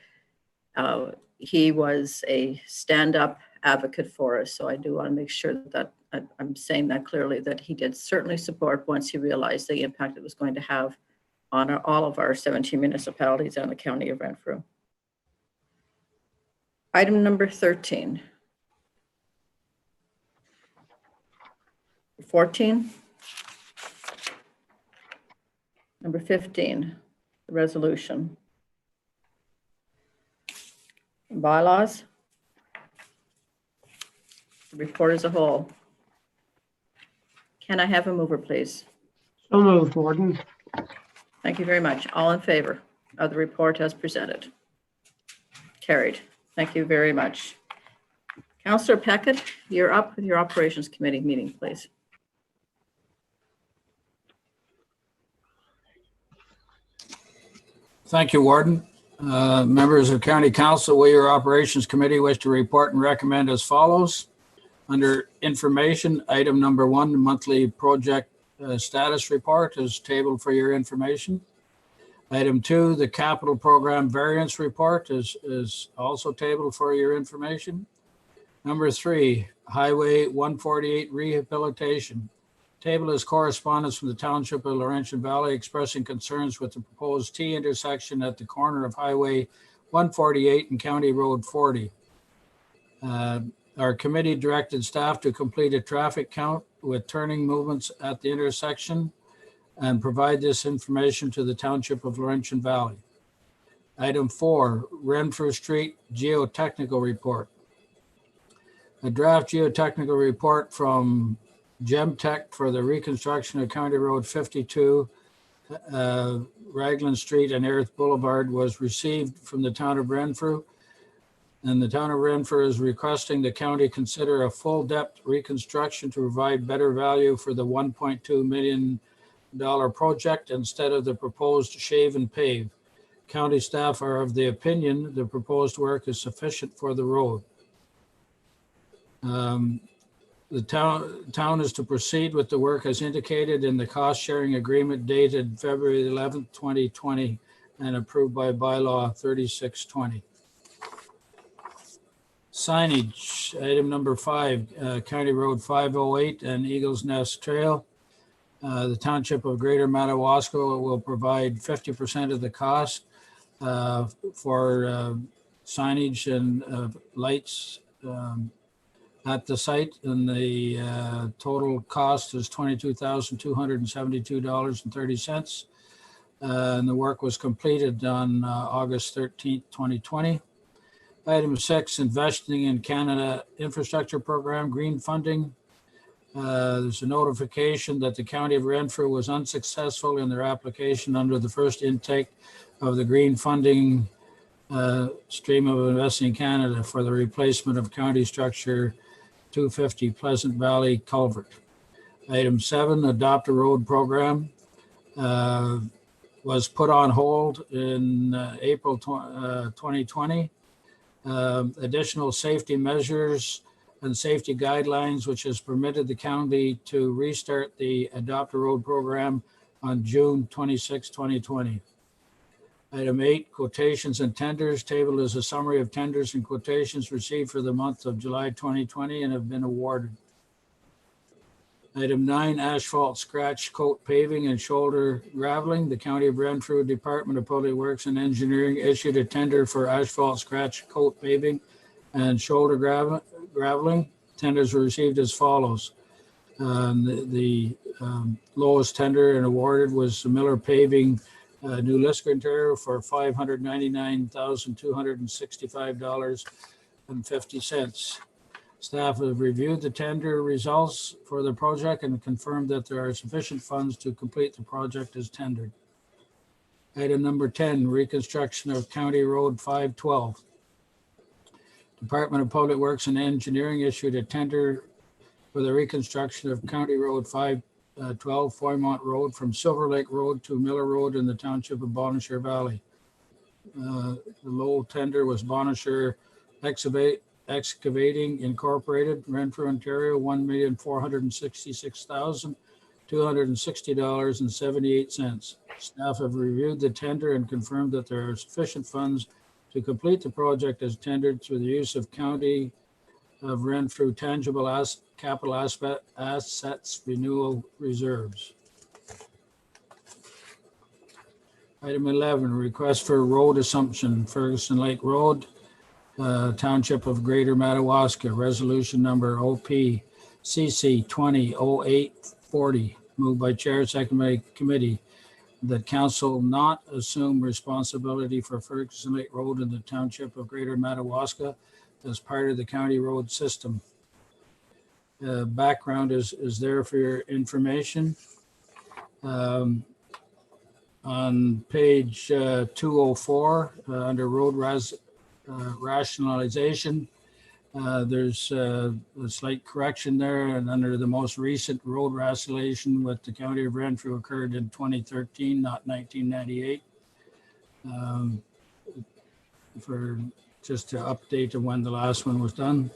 he was a stand-up advocate for us. So I do want to make sure that I'm saying that clearly, that he did certainly support once he realized the impact it was going to have on all of our 17 municipalities and the county of Renfrew. Item number 13. 14. Number 15, the resolution. Bylaws. The report as a whole. Can I have a mover, please? So moved, Warden. Thank you very much. All in favor of the report as presented? Carried. Thank you very much. Councillor Peckett, you're up with your Operations Committee meeting, please. Thank you, Warden. Members of County Council, we, your Operations Committee, wish to report and recommend as follows. Under information, item number 1, the monthly project status report is tabled for your information. Item 2, the capital program variance report is also tabled for your information. Number 3, Highway 148 rehabilitation. Table is correspondence from the Township of Laurentian Valley expressing concerns with the proposed T intersection at the corner of Highway 148 and County Road 40. Our committee directed staff to complete a traffic count with turning movements at the intersection and provide this information to the Township of Laurentian Valley. Item 4, Renfrew Street geotechnical report. A draft geotechnical report from Gemtech for the reconstruction of County Road 52 Raglan Street and Earth Boulevard was received from the town of Renfrew. And the town of Renfrew is requesting the county consider a full depth reconstruction to provide better value for the $1.2 million project instead of the proposed shave and pave. County staff are of the opinion the proposed work is sufficient for the road. The town is to proceed with the work as indicated in the cost sharing agreement dated February 11th, 2020 and approved by bylaw 3620. Signage, item number 5, County Road 508 and Eagles Nest Trail. The Township of Greater Madawaska will provide 50% of the cost for signage and lights at the site, and the total cost is $22,272.30. And the work was completed on August 13th, 2020. Item 6, investing in Canada Infrastructure Program, green funding. There's a notification that the County of Renfrew was unsuccessful in their application under the first intake of the green funding stream of Investing in Canada for the replacement of County Structure 250 Pleasant Valley Culvert. Item 7, Adopt a Road Program was put on hold in April 2020. Additional safety measures and safety guidelines, which has permitted the county to restart the Adopt a Road program on June 26, 2020. Item 8, quotations and tenders. Table is a summary of tenders and quotations received for the month of July 2020 and have been awarded. Item 9, asphalt scratch coat paving and shoulder graveling. The County of Renfrew Department of Public Works and Engineering issued a tender for asphalt scratch coat paving and shoulder graveling. Tenders were received as follows. The lowest tender and awarded was Miller Paving, New Liskeard, Ontario, for $599,265.50. Staff have reviewed the tender results for the project and confirmed that there are sufficient funds to complete the project as tendered. Item number 10, reconstruction of County Road 512. Department of Public Works and Engineering issued a tender for the reconstruction of County Road 512, Foymont Road, from Silver Lake Road to Miller Road in the Township of Bonnechere Valley. The low tender was Bonnechere Excavating Incorporated, Renfrew, Ontario, $1,466,260.78. Staff have reviewed the tender and confirmed that there are sufficient funds to complete the project as tendered through the use of County of Renfrew tangible capital assets renewal reserves. Item 11, request for road assumption, Ferguson Lake Road, Township of Greater Madawaska, resolution number OPCC 200840, moved by chair, second by committee, that council not assume responsibility for Ferguson Lake Road in the Township of Greater Madawaska as part of the county road system. Background is there for your information. On page 204, under road rationalization, there's a slight correction there, and under the most recent road rationalization with the County of Renfrew occurred in 2013, not 1998. For just to update to when the last one was done.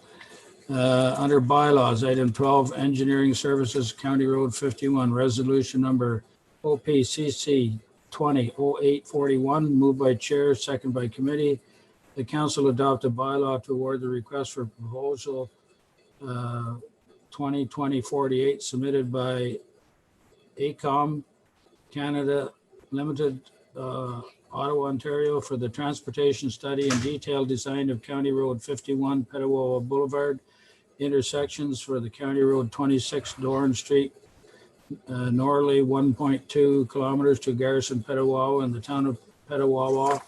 Under bylaws, item 12, engineering services, County Road 51, resolution number OPCC 200841, moved by chair, second by committee. The council adopt a bylaw to award the request for proposal 2020-48 submitted by ACOM Canada Limited, Ottawa, Ontario, for the transportation study and detailed design of County Road 51, Petawawa Boulevard, intersections for the County Road 26, Doran Street, northerly 1.2 kilometers to Garrison, Petawawa, and the town of Petawawa,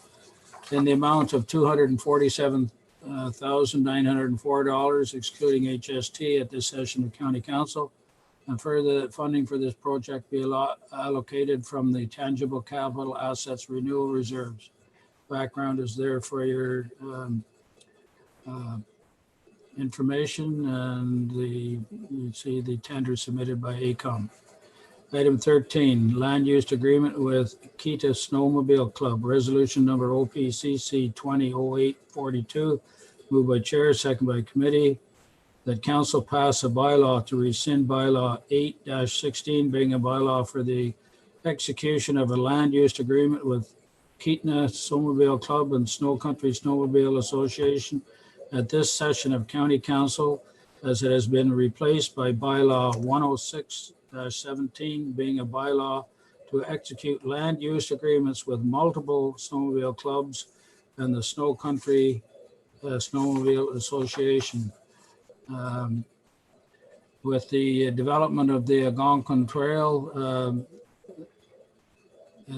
in the amount of $247,904, excluding HST, at this session of County Council. and further that funding for this project be allocated from the tangible capital assets renewal reserves. Background is there for your information, and you see the tender submitted by ACOM. Item 13, land use agreement with Kita Snowmobile Club, resolution number OPCC 200842, moved by chair, second by committee, that council pass a bylaw to rescind bylaw 8-16, being a bylaw for the execution of a land use agreement with Keatna Snowmobile Club and Snow Country Snowmobile Association at this session of County Council, as it has been replaced by bylaw 106-17, being a bylaw to execute land use agreements with multiple snowmobile clubs and the Snow Country Snowmobile Association. With the development of the Algonquin Trail,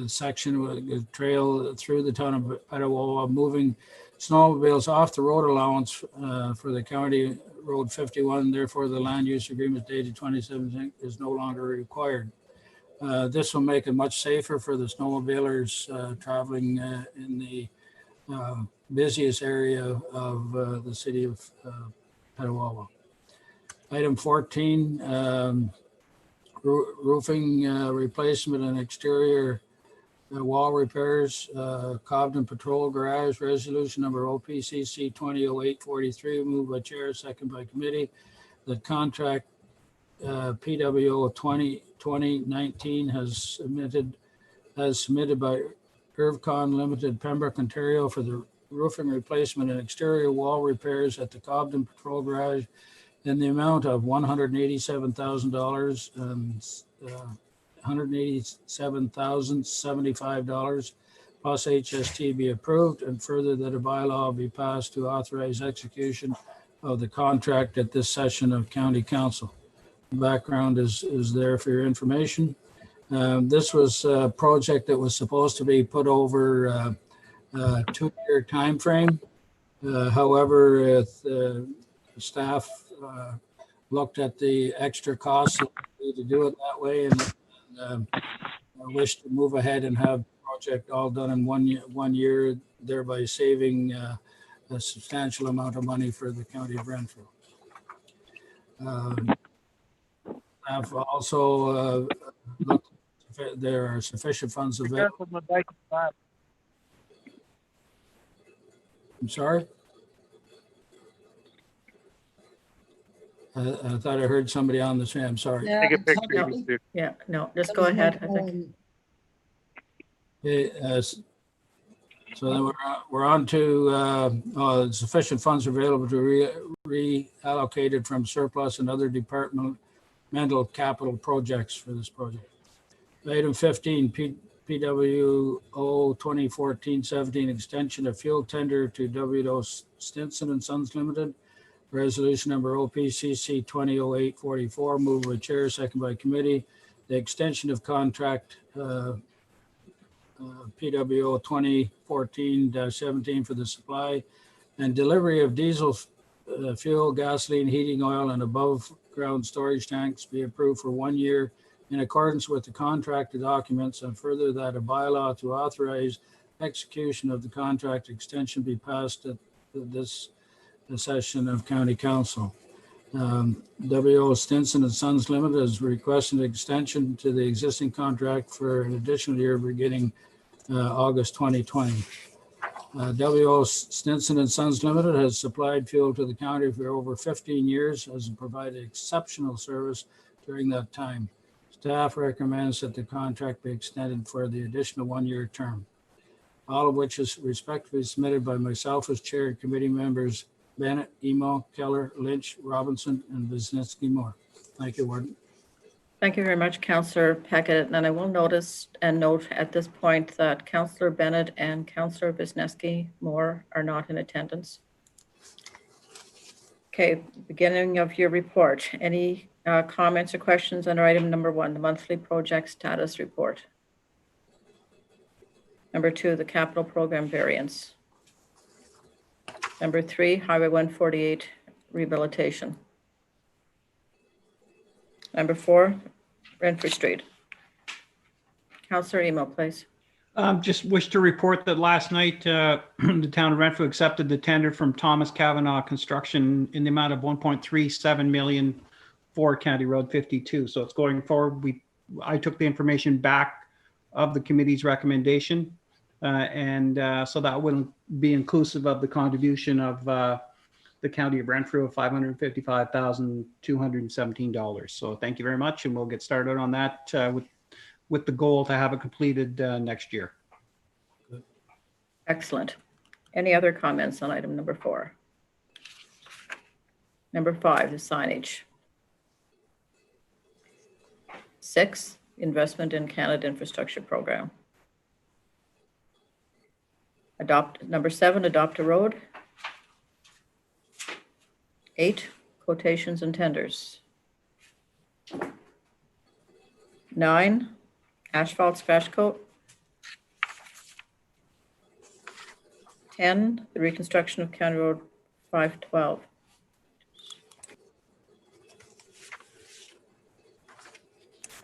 section with a trail through the town of Petawawa, moving snowmobiles off the road allowance for the county road 51. Therefore, the land use agreement dated 2017 is no longer required. This will make it much safer for the snowmobilers traveling in the busiest area of the city of Petawawa. Item 14, roofing replacement and exterior wall repairs, Cobden Patrol Garage, resolution number OPCC 200843, moved by chair, second by committee. The contract PWO 2019 as submitted by Irvcon Limited, Pembroke, Ontario, for the roofing replacement and exterior wall repairs at the Cobden Patrol Garage in the amount of $187,000 and $187,075 plus HST be approved, and further that a bylaw be passed to authorize execution of the contract at this session of County Council. The background is there for your information. This was a project that was supposed to be put over a 2-year time frame. However, staff looked at the extra costs to do it that way, and wish to move ahead and have the project all done in 1 year, thereby saving a substantial amount of money for the county of Renfrew. I've also looked, there are sufficient funds available. I'm sorry? I thought I heard somebody on the screen. I'm sorry. Take a picture. Yeah, no, just go ahead. I think. Okay, so then we're on to sufficient funds available to reallocated from surplus and other departmental capital projects for this project. Item 15, PWO 2014-17, extension of fuel tender to W.O. Stinson and Sons Limited. Resolution number OPCC 200844, moved by chair, second by committee. The extension of contract PWO 2014-17 for the supply and delivery of diesel fuel, gasoline, heating oil, and above ground storage tanks be approved for 1 year in accordance with the contracted documents, and further that a bylaw to authorize execution of the contract extension be passed at this session of County Council. W.O. Stinson and Sons Limited has requested an extension to the existing contract for an additional year beginning August 2020. W.O. Stinson and Sons Limited has supplied fuel to the county for over 15 years, has provided exceptional service during that time. Staff recommends that the contract be extended for the additional 1 year term, all of which is respectfully submitted by myself as chair and committee members Bennett, Emo, Keller, Lynch, Robinson, and Wisniewski Moore. Thank you, Warden. Thank you very much, Councillor Peckett. And I will note at this point that Councillor Bennett and Councillor Wisniewski Moore are not in attendance. Okay, beginning of your report. Any comments or questions under item number 1, the monthly project status report? Number 2, the capital program variance. Number 3, Highway 148 rehabilitation. Number 4, Renfrew Street. Councillor Emo, please. Just wish to report that last night, the town of Renfrew accepted the tender from Thomas Kavanaugh Construction in the amount of 1.37 million for County Road 52. So it's going forward. I took the information back of the committee's recommendation, so that will be inclusive of the contribution of the County of Renfrew of $555,217. So thank you very much, and we'll get started on that with the goal to have it completed next year. Excellent. Any other comments on item number 4? Number 5, the signage. 6, investment in Canada Infrastructure Program. Number 7, adopt a road. 8, quotations and tenders. 9, asphalt scratch coat. 10, the reconstruction of County Road 512.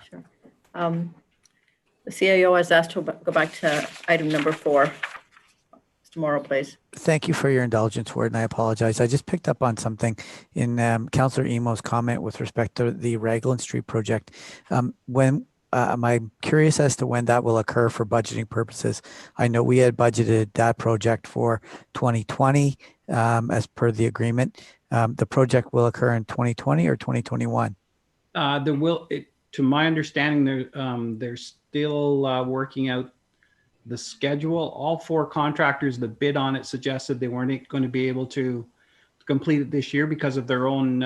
Sure. The CAO has asked to go back to item number 4. Mr. Morrow, please. Thank you for your indulgence, Warden. I apologize. I just picked up on something in Councillor Emo's comment with respect to the Raglan Street project. I'm curious as to when that will occur for budgeting purposes. I know we had budgeted that project for 2020 as per the agreement. The project will occur in 2020 or 2021? To my understanding, they're still working out the schedule. All 4 contractors that bid on it suggested they weren't going to be able to complete it this year because of their own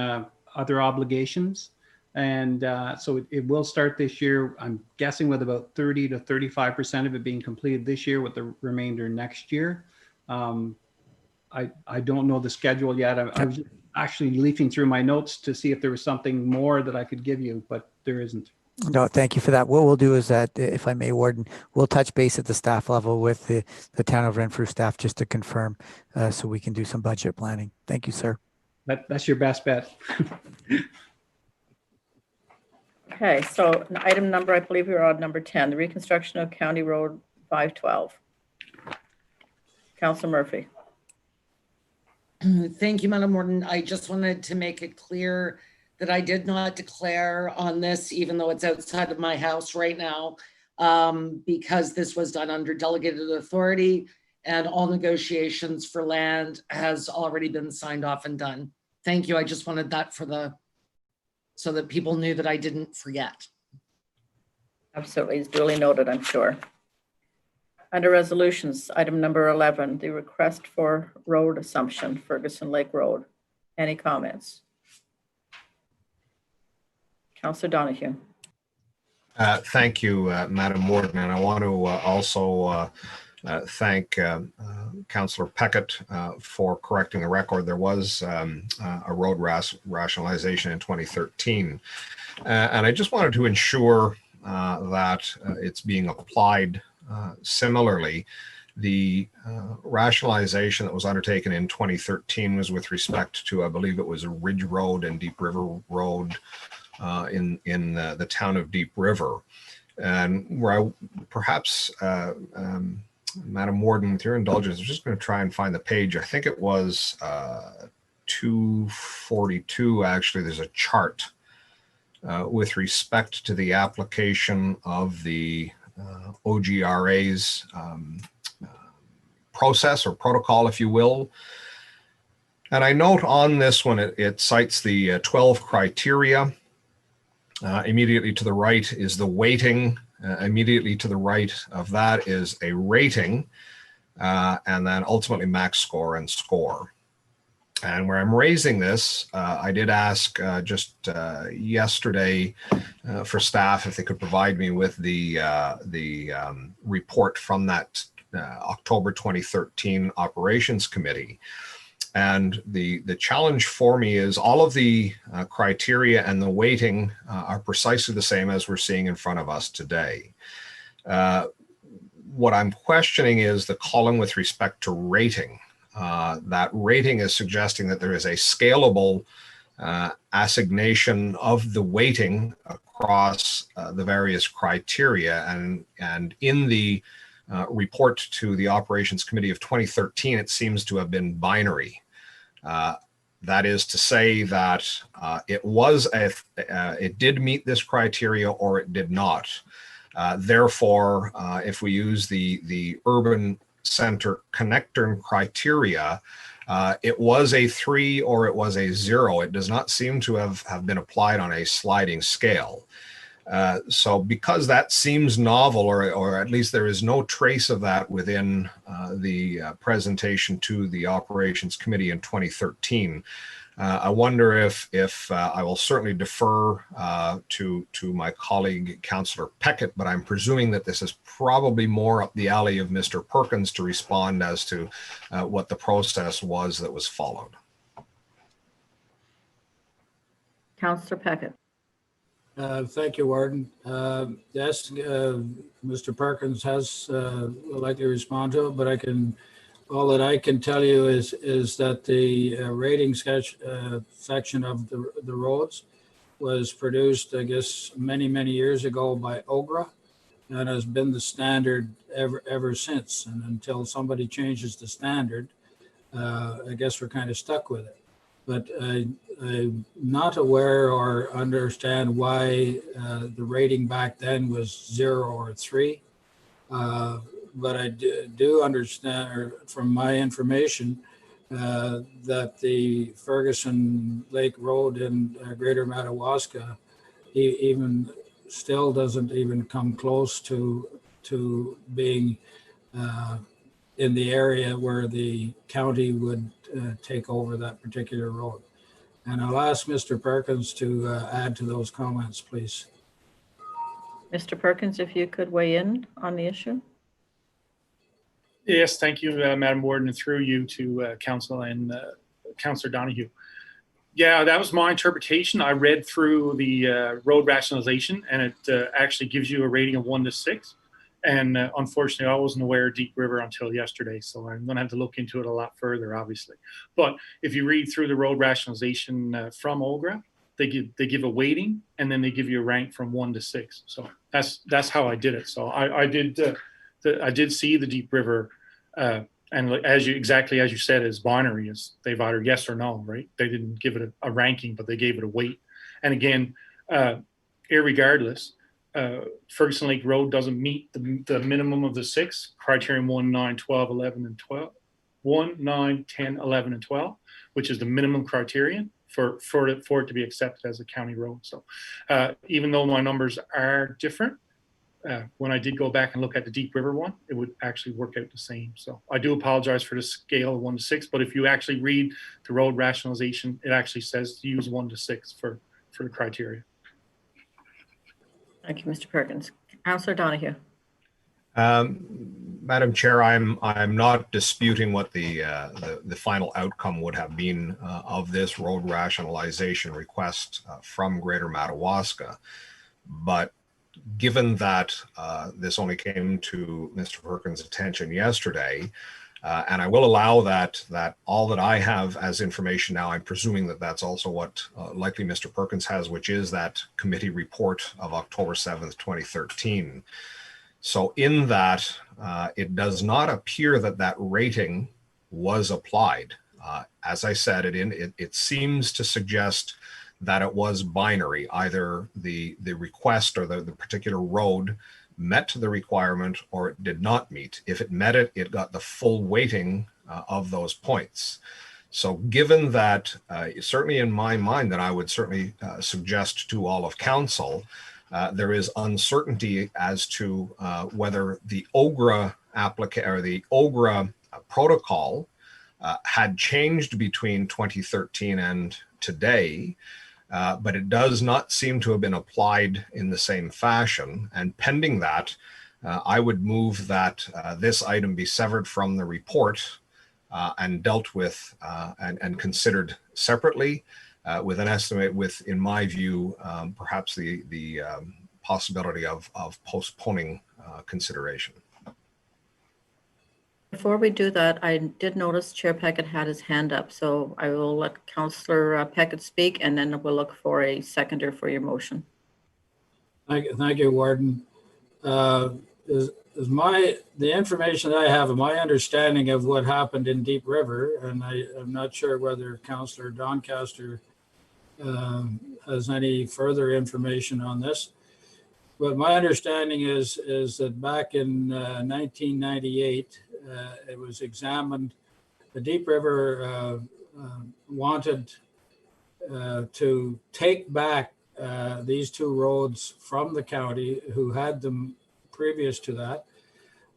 other obligations. And so it will start this year, I'm guessing, with about 30 to 35% of it being completed this year, with the remainder next year. I don't know the schedule yet. I was actually leafing through my notes to see if there was something more that I could give you, but there isn't. No, thank you for that. What we'll do is that, if I may, Warden, we'll touch base at the staff level with the town of Renfrew staff just to confirm so we can do some budget planning. Thank you, sir. That's your best bet. Okay, so item number, I believe we were on number 10, the reconstruction of County Road 512. Councillor Murphy. Thank you, Madam Warden. I just wanted to make it clear that I did not declare on this, even though it's outside of my house right now, because this was done under delegated authority and all negotiations for land has already been signed off and done. Thank you. I just wanted that so that people knew that I didn't forget. Absolutely, it's duly noted, I'm sure. Under resolutions, item number 11, the request for road assumption, Ferguson Lake Road. Any comments? Councillor Donahue. Thank you, Madam Warden, and I want to also thank Councillor Peckett for correcting the record. There was a road rationalization in 2013, and I just wanted to ensure that it's being applied similarly. The rationalization that was undertaken in 2013 was with respect to, I believe it was a Ridge Road and Deep River Road in the town of Deep River, and where I perhaps Madam Warden, with your indulgence, I'm just going to try and find the page. I think it was 242. Actually, there's a chart with respect to the application of the OGRA's process or protocol, if you will. And I note on this one, it cites the 12 criteria. Immediately to the right is the weighting. Immediately to the right of that is a rating, and then ultimately max score and score. And where I'm raising this, I did ask just yesterday for staff if they could provide me with the report from that October 2013 Operations Committee. And the challenge for me is all of the criteria and the weighting are precisely the same as we're seeing in front of us today. What I'm questioning is the column with respect to rating. That rating is suggesting that there is a scalable assignation of the weighting across the various criteria. And in the report to the Operations Committee of 2013, it seems to have been binary. That is to say that it did meet this criteria or it did not. Therefore, if we use the urban center connector criteria, it was a 3 or it was a 0. It does not seem to have been applied on a sliding scale. So because that seems novel, or at least there is no trace of that within the presentation to the Operations Committee in 2013, I wonder if I will certainly defer to my colleague, Councillor Peckett, but I'm presuming that this is probably more up the alley of Mr. Perkins to respond as to what the process was that was followed. Councillor Peckett. Thank you, Warden. Yes, Mr. Perkins has likely to respond to it, but all that I can tell you is that the rating section of the roads was produced, I guess, many years ago by OGRA, and has been the standard ever since. And until somebody changes the standard, I guess we're kind of stuck with it. But I'm not aware or understand why the rating back then was 0 or 3. But I do understand from my information that the Ferguson Lake Road in Greater Madawaska even still doesn't even come close to being in the area where the county would take over that particular road. And I'll ask Mr. Perkins to add to those comments, please. Mr. Perkins, if you could weigh in on the issue. Yes, thank you, Madam Warden, and through you to Council and Councillor Donahue. Yeah, that was my interpretation. I read through the road rationalization, and it actually gives you a rating of 1 to 6. And unfortunately, I wasn't aware of Deep River until yesterday, so I'm going to have to look into it a lot further, obviously. But if you read through the road rationalization from OGRA, they give a weighting, and then they give you a rank from 1 to 6. So that's how I did it. So I did see the Deep River, and exactly as you said, is binary. Is they've either yes or no, right? They didn't give it a ranking, but they gave it a weight. And again, irregardless, Ferguson Lake Road doesn't meet the minimum of the 6 criterion: 1, 9, 12, 11, and 12. 1, 9, 10, 11, and 12, which is the minimum criterion for it to be accepted as a county road. So even though my numbers are different, when I did go back and look at the Deep River one, it would actually work out the same. So I do apologize for the scale of 1 to 6, but if you actually read the road rationalization, it actually says to use 1 to 6 for the criteria. Thank you, Mr. Perkins. Councillor Donahue. Madam Chair, I'm not disputing what the final outcome would have been of this road rationalization request from Greater Madawaska, but given that this only came to Mr. Perkins' attention yesterday, and I will allow that all that I have as information now, I'm presuming that that's also what likely Mr. Perkins has, which is that committee report of October 7th, 2013. So in that, it does not appear that rating was applied. As I said, it seems to suggest that it was binary. Either the request or the particular road met the requirement or it did not meet. If it met it, it got the full weighting of those points. So given that, certainly in my mind, that I would certainly suggest to all of council, there is uncertainty as to whether the OGRA or the OGRA protocol had changed between 2013 and today, but it does not seem to have been applied in the same fashion. And pending that, I would move that this item be severed from the report and dealt with and considered separately, with an estimate, in my view, perhaps the possibility of postponing consideration. Before we do that, I did notice Chair Peckett had his hand up, so I will let Councillor Peckett speak, and then we'll look for a seconder for your motion. Thank you, Warden. The information I have, my understanding of what happened in Deep River, and I'm not sure whether Councillor Doncaster has any further information on this, but my understanding is that back in 1998, it was examined. The Deep River wanted to take back these two roads from the county, who had them previous to that,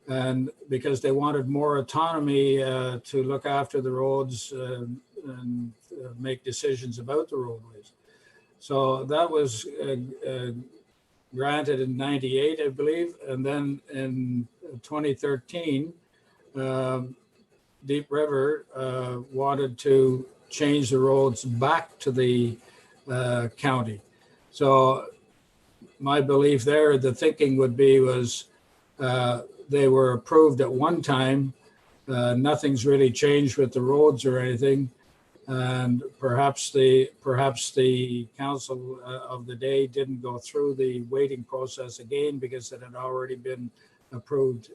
and because they wanted more autonomy to look after the roads and make decisions about the roadways. So that was granted in '98, I believe, and then in 2013, Deep River wanted to change the roads back to the county. So my belief there, the thinking would be, was they were approved at one time. Nothing's really changed with the roads or anything. And perhaps the council of the day didn't go through the waiting process again because it had already been approved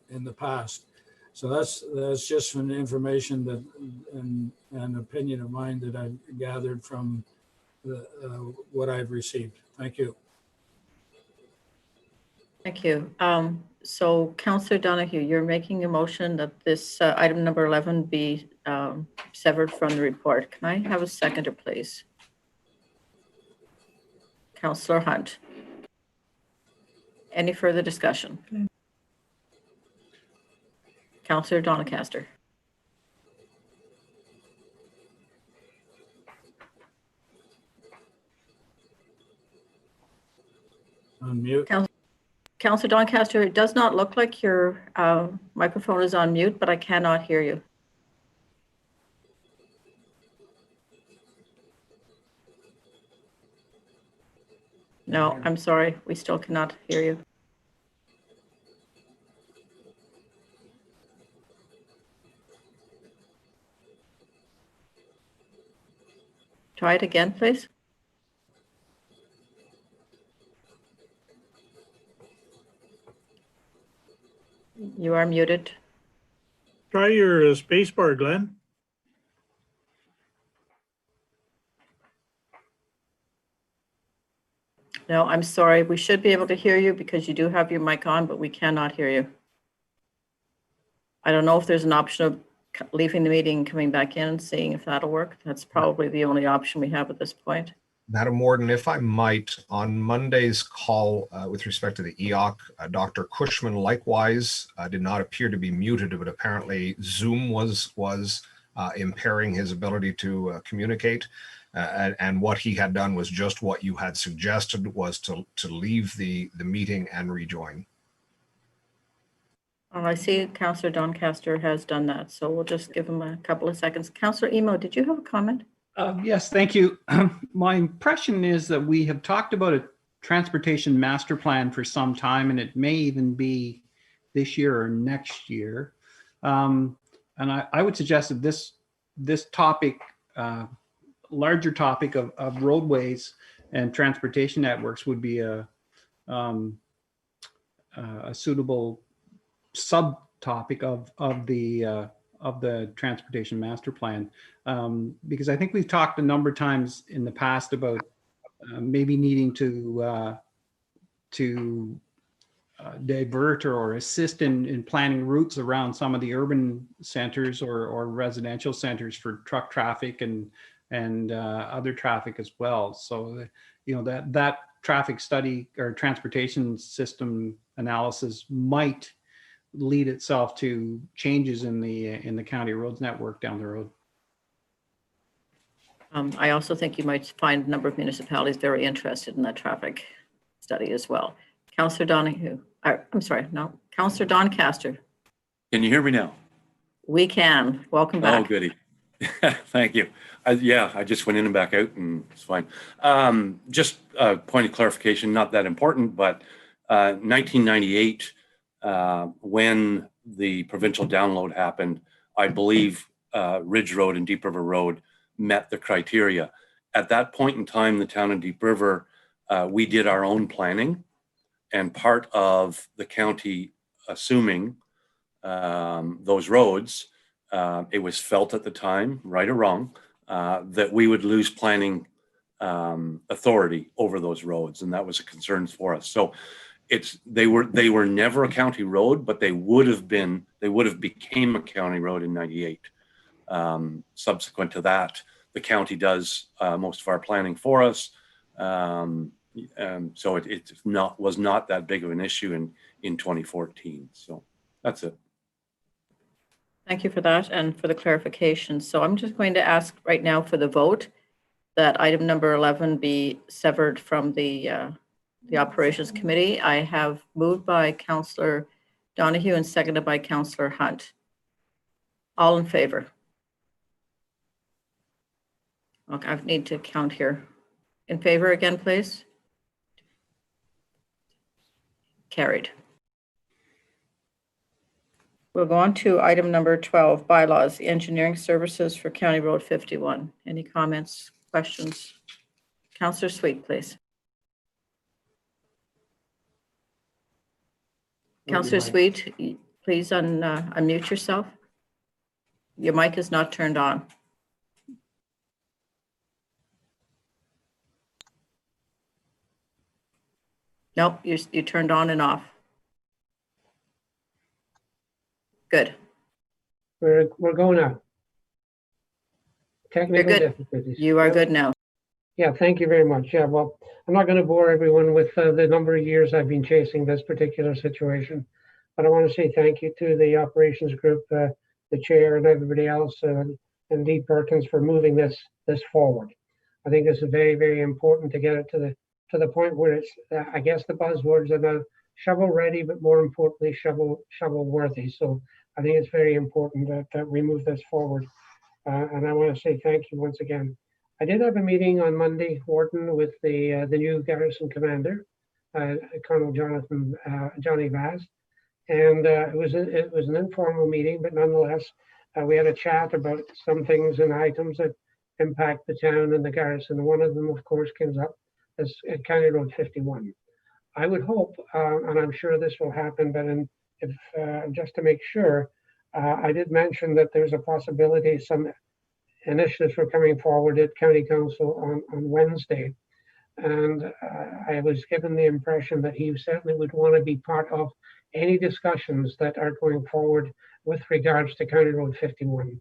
in the past. So that's just some information that and an opinion of mine that I've gathered from what I've received. Thank you. Thank you. So Councillor Donahue, you're making a motion that this item number 11 be severed from the report. Can I have a seconder, please? Councillor Hunt. Any further discussion? Okay. Councillor Doncaster. Unmute. Councillor Doncaster, it does not look like your microphone is on mute, but I cannot hear you. No, I'm sorry. We still cannot hear you. Try it again, please. You are muted. Try your space bar, Glenn. No, I'm sorry. We should be able to hear you because you do have your mic on, but we cannot hear you. I don't know if there's an option of leaving the meeting, coming back in and seeing if that'll work. That's probably the only option we have at this point. Madam Warden, if I might, on Monday's call with respect to the EOC, Dr. Cushman likewise did not appear to be muted, but apparently Zoom was impairing his ability to communicate. And what he had done was just what you had suggested, was to leave the meeting and rejoin. I see Councillor Doncaster has done that, so we'll just give him a couple of seconds. Councillor Emo, did you have a comment? Yes, thank you. My impression is that we have talked about a transportation master plan for some time, and it may even be this year or next year. And I would suggest that this topic, larger topic of roadways and transportation networks, would be a suitable subtopic of the transportation master plan, because I think we've talked a number of times in the past about maybe needing to divert or assist in planning routes around some of the urban centers or residential centers for truck traffic and other traffic as well. So, that traffic study or transportation system analysis might lead itself to changes in the county roads network down the road. I also think you might find a number of municipalities very interested in that traffic study as well. Councillor Donahue, I'm sorry, no, Councillor Doncaster. Can you hear me now? We can. Welcome back. Oh, goody. Thank you. Yeah, I just went in and back out and it's fine. Just a point of clarification, not that important, but 1998, when the provincial download happened, I believe Ridge Road and Deep River Road met the criteria. At that point in time, the town of Deep River, we did our own planning, and part of the county assuming those roads, it was felt at the time, right or wrong, that we would lose planning authority over those roads, and that was a concern for us. So they were never a county road, but they would have became a county road in '98. Subsequent to that, the county does most of our planning for us. So it was not that big of an issue in 2014. So that's it. Thank you for that and for the clarification. So I'm just going to ask right now for the vote that item number 11 be severed from the Operations Committee. I have moved by Councillor Donahue and seconded by Councillor Hunt. All in favor? Okay, I need to count here. In favor again, please. Carried. We'll go on to item number 12, bylaws, the engineering services for County Road 51. Any comments, questions? Councillor Sweet, please. Councillor Sweet, please unmute yourself. Your mic is not turned on. Nope, you turned on and off. Good. We're going now. Technical You're good. difficulties. You are good now. Yeah, thank you very much. Yeah, well, I'm not going to bore everyone with the number of years I've been chasing this particular situation, but I want to say thank you to the operations group, the chair, and everybody else, and Lee Perkins for moving this forward. I think this is very, very important to get it to the point where it's, I guess the buzzwords are now shovel ready, but more importantly, shovel worthy. So I think it's very important that we move this forward. And I want to say thank you once again. I did have a meeting on Monday, Warden, with the new garrison commander, Colonel Johnny Vaz, and it was an informal meeting, but nonetheless, we had a chat about some things and items that impact the town and the garrison. One of them, of course, comes up as County Road 51. I would hope, and I'm sure this will happen, but just to make sure, I did mention that there's a possibility some initiatives were coming forward at County Council on Wednesday. And I was given the impression that he certainly would want to be part of any discussions that are going forward with regards to County Road 51.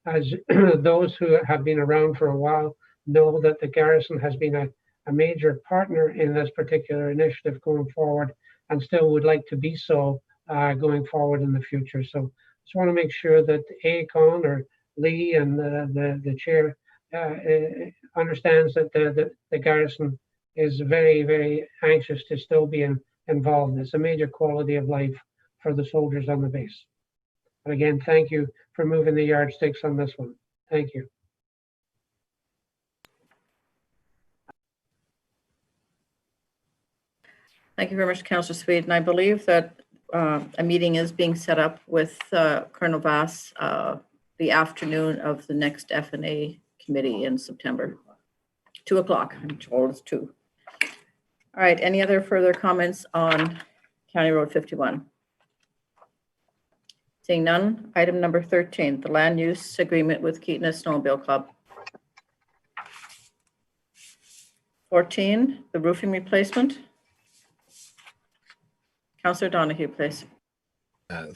As those who have been around for a while know that the garrison has been a major partner in this particular initiative going forward and still would like to be so going forward in the future. So just want to make sure that AECON or Lee and the chair understands that the garrison is very, very anxious to still be involved. It's a major quality of life for the soldiers on the base. But again, thank you for moving the yardsticks on this one. Thank you. Thank you very much, Councillor Sweet. And I believe that a meeting is being set up with Colonel Vass the afternoon of the next F&A committee in September. 2 o'clock, I'm told it's 2. All right, any other further comments on County Road 51? Seeing none, item number 13, the land use agreement with Keatoness Snowmobile Club. 14, the roofing replacement. Councillor Donahue, please.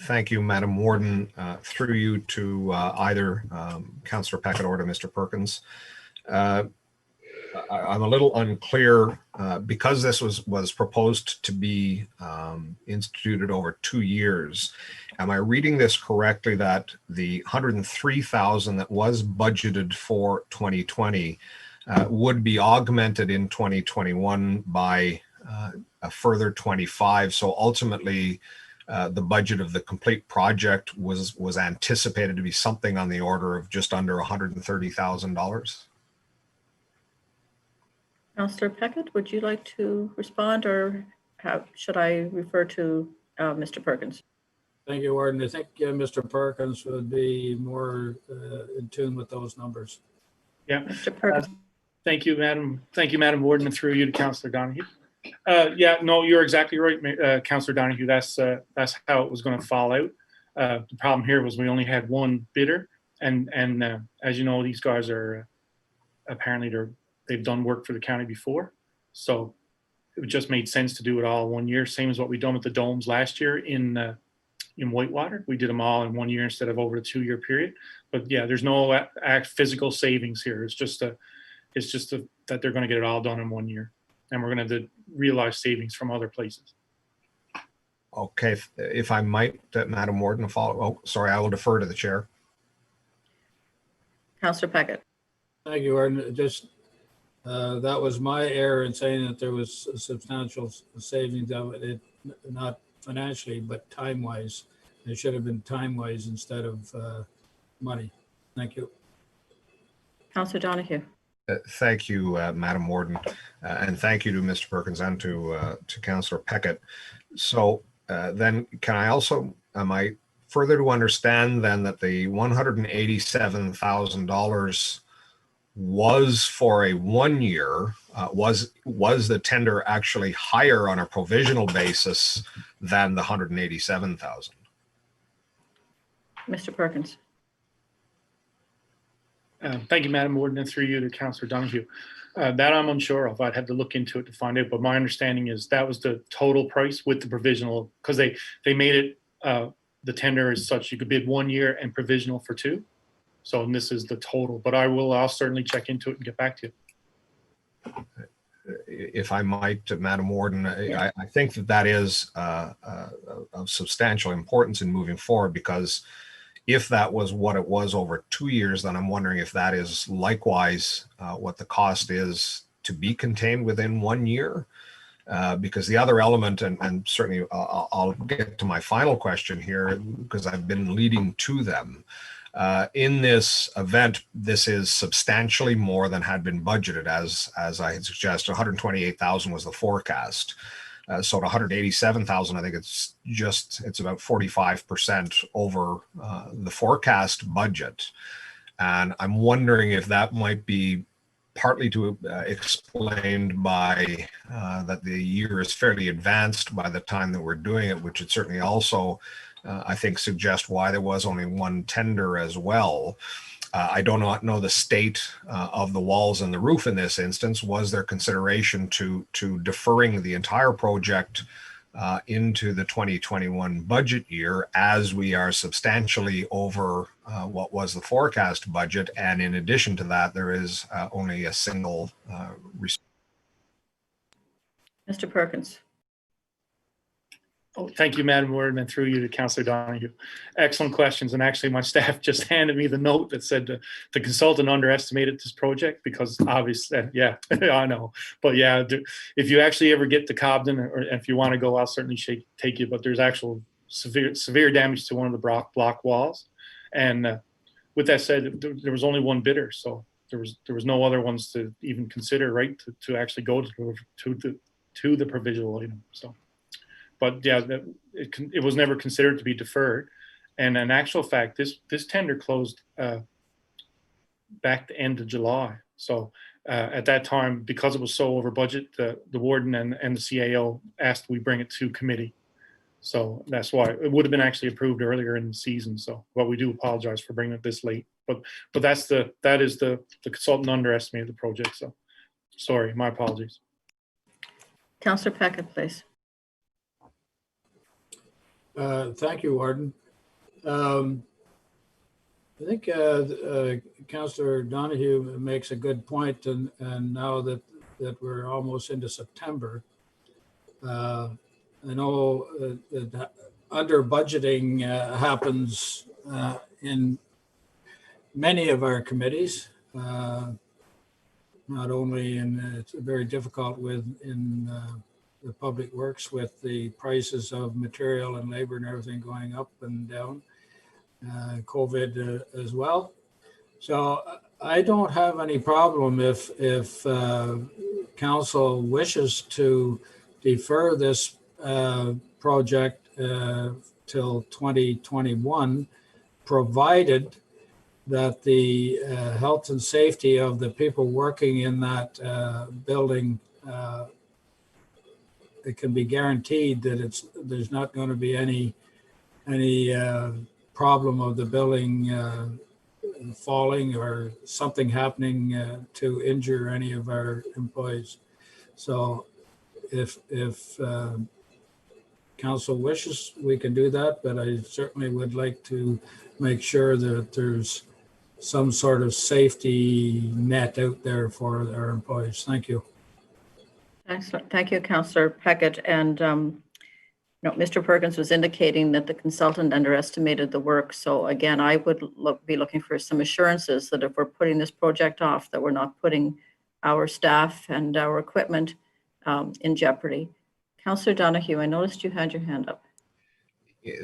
Thank you, Madam Warden. Through you to either Councillor Peckett or to Mr. Perkins. I'm a little unclear because this was proposed to be instituted over 2 years. Am I reading this correctly that the 103,000 that was budgeted for 2020 would be augmented in 2021 by a further 25? So ultimately, the budget of the complete project was anticipated to be something on the order of just under $130,000. Councillor Peckett, would you like to respond, or should I refer to Mr. Perkins? Thank you, Warden. I think Mr. Perkins would be more in tune with those numbers. Yeah. Mr. Perkins. Thank you, Madam. Thank you, Madam Warden, and through you to Councillor Donahue. Yeah, no, you're exactly right, Councillor Donahue. That's how it was going to fall out. The problem here was we only had one bidder, and as you know, these guys are apparently they've done work for the county before, so it just made sense to do it all 1 year. Same as what we done with the domes last year in Whitewater. We did them all in 1 year instead of over a 2-year period. But yeah, there's no physical savings here. It's just that they're going to get it all done in 1 year, and we're going to realize savings from other places. Okay, if I might, Madam Warden, follow. Oh, sorry, I will defer to the chair. Councillor Packett. Thank you, Warden. Just that was my error in saying that there was a substantial savings of it, not financially, but time-wise. It should have been time-wise instead of money. Thank you. Councillor Donahue. Thank you, Madam Warden, and thank you to Mr. Perkins and to Councillor Peckett. So then can I also, am I further to understand then that the $187,000 was for a 1 year, was the tender actually higher on a provisional basis than the 187,000? Mr. Perkins. Thank you, Madam Warden, and through you to Councillor Donahue. That I'm unsure of. I'd have to look into it to find out, but my understanding is that was the total price with the provisional, because they made it, the tender as such, you could bid 1 year and provisional for 2. So, and this is the total, but I'll certainly check into it and get back to you. If I might, Madam Warden, I think that is of substantial importance in moving forward, because if that was what it was over 2 years, then I'm wondering if that is likewise what the cost is to be contained within 1 year. Because the other element, and certainly I'll get to my final question here because I've been leading to them. In this event, this is substantially more than had been budgeted, as I had suggested. 128,000 was the forecast. So at 187,000, I think it's about 45% over the forecast budget. And I'm wondering if that might be partly explained by that the year is fairly advanced by the time that we're doing it, which would certainly also, I think, suggest why there was only one tender as well. I do not know the state of the walls and the roof in this instance. Was there consideration to deferring the entire project into the 2021 budget year, as we are substantially over what was the forecast budget? And in addition to that, there is only a single Mr. Perkins. Oh, thank you, Madam Warden, and through you to Councillor Donahue. Excellent questions. And actually, my staff just handed me the note that said the consultant underestimated this project, because obviously, yeah, I know. But yeah, if you actually ever get to Cobden, or if you want to go, I'll certainly take you. But there's actual severe damage to one of the block walls. And with that said, there was only one bidder, so there was no other ones to even consider, right, to actually go to the provisional item. So. But yeah, it was never considered to be deferred. And in actual fact, this tender closed back the end of July. So at that time, because it was so over budget, the warden and the CAO asked we bring it to committee. So that's why it would have been actually approved earlier in the season. So, well, we do apologize for bringing it this late. But that is the consultant underestimated the project. So sorry, my apologies. Councillor Packett, please. Thank you, Warden. I think Councillor Donahue makes a good point, and now that we're almost into September, I know that under budgeting happens in many of our committees. Not only it's very difficult in the public works with the prices of material and labor and everything going up and down, COVID as well. So I don't have any problem if council wishes to defer this project till 2021, provided that the health and safety of the people working in that building, it can be guaranteed that there's not going to be any problem of the building falling or something happening to injure any of our employees. So if council wishes, we can do that, but I certainly would like to make sure that there's some sort of safety net out there for our employees. Thank you. Excellent. Thank you, Councillor Peckett. And Mr. Perkins was indicating that the consultant underestimated the work. So again, I would be looking for some assurances that if we're putting this project off, that we're not putting our staff and our equipment in jeopardy. Councillor Donahue, I noticed you had your hand up.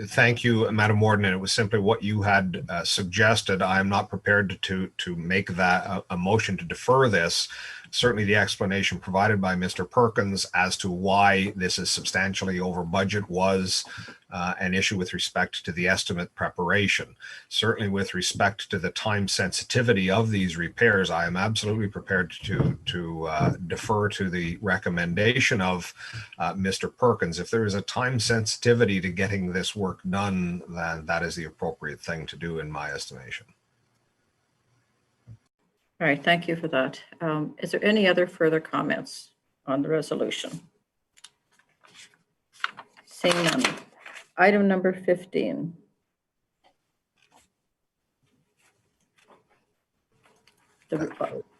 Thank you, Madam Warden. And it was simply what you had suggested. I am not prepared to make that a motion to defer this. Certainly the explanation provided by Mr. Perkins as to why this is substantially over budget was an issue with respect to the estimate preparation. Certainly with respect to the time sensitivity of these repairs, I am absolutely prepared to defer to the recommendation of Mr. Perkins. If there is a time sensitivity to getting this work done, then that is the appropriate thing to do in my estimation. All right, thank you for that. Is there any other further comments on the resolution? Seeing none. Item number 15.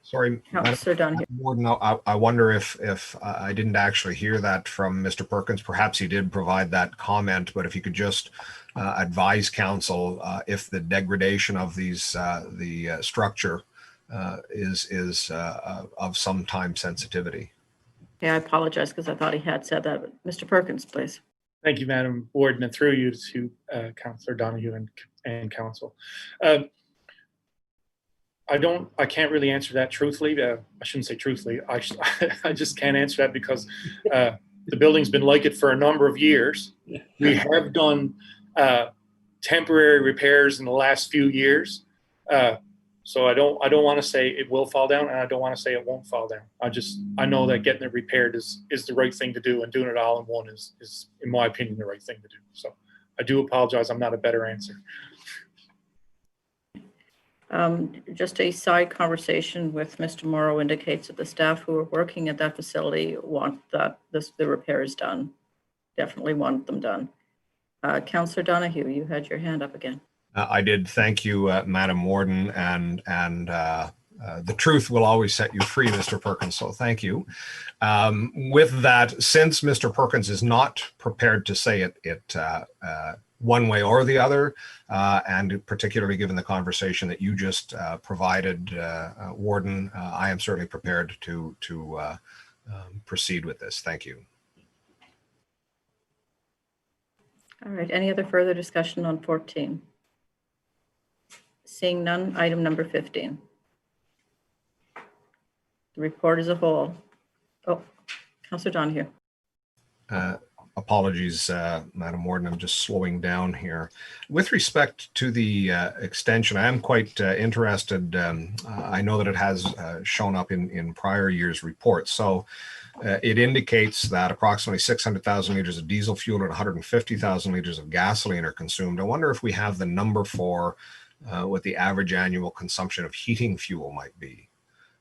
Sorry, Councillor Donahue. Warden, I wonder if I didn't actually hear that from Mr. Perkins. Perhaps he did provide that comment, but if you could just advise council if the degradation of these the structure is of some time sensitivity. Yeah, I apologize because I thought he had said that. But Mr. Perkins, please. Thank you, Madam Warden, and through you to Councillor Donahue and council. I can't really answer that truthfully. I shouldn't say truthfully. I just can't answer that because the building's been like it for a number of years. We have done temporary repairs in the last few years. So I don't want to say it will fall down, and I don't want to say it won't fall down. I know that getting it repaired is the right thing to do, and doing it all in one is in my opinion the right thing to do. So I do apologize. I'm not a better answer. Just a side conversation with Mr. Morrow indicates that the staff who are working at that facility want that the repairs done. Definitely want them done. Councillor Donahue, you had your hand up again. I did. Thank you, Madam Warden, and the truth will always set you free, Mr. Perkins, so thank you. With that, since Mr. Perkins is not prepared to say it one way or the other, and particularly given the conversation that you just provided, Warden, I am certainly prepared to proceed with this. Thank you. All right, any other further discussion on 14? Seeing none, item number 15. The report as a whole. Oh, Councillor Donahue. Apologies, Madam Warden, I'm just slowing down here. With respect to the extension, I am quite interested. I know that it has shown up in prior years' reports. So it indicates that approximately 600,000 liters of diesel fuel and 150,000 liters of gasoline are consumed. I wonder if we have the number for what the average annual consumption of heating fuel might be.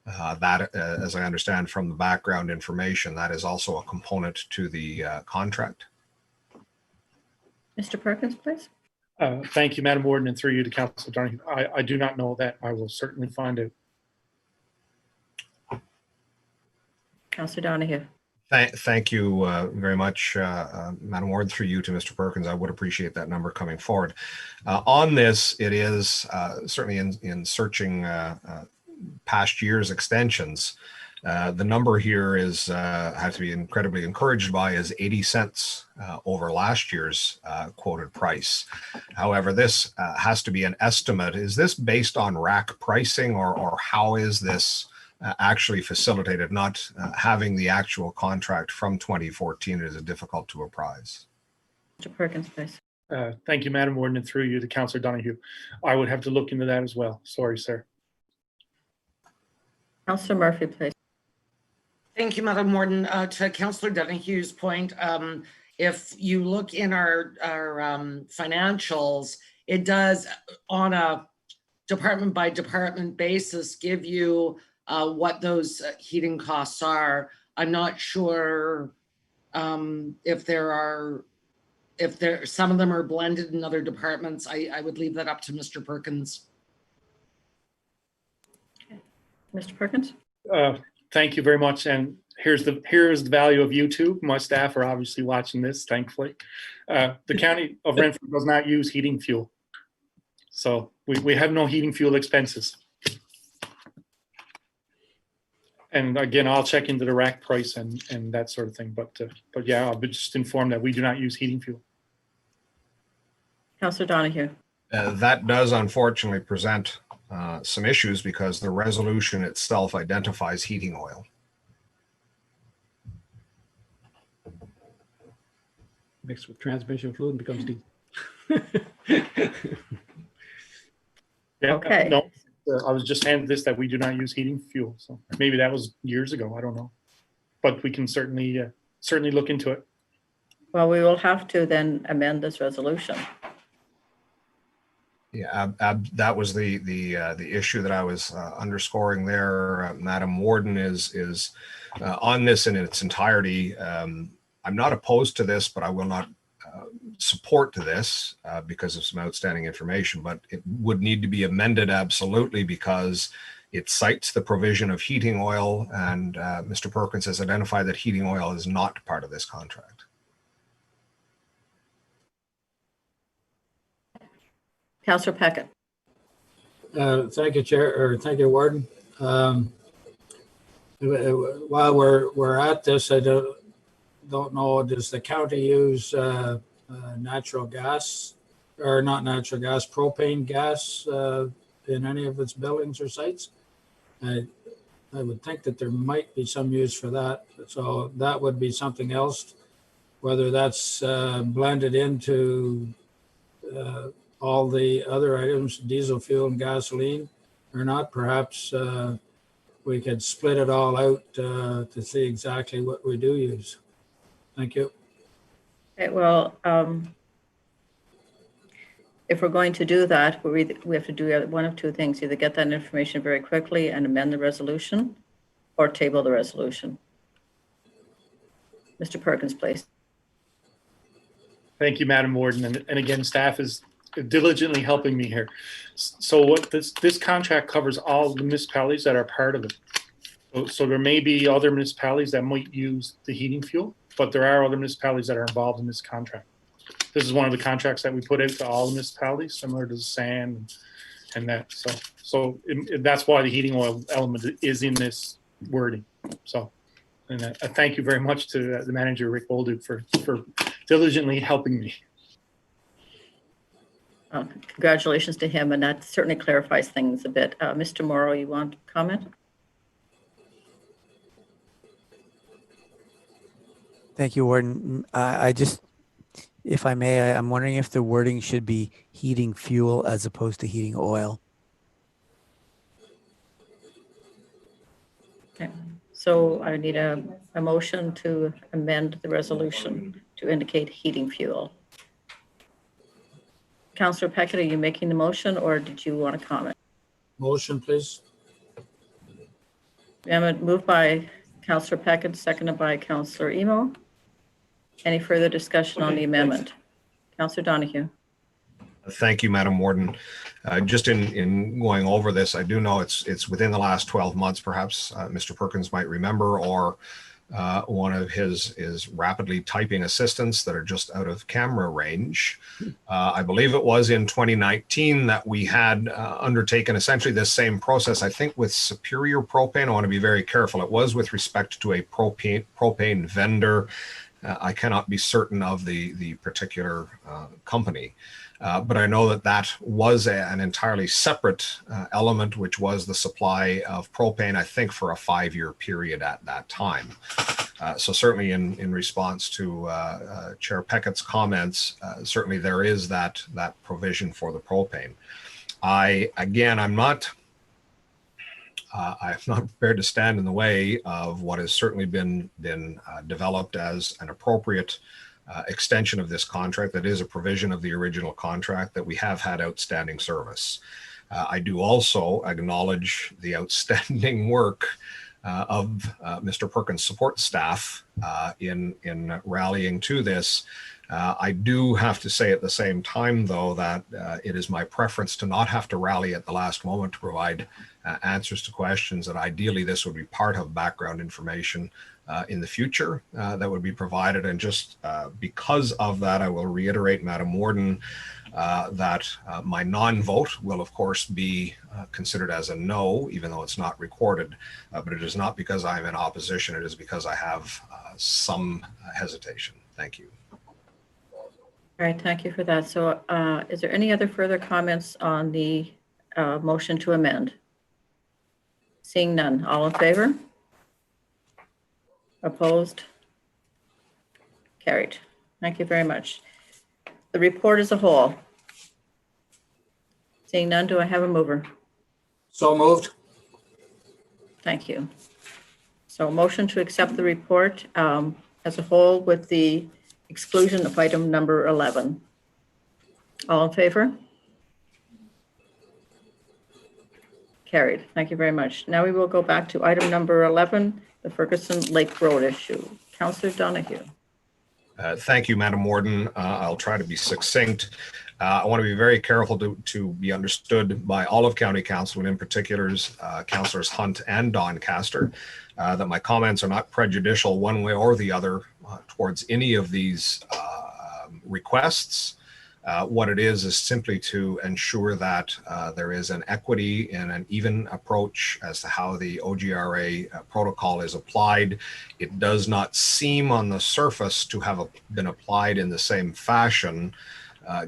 That, as I understand from the background information, that is also a component to the contract. Mr. Perkins, please. Thank you, Madam Warden, and through you to Councillor Donahue. I do not know that. I will certainly find out. Councillor Donahue. Thank you very much, Madam Warden, through you to Mr. Perkins. I would appreciate that number coming forward. On this, it is certainly in searching past years' extensions, the number here is has to be incredibly encouraged by is 80 cents over last year's quoted price. However, this has to be an estimate. Is this based on rack pricing, or how is this actually facilitated? Not having the actual contract from 2014 is difficult to apprise. Mr. Perkins, please. Thank you, Madam Warden, and through you to Councillor Donahue. I would have to look into that as well. Sorry, sir. Councillor Murphy, please. Thank you, Madam Warden. To Councillor Donahue's point, if you look in our financials, it does on a department by department basis give you what those heating costs are. I'm not sure if some of them are blended in other departments. I would leave that up to Mr. Perkins. Mr. Perkins? Thank you very much. And here's the value of YouTube. My staff are obviously watching this, thankfully. The County of Renfrew does not use heating fuel. So we have no heating fuel expenses. And again, I'll check into the rack price and that sort of thing. But yeah, I'll be just informed that we do not use heating fuel. Councillor Donahue. That does unfortunately present some issues because the resolution itself identifies heating oil. Mixed with transmission fluid becomes diesel. Yeah, okay. No, I was just handed this that we do not use heating fuel. So maybe that was years ago. I don't know. But we can certainly look into it. Well, we will have to then amend this resolution. Yeah, that was the issue that I was underscoring there, Madam Warden, is on this in its entirety. I'm not opposed to this, but I will not support to this because of some outstanding information, but it would need to be amended absolutely because it cites the provision of heating oil, and Mr. Perkins has identified that heating oil is not part of this contract. Councillor Peckett. Thank you, Chair, or thank you, Warden. While we're at this, I don't know, does the county use natural gas, or not natural gas, propane gas in any of its buildings or sites? I would think that there might be some use for that. So that would be something else, whether that's blended into all the other items, diesel fuel and gasoline or not. Perhaps we could split it all out to see exactly what we do use. Thank you. Okay, well, if we're going to do that, we have to do one of two things: either get that information very quickly and amend the resolution, or table the resolution. Mr. Perkins, please. Thank you, Madam Warden. And again, staff is diligently helping me here. So what this contract covers all the municipalities that are part of it. So there may be other municipalities that might use the heating fuel, but there are other municipalities that are involved in this contract. This is one of the contracts that we put out to all the municipalities, similar to the SAN and that. So that's why the heating oil element is in this wording. So, and I thank you very much to the manager, Rick Bolduc, for diligently helping me. Congratulations to him, and that certainly clarifies things a bit. Mr. Morrow, you want to comment? Thank you, Warden. I just, if I may, I'm wondering if the wording should be heating fuel as opposed to heating oil. Okay, so I need a motion to amend the resolution to indicate heating fuel. Councillor Peckett, are you making the motion, or did you want to comment? Motion, please. Moved by Councillor Peckett, seconded by Councillor Emo. Any further discussion on the amendment? Councillor Donahue. Thank you, Madam Warden. Just in going over this, I do know it's within the last 12 months, perhaps Mr. Perkins might remember, or one of his rapidly typing assistants that are just out of camera range. I believe it was in 2019 that we had undertaken essentially this same process, I think with Superior Propane. I want to be very careful. It was with respect to a propane vendor. I cannot be certain of the particular company. But I know that was an entirely separate element, which was the supply of propane, I think, for a 5-year period at that time. So certainly in response to Chair Peckett's comments, certainly there is that provision for the propane. I'm not prepared to stand in the way of what has certainly been developed as an appropriate extension of this contract. That is a provision of the original contract that we have had outstanding service. I do also acknowledge the outstanding work of Mr. Perkins' support staff in rallying to this. I do have to say at the same time, though, that it is my preference to not have to rally at the last moment to provide answers to questions, that ideally this would be part of background information in the future that would be provided. And just because of that, I will reiterate, Madam Warden, that my non-vote will of course be considered as a no, even though it's not recorded, but it is not because I'm in opposition, it is because I have some hesitation. Thank you. All right, thank you for that. So is there any other further comments on the motion to amend? Seeing none, all in favor? Opposed? Carried. Thank you very much. The report as a whole. Seeing none, do I have a mover? So moved. Thank you. So motion to accept the report as a whole with the exclusion of item number 11. All in favor? Carried. Thank you very much. Now we will go back to item number 11, the Ferguson Lake Road issue. Councillor Donahue. Thank you, Madam Warden. I'll try to be succinct. I want to be very careful to be understood by all of County Council, and in particular, Councillors Hunt and Doncaster, that my comments are not prejudicial one way or the other towards any of these requests. What it is simply to ensure that there is an equity and an even approach as to how the OGRA protocol is applied. It does not seem on the surface to have been applied in the same fashion,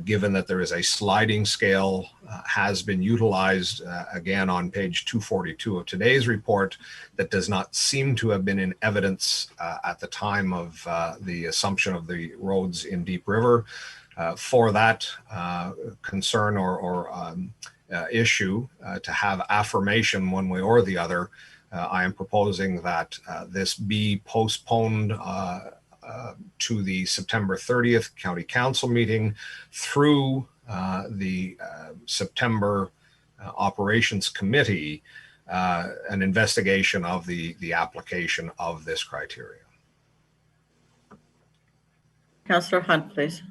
given that there is a sliding scale has been utilized again on page 242 of today's report that does not seem to have been in evidence at the time of the assumption of the roads in Deep River. For that concern or issue to have affirmation one way or the other, I am proposing that this be postponed to the September 30th County Council meeting through the September Operations Committee, an investigation of the application of this criteria. Councillor Hunt, please.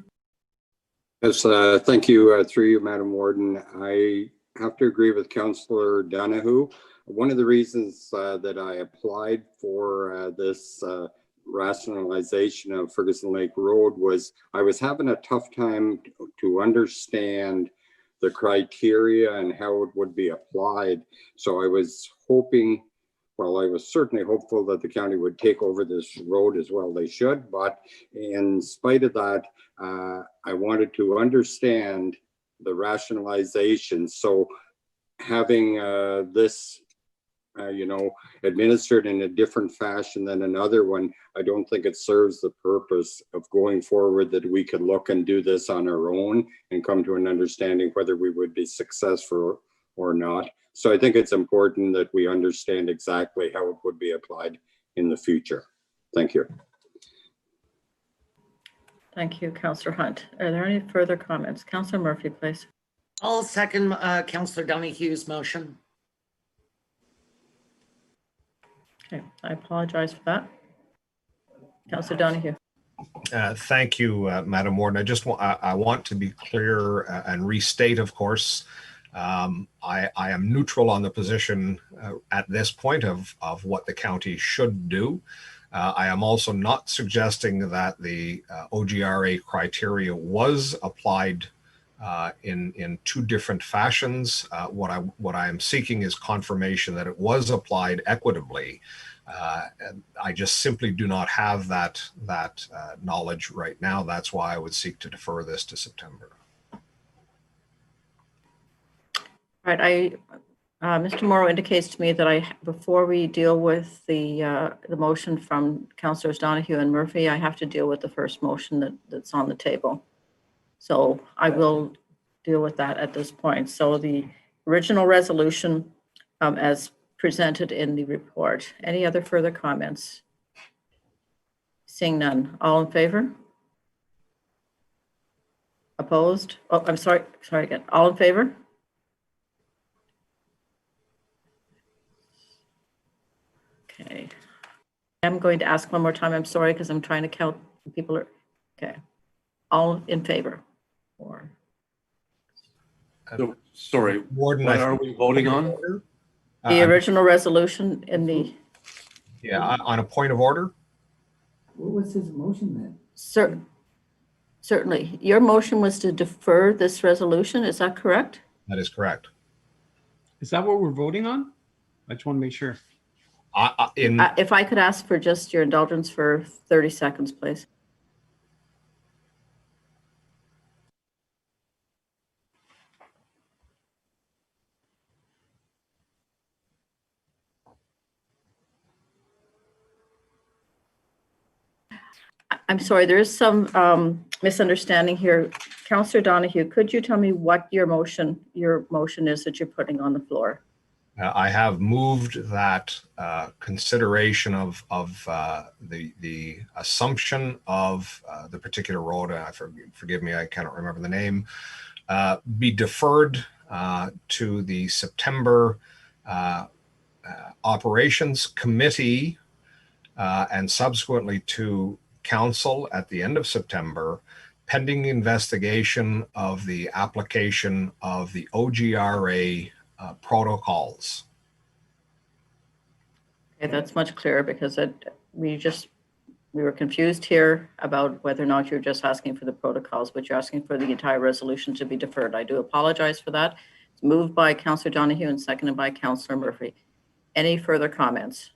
Yes, thank you. Through you, Madam Warden. I have to agree with Councillor Donahue. One of the reasons that I applied for this rationalization of Ferguson Lake Road was I was having a tough time to understand the criteria and how it would be applied. So I was hoping, well, I was certainly hopeful that the county would take over this road as well. They should, but in spite of that, I wanted to understand the rationalization. So having this, administered in a different fashion than another one, I don't think it serves the purpose of going forward, that we could look and do this on our own and come to an understanding whether we would be successful or not. So I think it's important that we understand exactly how it would be applied in the future. Thank you. Thank you, Councillor Hunt. Are there any further comments? Councillor Murphy, please. I'll second Councillor Donohue's motion. Okay, I apologize for that. Councillor Donahue. Thank you, Madam Warden. I want to be clear and restate, of course, I am neutral on the position at this point of what the county should do. I am also not suggesting that the OGRA criteria was applied in two different fashions. What I am seeking is confirmation that it was applied equitably. And I just simply do not have that knowledge right now. That's why I would seek to defer this to September. All right, Mr. Morrow indicates to me that before we deal with the motion from Councillors Donahue and Murphy, I have to deal with the first motion that's on the table. So I will deal with that at this point. So the original resolution as presented in the report. Any other further comments? Seeing none. All in favor? Opposed? Oh, I'm sorry again. All in favor? Okay. I'm going to ask one more time. I'm sorry, because I'm trying to count people. Okay. All in favor? Or So, sorry, Warden, what are we voting on? the original resolution in the. Yeah, on a point of order. What was his motion then? Certainly. Your motion was to defer this resolution. Is that correct? That is correct. Is that what we're voting on? I just want to make sure. If I could ask for just your indulgence for 30 seconds, please. I'm sorry, there is some misunderstanding here. Councillor Donahue, could you tell me what your motion is that you're putting on the floor? I have moved that consideration of the assumption of the particular road. Forgive me, I cannot remember the name. Be deferred to the September operations committee and subsequently to council at the end of September, pending investigation of the application of the OGRA protocols. Okay, that's much clearer because we were confused here about whether or not you're just asking for the protocols, but you're asking for the entire resolution to be deferred. I do apologize for that. It's moved by Councillor Donahue and seconded by Councillor Murphy. Any further comments?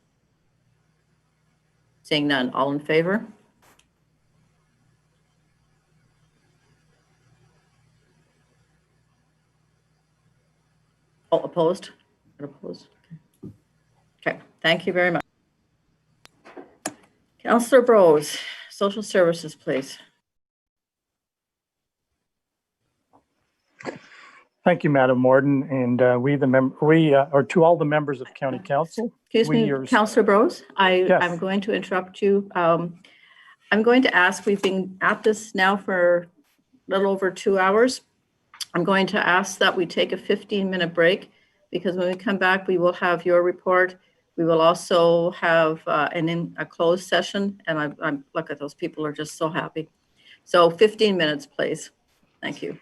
Seeing none, all in favor? All opposed? Opposed? Okay, thank you very much. Councillor Brose, Social Services, please. Thank you, Madam Warden, and to all the members of County Council. Excuse me, Councillor Brose, I'm going to interrupt you. I'm going to ask, we've been at this now for a little over 2 hours. I'm going to ask that we take a 15-minute break because when we come back, we will have your report. We will also have a closed session, and I'm look at those people are just so happy. So 15 minutes, please. Thank you.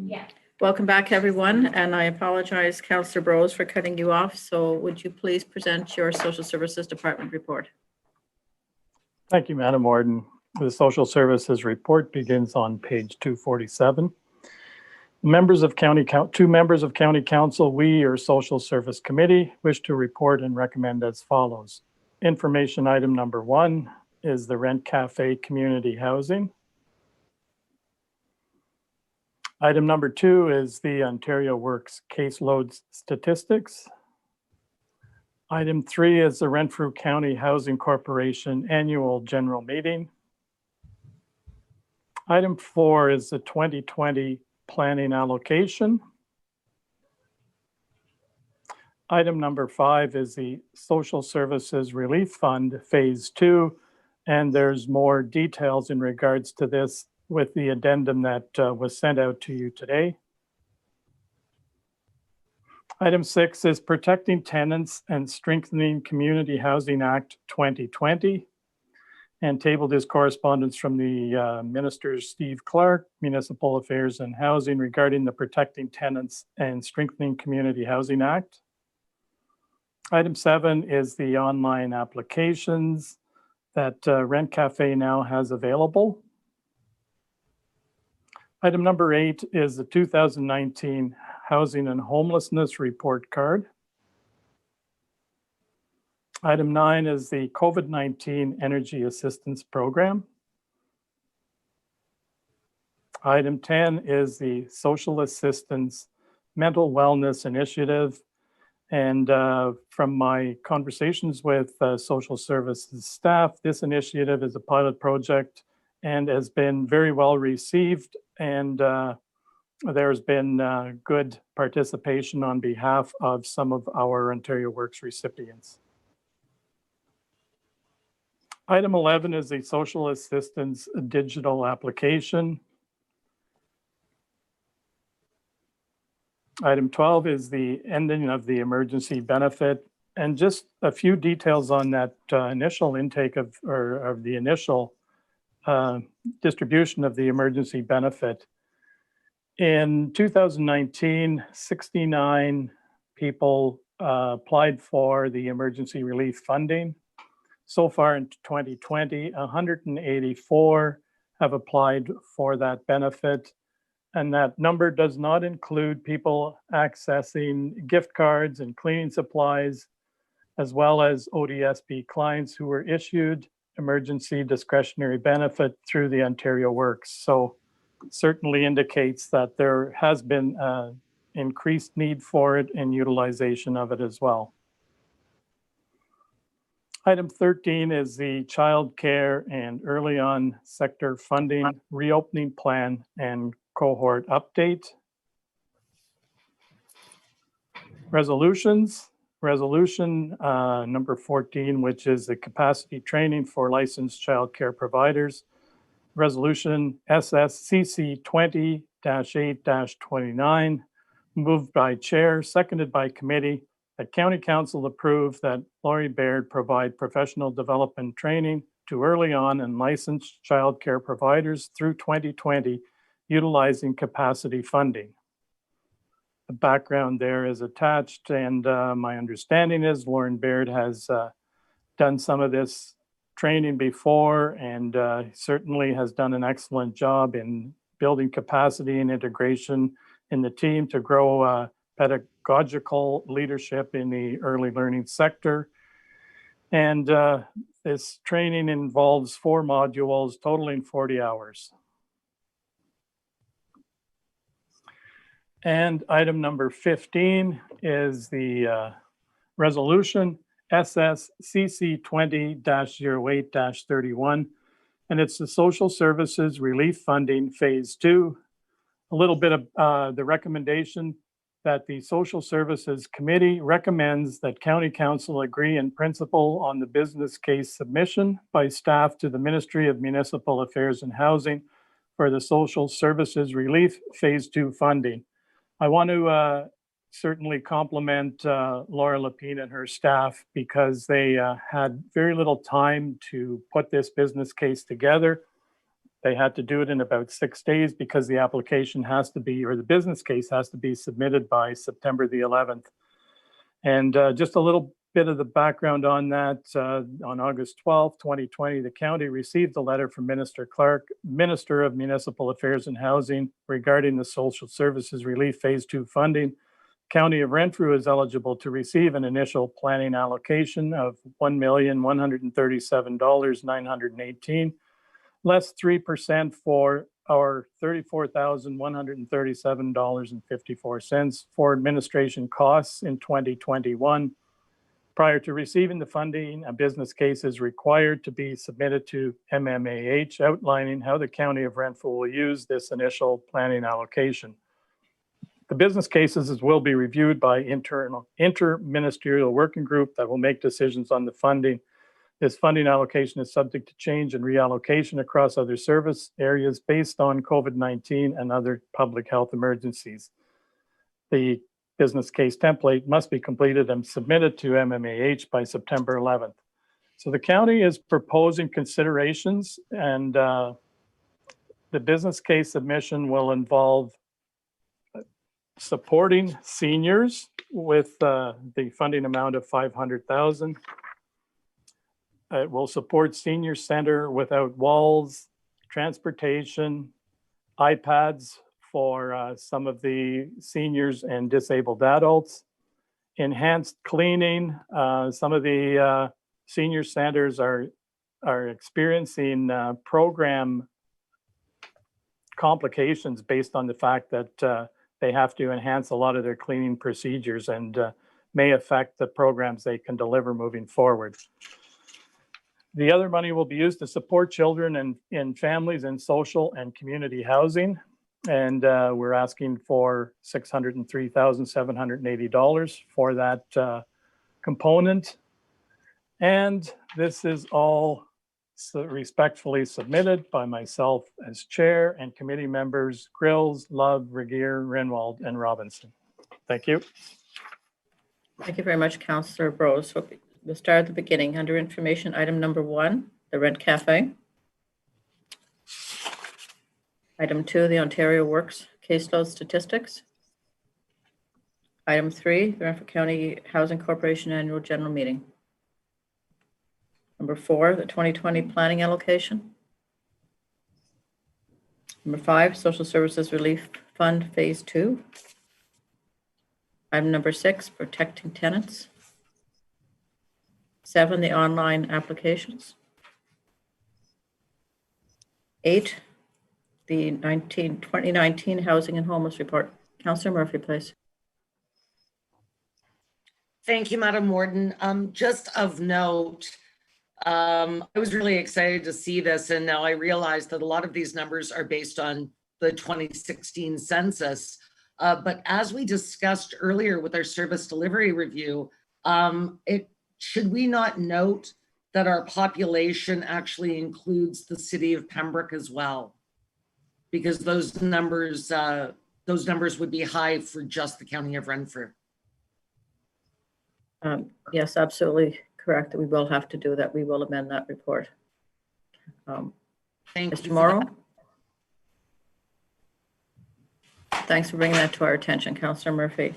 Yeah. Welcome back, everyone. And I apologize, Councillor Bros, for cutting you off. So would you please present your Social Services Department report? Thank you, Madam Warden. The Social Services report begins on page 247. Members of two members of County Council, we, your Social Service Committee, wish to report and recommend as follows. Information item number 1 is the Rent Cafe Community Housing. Item number 2 is the Ontario Works caseload statistics. Item 3 is the Renfrew County Housing Corporation Annual General Meeting. Item 4 is the 2020 planning allocation. Item number 5 is the Social Services Relief Fund Phase 2, and there's more details in regards to this with the addendum that was sent out to you today. Item 6 is Protecting Tenants and Strengthening Community Housing Act 2020, and tabled is correspondence from the Minister Steve Clark, Municipal Affairs and Housing, regarding the Protecting Tenants and Strengthening Community Housing Act. Item 7 is the online applications that Rent Cafe now has available. Item number 8 is the 2019 Housing and Homelessness Report Card. Item 9 is the COVID-19 Energy Assistance Program. Item 10 is the Social Assistance Mental Wellness Initiative. And from my conversations with social services staff, this initiative is a pilot project and has been very well received. And there's been good participation on behalf of some of our Ontario Works recipients. Item 11 is the Social Assistance Digital Application. Item 12 is the ending of the emergency benefit, and just a few details on that initial intake of the initial distribution of the emergency benefit. In 2019, 69 people applied for the emergency relief funding. So far in 2020, 184 have applied for that benefit. And that number does not include people accessing gift cards and cleaning supplies, as well as ODSP clients who were issued emergency discretionary benefit through the Ontario Works. So it certainly indicates that there has been increased need for it and utilization of it as well. Item 13 is the Child Care and Early On Sector Funding Reopening Plan and Cohort Update. Resolutions. Resolution number 14, which is the capacity training for licensed child care providers. Resolution SSCC 20-8-29, moved by chair, seconded by committee, that County Council approve that Laurie Baird provide professional development training to early on and licensed child care providers through 2020, utilizing capacity funding. The background there is attached, and my understanding is Lauren Baird has done some of this training before and certainly has done an excellent job in building capacity and integration in the team to grow pedagogical leadership in the early learning sector. And this training involves 4 modules totaling 40 hours. And item number 15 is the resolution SSCC 20-08-31, and it's the Social Services Relief Funding Phase 2. A little bit of the recommendation that the Social Services Committee recommends that County Council agree in principle on the business case submission by staff to the Ministry of Municipal Affairs and Housing for the Social Services Relief Phase 2 funding. I want to certainly compliment Laura Lapine and her staff because they had very little time to put this business case together. They had to do it in about 6 days because the application has to be, or the business case has to be submitted by September the 11th. And just a little bit of the background on that, on August 12th, 2020, the county received a letter from Minister Clark, Minister of Municipal Affairs and Housing, regarding the Social Services Relief Phase 2 funding. County of Renfrew is eligible to receive an initial planning allocation of $1,137,918, less 3% for our $34,137.54 for administration costs in 2021. Prior to receiving the funding, a business case is required to be submitted to MMAH outlining how the County of Renfrew will use this initial planning allocation. The business cases will be reviewed by interministerial working group that will make decisions on the funding. This funding allocation is subject to change and reallocation across other service areas based on COVID-19 and other public health emergencies. The business case template must be completed and submitted to MMAH by September 11th. So the county is proposing considerations, and the business case submission will involve supporting seniors with the funding amount of $500,000. It will support senior center without walls, transportation, iPads for some of the seniors and disabled adults, enhanced cleaning. Some of the senior centers are experiencing program complications based on the fact that they have to enhance a lot of their cleaning procedures and may affect the programs they can deliver moving forward. The other money will be used to support children and families in social and community housing. And we're asking for $603,780 for that component. And this is all respectfully submitted by myself as chair and committee members Grills, Love, Regier, Renwald, and Robinson. Thank you. Thank you very much, Councillor Bros. So we'll start at the beginning. Under information, item number 1, the Rent Cafe. Item 2, the Ontario Works caseload statistics. Item 3, the Renfrew County Housing Corporation Annual General Meeting. Number 4, the 2020 planning allocation. Number 5, Social Services Relief Fund Phase 2. Item number 6, protecting tenants. 7, the online applications. 8, the 2019 Housing and Homeless Report. Councillor Murphy, please. Thank you, Madam Warden. Just of note, I was really excited to see this, and now I realize that a lot of these numbers are based on the 2016 census. But as we discussed earlier with our service delivery review, should we not note that our population actually includes the city of Pembroke as well? Because those numbers would be high for just the county of Renfrew. Yes, absolutely correct. We will have to do that. We will amend that report. Mr. Morrow? Thanks for bringing that to our attention, Councillor Murphy.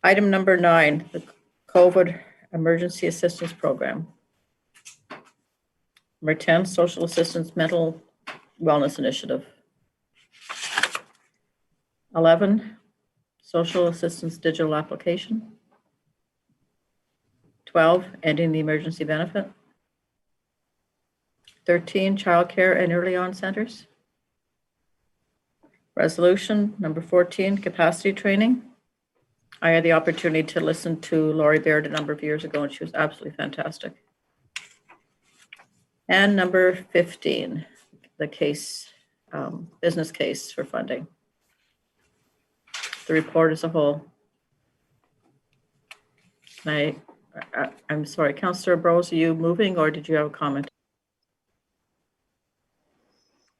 Item number 9, the COVID Emergency Assistance Program. Number 10, Social Assistance Mental Wellness Initiative. 11, Social Assistance Digital Application. 12, ending the emergency benefit. 13, childcare and early on centers. Resolution number 14, capacity training. I had the opportunity to listen to Laurie Baird a number of years ago, and she was absolutely fantastic. And number 15, the case, business case for funding. The report as a whole. I'm sorry, Councillor Bros, are you moving or did you have a comment?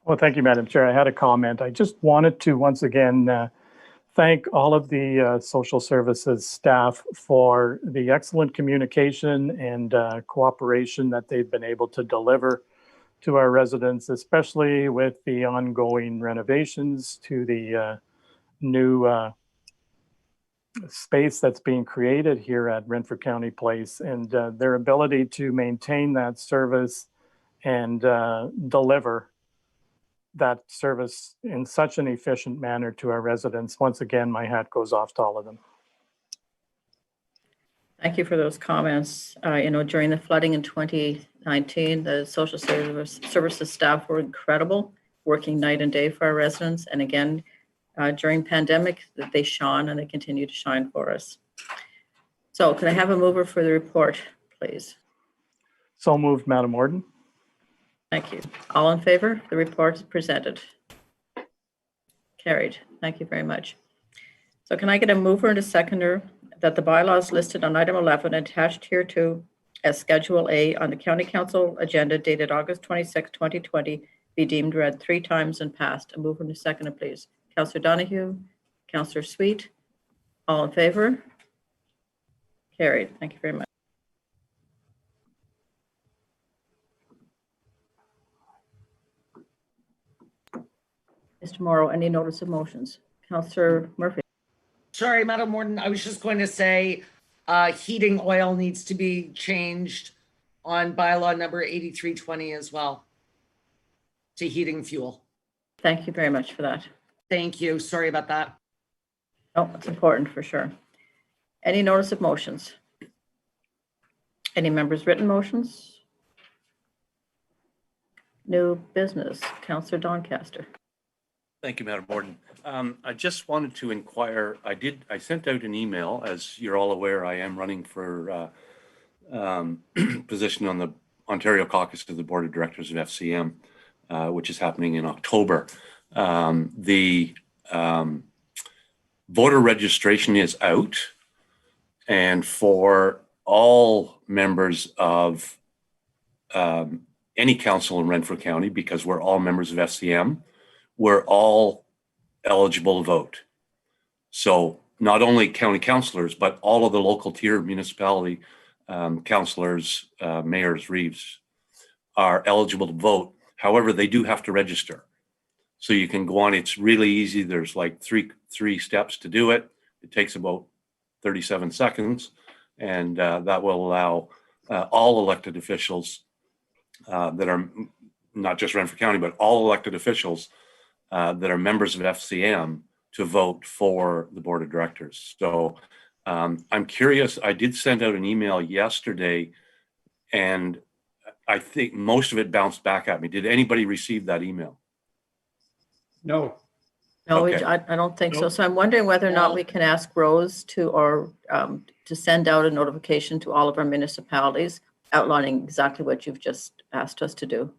Well, thank you, Madam Chair. I had a comment. I just wanted to once again thank all of the social services staff for the excellent communication and cooperation that they've been able to deliver to our residents, especially with the ongoing renovations to the new space that's being created here at Renfrew County Place, and their ability to maintain that service and deliver that service in such an efficient manner to our residents. Once again, my hat goes off to all of them. Thank you for those comments. During the flooding in 2019, the social services staff were incredible, working night and day for our residents. And again, during pandemic, they shone and they continue to shine for us. So can I have a mover for the report, please? So moved, Madam Warden. Thank you. All in favor? The report is presented. Carried. Thank you very much. So can I get a mover and a seconder that the bylaws listed on item 11 attached hereto as Schedule A on the County Council agenda dated August 26, 2020 be deemed read 3 times and passed? A mover and a seconder, please. Councillor Donahue, Councillor Sweet, all in favor? Carried. Thank you very much. Mr. Morrow, any notice of motions? Councillor Murphy. Sorry, Madam Warden, I was just going to say heating oil needs to be changed on bylaw number 8320 as well to heating fuel. Thank you very much for that. Thank you. Sorry about that. Oh, it's important for sure. Any notice of motions? Any members' written motions? New business. Councillor Doncaster. Thank you, Madam Warden. I just wanted to inquire, I sent out an email. As you're all aware, I am running for position on the Ontario caucus of the Board of Directors of FCM, which is happening in October. The voter registration is out, and for all members of any council in Renfrew County, because we're all members of FCM, we're all eligible to vote. So not only county councillors, but all of the local tier municipality councillors, mayors, reeves are eligible to vote. However, they do have to register. So you can go on, it's really easy. There's like three steps to do it. It takes about 37 seconds. And that will allow all elected officials that are not just Renfrew County, but all elected officials that are members of FCM to vote for the board of directors. So I'm curious, I did send out an email yesterday and I think most of it bounced back at me. Did anybody receive that email? No. No, Okay. I don't think so. So I'm wondering whether or not we can ask Rose to send out a notification to all of our municipalities outlining exactly what you've just asked us to do.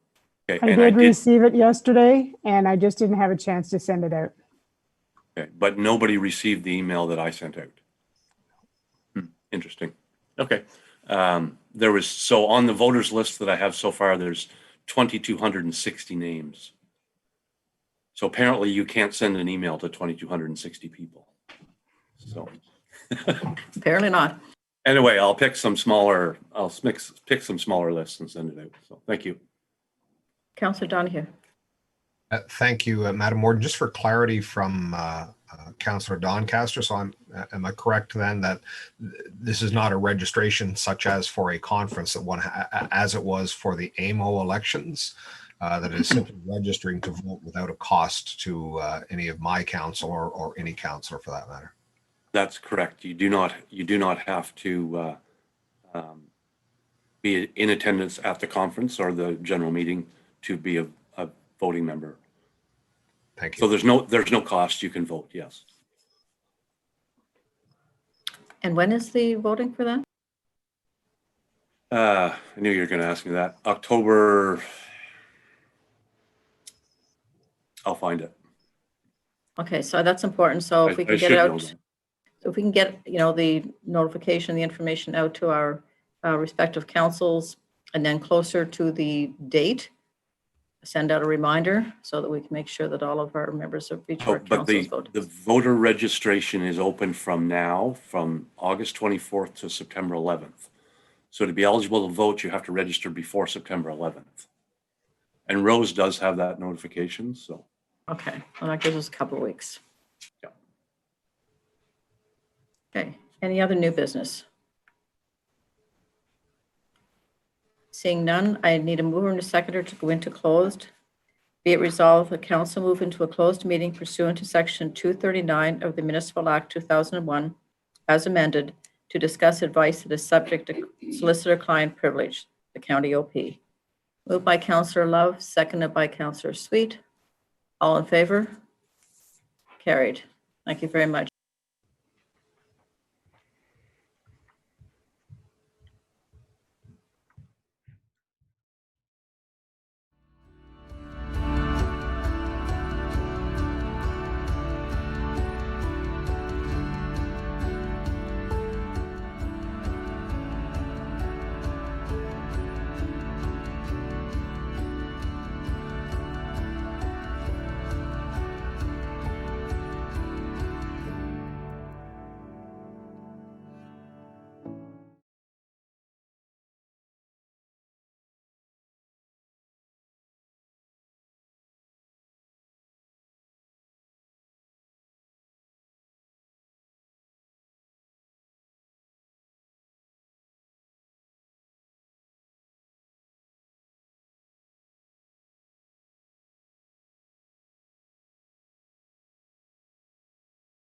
Okay. I And did receive it yesterday and I just didn't have a chance to send it out. Okay, but nobody received the email that I sent out. Interesting. Okay. There was, so on the voters list that I have so far, there's 2,260 names. So apparently you can't send an email to 2,260 people. So Apparently not. anyway, I'll pick some smaller, pick some smaller lists and send it out. So thank you. Councillor Donahue. Thank you, Madam Warden. Just for clarity from Councillor Doncaster, so am I correct then that this is not a registration such as for a conference that one as it was for the AMO elections, that is simply registering to vote without a cost to any of my council or any councillor for that matter? That's correct. You do not have to be in attendance at the conference or the general meeting to be a voting member. Thank you. So there's no cost. You can vote. Yes. And when is the voting for that? I knew you were going to ask me that. October. I'll find it. Okay, so that's important. So if we can get it out, so if we can get, the notification, the information out to our respective councils, and then closer to the date, send out a reminder so that we can make sure that all of our members of each of our councils vote. The voter registration is open from now, from August 24th to September 11th. So to be eligible to vote, you have to register before September 11th. And Rose does have that notification, so. Okay, well, that gives us a couple of weeks. Yeah. Okay, any other new business? Seeing none, I need a mover and a seconder to go into closed. Be it resolved, the council move into a closed meeting pursuant to section 239 of the Municipal Act 2001, as amended, to discuss advice that is subject to solicitor-client privilege, the county OP. Moved by Councillor Love, seconded by Councillor Sweet. All in favor? Carried. Thank you very much.